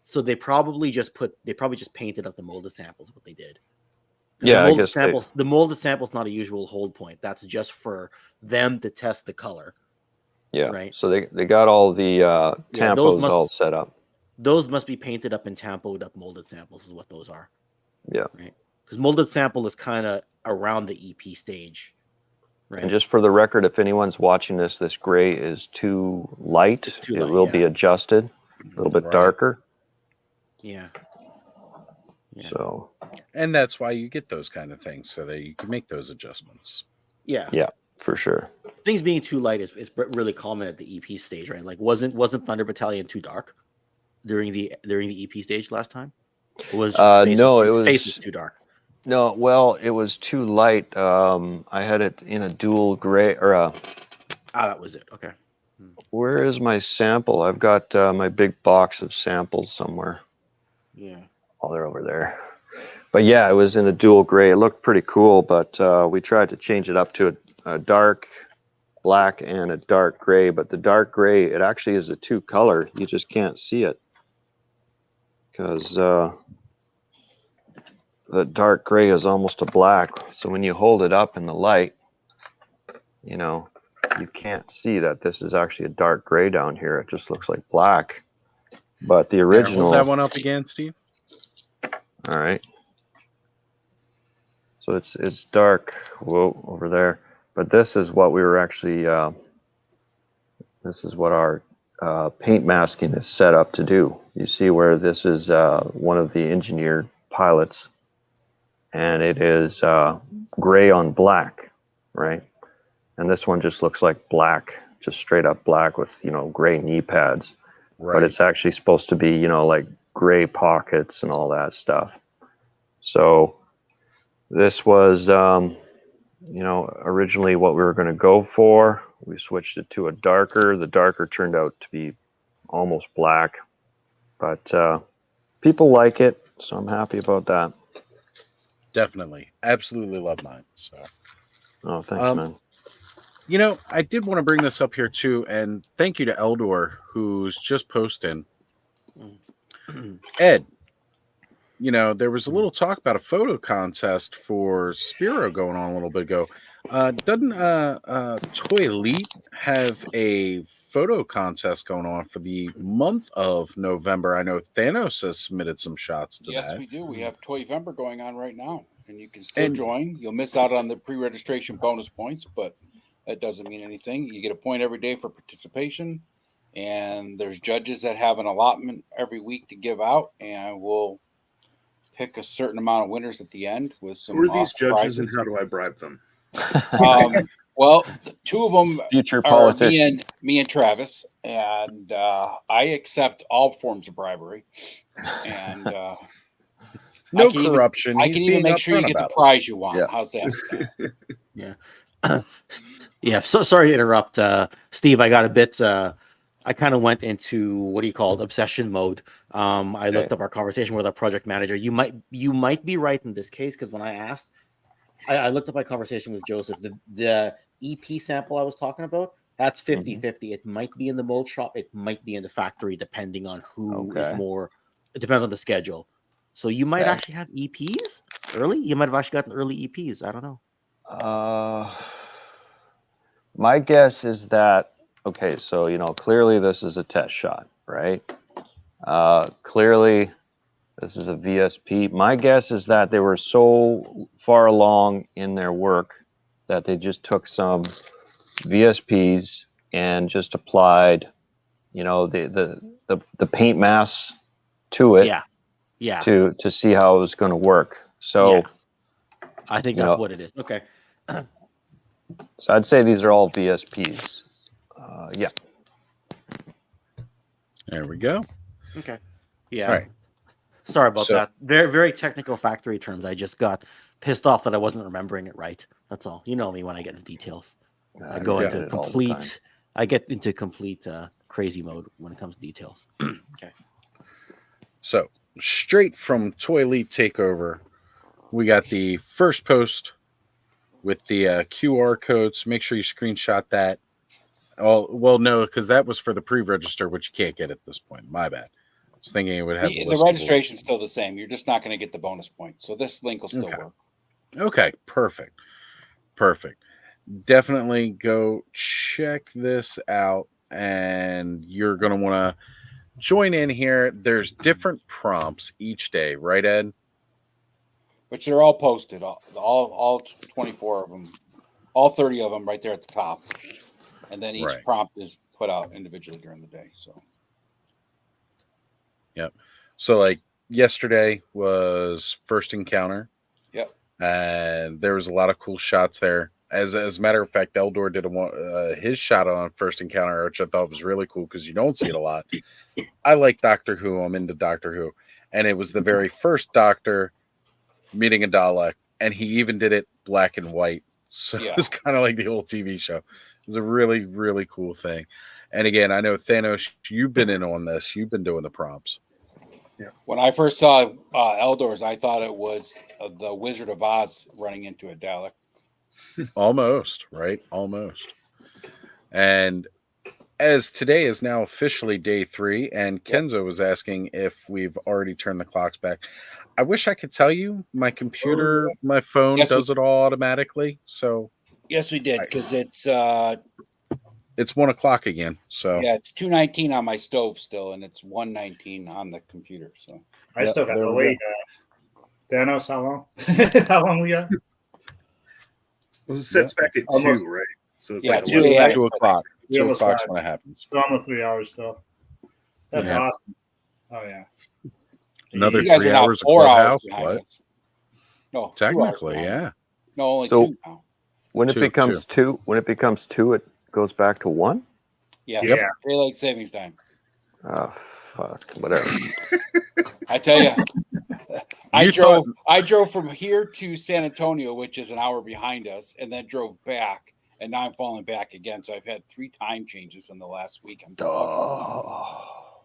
So they probably just painted up the molded samples. What they did. Yeah, the molded sample's not a usual hold point. That's just for them to test the color. Yeah. Right. So they got all the tampos all set up. Those must be painted up and tampoed up molded samples is what those are. Yeah. Right. Because molded sample is kind of around the EP stage. Right. And just for the record, if anyone's watching this gray is too light. It will be adjusted a little bit darker. Yeah. So. And that's why you get those kind of things, so that you can make those adjustments. Yeah. Yeah, for sure. Things being too light is really common at the EP stage, right? Like, wasn't Thunder Battalion too dark during the EP stage last time? It was just face was too dark. No, well, it was too light. I had it in a dual gray or that was it. Okay. Where is my sample? I've got my big box of samples somewhere. Yeah. Oh, they're over there. But yeah, it was in a dual gray. It looked pretty cool, but we tried to change it up to a dark black and a dark gray. But the dark gray, it actually is a two color. You just can't see it because the dark gray is almost a black. So when you hold it up in the light, you know, you can't see that this is actually a dark gray down here. It just looks like black. But the original. Hold that one up again, Steve. All right. So it's dark. Whoa, over there. But this is what we were actually. This is what our paint masking is set up to do. You see where this is one of the engineered pilots, and it is gray on black, right? And this one just looks like black, just straight up black with gray knee pads. Right. But it's actually supposed to be like gray pockets and all that stuff. So this was originally what we were going to go for. We switched it to a darker. The darker turned out to be almost black, but people like it, so I'm happy about that. Definitely, absolutely love mine. So, oh, thanks, man. I did want to bring this up here too, and thank you to Eldor, who's just posting. Ed, there was a little talk about a photo contest for Spiro going on a little bit ago. Doesn't Toy Elite have a photo contest going on for the month of November? I know Thanos has submitted some shots to that. Yes, we do. We have Toyvember going on right now, and you can still join. You'll miss out on the pre-registration bonus points, but that doesn't mean anything. You get a point every day for participation, and there's judges that have an allotment every week to give out, and we'll pick a certain amount of winners at the end with some. Who are these judges, prizes. and how do I bribe them? Well, two of them future are politician. me and Travis, and I accept all forms of bribery. And no corruption. I can even make sure you get the prize you want. Yeah. How's that? Yeah. Yeah. So sorry to interrupt, Steve. I got a bit. I kind of went into obsession mode. I looked up our conversation with our project manager. You might be right in this case, because when I asked, I looked up my conversation with Joseph. The EP sample I was talking about, that's 50-50. It might be in the mold shop. It might be in the factory, depending on who is more. It depends on the schedule. So you might actually have EPs early. You might have actually gotten early EPs. I don't know. My guess is that, okay, so, clearly this is a test shot, right? Clearly This is a VSP. My guess is that they were so far along in their work that they just took some VSPs and just applied, the paint mass to it. Yeah. To see how it was going to work. So I think that's what it is. Okay. So I'd say these are all VSPs. Yeah. There we go. Okay. Yeah. All right. Sorry about that. Very, very technical factory terms. I just got pissed off that I wasn't remembering it right. That's all. You know me when I get into details. I go into complete. I get into complete crazy mode when it comes to details. Okay. So straight from Toy Elite Takeover, we got the first post with the QR codes. Make sure you screenshot that. Oh, well, no, because that was for the pre-register, which you can't get at this point. My bad. I was thinking it would have the registration's still the same. You're just not going to get the bonus points. So this link will still work. Okay, perfect. Definitely go check this out, and you're going to want to join in here. There's different prompts each day, right, Ed? Which they're all posted, all 24 of them, all 30 of them right there at the top. And then each prompt is put out individually during the day. So, yep. So, like yesterday was first encounter. Yep. And there was a lot of cool shots there. As a matter of fact, Eldor did his shot on first encounter, which I thought was really cool because you don't see it a lot. I like Doctor Who. I'm into Doctor Who. And it was the very first Doctor meeting a Dalek, and he even did it black and white. So it's kind of like the old TV show. It was a really, really cool thing. And again, I know Thanos, you've been in on this. You've been doing the prompts. Yeah. When I first saw Eldor's, I thought it was the Wizard of Oz running into a Dalek. Almost, right? Almost. And as today is now officially day 3, and Kenzo was asking if we've already turned the clocks back. I wish I could tell you. My computer, my phone does it all automatically. So yes, we did, because it's 1 o'clock again. So yeah, it's 2:19 on my stove still, and it's 1:19 on the computer. So I still got to wait. Thanos, how long? How long we got? Well, it sets back at 2, right? So it's like 2 o'clock. 2 o'clock's when it happens. So almost 3 hours still. That's awesome. Oh yeah. Another 3 hours of Clubhouse. What? No, technically, yeah. No, only so 2 now. When it becomes 2, it goes back to 1. Yeah. Yep. Daylight savings time. Oh fuck! Whatever. I tell you, I drove from here to San Antonio, which is an hour behind us, and then drove back, and now I'm falling back again. So I've had 3 time changes in the last week.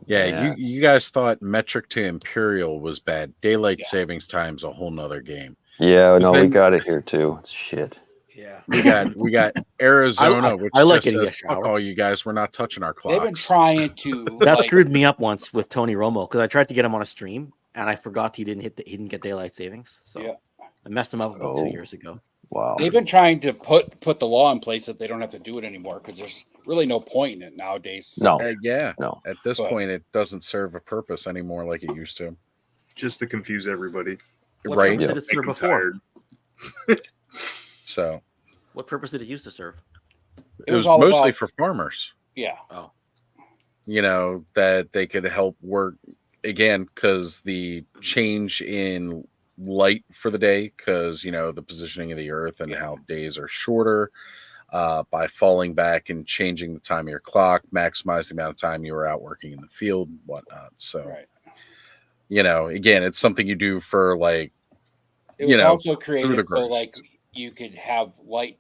Yeah, you guys thought metric to imperial was bad. Daylight savings time's a whole nother game. Yeah, no, we got it here too. It's shit. Yeah, we got Arizona, which I like just getting says, a shower. fuck all you guys, we're not touching our clocks. They've been trying to. That screwed me up once with Tony Romo because I tried to get him on a stream and I forgot he didn't get daylight savings. So I messed him up about 2 years ago. Wow. They've been trying to put the law in place that they don't have to do it anymore because there's really no point in it nowadays. No. No. At this point, it doesn't serve a purpose anymore like it used to. Just to confuse everybody. What right. purpose did it serve before? So. What purpose did it used to serve? It was mostly for farmers. Yeah. Oh. You know, that they could help work again because the change in light for the day, because, you know, the positioning of the earth and how days are shorter by falling back and changing the time of your clock, maximize the amount of time you were out working in the field and whatnot. So, you know, again, it's something you do for like, it was also created so like you could have light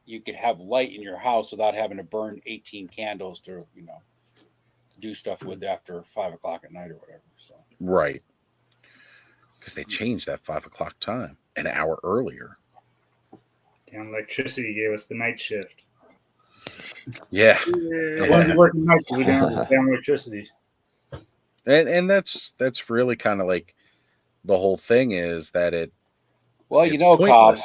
you could have light in your house without having to burn 18 candles to, you know, do stuff with after 5 o'clock at night or whatever. So right, because they changed that 5 o'clock time an hour earlier. Damn electricity gave us the night shift. Yeah. I want to be working nights so we don't have this damn electricity. And that's really kind of like the whole thing is that it. Well, you know, Cobb,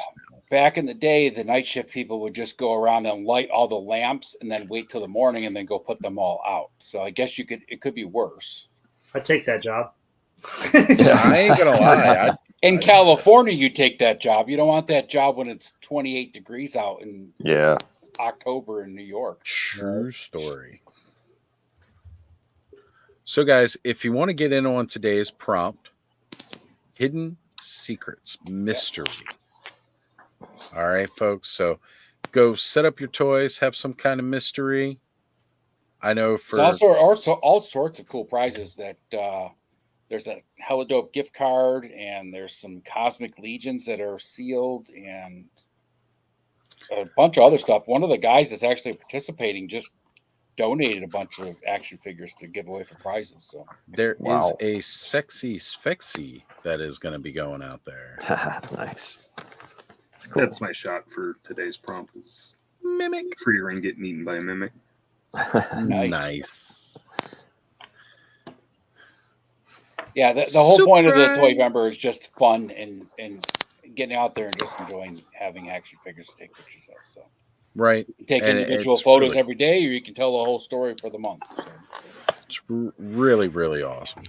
back in the day, the night shift people would just go around and light all the lamps and then wait till the morning and then go put them all out. So I guess it could be worse. I'd take that job. I ain't gonna lie. In California, you take that job. You don't want that job when it's 28 degrees out in October in New York. True story. So, guys, if you want to get in on today's prompt, hidden secrets, mystery. All right, folks. So go set up your toys, have some kind of mystery. I know for all sorts of cool prizes that there's a Hella Dope gift card, and there's some Cosmic Legions that are sealed, and a bunch of other stuff. One of the guys that's actually participating just donated a bunch of action figures to give away for prizes. So there is a sexy Spexy that is going to be going out there. Nice. Cool. That's my shot for today's prompt is Mimic. Free ring getting eaten by a mimic. Nice. Yeah, the whole point of the toy member is just fun and getting out there and just enjoying having action figures to take pictures of. So right, you take and individual photos every day, or you can tell the whole story for the month. So. It's really, really awesome.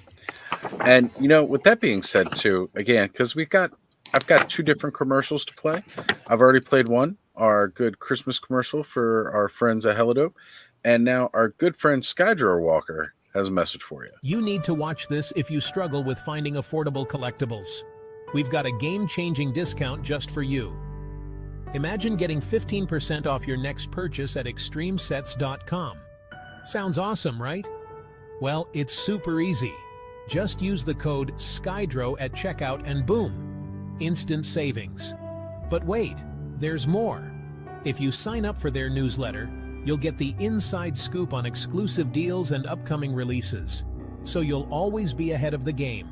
And with that being said, too, again, because I've got 2 different commercials to play. I've already played one, our good Christmas commercial for our friends at Hella Dope, and now our good friend Skydrawer Walker has a message for you. You need to watch this if you struggle with finding affordable collectibles. We've got a game-changing discount just for you. Imagine getting 15% off your next purchase at extremesets.com. Sounds awesome, right? Well, it's super easy. Just use the code SKYDRO at checkout and boom, instant savings. But wait, there's more. If you sign up for their newsletter, you'll get the inside scoop on exclusive deals and upcoming releases, so you'll always be ahead of the game.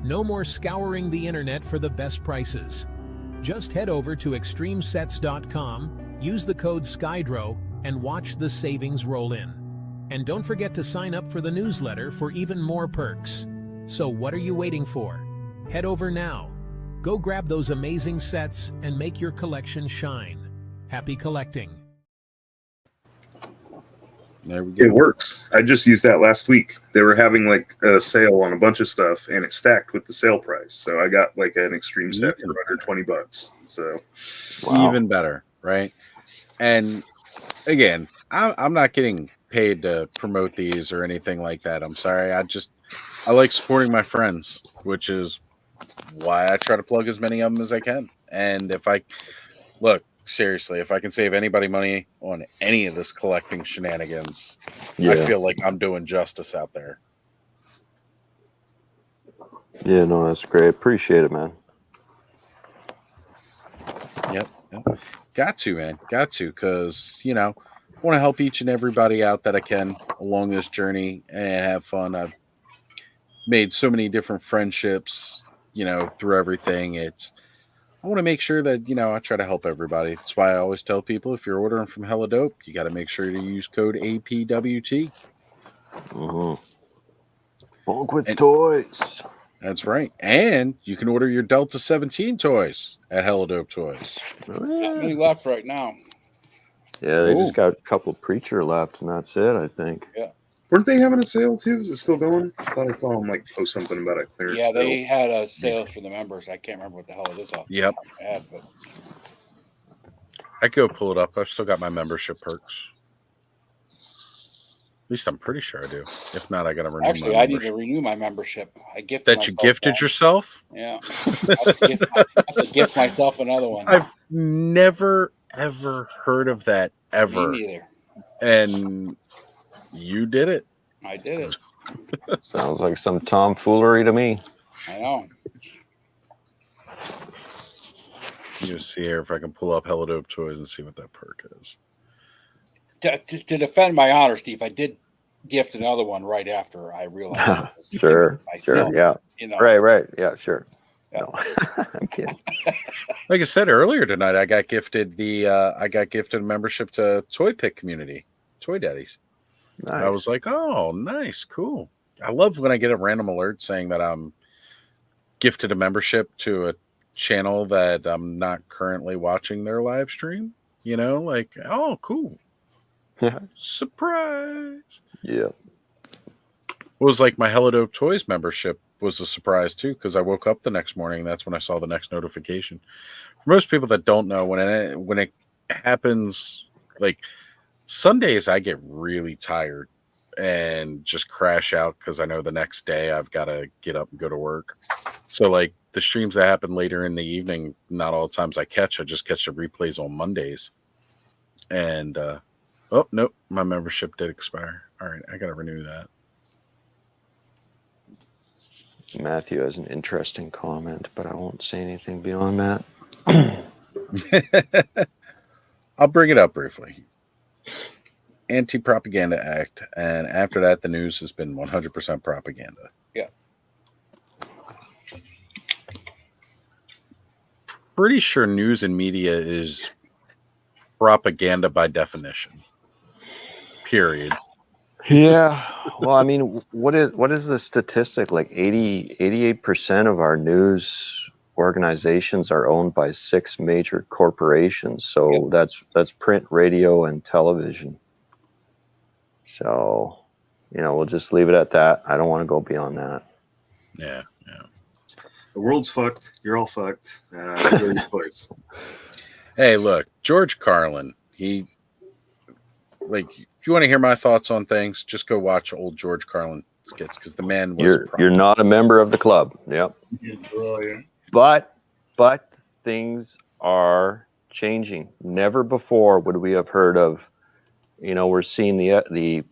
No more scouring the internet for the best prices. Just head over to extremesets.com, use the code SKYDRO, and watch the savings roll in. And don't forget to sign up for the newsletter for even more perks. So what are you waiting for? Head over now. Go grab those amazing sets and make your collection shine. Happy collecting. There we go. It works. I just used that last week. They were having like a sale on a bunch of stuff, and it stacked with the sale price. So I got like an extreme set for under $20. So even better, right? And again, I'm not getting paid to promote these or anything like that. I'm sorry. I like supporting my friends, which is why I try to plug as many of them as I can. And if I seriously, if I can save anybody money on any of this collecting shenanigans, I feel like I'm doing justice out there. Yeah, no, that's great. Appreciate it, man. Yep. Got to, man. Got to, because, I want to help each and everybody out that I can along this journey and have fun. I've made so many different friendships, through everything. I want to make sure that, I try to help everybody. That's why I always tell people, if you're ordering from Hella Dope, you got to make sure to use code APWT. Bulk with toys. That's right. And you can order your Delta 17 toys at Hella Dope Toys. Not many left right now. Yeah, they just got a couple Preacher left, and that's it, I think. Yeah. Weren't they having a sale too? Is it still going? I thought I saw them post something about a clearance. Yeah, they had a sale for the members. I can't remember what the hell it is off. Yep. But I could go pull it up. I've still got my membership perks. At least I'm pretty sure I do. If not, I got to renew. Actually, I need to renew my membership. I gifted that. You gifted yourself? Yeah. I have to gift myself another one. I've never ever heard of that ever. Me neither. And you did it. I did it. Sounds like some tomfoolery to me. I know. You see here if I can pull up Hella Dope Toys and see what that perk is. To defend my honor, Steve, I did gift another one right after I realized it was Sure, yeah. Right, yeah, sure. Yeah. No, I'm kidding. Like I said earlier tonight, I got gifted a membership to Toy Pick Community, Toy Daddies. Nice. I was like, oh, nice, cool. I love when I get a random alert saying that I'm gifted a membership to a channel that I'm not currently watching their live stream. Oh, cool. Surprise. Yeah. It was like my Hella Dope Toys membership was a surprise too, because I woke up the next morning and that's when I saw the next notification. For most people that don't know, when it happens, like Sundays, I get really tired and just crash out because I know the next day I've got to get up and go to work. So like the streams that happen later in the evening, not all the times I just catch the replays on Mondays. And oh nope, my membership did expire. All right, I gotta renew that. Matthew has an interesting comment, but I won't say anything beyond that. I'll bring it up briefly. Anti-Propaganda Act, and after that, the news has been 100% propaganda. Yeah. Pretty sure news and media is propaganda by definition. Period. Yeah. Well, I mean, what is the statistic? Like 88% of our news organizations are owned by 6 major corporations. So that's print, radio, and television. So, we'll just leave it at that. I don't want to go beyond that. Yeah. The world's fucked. You're all fucked. Enjoy your place. Hey, look, George Carlin, if you want to hear my thoughts on things, just go watch old George Carlin skits, because the man was You're not a member of the club. Yep. But things are changing. Never before would we have heard of, we're seeing the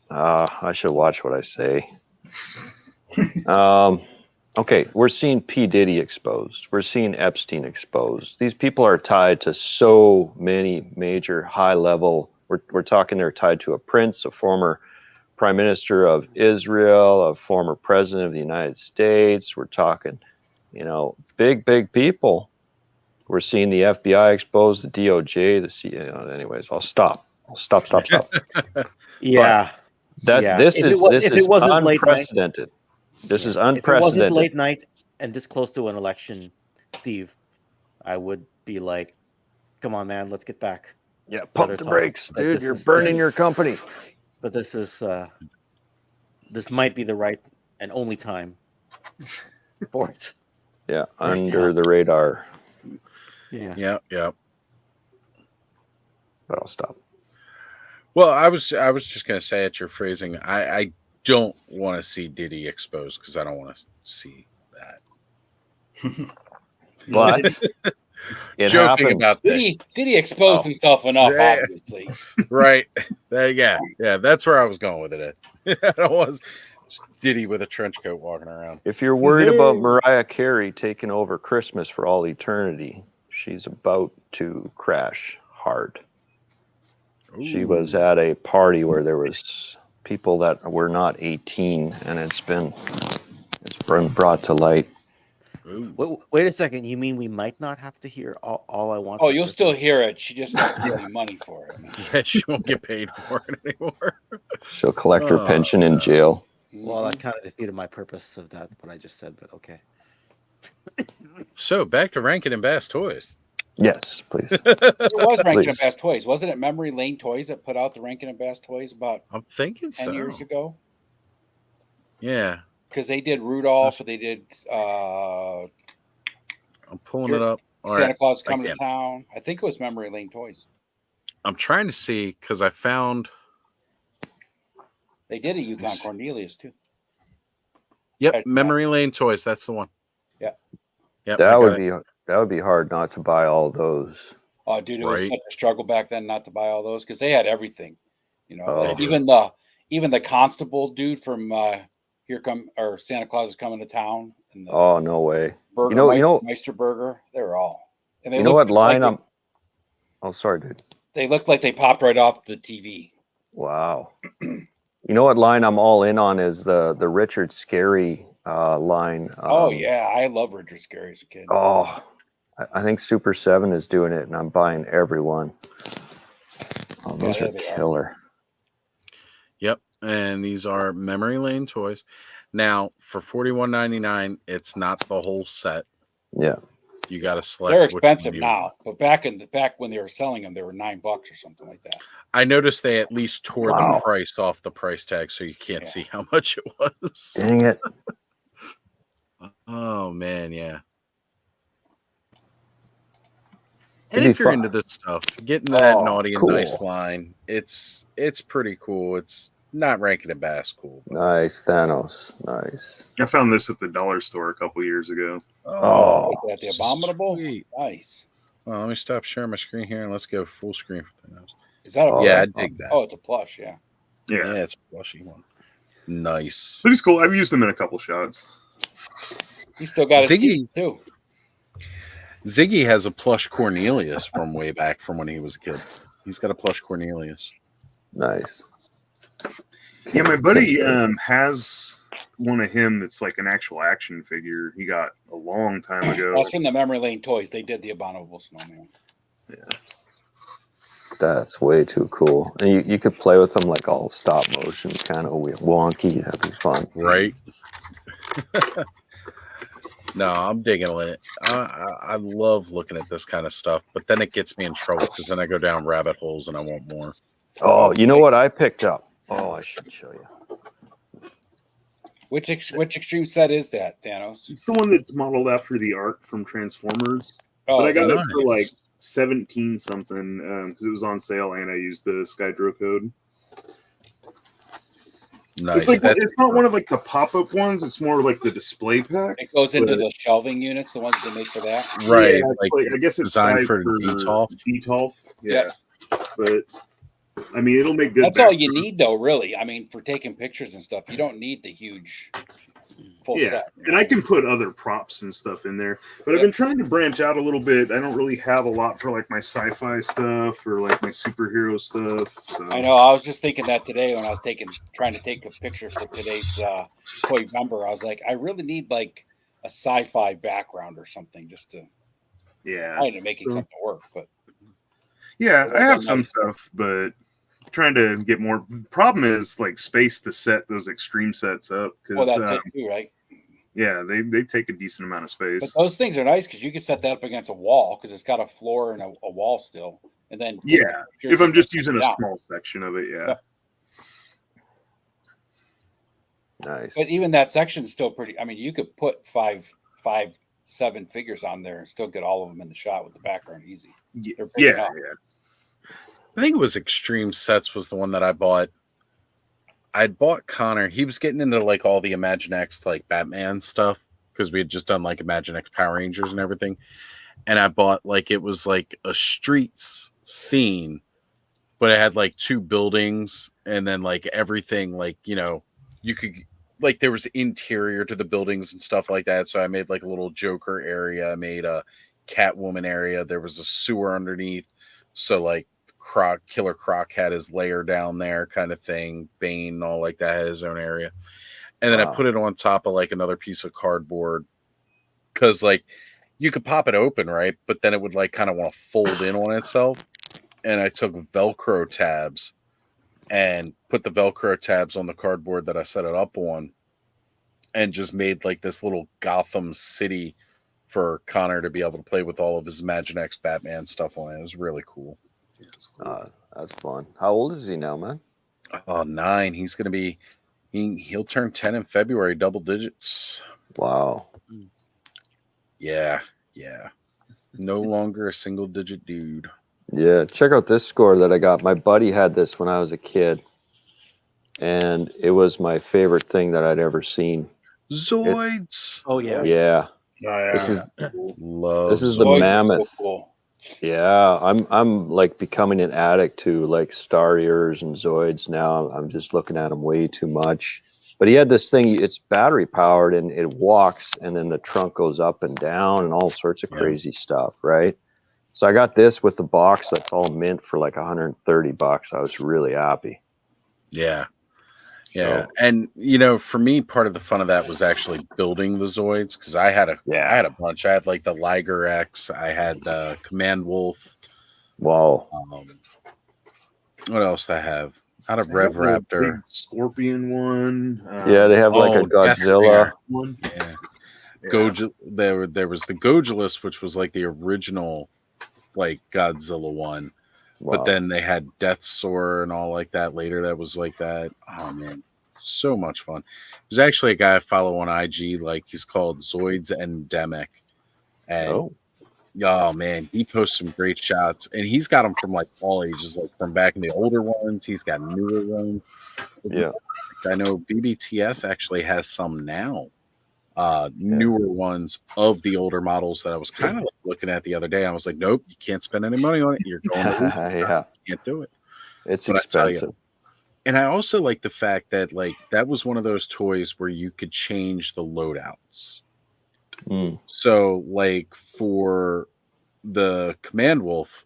I should watch what I say. Okay, we're seeing P. Diddy exposed. We're seeing Epstein exposed. These people are tied to so many major high-level. We're talking they're tied to a prince, a former prime minister of Israel, a former president of the United States. We're talking, big people. We're seeing the FBI expose, the DOJ, the CIA. Anyways, I'll stop. Yeah. This is unprecedented. This is unprecedented. If it wasn't late night and this close to an election, Steve, I would be like, come on, man, let's get back. Yeah, pump the brakes, dude. You're burning your company. But this might be the right and only time for it. Yeah, under the radar. Yeah. But I'll stop. Well, I was just gonna say at your phrasing, I don't want to see Diddy exposed because I don't want to see that. But joking about that. Diddy exposed himself enough, obviously. Right. Yeah. That's where I was going with it. I don't want Diddy with a trench coat walking around. If you're worried about Mariah Carey taking over Christmas for all eternity, she's about to crash hard. Ooh. She was at a party where there was people that were not 18, and it's been brought to light. Wait a second. You mean we might not have to hear all I want? Oh, you'll still hear it. She just won't get any money for it. Yeah, she won't get paid for it anymore. She'll collect her pension in jail. Well, that kind of defeated my purpose of that, what I just said, but okay. So back to Rankin and Bass Toys. Yes, please. It was Rankin and Bass Toys. Wasn't it Memory Lane Toys that put out the Rankin and Bass Toys about I'm thinking 10 years ago? Yeah. Because they did Rudolph, they did I'm pulling it up. Santa Claus Coming to Town. I think it was Memory Lane Toys. I'm trying to see because I found they did a Yukon Cornelius too. Yep, Memory Lane Toys. That's the one. Yeah. Yep. That would be hard not to buy all those. Oh, dude, it was such a struggle back then not to buy all those because they had everything. Like even the constable dude from Santa Claus is Coming to Town. And oh, no way. Burger, Meister Burger. They were all. And they what line I'm? Oh, sorry, dude. They looked like they popped right off the TV. Wow. You know what line I'm all in on is the Richard Scarry line. Oh yeah, I love Richard Scarry as a kid. Oh, I think Super 7 is doing it, and I'm buying every one. Oh, those are killer. Yep, and these are Memory Lane Toys. Now for $41.99, it's not the whole set. Yeah, you got to select. They're expensive now, but back when they were selling them, they were $9 or something like that. I noticed they at least tore the price off the price tag, so you can't see how much it was. Dang it! Oh man, yeah. It'd And be if you're fun. into this stuff, getting that Oh, naughty and cool. nice line, it's pretty cool. It's not ranking at bass cool. Nice, Thanos. Nice. I found this at the dollar store a couple years ago. Oh, Is that the abominable? Sweet. Nice. Well, let me stop sharing my screen here and let's go full screen for things. Is that a Oh, Yeah, I plush? dig that. Oh, it's a plush. Yeah. Yeah, it's a plushy one. Nice. but it's cool. I've used them in a couple shots. He still got his Ziggy teeth, too. Ziggy has a plush Cornelius from way back from when he was a kid. He's got a plush Cornelius. Nice. Yeah, my buddy has one of him that's like an actual action figure he got a long time ago. That's from the Memory Lane Toys. They did the abominable snowman. Yeah. That's way too cool. And you could play with them like all stop motion, kind of wonky. That'd be fun. Right? No, I'm digging it. I love looking at this kind of stuff, but then it gets me in trouble because then I go down rabbit holes and I want more. Oh, you know what I picked up? Oh, I should show you. Which extreme set is that, Thanos? It's the one that's modeled after the Ark from Transformers. Oh, but I got nice. it for like 17 something because it was on sale and I used the Skydro code. Nice. It's like it's not one of like the pop-up ones. It's more like the display pack. It goes into the shelving units, the ones they make for that. Right. Yeah, like I guess it's designed sized for for DTOF. DTOF. Yeah. Yeah. But I mean, it'll make good. That's all you need, though, really. I mean, for taking pictures and stuff, you don't need the huge full set. And I can put other props and stuff in there. But I've been trying to branch out a little bit. I don't really have a lot for like my sci-fi stuff or like my superhero stuff. So. I know. I was just thinking that today when I was trying to take a picture for today's toy member. I was like, I really need like a sci-fi background or something just to kind of making something work. But yeah, I have some stuff, but trying to get more. Problem is like space to set those extreme sets up because that's it too, right? Yeah, they take a decent amount of space. But those things are nice because you can set that up against a wall because it's got a floor and a wall still, and then yeah, if I'm just using a small section of it, yeah. Nice. But even that section's still pretty. I mean, you could put 7 figures on there and still get all of them in the shot with the background easy. Yeah. I think it was Extreme Sets was the one that I bought. I'd bought Connor. He was getting into like all the Imaginext like Batman stuff because we had just done like Imaginext Power Rangers and everything. And I bought like it was like a streets scene, but it had like 2 buildings and then like everything like, you know, you could like there was interior to the buildings and stuff like that. So I made like a little Joker area. I made a Catwoman area. There was a sewer underneath. So like Killer Croc had his lair down there kind of thing. Bane and all like that had his own area. And then I put it on top of like another piece of cardboard because like you could pop it open, right? But then it would like kind of want to fold in on itself. And I took Velcro tabs and put the Velcro tabs on the cardboard that I set it up on and just made like this little Gotham City for Connor to be able to play with all of his Imaginext Batman stuff on it. It was really cool. That's fun. How old is he now, man? 9. He's going to be, he'll turn 10 in February, double digits. Wow. Yeah. No longer a single digit dude. Yeah, check out this score that I got. My buddy had this when I was a kid, and it was my favorite thing that I'd ever seen. Zoids. Oh yeah. Yeah. This is the mammoth. So cool. Yeah, I'm like becoming an addict to like Star Ears and Zoids now. I'm just looking at them way too much. But he had this thing, it's battery powered and it walks and then the trunk goes up and down and all sorts of crazy stuff, right? So I got this with the box that's all mint for like $130. I was really happy. Yeah. And you know, for me, part of the fun of that was actually building the Zoids because I had a bunch. I had like the Liger X, I had the Command Wolf. Wow. What else do I have? Out of Rev Raptor, big Scorpion one. Yeah, they have like a Godzilla one. Yeah. There was the Gojulus, which was like the original like Godzilla one. But then they had Death Soar and all like that later. That was like that. Oh man, So much fun. There's actually a guy I follow on IG, like he's called Zoids Endemic, and oh man, he posts some great shots, and he's got them from like all ages, like from back in the older ones. He's got newer ones. Yeah, I know BBTS actually has some now. Newer ones of the older models that I was kind of like looking at the other day. I was like, nope, you can't spend any money on it. You're going to lose. Yeah, you can't do it. It's But I tell you, expensive. and I also like the fact that like that was one of those toys where you could change the loadouts. So like for the Command Wolf,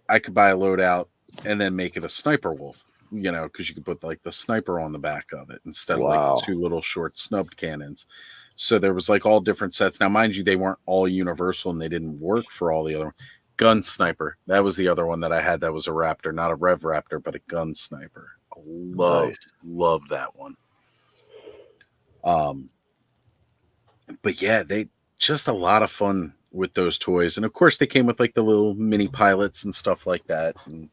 I could buy a loadout and then make it a Sniper Wolf, you know, because you could put like the sniper on the back of it instead of like the two little short snubbed cannons. So there was like all different sets. Now, mind you, they weren't all universal and they didn't work for all the other. Gun Sniper, that was the other one that I had. That was a Raptor, not a Rev Raptor, but a Gun Sniper. Love that one. But yeah, they just a lot of fun with those toys, and of course they came with like the little mini pilots and stuff like that. And,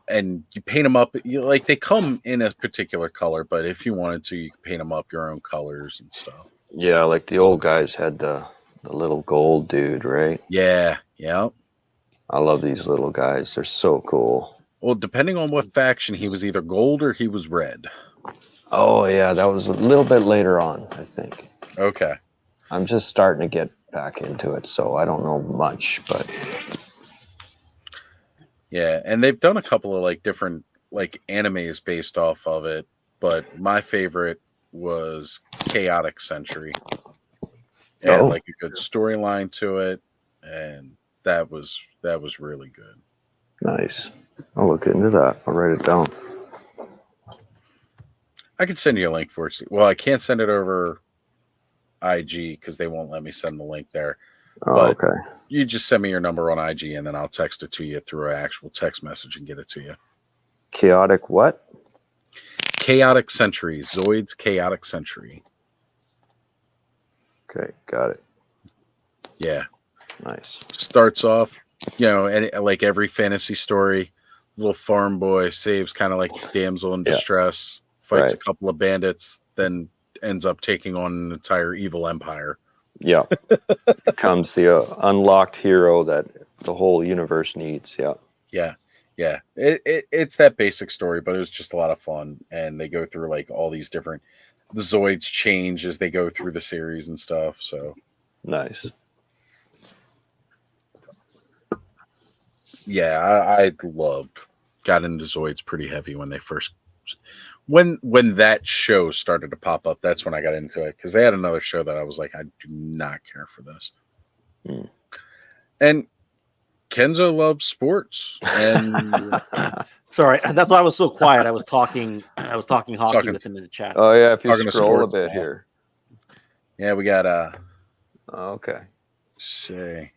and you paint them up. Like they come in a particular color, but if you wanted to, you could paint them up your own colors and stuff. Yeah, like the old guys had the little gold dude, right? Yeah. I love these little guys. They're so cool. Well, depending on what faction, he was either gold or he was red. Oh yeah, that was a little bit later on, I think. Okay. I'm just starting to get back into it, so I don't know much, but yeah, and they've done a couple of like different like animes based off of it, but my favorite was Chaotic Century. It had like a good storyline to it, and that was really good. Nice. I'll look into that. I'll write it down. I could send you a link for it. Well, I can't send it over IG because they won't let me send the link there. But Okay. you just send me your number on IG and then I'll text it to you through an actual text message and get it to you. Chaotic what? Chaotic Century. Zoid's Chaotic Century. Okay, got it. Yeah. Nice. Starts off, you know, and like every fantasy story, little farm boy saves kind of like damsel in distress, fights a couple of bandits, then ends up taking on an entire evil empire. Yeah. Becomes the unlocked hero that the whole universe needs. Yeah. Yeah. It's that basic story, but it was just a lot of fun. And they go through like all these different, the Zoids change as they go through the series and stuff. So nice. Yeah, I got into Zoids pretty heavy when they first, when that show started to pop up. That's when I got into it because they had another show that I was like, I do not care for this. And Kenzo loves sports, and sorry, that's why I was so quiet. I was talking hockey with him in the chat. Oh yeah, if you scroll a bit here. Yeah, we got okay. Say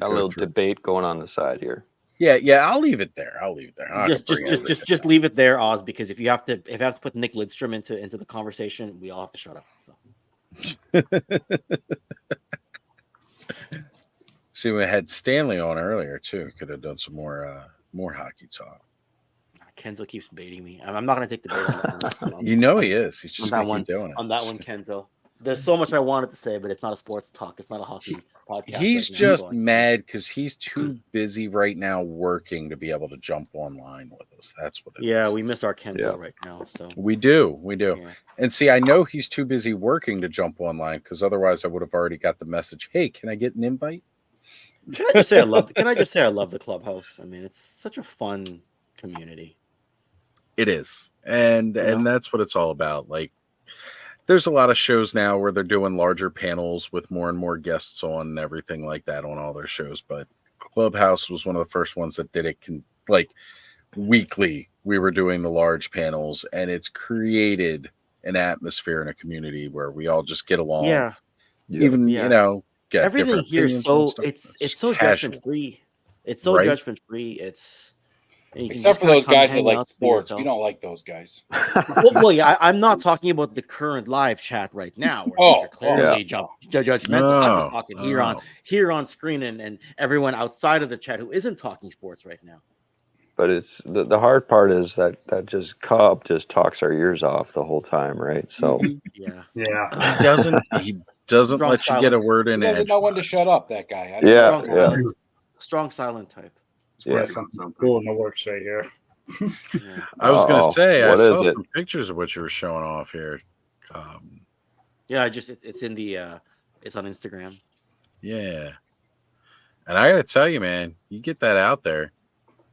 got a little debate going on the side here. Yeah, I'll leave it there. Just leave it there, Oz, because if you have to put Nick Lidstrom into the conversation, we all have to shut up. So. See, we had Stanley on earlier too. Could have done some more hockey talk. Kenzo keeps baiting me. I'm not going to take the bait on that one. You know he is. He's just on that keep doing it. On that one, Kenzo. There's so much I wanted to say, but it's not a sports talk. It's not a hockey podcast. He's just mad because he's too busy right now working to be able to jump online with us. That's what it is. Yeah, we miss our Kenzo right now. So we do. Yeah. And see, I know he's too busy working to jump online because otherwise I would have already got the message. Hey, can I get an invite? Can I just say I love the clubhouse? I mean, it's such a fun community. It is. And that's what it's all about. Like, there's a lot of shows now where they're doing larger panels with more and more guests on and everything like that on all their shows. But Clubhouse was one of the first ones that did it. Like weekly, we were doing the large panels, and it's created an atmosphere and a community where we all just get along. Yeah. Even you know, get everything here is so it's so judgment free. It's so judgment free. It's except for those guys that like sports. We don't like those guys. well, yeah, I'm not talking about the current live chat right now. Where these are clearly judgmental. I'm just talking here on screen and everyone outside of the chat who isn't talking sports right now. But it's the hard part is that just Cobb just talks our ears off the whole time, right? So yeah. He doesn't Strong let you get a silence. word in He doesn't edge. know when to shut up, that guy. I don't Yeah, know. Strong silent type. Yeah, something cool in the works right here. I was going to say, I what saw is it? some pictures of what you were showing off here. Yeah, it's in the it's on Instagram. Yeah. And I got to tell you, man, you get that out there.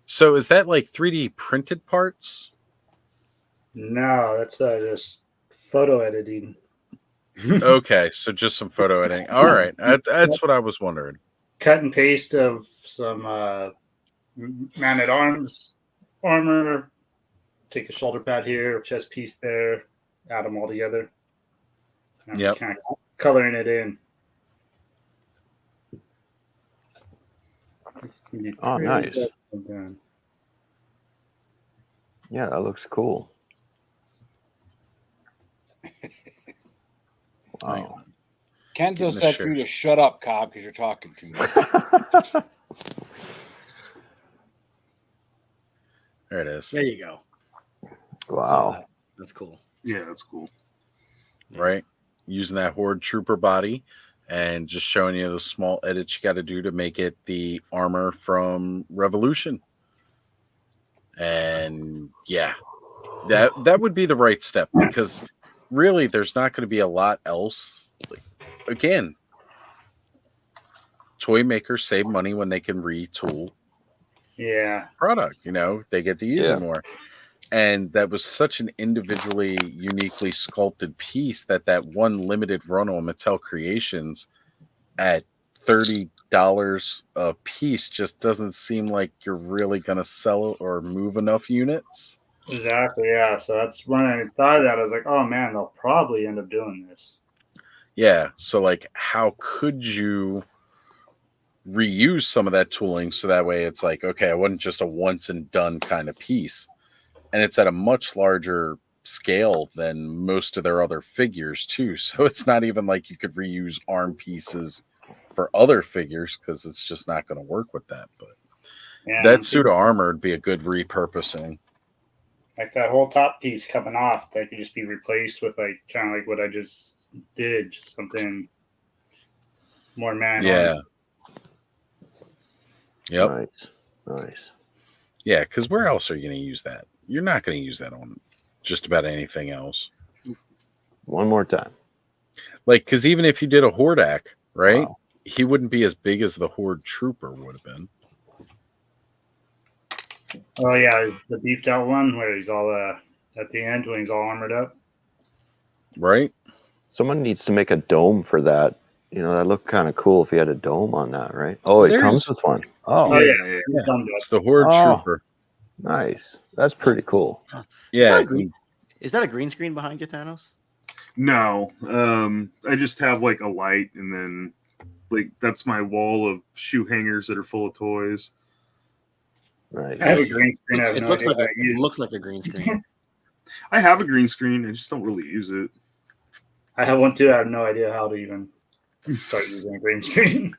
So is that like 3D printed parts? No, that's just photo editing. Okay, so just some photo editing. All right. That's what I was wondering. Cut and paste of some man at arms armor. Take a shoulder pad here, chest piece there, add them all together. And I'm just kind of coloring it in. Oh, nice. Yeah, that looks cool. Wow. Kenzo said for you to shut up, Cobb, because you're talking too much. There it is. There you go. Wow. That's cool. Yeah, that's cool. Right? Using that Horde Trooper body and just showing you the small edits you got to do to make it the armor from Revolution. And yeah, that would be the right step, because really there's not going to be a lot else. Again, toy makers save money when they can retool product. They get to use it more. And that was such an individually, uniquely sculpted piece that one limited run on Mattel Creations at $30 a piece just doesn't seem like you're really going to sell or move enough units. Exactly, yeah. So that's when I thought of that. I was like, oh man, they'll probably end up doing this. Yeah. So, like, how could you reuse some of that tooling so that way it's like, okay, it wasn't just a once and done kind of piece. And it's at a much larger scale than most of their other figures, too. So it's not even like you could reuse arm pieces for other figures, because it's just not going to work with that. But that suit of armor would be a good repurposing. Like that whole top piece coming off, that could just be replaced with like kind of like what I just did, just something more manual. Yeah. Yep. Nice. Yeah, because where else are you going to use that? You're not going to use that on just about anything else. One more time. Like, because even if you did a Hordak, right? Wow. He wouldn't be as big as the Horde Trooper would have been. Oh, yeah, the beefed out one where he's all at the end when he's all armored up. Right? Someone needs to make a dome for that. That looked kind of cool if he had a dome on that, right? Oh, it comes with one. Oh, yeah. It's the Horde Trooper. Nice. That's pretty cool. Yeah. Is that a green screen behind you, Thanos? No. I just have like a light, and then like that's my wall of shoe hangers that are full of toys. Right. I have a green screen. It looks like a green screen. I have a green screen. I just don't really use it. I have one too. I have no idea how to even start using a green screen.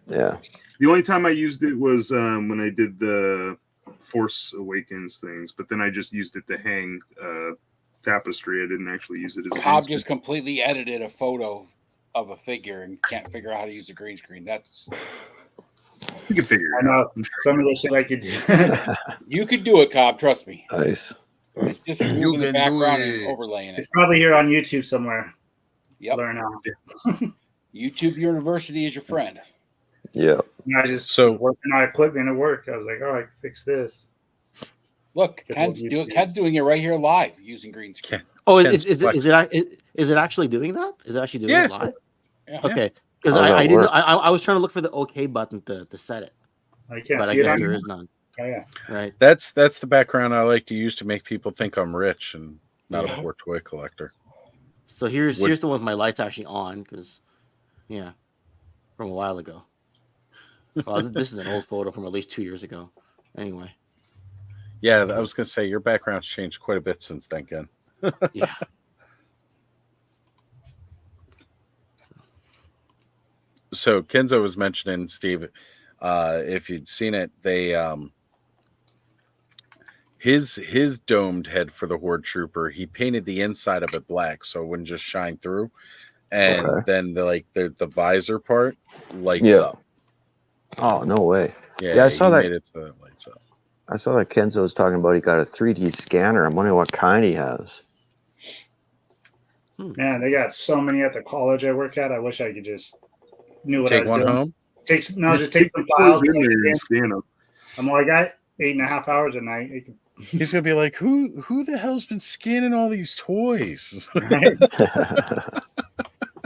Yeah. The only time I used it was when I did the Force Awakens things, but then I just used it to hang tapestry. I didn't actually use it as a Cobb just completely edited a photo of a figure and can't figure out how to use a green screen. That's you can figure it out. Some of the shit I could do. You could do it, Cobb. Trust me. Nice. It's just removing the background and overlaying it. It's probably here on YouTube somewhere. Yep. Learn how. YouTube University is your friend. Yeah. I just working on equipment at work. I was like, oh, I can fix this. Look, Ken's doing it right here live using green screen. Oh, is it actually doing that? Is it actually doing it live? Yeah. Okay. Because I didn't. I was trying to look for the OK button to set it. I can't but see I guess it. there is none. Oh, yeah. Right. That's the background I like to use to make people think I'm rich and not a poor toy collector. So here's the one with my lights actually on, because from a while ago. Well, this is an old photo from at least 2 years ago. Anyway. Yeah, I was going to say your background's changed quite a bit since then, Ken. Yeah. So Kenzo was mentioning, Steve, if you'd seen it, they his domed head for the Horde Trooper, he painted the inside of it black so it wouldn't just shine through, and then the visor part lights up. Oh, no way. Yeah, I saw that. made it so it lights up. I saw that Kenzo was talking about he got a 3D scanner. I'm wondering what kind he has. Man, they got so many at the college I work at. I wish I could just knew what I Take was one doing. home? Just take some files. I'm like, I got 8.5 hours a night. He's gonna be like, who the hell's been scanning all these toys? Right?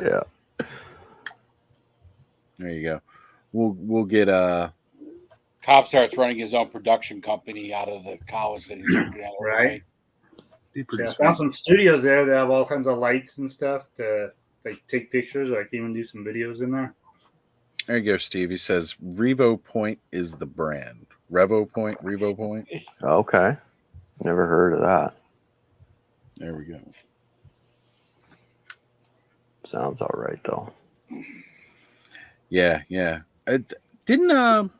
Yeah. There you go. We'll get Cobb starts running his own production company out of the college that he's working at. Right. Be pretty I sweet. found some studios there that have all kinds of lights and stuff to like take pictures, or I can even do some videos in there. There you go, Steve. He says Revo Point is the brand. Revo Point, Revo Point. Okay. Never heard of that. There we go. Sounds all right, though. Yeah. Didn't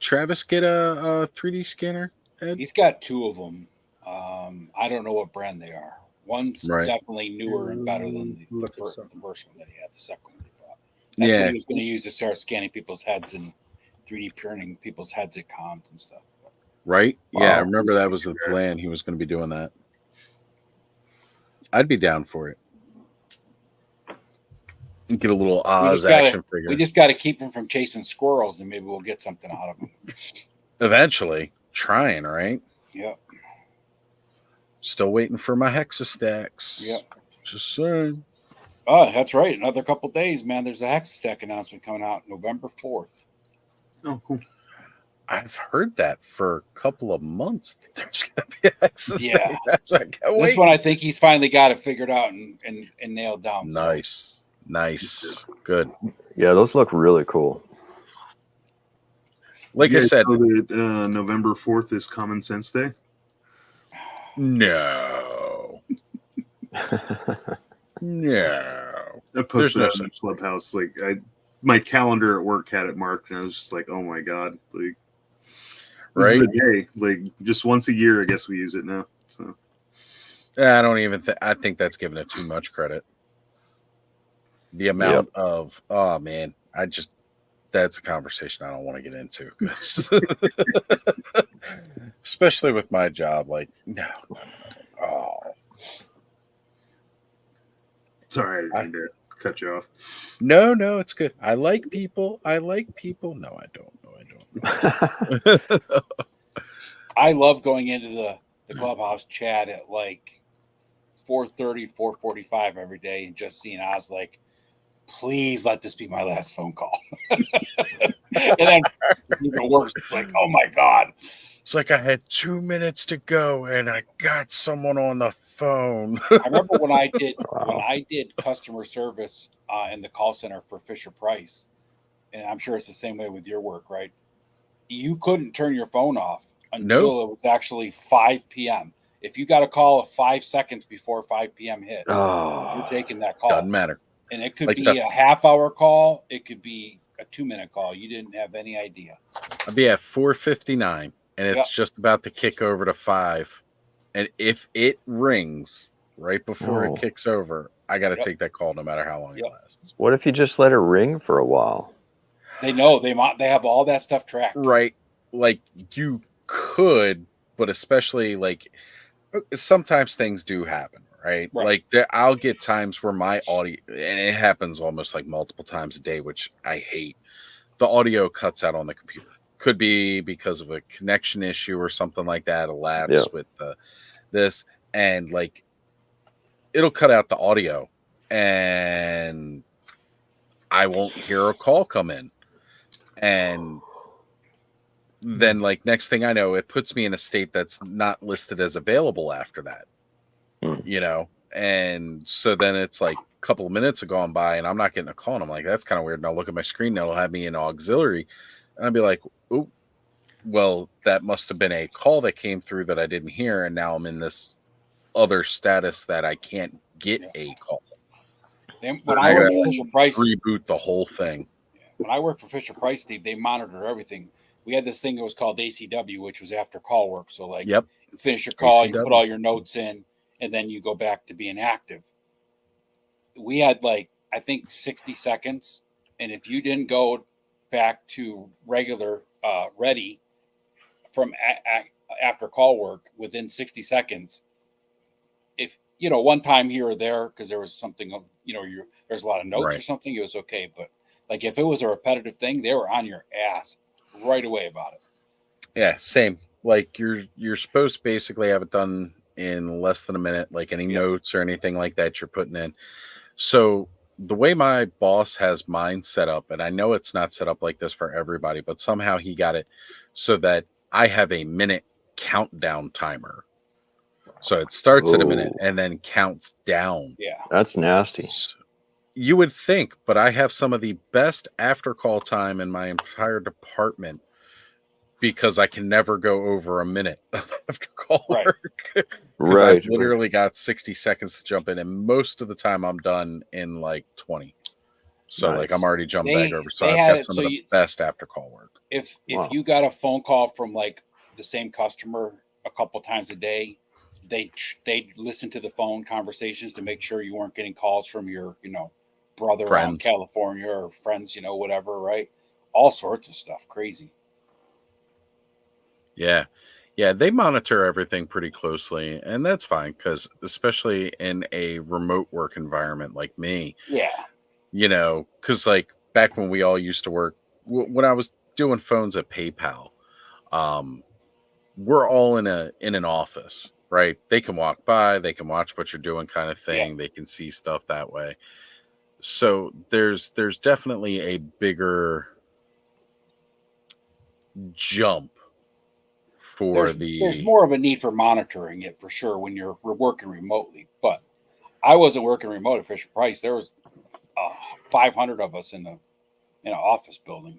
Travis get a 3D scanner, Ed? He's got two of them. I don't know what brand they are. One's definitely newer and better than the first one that he had. The second one he bought. That's what he was going to use to start scanning people's heads and 3D printing people's heads at cons and stuff. Right? Wow. Yeah, I remember that was the plan. He was going to be doing that. I'd be down for it. Get a little Oz action figure. We just got to keep him from chasing squirrels, and maybe we'll get something out of him. Eventually. Trying, right? Yep. Still waiting for my Hexastacks. Yep. Just saying. Oh, that's right. Another couple days, man. There's a Hexastack announcement coming out November 4th. Oh, cool. I've heard that for a couple of months. There's going to be a Hexastack. Yeah. That's like, This one, I think he's finally got it figured out and nailed down. Nice. Good. Yeah, those look really cool. Like I said, November 4th is Common Sense Day. No. No. I posted that in the clubhouse. Like my calendar at work had it marked, and I was just like, "Oh my god!" Like, this is a day. Like, just once a year, I guess we use it now. So, I don't even. I think that's giving it too much credit. The amount of man, that's a conversation I don't want to get into, especially with my job. Like, no. Oh, sorry, I didn't mean to cut you off. No, it's good. I like people. No, I don't. I love going into the clubhouse chat at like 4:30, 4:45 every day, and just seeing Oz like, please let this be my last phone call. And then it's even worse. It's like, oh my god. It's like I had 2 minutes to go and I got someone on the phone. I remember when I did customer service in the call center for Fisher Price, and I'm sure it's the same way with your work, right? You couldn't turn your phone off until it was actually 5 p.m. If you got a call of 5 seconds before 5 p.m. hit, you're taking that call. Doesn't matter. And it could be a half-hour call. It could be a 2-minute call. You didn't have any idea. I'll be at 4:59, and it's just about to kick over to 5. And if it rings right before it kicks over, I got to take that call no matter how long it lasts. What if you just let it ring for a while? They know they have all that stuff tracked. Right. Like you could, but especially like sometimes things do happen. Right. Like I'll get times where my audio, and it happens almost like multiple times a day, which I hate. The audio cuts out on the computer. Could be because of a connection issue or something like that. A lapse with this, and like it'll cut out the audio, and I won't hear a call come in, and then like next thing I know, it puts me in a state that's not listed as available after that. You know, and so then it's like a couple of minutes have gone by and I'm not getting a call. And I'm like, that's kind of weird. And I'll look at my screen and it'll have me in auxiliary. And I'll be like, oh, well, that must have been a call that came through that I didn't hear. And now I'm in this other status that I can't get a call. When I work for Fisher Price, reboot the whole thing. When I work for Fisher Price, Steve, they monitor everything. we had this thing that was called ACW, which was after call work. So like, yep, you finish your call, ACW. you put all your notes in, and then you go back to being active. We had like, I think 60 seconds. And if you didn't go back to regular ready from after call work within 60 seconds, if, you know, one time here or there, because there was something, you know, there's a lot of notes or something, it was okay. But like if it was a repetitive thing, they were on your ass right away about it. Yeah, same. Like you're supposed to basically have it done in less than a minute, like any notes or anything like that you're putting in. So the way my boss has mine set up, and I know it's not set up like this for everybody, but somehow he got it so that I have a minute countdown timer. So it starts at a minute and then counts down. Yeah. That's nasty. You would think, but I have some of the best after call time in my entire department because I can never go over a minute after call work. Because I've literally got 60 seconds to jump in, and most of the time I'm done in like 20. So like I'm already jumped back over. So I've got some of the best after call work. If you got a phone call from like the same customer a couple times a day, they listen to the phone conversations to make sure you weren't getting calls from your, you know, brother out in California or friends, you know, whatever, right? All sorts of stuff. Crazy. Yeah. Yeah, they monitor everything pretty closely, and that's fine because especially in a remote work environment like me, you know, because like back when we all used to work, when I was doing phones at PayPal, we're all in an office, right? They can walk by, they can watch what you're doing, kind of thing. They can see stuff that way. So there's definitely a bigger jump. There's more of a need for monitoring it for sure when you're working remotely. But I wasn't working remote at Fisher Price. There was 500 of us in an office building.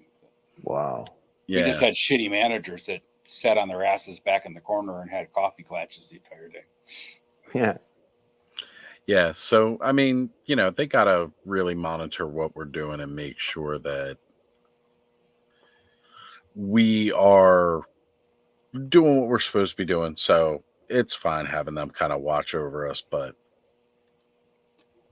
Wow. We just had shitty managers that sat on their asses back in the corner and had coffee clutches the entire day. Yeah. Yeah. So I mean, you know, they gotta really monitor what we're doing and make sure that we are doing what we're supposed to be doing. So it's fine having them kind of watch over us, but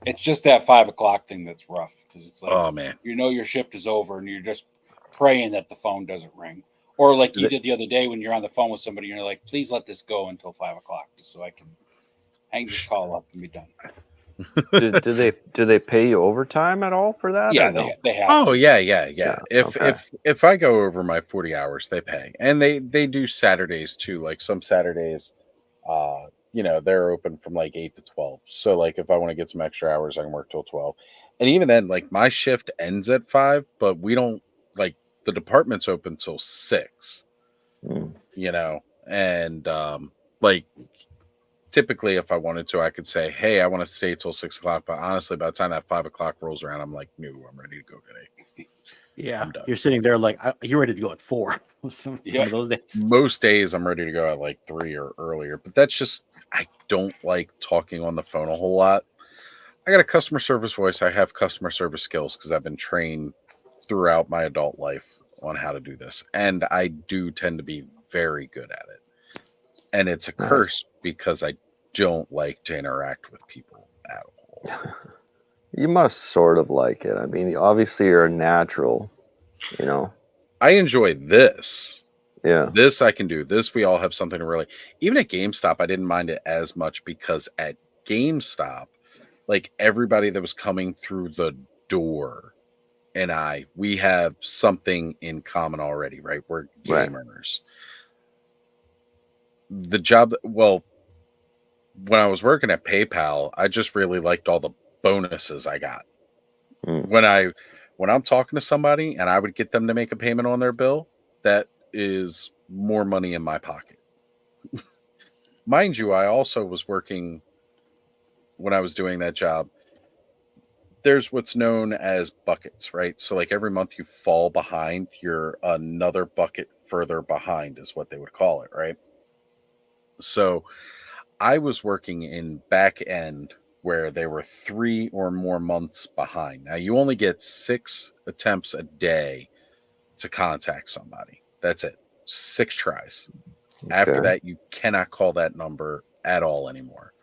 it's just that 5 o'clock thing that's rough because it's like, oh man, you know, your shift is over and you're just praying that the phone doesn't ring, or like you did the other day when you're on the phone with somebody, you're like, please let this go until 5 o'clock just so I can hang this call up and be done. do they pay you overtime at all for that? Yeah, they have. Oh yeah. If I go over my 40 hours, they pay, and they do Saturdays too. Like some Saturdays, you know, they're open from like 8 to 12. So like if I want to get some extra hours, I can work till 12. And even then, like my shift ends at 5, but we don't like the department's open till 6. You know, and like. Typically, if I wanted to, I could say, hey, I want to stay till 6 o'clock. But honestly, by the time that 5 o'clock rolls around, I'm like, no, I'm ready to go today. Yeah. You're sitting there like, you're ready to go at 4. Yeah. Those days. Most days I'm ready to go at like 3 or earlier. But that's just, I don't like talking on the phone a whole lot. I got a customer service voice. I have customer service skills because I've been trained throughout my adult life on how to do this. And I do tend to be very good at it. And it's a curse because I don't like to interact with people at all. You must sort of like it. I mean, obviously you're a natural, you know. I enjoy this. Yeah. This I can do. This we all have something to really. Even at GameStop, I didn't mind it as much because at GameStop, like everybody that was coming through the door and we have something in common already, right? We're gamers. The job, well, when I was working at PayPal, I just really liked all the bonuses I got. When I'm talking to somebody and I would get them to make a payment on their bill, that is more money in my pocket. Mind you, I also was working when I was doing that job. There's what's known as buckets, right? So like every month you fall behind, you're another bucket further behind is what they would call it, right? So I was working in back end where they were 3 or more months behind. Now you only get 6 attempts a day to contact somebody. That's it. 6 tries. After that, you cannot call that number at all anymore.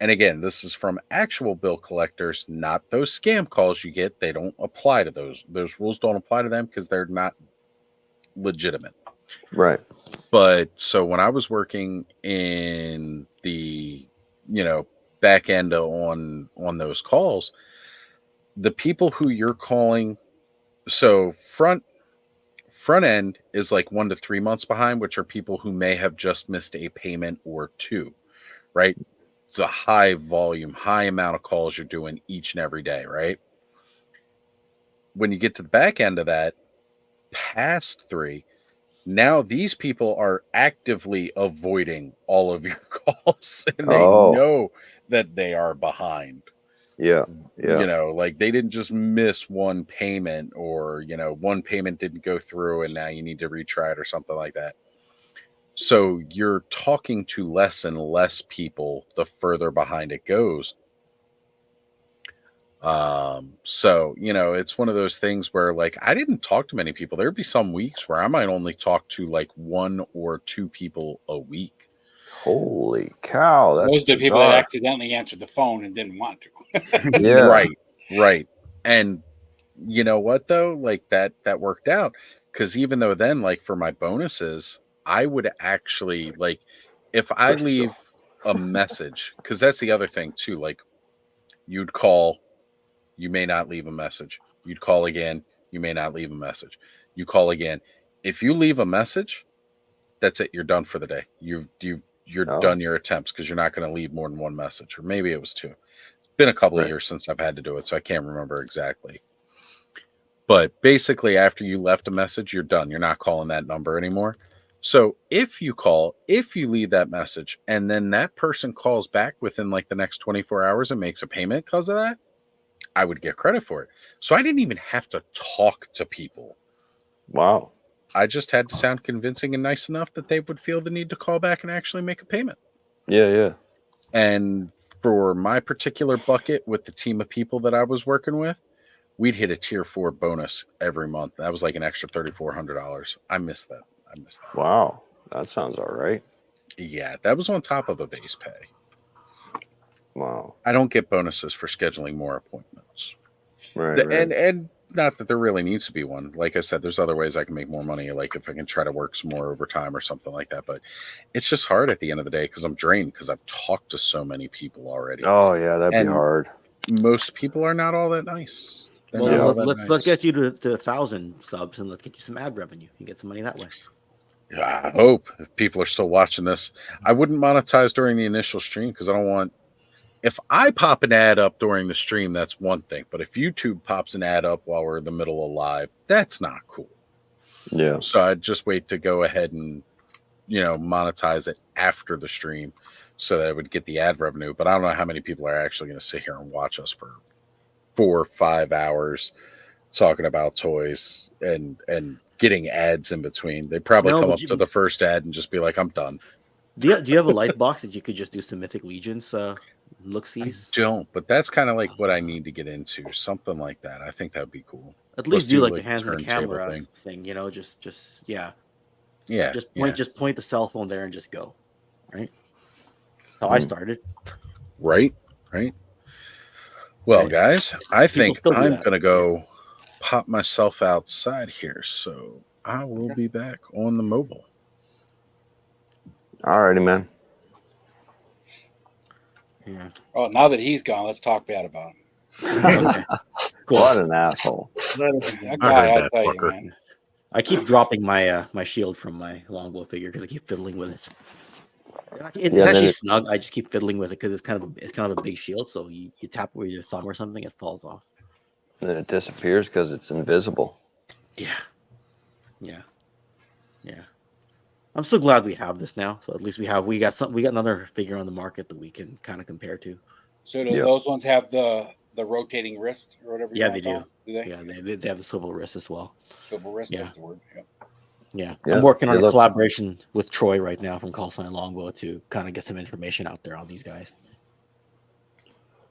And again, this is from actual bill collectors, not those scam calls you get. They don't apply to those. Those rules don't apply to them because they're not legitimate. Right. But so when I was working in the, back end on those calls, the people who you're calling, so front end is like 1 to 3 months behind, which are people who may have just missed a payment or two, right? It's a high volume, high amount of calls you're doing each and every day, right? When you get to the back end of that, past 3, now these people are actively avoiding all of your calls, and they know that they are behind. Yeah. Like they didn't just miss one payment, or one payment didn't go through and now you need to retry it or something like that. So you're talking to less and less people the further behind it goes. So it's one of those things where, like, I didn't talk to many people. There'd be some weeks where I might only talk to like 1 or 2 people a week. Holy cow! That's those are the people that accidentally answered the phone and didn't want to. Yeah. Right. And you know what though? Like that worked out, because even though then, like for my bonuses, I would actually, like, if I leave a message, because that's the other thing too. Like, you'd call, you may not leave a message. You'd call again, you may not leave a message. You call again. If you leave a message, that's it. You're done for the day. You're done your attempts, because you're not going to leave more than 1 message, or maybe it was 2. It's been a couple of years since I've had to do it, so I can't remember exactly. But basically, after you left a message, you're done. You're not calling that number anymore. So if you leave that message, and then that person calls back within like the next 24 hours and makes a payment because of that, I would get credit for it. So I didn't even have to talk to people. Wow. I just had to sound convincing and nice enough that they would feel the need to call back and actually make a payment. Yeah. And for my particular bucket with the team of people that I was working with, we'd hit a tier 4 bonus every month. That was like an extra $3,400. I missed that. Wow. That sounds all right. Yeah, that was on top of a base pay. Wow. I don't get bonuses for scheduling more appointments. Right. And not that there really needs to be one. Like I said, there's other ways I can make more money, like if I can try to work some more overtime or something like that. But it's just hard at the end of the day, because I'm drained, because I've talked to so many people already. Oh, yeah, that'd be hard. Most people are not all that nice. Well, let's get you to 1,000 subs, and let's get you some ad revenue. You get some money that way. I hope, if people are still watching this. I wouldn't monetize during the initial stream, because I don't want, if I pop an ad up during the stream, that's one thing. But if YouTube pops an ad up while we're in the middle of live, that's not cool. Yeah. So I'd just wait to go ahead and, monetize it after the stream, so that I would get the ad revenue. But I don't know how many people are actually going to sit here and watch us for 4 or 5 hours talking about toys and getting ads in between. They probably come up to the first ad and just be like, I'm done. Do you have a light box that you could just do some Mythic Legions look-sees? I don't, but that's kind of like what I need to get into. Something like that. I think that would be cool. At least do like the hands on the camera thing, just yeah. Yeah. Just point the cell phone there and just go. Right? That's how I started. Right. Well, guys, I think I'm going to go pop myself outside here, so I will be back on the mobile. All righty, man. Yeah. Oh, now that he's gone, let's talk bad about him. Okay. What an asshole. That guy, I'll tell you, man. I keep dropping my my shield from my longbow figure because I keep fiddling with it. It's actually snug. I just keep fiddling with it because it's kind of a big shield. So you tap with your thumb or something, it falls off. And then it disappears because it's invisible. Yeah. I'm so glad we have this now. So at least we got another figure on the market that we can kind of compare to. So do those ones have the rotating wrist or whatever? Yeah, they do. Do they? Yeah, they have the swivel wrist as well. Swivel wrist. That's the word. Yeah. I'm working on a collaboration with Troy right now from Call Sign Longbow to kind of get some information out there on these guys.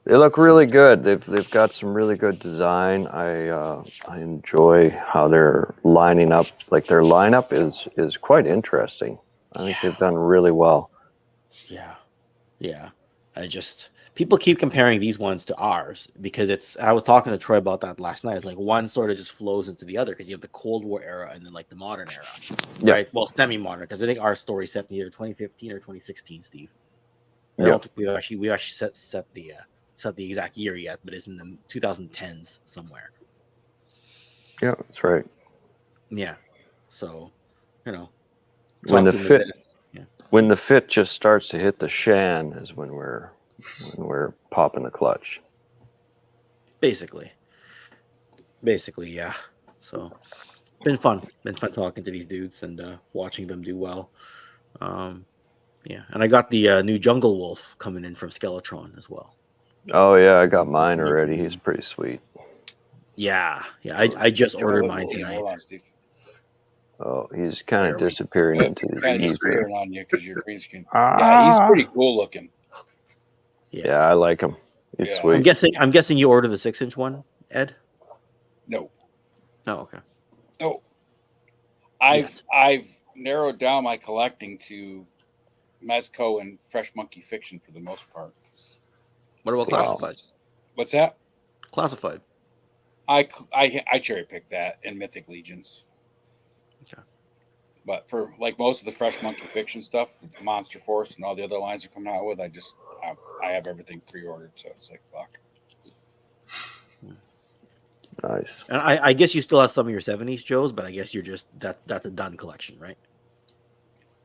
They look really good. They've got some really good design. I enjoy how they're lining up. Like their lineup is quite interesting. I think they've done really well. Yeah. People keep comparing these ones to ours because I was talking to Troy about that last night. It's like one sort of just flows into the other because you have the Cold War era and then like the modern era, right? Well, semi-modern because I think our story set in either 2015 or 2016, Steve. I don't think we actually set the exact year yet, but it's in the 2010s somewhere. Yeah, that's right. Yeah. So, When the fit just starts to hit the shan is when we're popping the clutch. Basically, yeah. So, been fun talking to these dudes and watching them do well. Yeah, and I got the new Jungle Wolf coming in from Skeletron as well. Oh yeah, I got mine already. He's pretty sweet. Yeah. I just ordered mine tonight. Hold on, Steve. Oh, he's kind of disappearing into the Kind of ether. disappearing on you because you're green screen. Yeah, he's pretty cool looking. Yeah, I like him. He's sweet. I'm guessing you ordered the 6-inch one, Ed? No. Oh, okay. No. I've narrowed down my collecting to Mezco and Fresh Monkey Fiction for the most part. What about Classified? What's that? Classified. I cherry pick that in Mythic Legions. Okay. But for like most of the Fresh Monkey Fiction stuff, Monster Force and all the other lines are coming out with, I have everything pre-ordered, so it's like fuck. Nice. And I guess you still have some of your 70s Joes, but I guess you're just that's a done collection, right?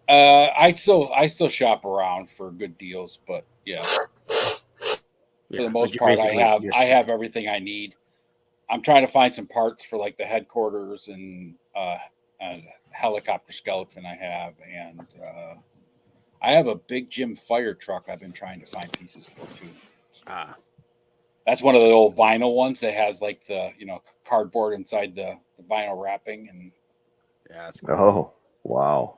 I still shop around for good deals, but yeah. For the most part, I have everything I need. I'm trying to find some parts for like the headquarters and helicopter skeleton I have, and I have a big Jim fire truck I've been trying to find pieces for too. That's one of the old vinyl ones that has like the cardboard inside the vinyl wrapping, and Oh, wow.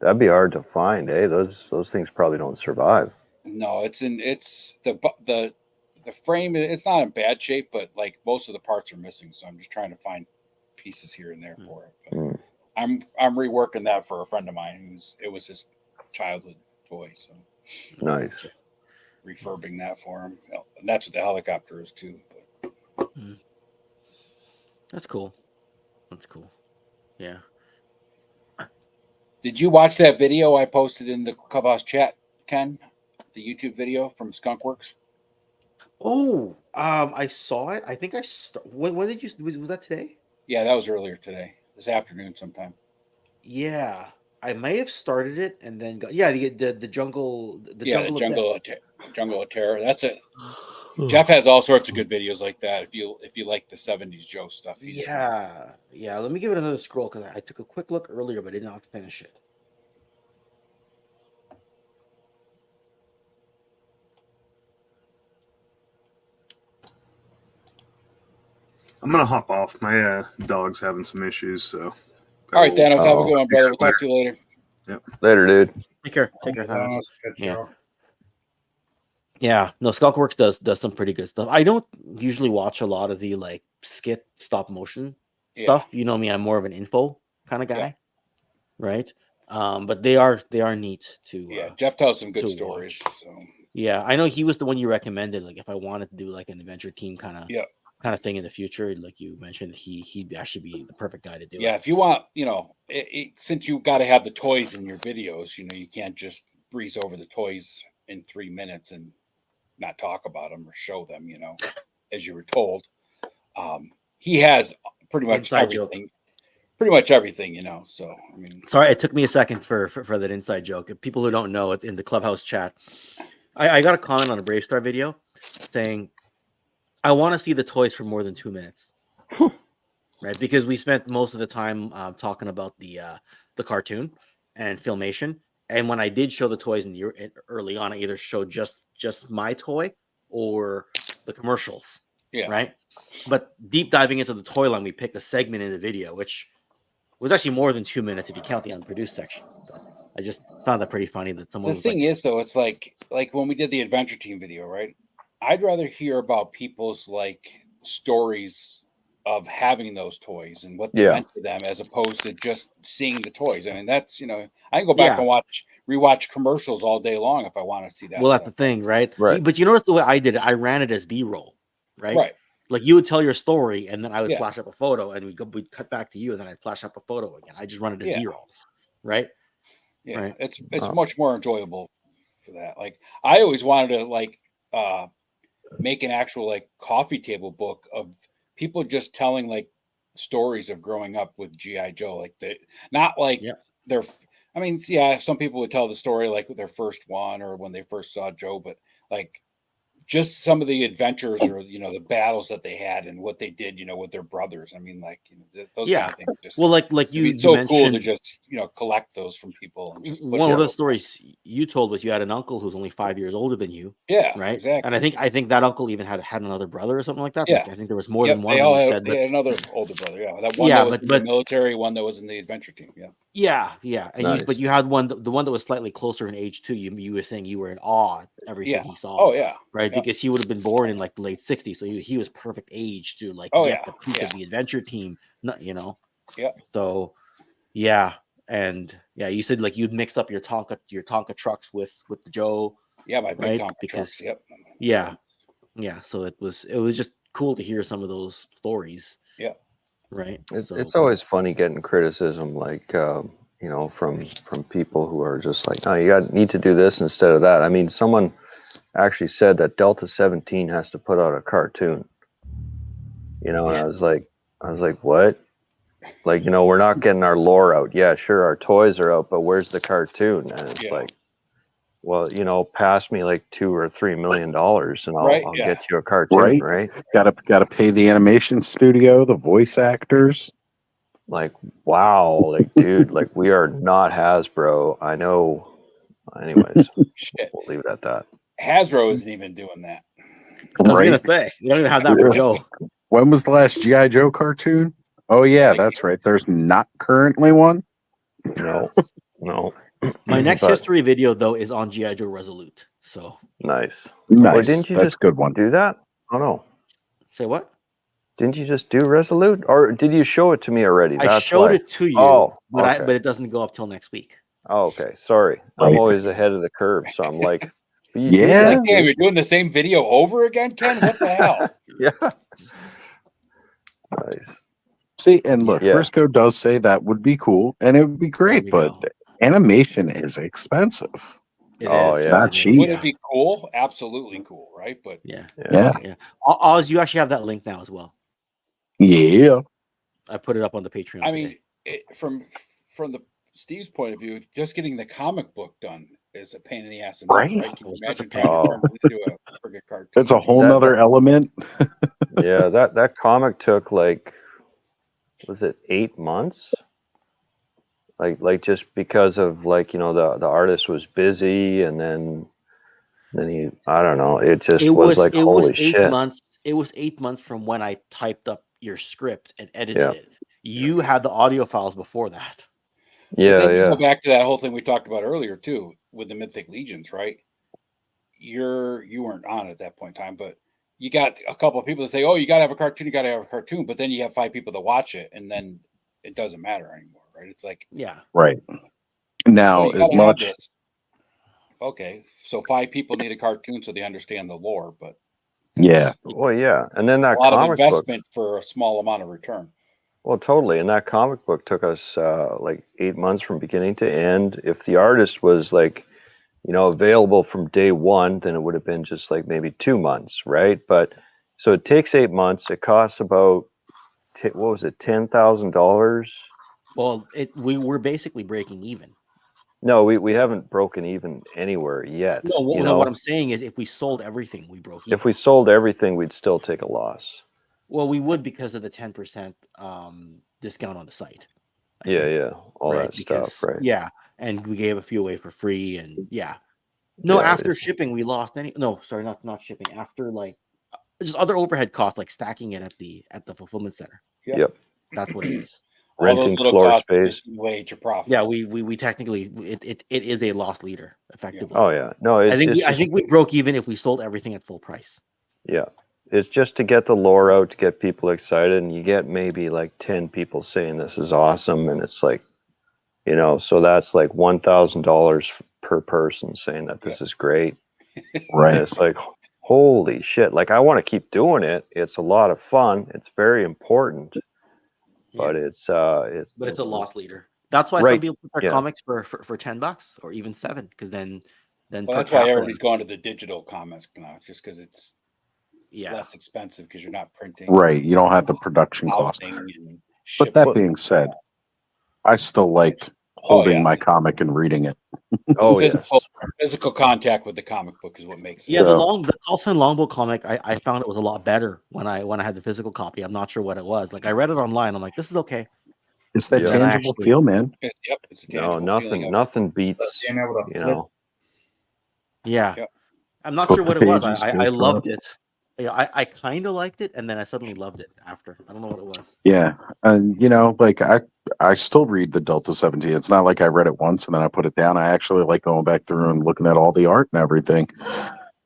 That'd be hard to find, eh? Those things probably don't survive. no, it's the frame. It's not in bad shape, but like most of the parts are missing, so I'm just trying to find pieces here and there for it. But I'm reworking that for a friend of mine it was his childhood toy, so nice. Refurbing that for him. And that's what the helicopter is too. But. That's cool. Yeah. Did you watch that video I posted in the Clubhouse chat, Ken? The YouTube video from Skunkworks? Oh, I saw it. I think when did you? Was that today? Yeah, that was earlier today. This afternoon sometime. Yeah, I may have started it and then got the jungle. Jungle of Terror. That's it. Jeff has all sorts of good videos like that. If you like the 70s Joe stuff. Yeah. Let me give it another scroll because I took a quick look earlier, but did not finish it. I'm gonna hop off. My dog's having some issues, so. All right, Thanos. Have a good one, brother. We'll talk to you later. Yep. Later, dude. Take care, Thanos. Yeah. No, Skunkworks does some pretty good stuff. I don't usually watch a lot of the like skit stop motion stuff. You know me, I'm more of an info kind of guy, right? But they are neat to. Jeff tells some good stories. So. Yeah, I know he was the one you recommended. Like if I wanted to do like an adventure team kind of thing in the future, like you mentioned, he'd actually be the perfect guy to do it. Yeah, if you want, since you got to have the toys in your videos, you can't just breeze over the toys in 3 minutes and not talk about them or show them, as you were told. He has pretty much everything. Pretty much everything, So I mean, sorry, it took me a second for that inside joke. If people who don't know it in the Clubhouse chat, I got a comment on a Brave Star video saying, I want to see the toys for more than 2 minutes, right? Because we spent most of the time talking about the cartoon and Filmation, and when I did show the toys early on, I either showed just my toy or the commercials, right? But deep diving into the toy line, we picked a segment in the video, which was actually more than 2 minutes if you count the unproduced section. But I just found that pretty funny that someone. The thing is, though, it's like when we did the Adventure Team video, right? I'd rather hear about people's like stories of having those toys and what they meant to them, as opposed to just seeing the toys. I mean, that's I can go back and rewatch commercials all day long if I want to see that. Well, stuff. that's the thing, right? Right. But you notice the way I did it, I ran it as B-roll, right? Right. Like you would tell your story, and then I would Yeah. flash up a photo, and we'd cut back to you, and then I'd flash up a photo again. I just run it as B-roll, right? Yeah, Right. it's much more enjoyable for that. Like I always wanted to like make an actual like coffee table book of people just telling like stories of growing up with G.I. Joe. Like not like their. I mean, yeah, some people would tell the story like with their first one or when they first saw Joe, but like just some of the adventures or the battles that they had and what they did, with their brothers. I mean, like those kind of things. Just, well, like it's so cool to just collect those from people. And just one of the stories you told was you had an uncle who's only 5 years older than you. Yeah, right. Exactly. And I think that uncle even had another brother or something like that. Yeah, like, I think there was more than one. They of all them had, said, they had another older brother. Yeah, that one Yeah, that was in the military, one that was in the adventure team. Yeah. Yeah. And Nice. but you had the one that was slightly closer in age too. You were saying you were in awe at everything he saw. Oh yeah. Right. Yeah. Because he would have been born in like the late 60s. So he was perfect age to like get the peak of the adventure team. Yeah. So yeah. And yeah, you said like you'd mix up your Tonka trucks with the Joe. Yeah, my big Tonka trucks. Yep. Yeah. So it was just cool to hear some of those stories. Yeah. Right. It's always funny getting criticism like from people who are just like, no, you need to do this instead of that. I mean, someone actually said that Delta 17 has to put out a cartoon. And I was like, what? Like, we're not getting our lore out. Yeah, sure, our toys are out, but where's the cartoon? And it's like, well, pass me like $2 or $3 million, and I'll get you a cartoon, right? Gotta pay the animation studio, the voice actors. Like, wow, like, dude, like, we are not Hasbro. I know. Anyways, we'll leave it at that. Hasbro isn't even doing that. I was gonna say you don't even have that for Joe. When was the last G.I. Joe cartoon? Oh yeah, that's right. There's not currently one. No. My next history video though is on G.I. Joe Resolute. So nice. Nice. Didn't you That's just a good one. do that? Oh no. Say what? Didn't you just do Resolute, or did you show it to me already? I showed it to you, but it doesn't go up till next week. Oh, okay. Sorry, I'm always ahead of the curve, so I'm like, Damn, you're doing the same video over again, Ken? What the hell? Yeah. Nice. See, and look, Briscoe does say that would be cool, and it would be great, but animation is expensive. It's not cheap. Would it be cool? Absolutely cool, right? But yeah. Oz, you actually have that link now as well. Yeah. I put it up on the Patreon. I mean, from the Steve's point of view, just getting the comic book done is a pain in the ass. Right. Can you imagine trying to turn it into a friggin' cartoon? It's a whole nother element. Yeah, that comic took like, was it 8 months? Like just because of like, the artist was busy, and then he, I don't know, it was like, holy shit. 8 months. It was 8 months from when I typed up your script and edited it. You had the audio files before that. Yeah. Go back to that whole thing we talked about earlier too, with the Mythic Legions, right? You weren't on at that point in time, but you got a couple of people that say, "Oh, you got to have a cartoon," but then you have 5 people that watch it, and then it doesn't matter anymore, right? It's like, Right. Now, as much. Okay, so 5 people need a cartoon so they understand the lore, but well, yeah, and then that a lot of comic investment book, for a small amount of return. well, totally, and that comic book took us like 8 months from beginning to end. If the artist was like, available from day one, then it would have been just like maybe 2 months, right? But so it takes 8 months. It costs about what was it, $10,000? Well, we were basically breaking even. No, we haven't broken even anywhere yet. No, what I'm saying is, if we sold everything, we broke even. If we sold everything, we'd still take a loss. Well, we would, because of the 10% discount on the site. All that stuff, right? Yeah, and we gave a few away for free, and after shipping, we lost not shipping. After like just other overhead costs, like stacking it at the fulfillment center. Yep. That's what it is. Renting floor space. Wage your profit. Yeah, we technically it is a loss leader effectively. Oh yeah, no, I think we broke even if we sold everything at full price. Yeah. It's just to get the lore out, to get people excited, and you get maybe like 10 people saying this is awesome, and it's like, you know, so that's like $1,000 per person saying that this is great. Right. And it's like, holy shit. Like, I want to keep doing it. It's a lot of fun. It's very important. But it's But it's a loss leader. That's why right. some people put their Yeah. comics for $10 or even $7, because then Well, per that's why capita- everybody's going to the digital comics now, just because it's less expensive because you're not printing. Right. You don't have the production cost. housing and But that shipping. being said, I still like holding my comic and reading it. Physical contact with the comic book is what makes it. Yeah, the Carlson Longbow comic, I found it was a lot better when I had the physical copy. I'm not sure what it was. Like, I read it online. I'm like, this is okay. It's that And then I tangible actually- feel, man. It's a No, tangible feeling of nothing beats, Being able to you flip. know. Yeah. Yep. I'm not Flip sure what the it was. pages, I go loved through it. Yeah, I kind of liked it, and then I suddenly loved it after. I don't know what it was. Yeah, and you know, like I still read the Delta 17. It's not like I read it once and then I put it down. I actually like going back through and looking at all the art and everything.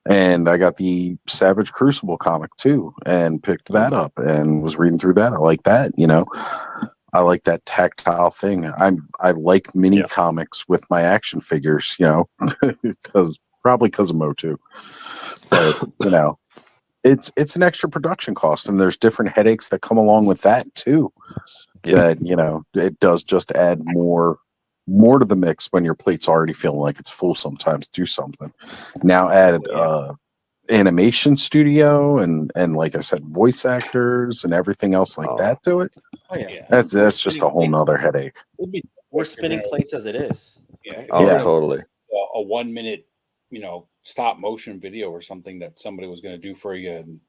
And I got the Savage Crucible comic too, and picked that up and was reading through that. I like that, you know. I like that tactile thing. I like mini comics with my action figures, you know, because of Motu. But you know, it's an extra production cost, and there's different headaches that come along with that too. That, you know, it does just add more to the mix when your plate's already feeling like it's full. Sometimes do something. Now add animation studio and like I said, voice actors and everything else like that to it. Oh yeah, That's just a whole nother headache. We're spinning plates as it is. Yeah. If Oh, you're gonna totally. do a 1 minute, you know, stop motion video or something that somebody was going to do for you and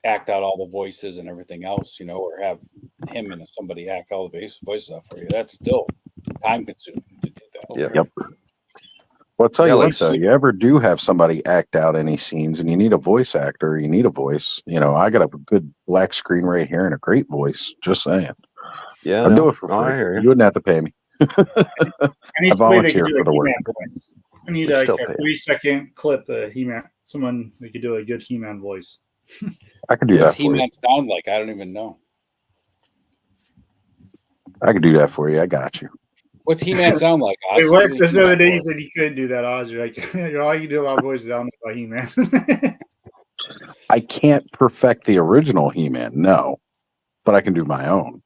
act out all the voices and everything else, you know, or have him and somebody act all the voices out for you. That's still time consuming to do that. Yep. Well, I'll tell you like what, though, you ever do have somebody act out any scenes and you need a voice actor, you need a voice. You know, I got a good black screen right here and a great voice. Just saying. Yeah, I'll do it for no, I free. hear You you. wouldn't have to pay me. I need I somebody that can volunteer do for a the work. He-Man voice. I need We like still a pay. 3-second clip of He-Man. Someone that could do a good He-Man voice. I can do that What's for you. He-Man sound like? I don't even know. I can do that for you. I got you. What's He-Man sound like? It Oz? worked Do this other He-Man day. You voice. said you couldn't do that, Oz. You're like, all you do a lot of voices. I don't know about He-Man. I can't perfect the original He-Man, no, but I can do my own.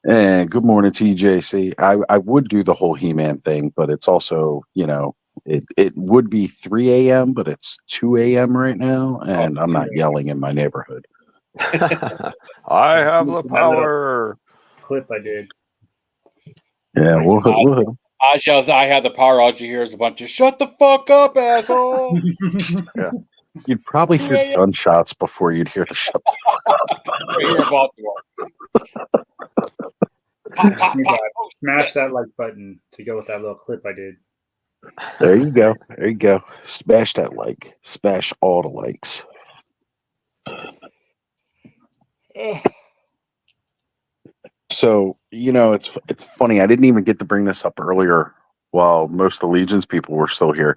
And good morning, TJC. I would do the whole He-Man thing, but it's also, you know, it would be 3 a.m., but it's 2 a.m. right now, and I'm not yelling in my neighborhood. I have the power. Clip I did. Yeah, we'll Oz yells, I have the power. All you hear is a bunch of shut the fuck up, asshole. yeah. You'd probably It's 2 hear a.m. gunshots before you'd hear the shut the fuck up. Right here in Baltimore. Smash that like button to go with that little clip I did. There you go. There you go. Smash that like. Smash all the likes. So, you know, it's funny. I didn't even get to bring this up earlier while most of the Legions people were still here.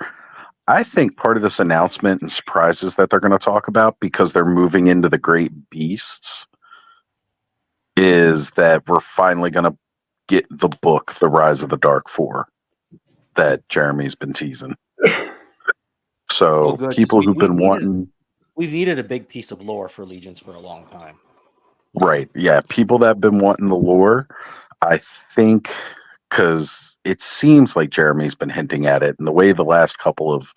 I think part of this announcement and surprises that they're going to talk about, because they're moving into the Great Beasts, is that we're finally going to get the book, The Rise of the Dark Four, that Jeremy's been teasing. So good. people who've been wanting... We've needed a big piece of lore for Legions for a long time. Right. Yeah. People that have been wanting the lore, I think, because it seems like Jeremy's been hinting at it, and the way the last couple of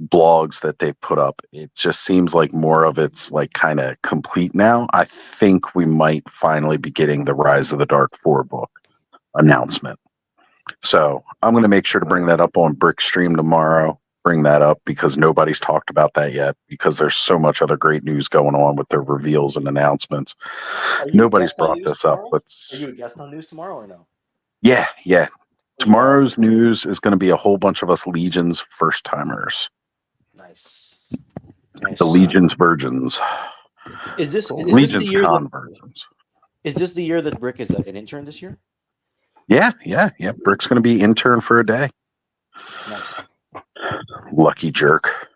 blogs that they put up, it just seems like more of it's like kind of complete now. I think we might finally be getting the Rise of the Dark Four book announcement. So I'm going to make sure to bring that up on Brickstream tomorrow. Bring that up because nobody's talked about that yet, because there's so much other great news going on with their reveals and announcements. Nobody's brought this up, but Are you a guest on news tomorrow or no? yeah. Tomorrow's news is going to be a whole bunch of us Legions first timers. Nice. The Legions virgins. Is this Legions the year conversions? Is this the year that Brick is an intern this year? Yeah. Brick's going to be intern for a day. Nice. Lucky jerk.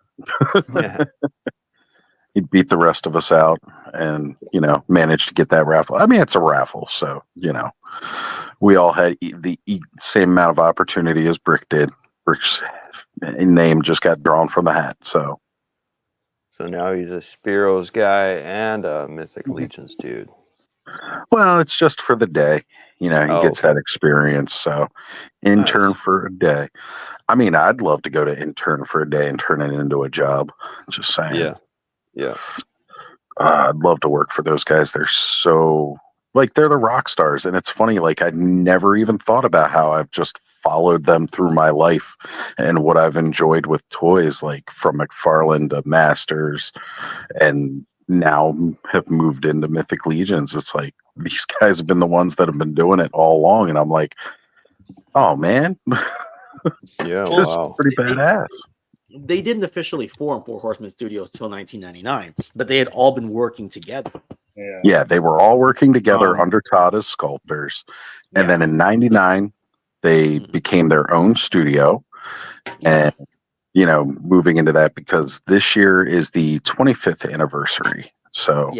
beat the rest of us out and, managed to get that raffle. I mean, it's a raffle, so, we all had the same amount of opportunity as Brick did. Brick's name just got drawn from the hat, so. So now he's a Spiro's guy and a Mythic Legions dude. Well, it's just for the day. He gets that experience. So, intern for a day. I mean, I'd love to go to intern for a day and turn it into a job. Just saying. Yeah. I'd love to work for those guys. They're so they're the rock stars, and it's funny. I never even thought about how I've just followed them through my life and what I've enjoyed with toys, from McFarlane to Masters, and now have moved into Mythic Legions. It's these guys have been the ones that have been doing it all along, and I'm like, oh man, yeah, wow, pretty badass. They didn't officially form Four Horsemen Studios till 1999, but they had all been working together. Yeah, they were all working together under Todd as sculptors, and then in '99 they became their own studio, and moving into that because this year is the 25th anniversary. So,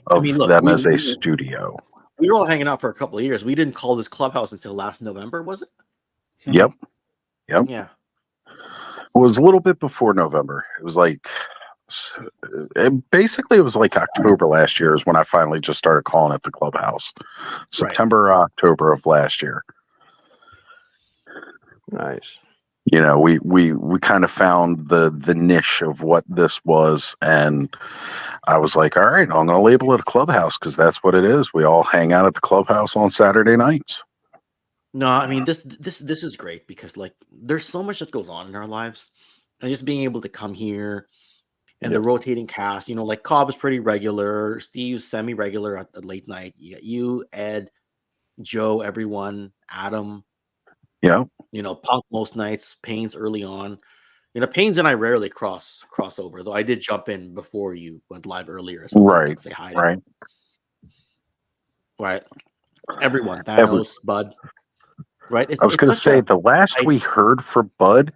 of them as a studio. We were all hanging out for a couple of years. We didn't call this clubhouse until last November, was it? Yep. Yeah. It was a little bit before November. It was basically it was October last year is when I finally just started calling it the clubhouse. September or October of last year. Nice. We kind of found the niche of what this was, and I was like, all right, I'm going to label it a clubhouse because that's what it is. We all hang out at the clubhouse on Saturday nights. No, I mean this is great because there's so much that goes on in our lives, and just being able to come here and the rotating cast, Cobb is pretty regular, Steve's semi-regular at the late night. You got you, Ed, Joe, everyone, Adam. Yeah. Punk most nights, Payne's early on. Payne's and I rarely cross over, though I did jump in before you went live earlier. So right. Say hi. Right. Everyone, Thanos, Bud. Right. I was going to say the last we heard for Bud,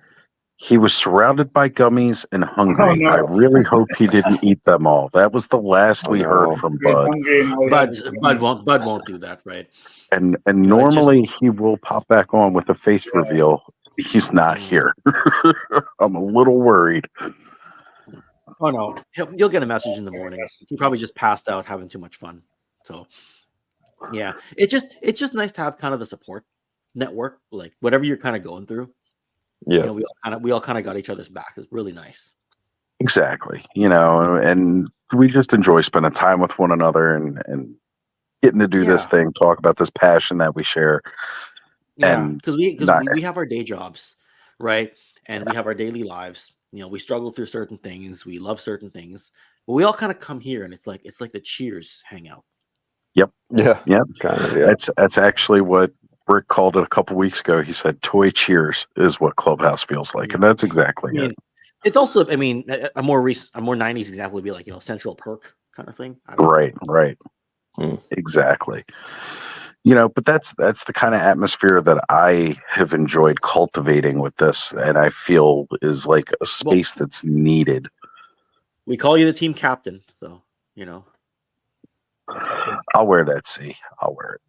he was surrounded by gummies and hungry. Oh, no. I really hope he didn't eat them all. That was the last we heard from Bud. Bud won't do that, right? And normally he will pop back on with a face reveal. He's not here. I'm a little worried. Oh no, you'll get a message in the morning. He probably just passed out having too much fun. So yeah, it's just nice to have kind of the support network, whatever you're kind of going through. Yeah, we all kind of got each other's back. It's really nice. Exactly. And we just enjoy spending time with one another and getting to do this thing, talk about this passion that we share. Yeah, because we have our day jobs, right? And we have our daily lives. We struggle through certain things. We love certain things. But we all kind of come here, and it's like the Cheers hangout. Yep. Yeah. Yep. Kind of. Yeah. That's actually what Brick called it a couple weeks ago. He said, "Toy Cheers is what Clubhouse feels like," and that's exactly it. It's also, a more 90s example would be Central Perk kind of thing. Right. Exactly. But that's the kind of atmosphere that I have enjoyed cultivating with this, and I feel is a space that's needed. We call you the team captain, so I'll wear that. See, I'll wear it.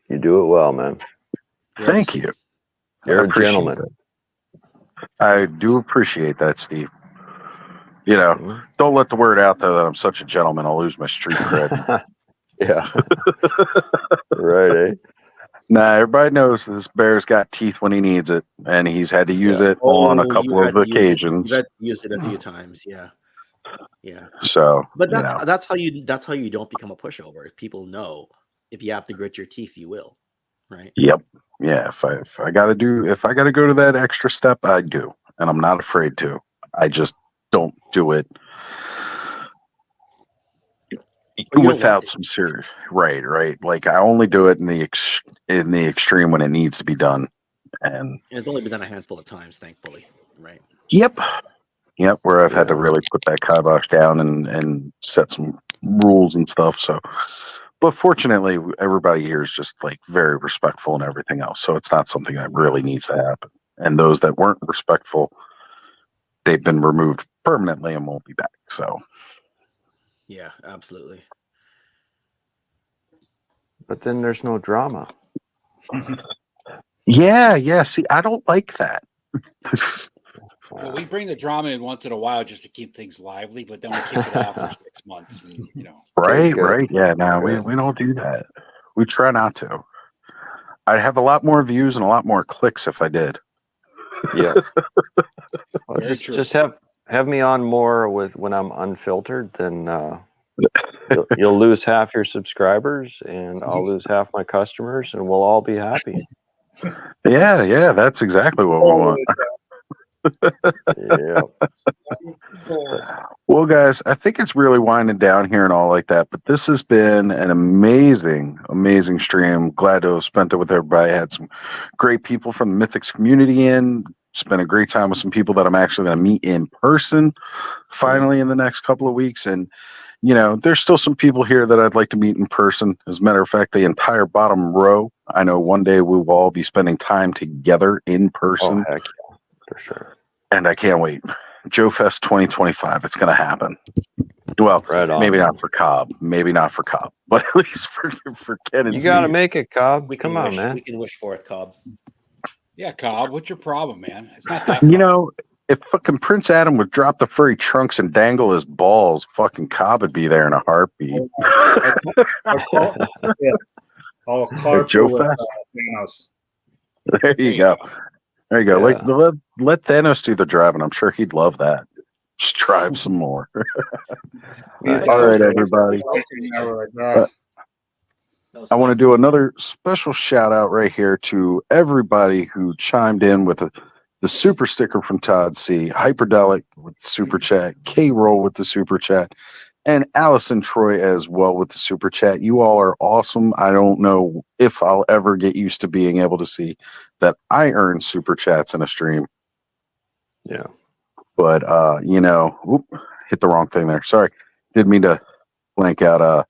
You do it well, man. Thank you. You're a gentleman. I do appreciate that, Steve. Don't let the word out there that I'm such a gentleman. I'll lose my street cred. Yeah. Right, eh? Nah, everybody knows this bear's got teeth when he needs it, and he's had to use it on a couple of occasions. You had to use it a few times, yeah. So, but that's how you don't become a pushover. If people know, if you have to grit your teeth, you will, right? Yep. Yeah. If I gotta go to that extra step, I do, and I'm not afraid to. I just don't do it without some serious right. I only do it in the extreme when it needs to be done, and it's only been done a handful of times, thankfully, right? Yep, where I've had to really put that kibosh down and set some rules and stuff. So, but fortunately, everybody here is just very respectful and everything else. So it's not something that really needs to happen. And those that weren't respectful, they've been removed permanently and won't be back. So yeah, absolutely. But then there's no drama. Yeah. See, I don't like that. Well, we bring the drama in once in a while just to keep things lively, but then we kick it off for 6 months, and Right. Yeah, no, we don't do that. We try not to. I'd have a lot more views and a lot more clicks if I did. Yeah. Well, just have me on more with when I'm unfiltered, then you'll lose half your subscribers and I'll lose half my customers and we'll all be happy. Yeah, that's exactly what we want. Yeah. Well, guys, I think it's really winding down here and all like that, but this has been an amazing stream. Glad to have spent it with everybody. Had some great people from the Mythics community in. Spent a great time with some people that I'm actually going to meet in person finally in the next couple of weeks. And, there's still some people here that I'd like to meet in person. As a matter of fact, the entire bottom row, I know one day we will all be spending time together in person. Oh, heck yeah, for sure. And I can't wait. Joe Fest 2025. It's going to happen. Well, maybe not for Cobb. But at least for Ken and You got to Steve. make it, Cobb. Come on, man. We can wish for it, Cobb. Yeah, Cobb, what's your problem, man? It's not that far. If fucking Prince Adam would drop the furry trunks and dangle his balls, fucking Cobb would be there in a heartbeat. Joe Fest. There you go. There you go. Yeah. Let Thanos do the driving. I'm sure he'd love that. Just drive some more. All right, everybody. I want to do another special shout out right here to everybody who chimed in with the super sticker from Todd C, Hyperdelic with the super chat, K-Roll with the super chat, and Allison Troy as well with the super chat. You all are awesome. I don't know if I'll ever get used to being able to see that I earn super chats in a stream. Yeah. But, hit the wrong thing there. Sorry. Didn't mean to blank out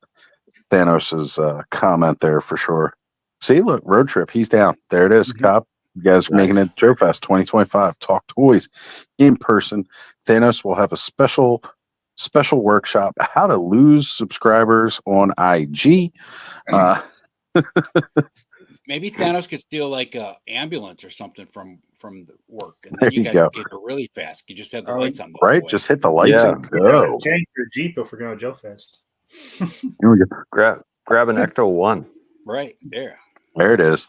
Thanos's comment there for sure. See, look, road trip. He's down. There it is, Cop. You guys are making it Joe Fest 2025. Talk toys in person. Thanos will have a special workshop, how to lose subscribers on IG. Maybe Thanos could steal like a ambulance or something from the work, and then There you you guys go. could get there really fast. You just have the lights on. Right? Just hit the lights and go. Change your Jeep if we're going to Joe Fest. Here we go. Grab an Ecto 1. Right there. There it is.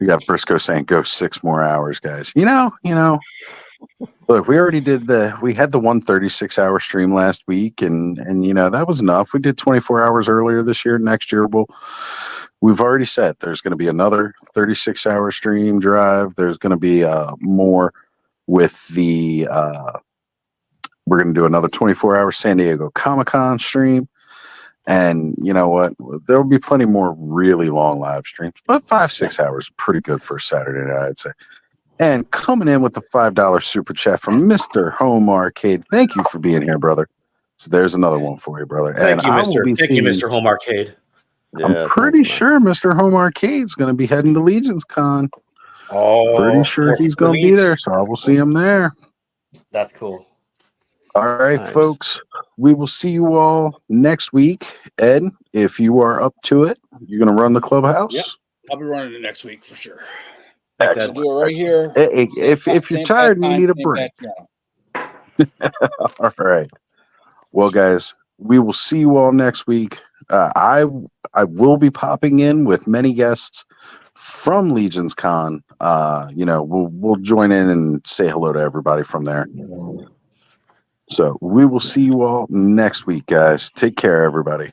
We got Briscoe saying go 6 more hours, guys. Look, we already we had the 136-hour stream last week, and that was enough. We did 24 hours earlier this year. Next year, we've already said there's going to be another 36-hour stream drive. There's going to be more with the we're going to do another 24-hour San Diego Comic-Con stream. And you know what? There will be plenty more really long live streams, but 5-6 hours are pretty good for a Saturday night, I'd say. And coming in with the $5 super chat from Mr. Home Arcade. Thank you for being here, brother. So there's another one for you, brother. Thank you, Mr. Home Arcade. I'm pretty sure Mr. Home Arcade's going to be heading to Legions Con. Oh, pretty sure he's going to be there, so I will see him there. That's cool. All right, folks. We will see you all next week. Ed, if you are up to it, you're going to run the clubhouse? Yep. I'll be running it next week for sure. Excellent. I'll do it right here. Hey, if you're tired and you need a break. All right. Well, guys, we will see you all next week. I will be popping in with many guests from Legions Con. We'll join in and say hello to everybody from there. So we will see you all next week, guys. Take care, everybody.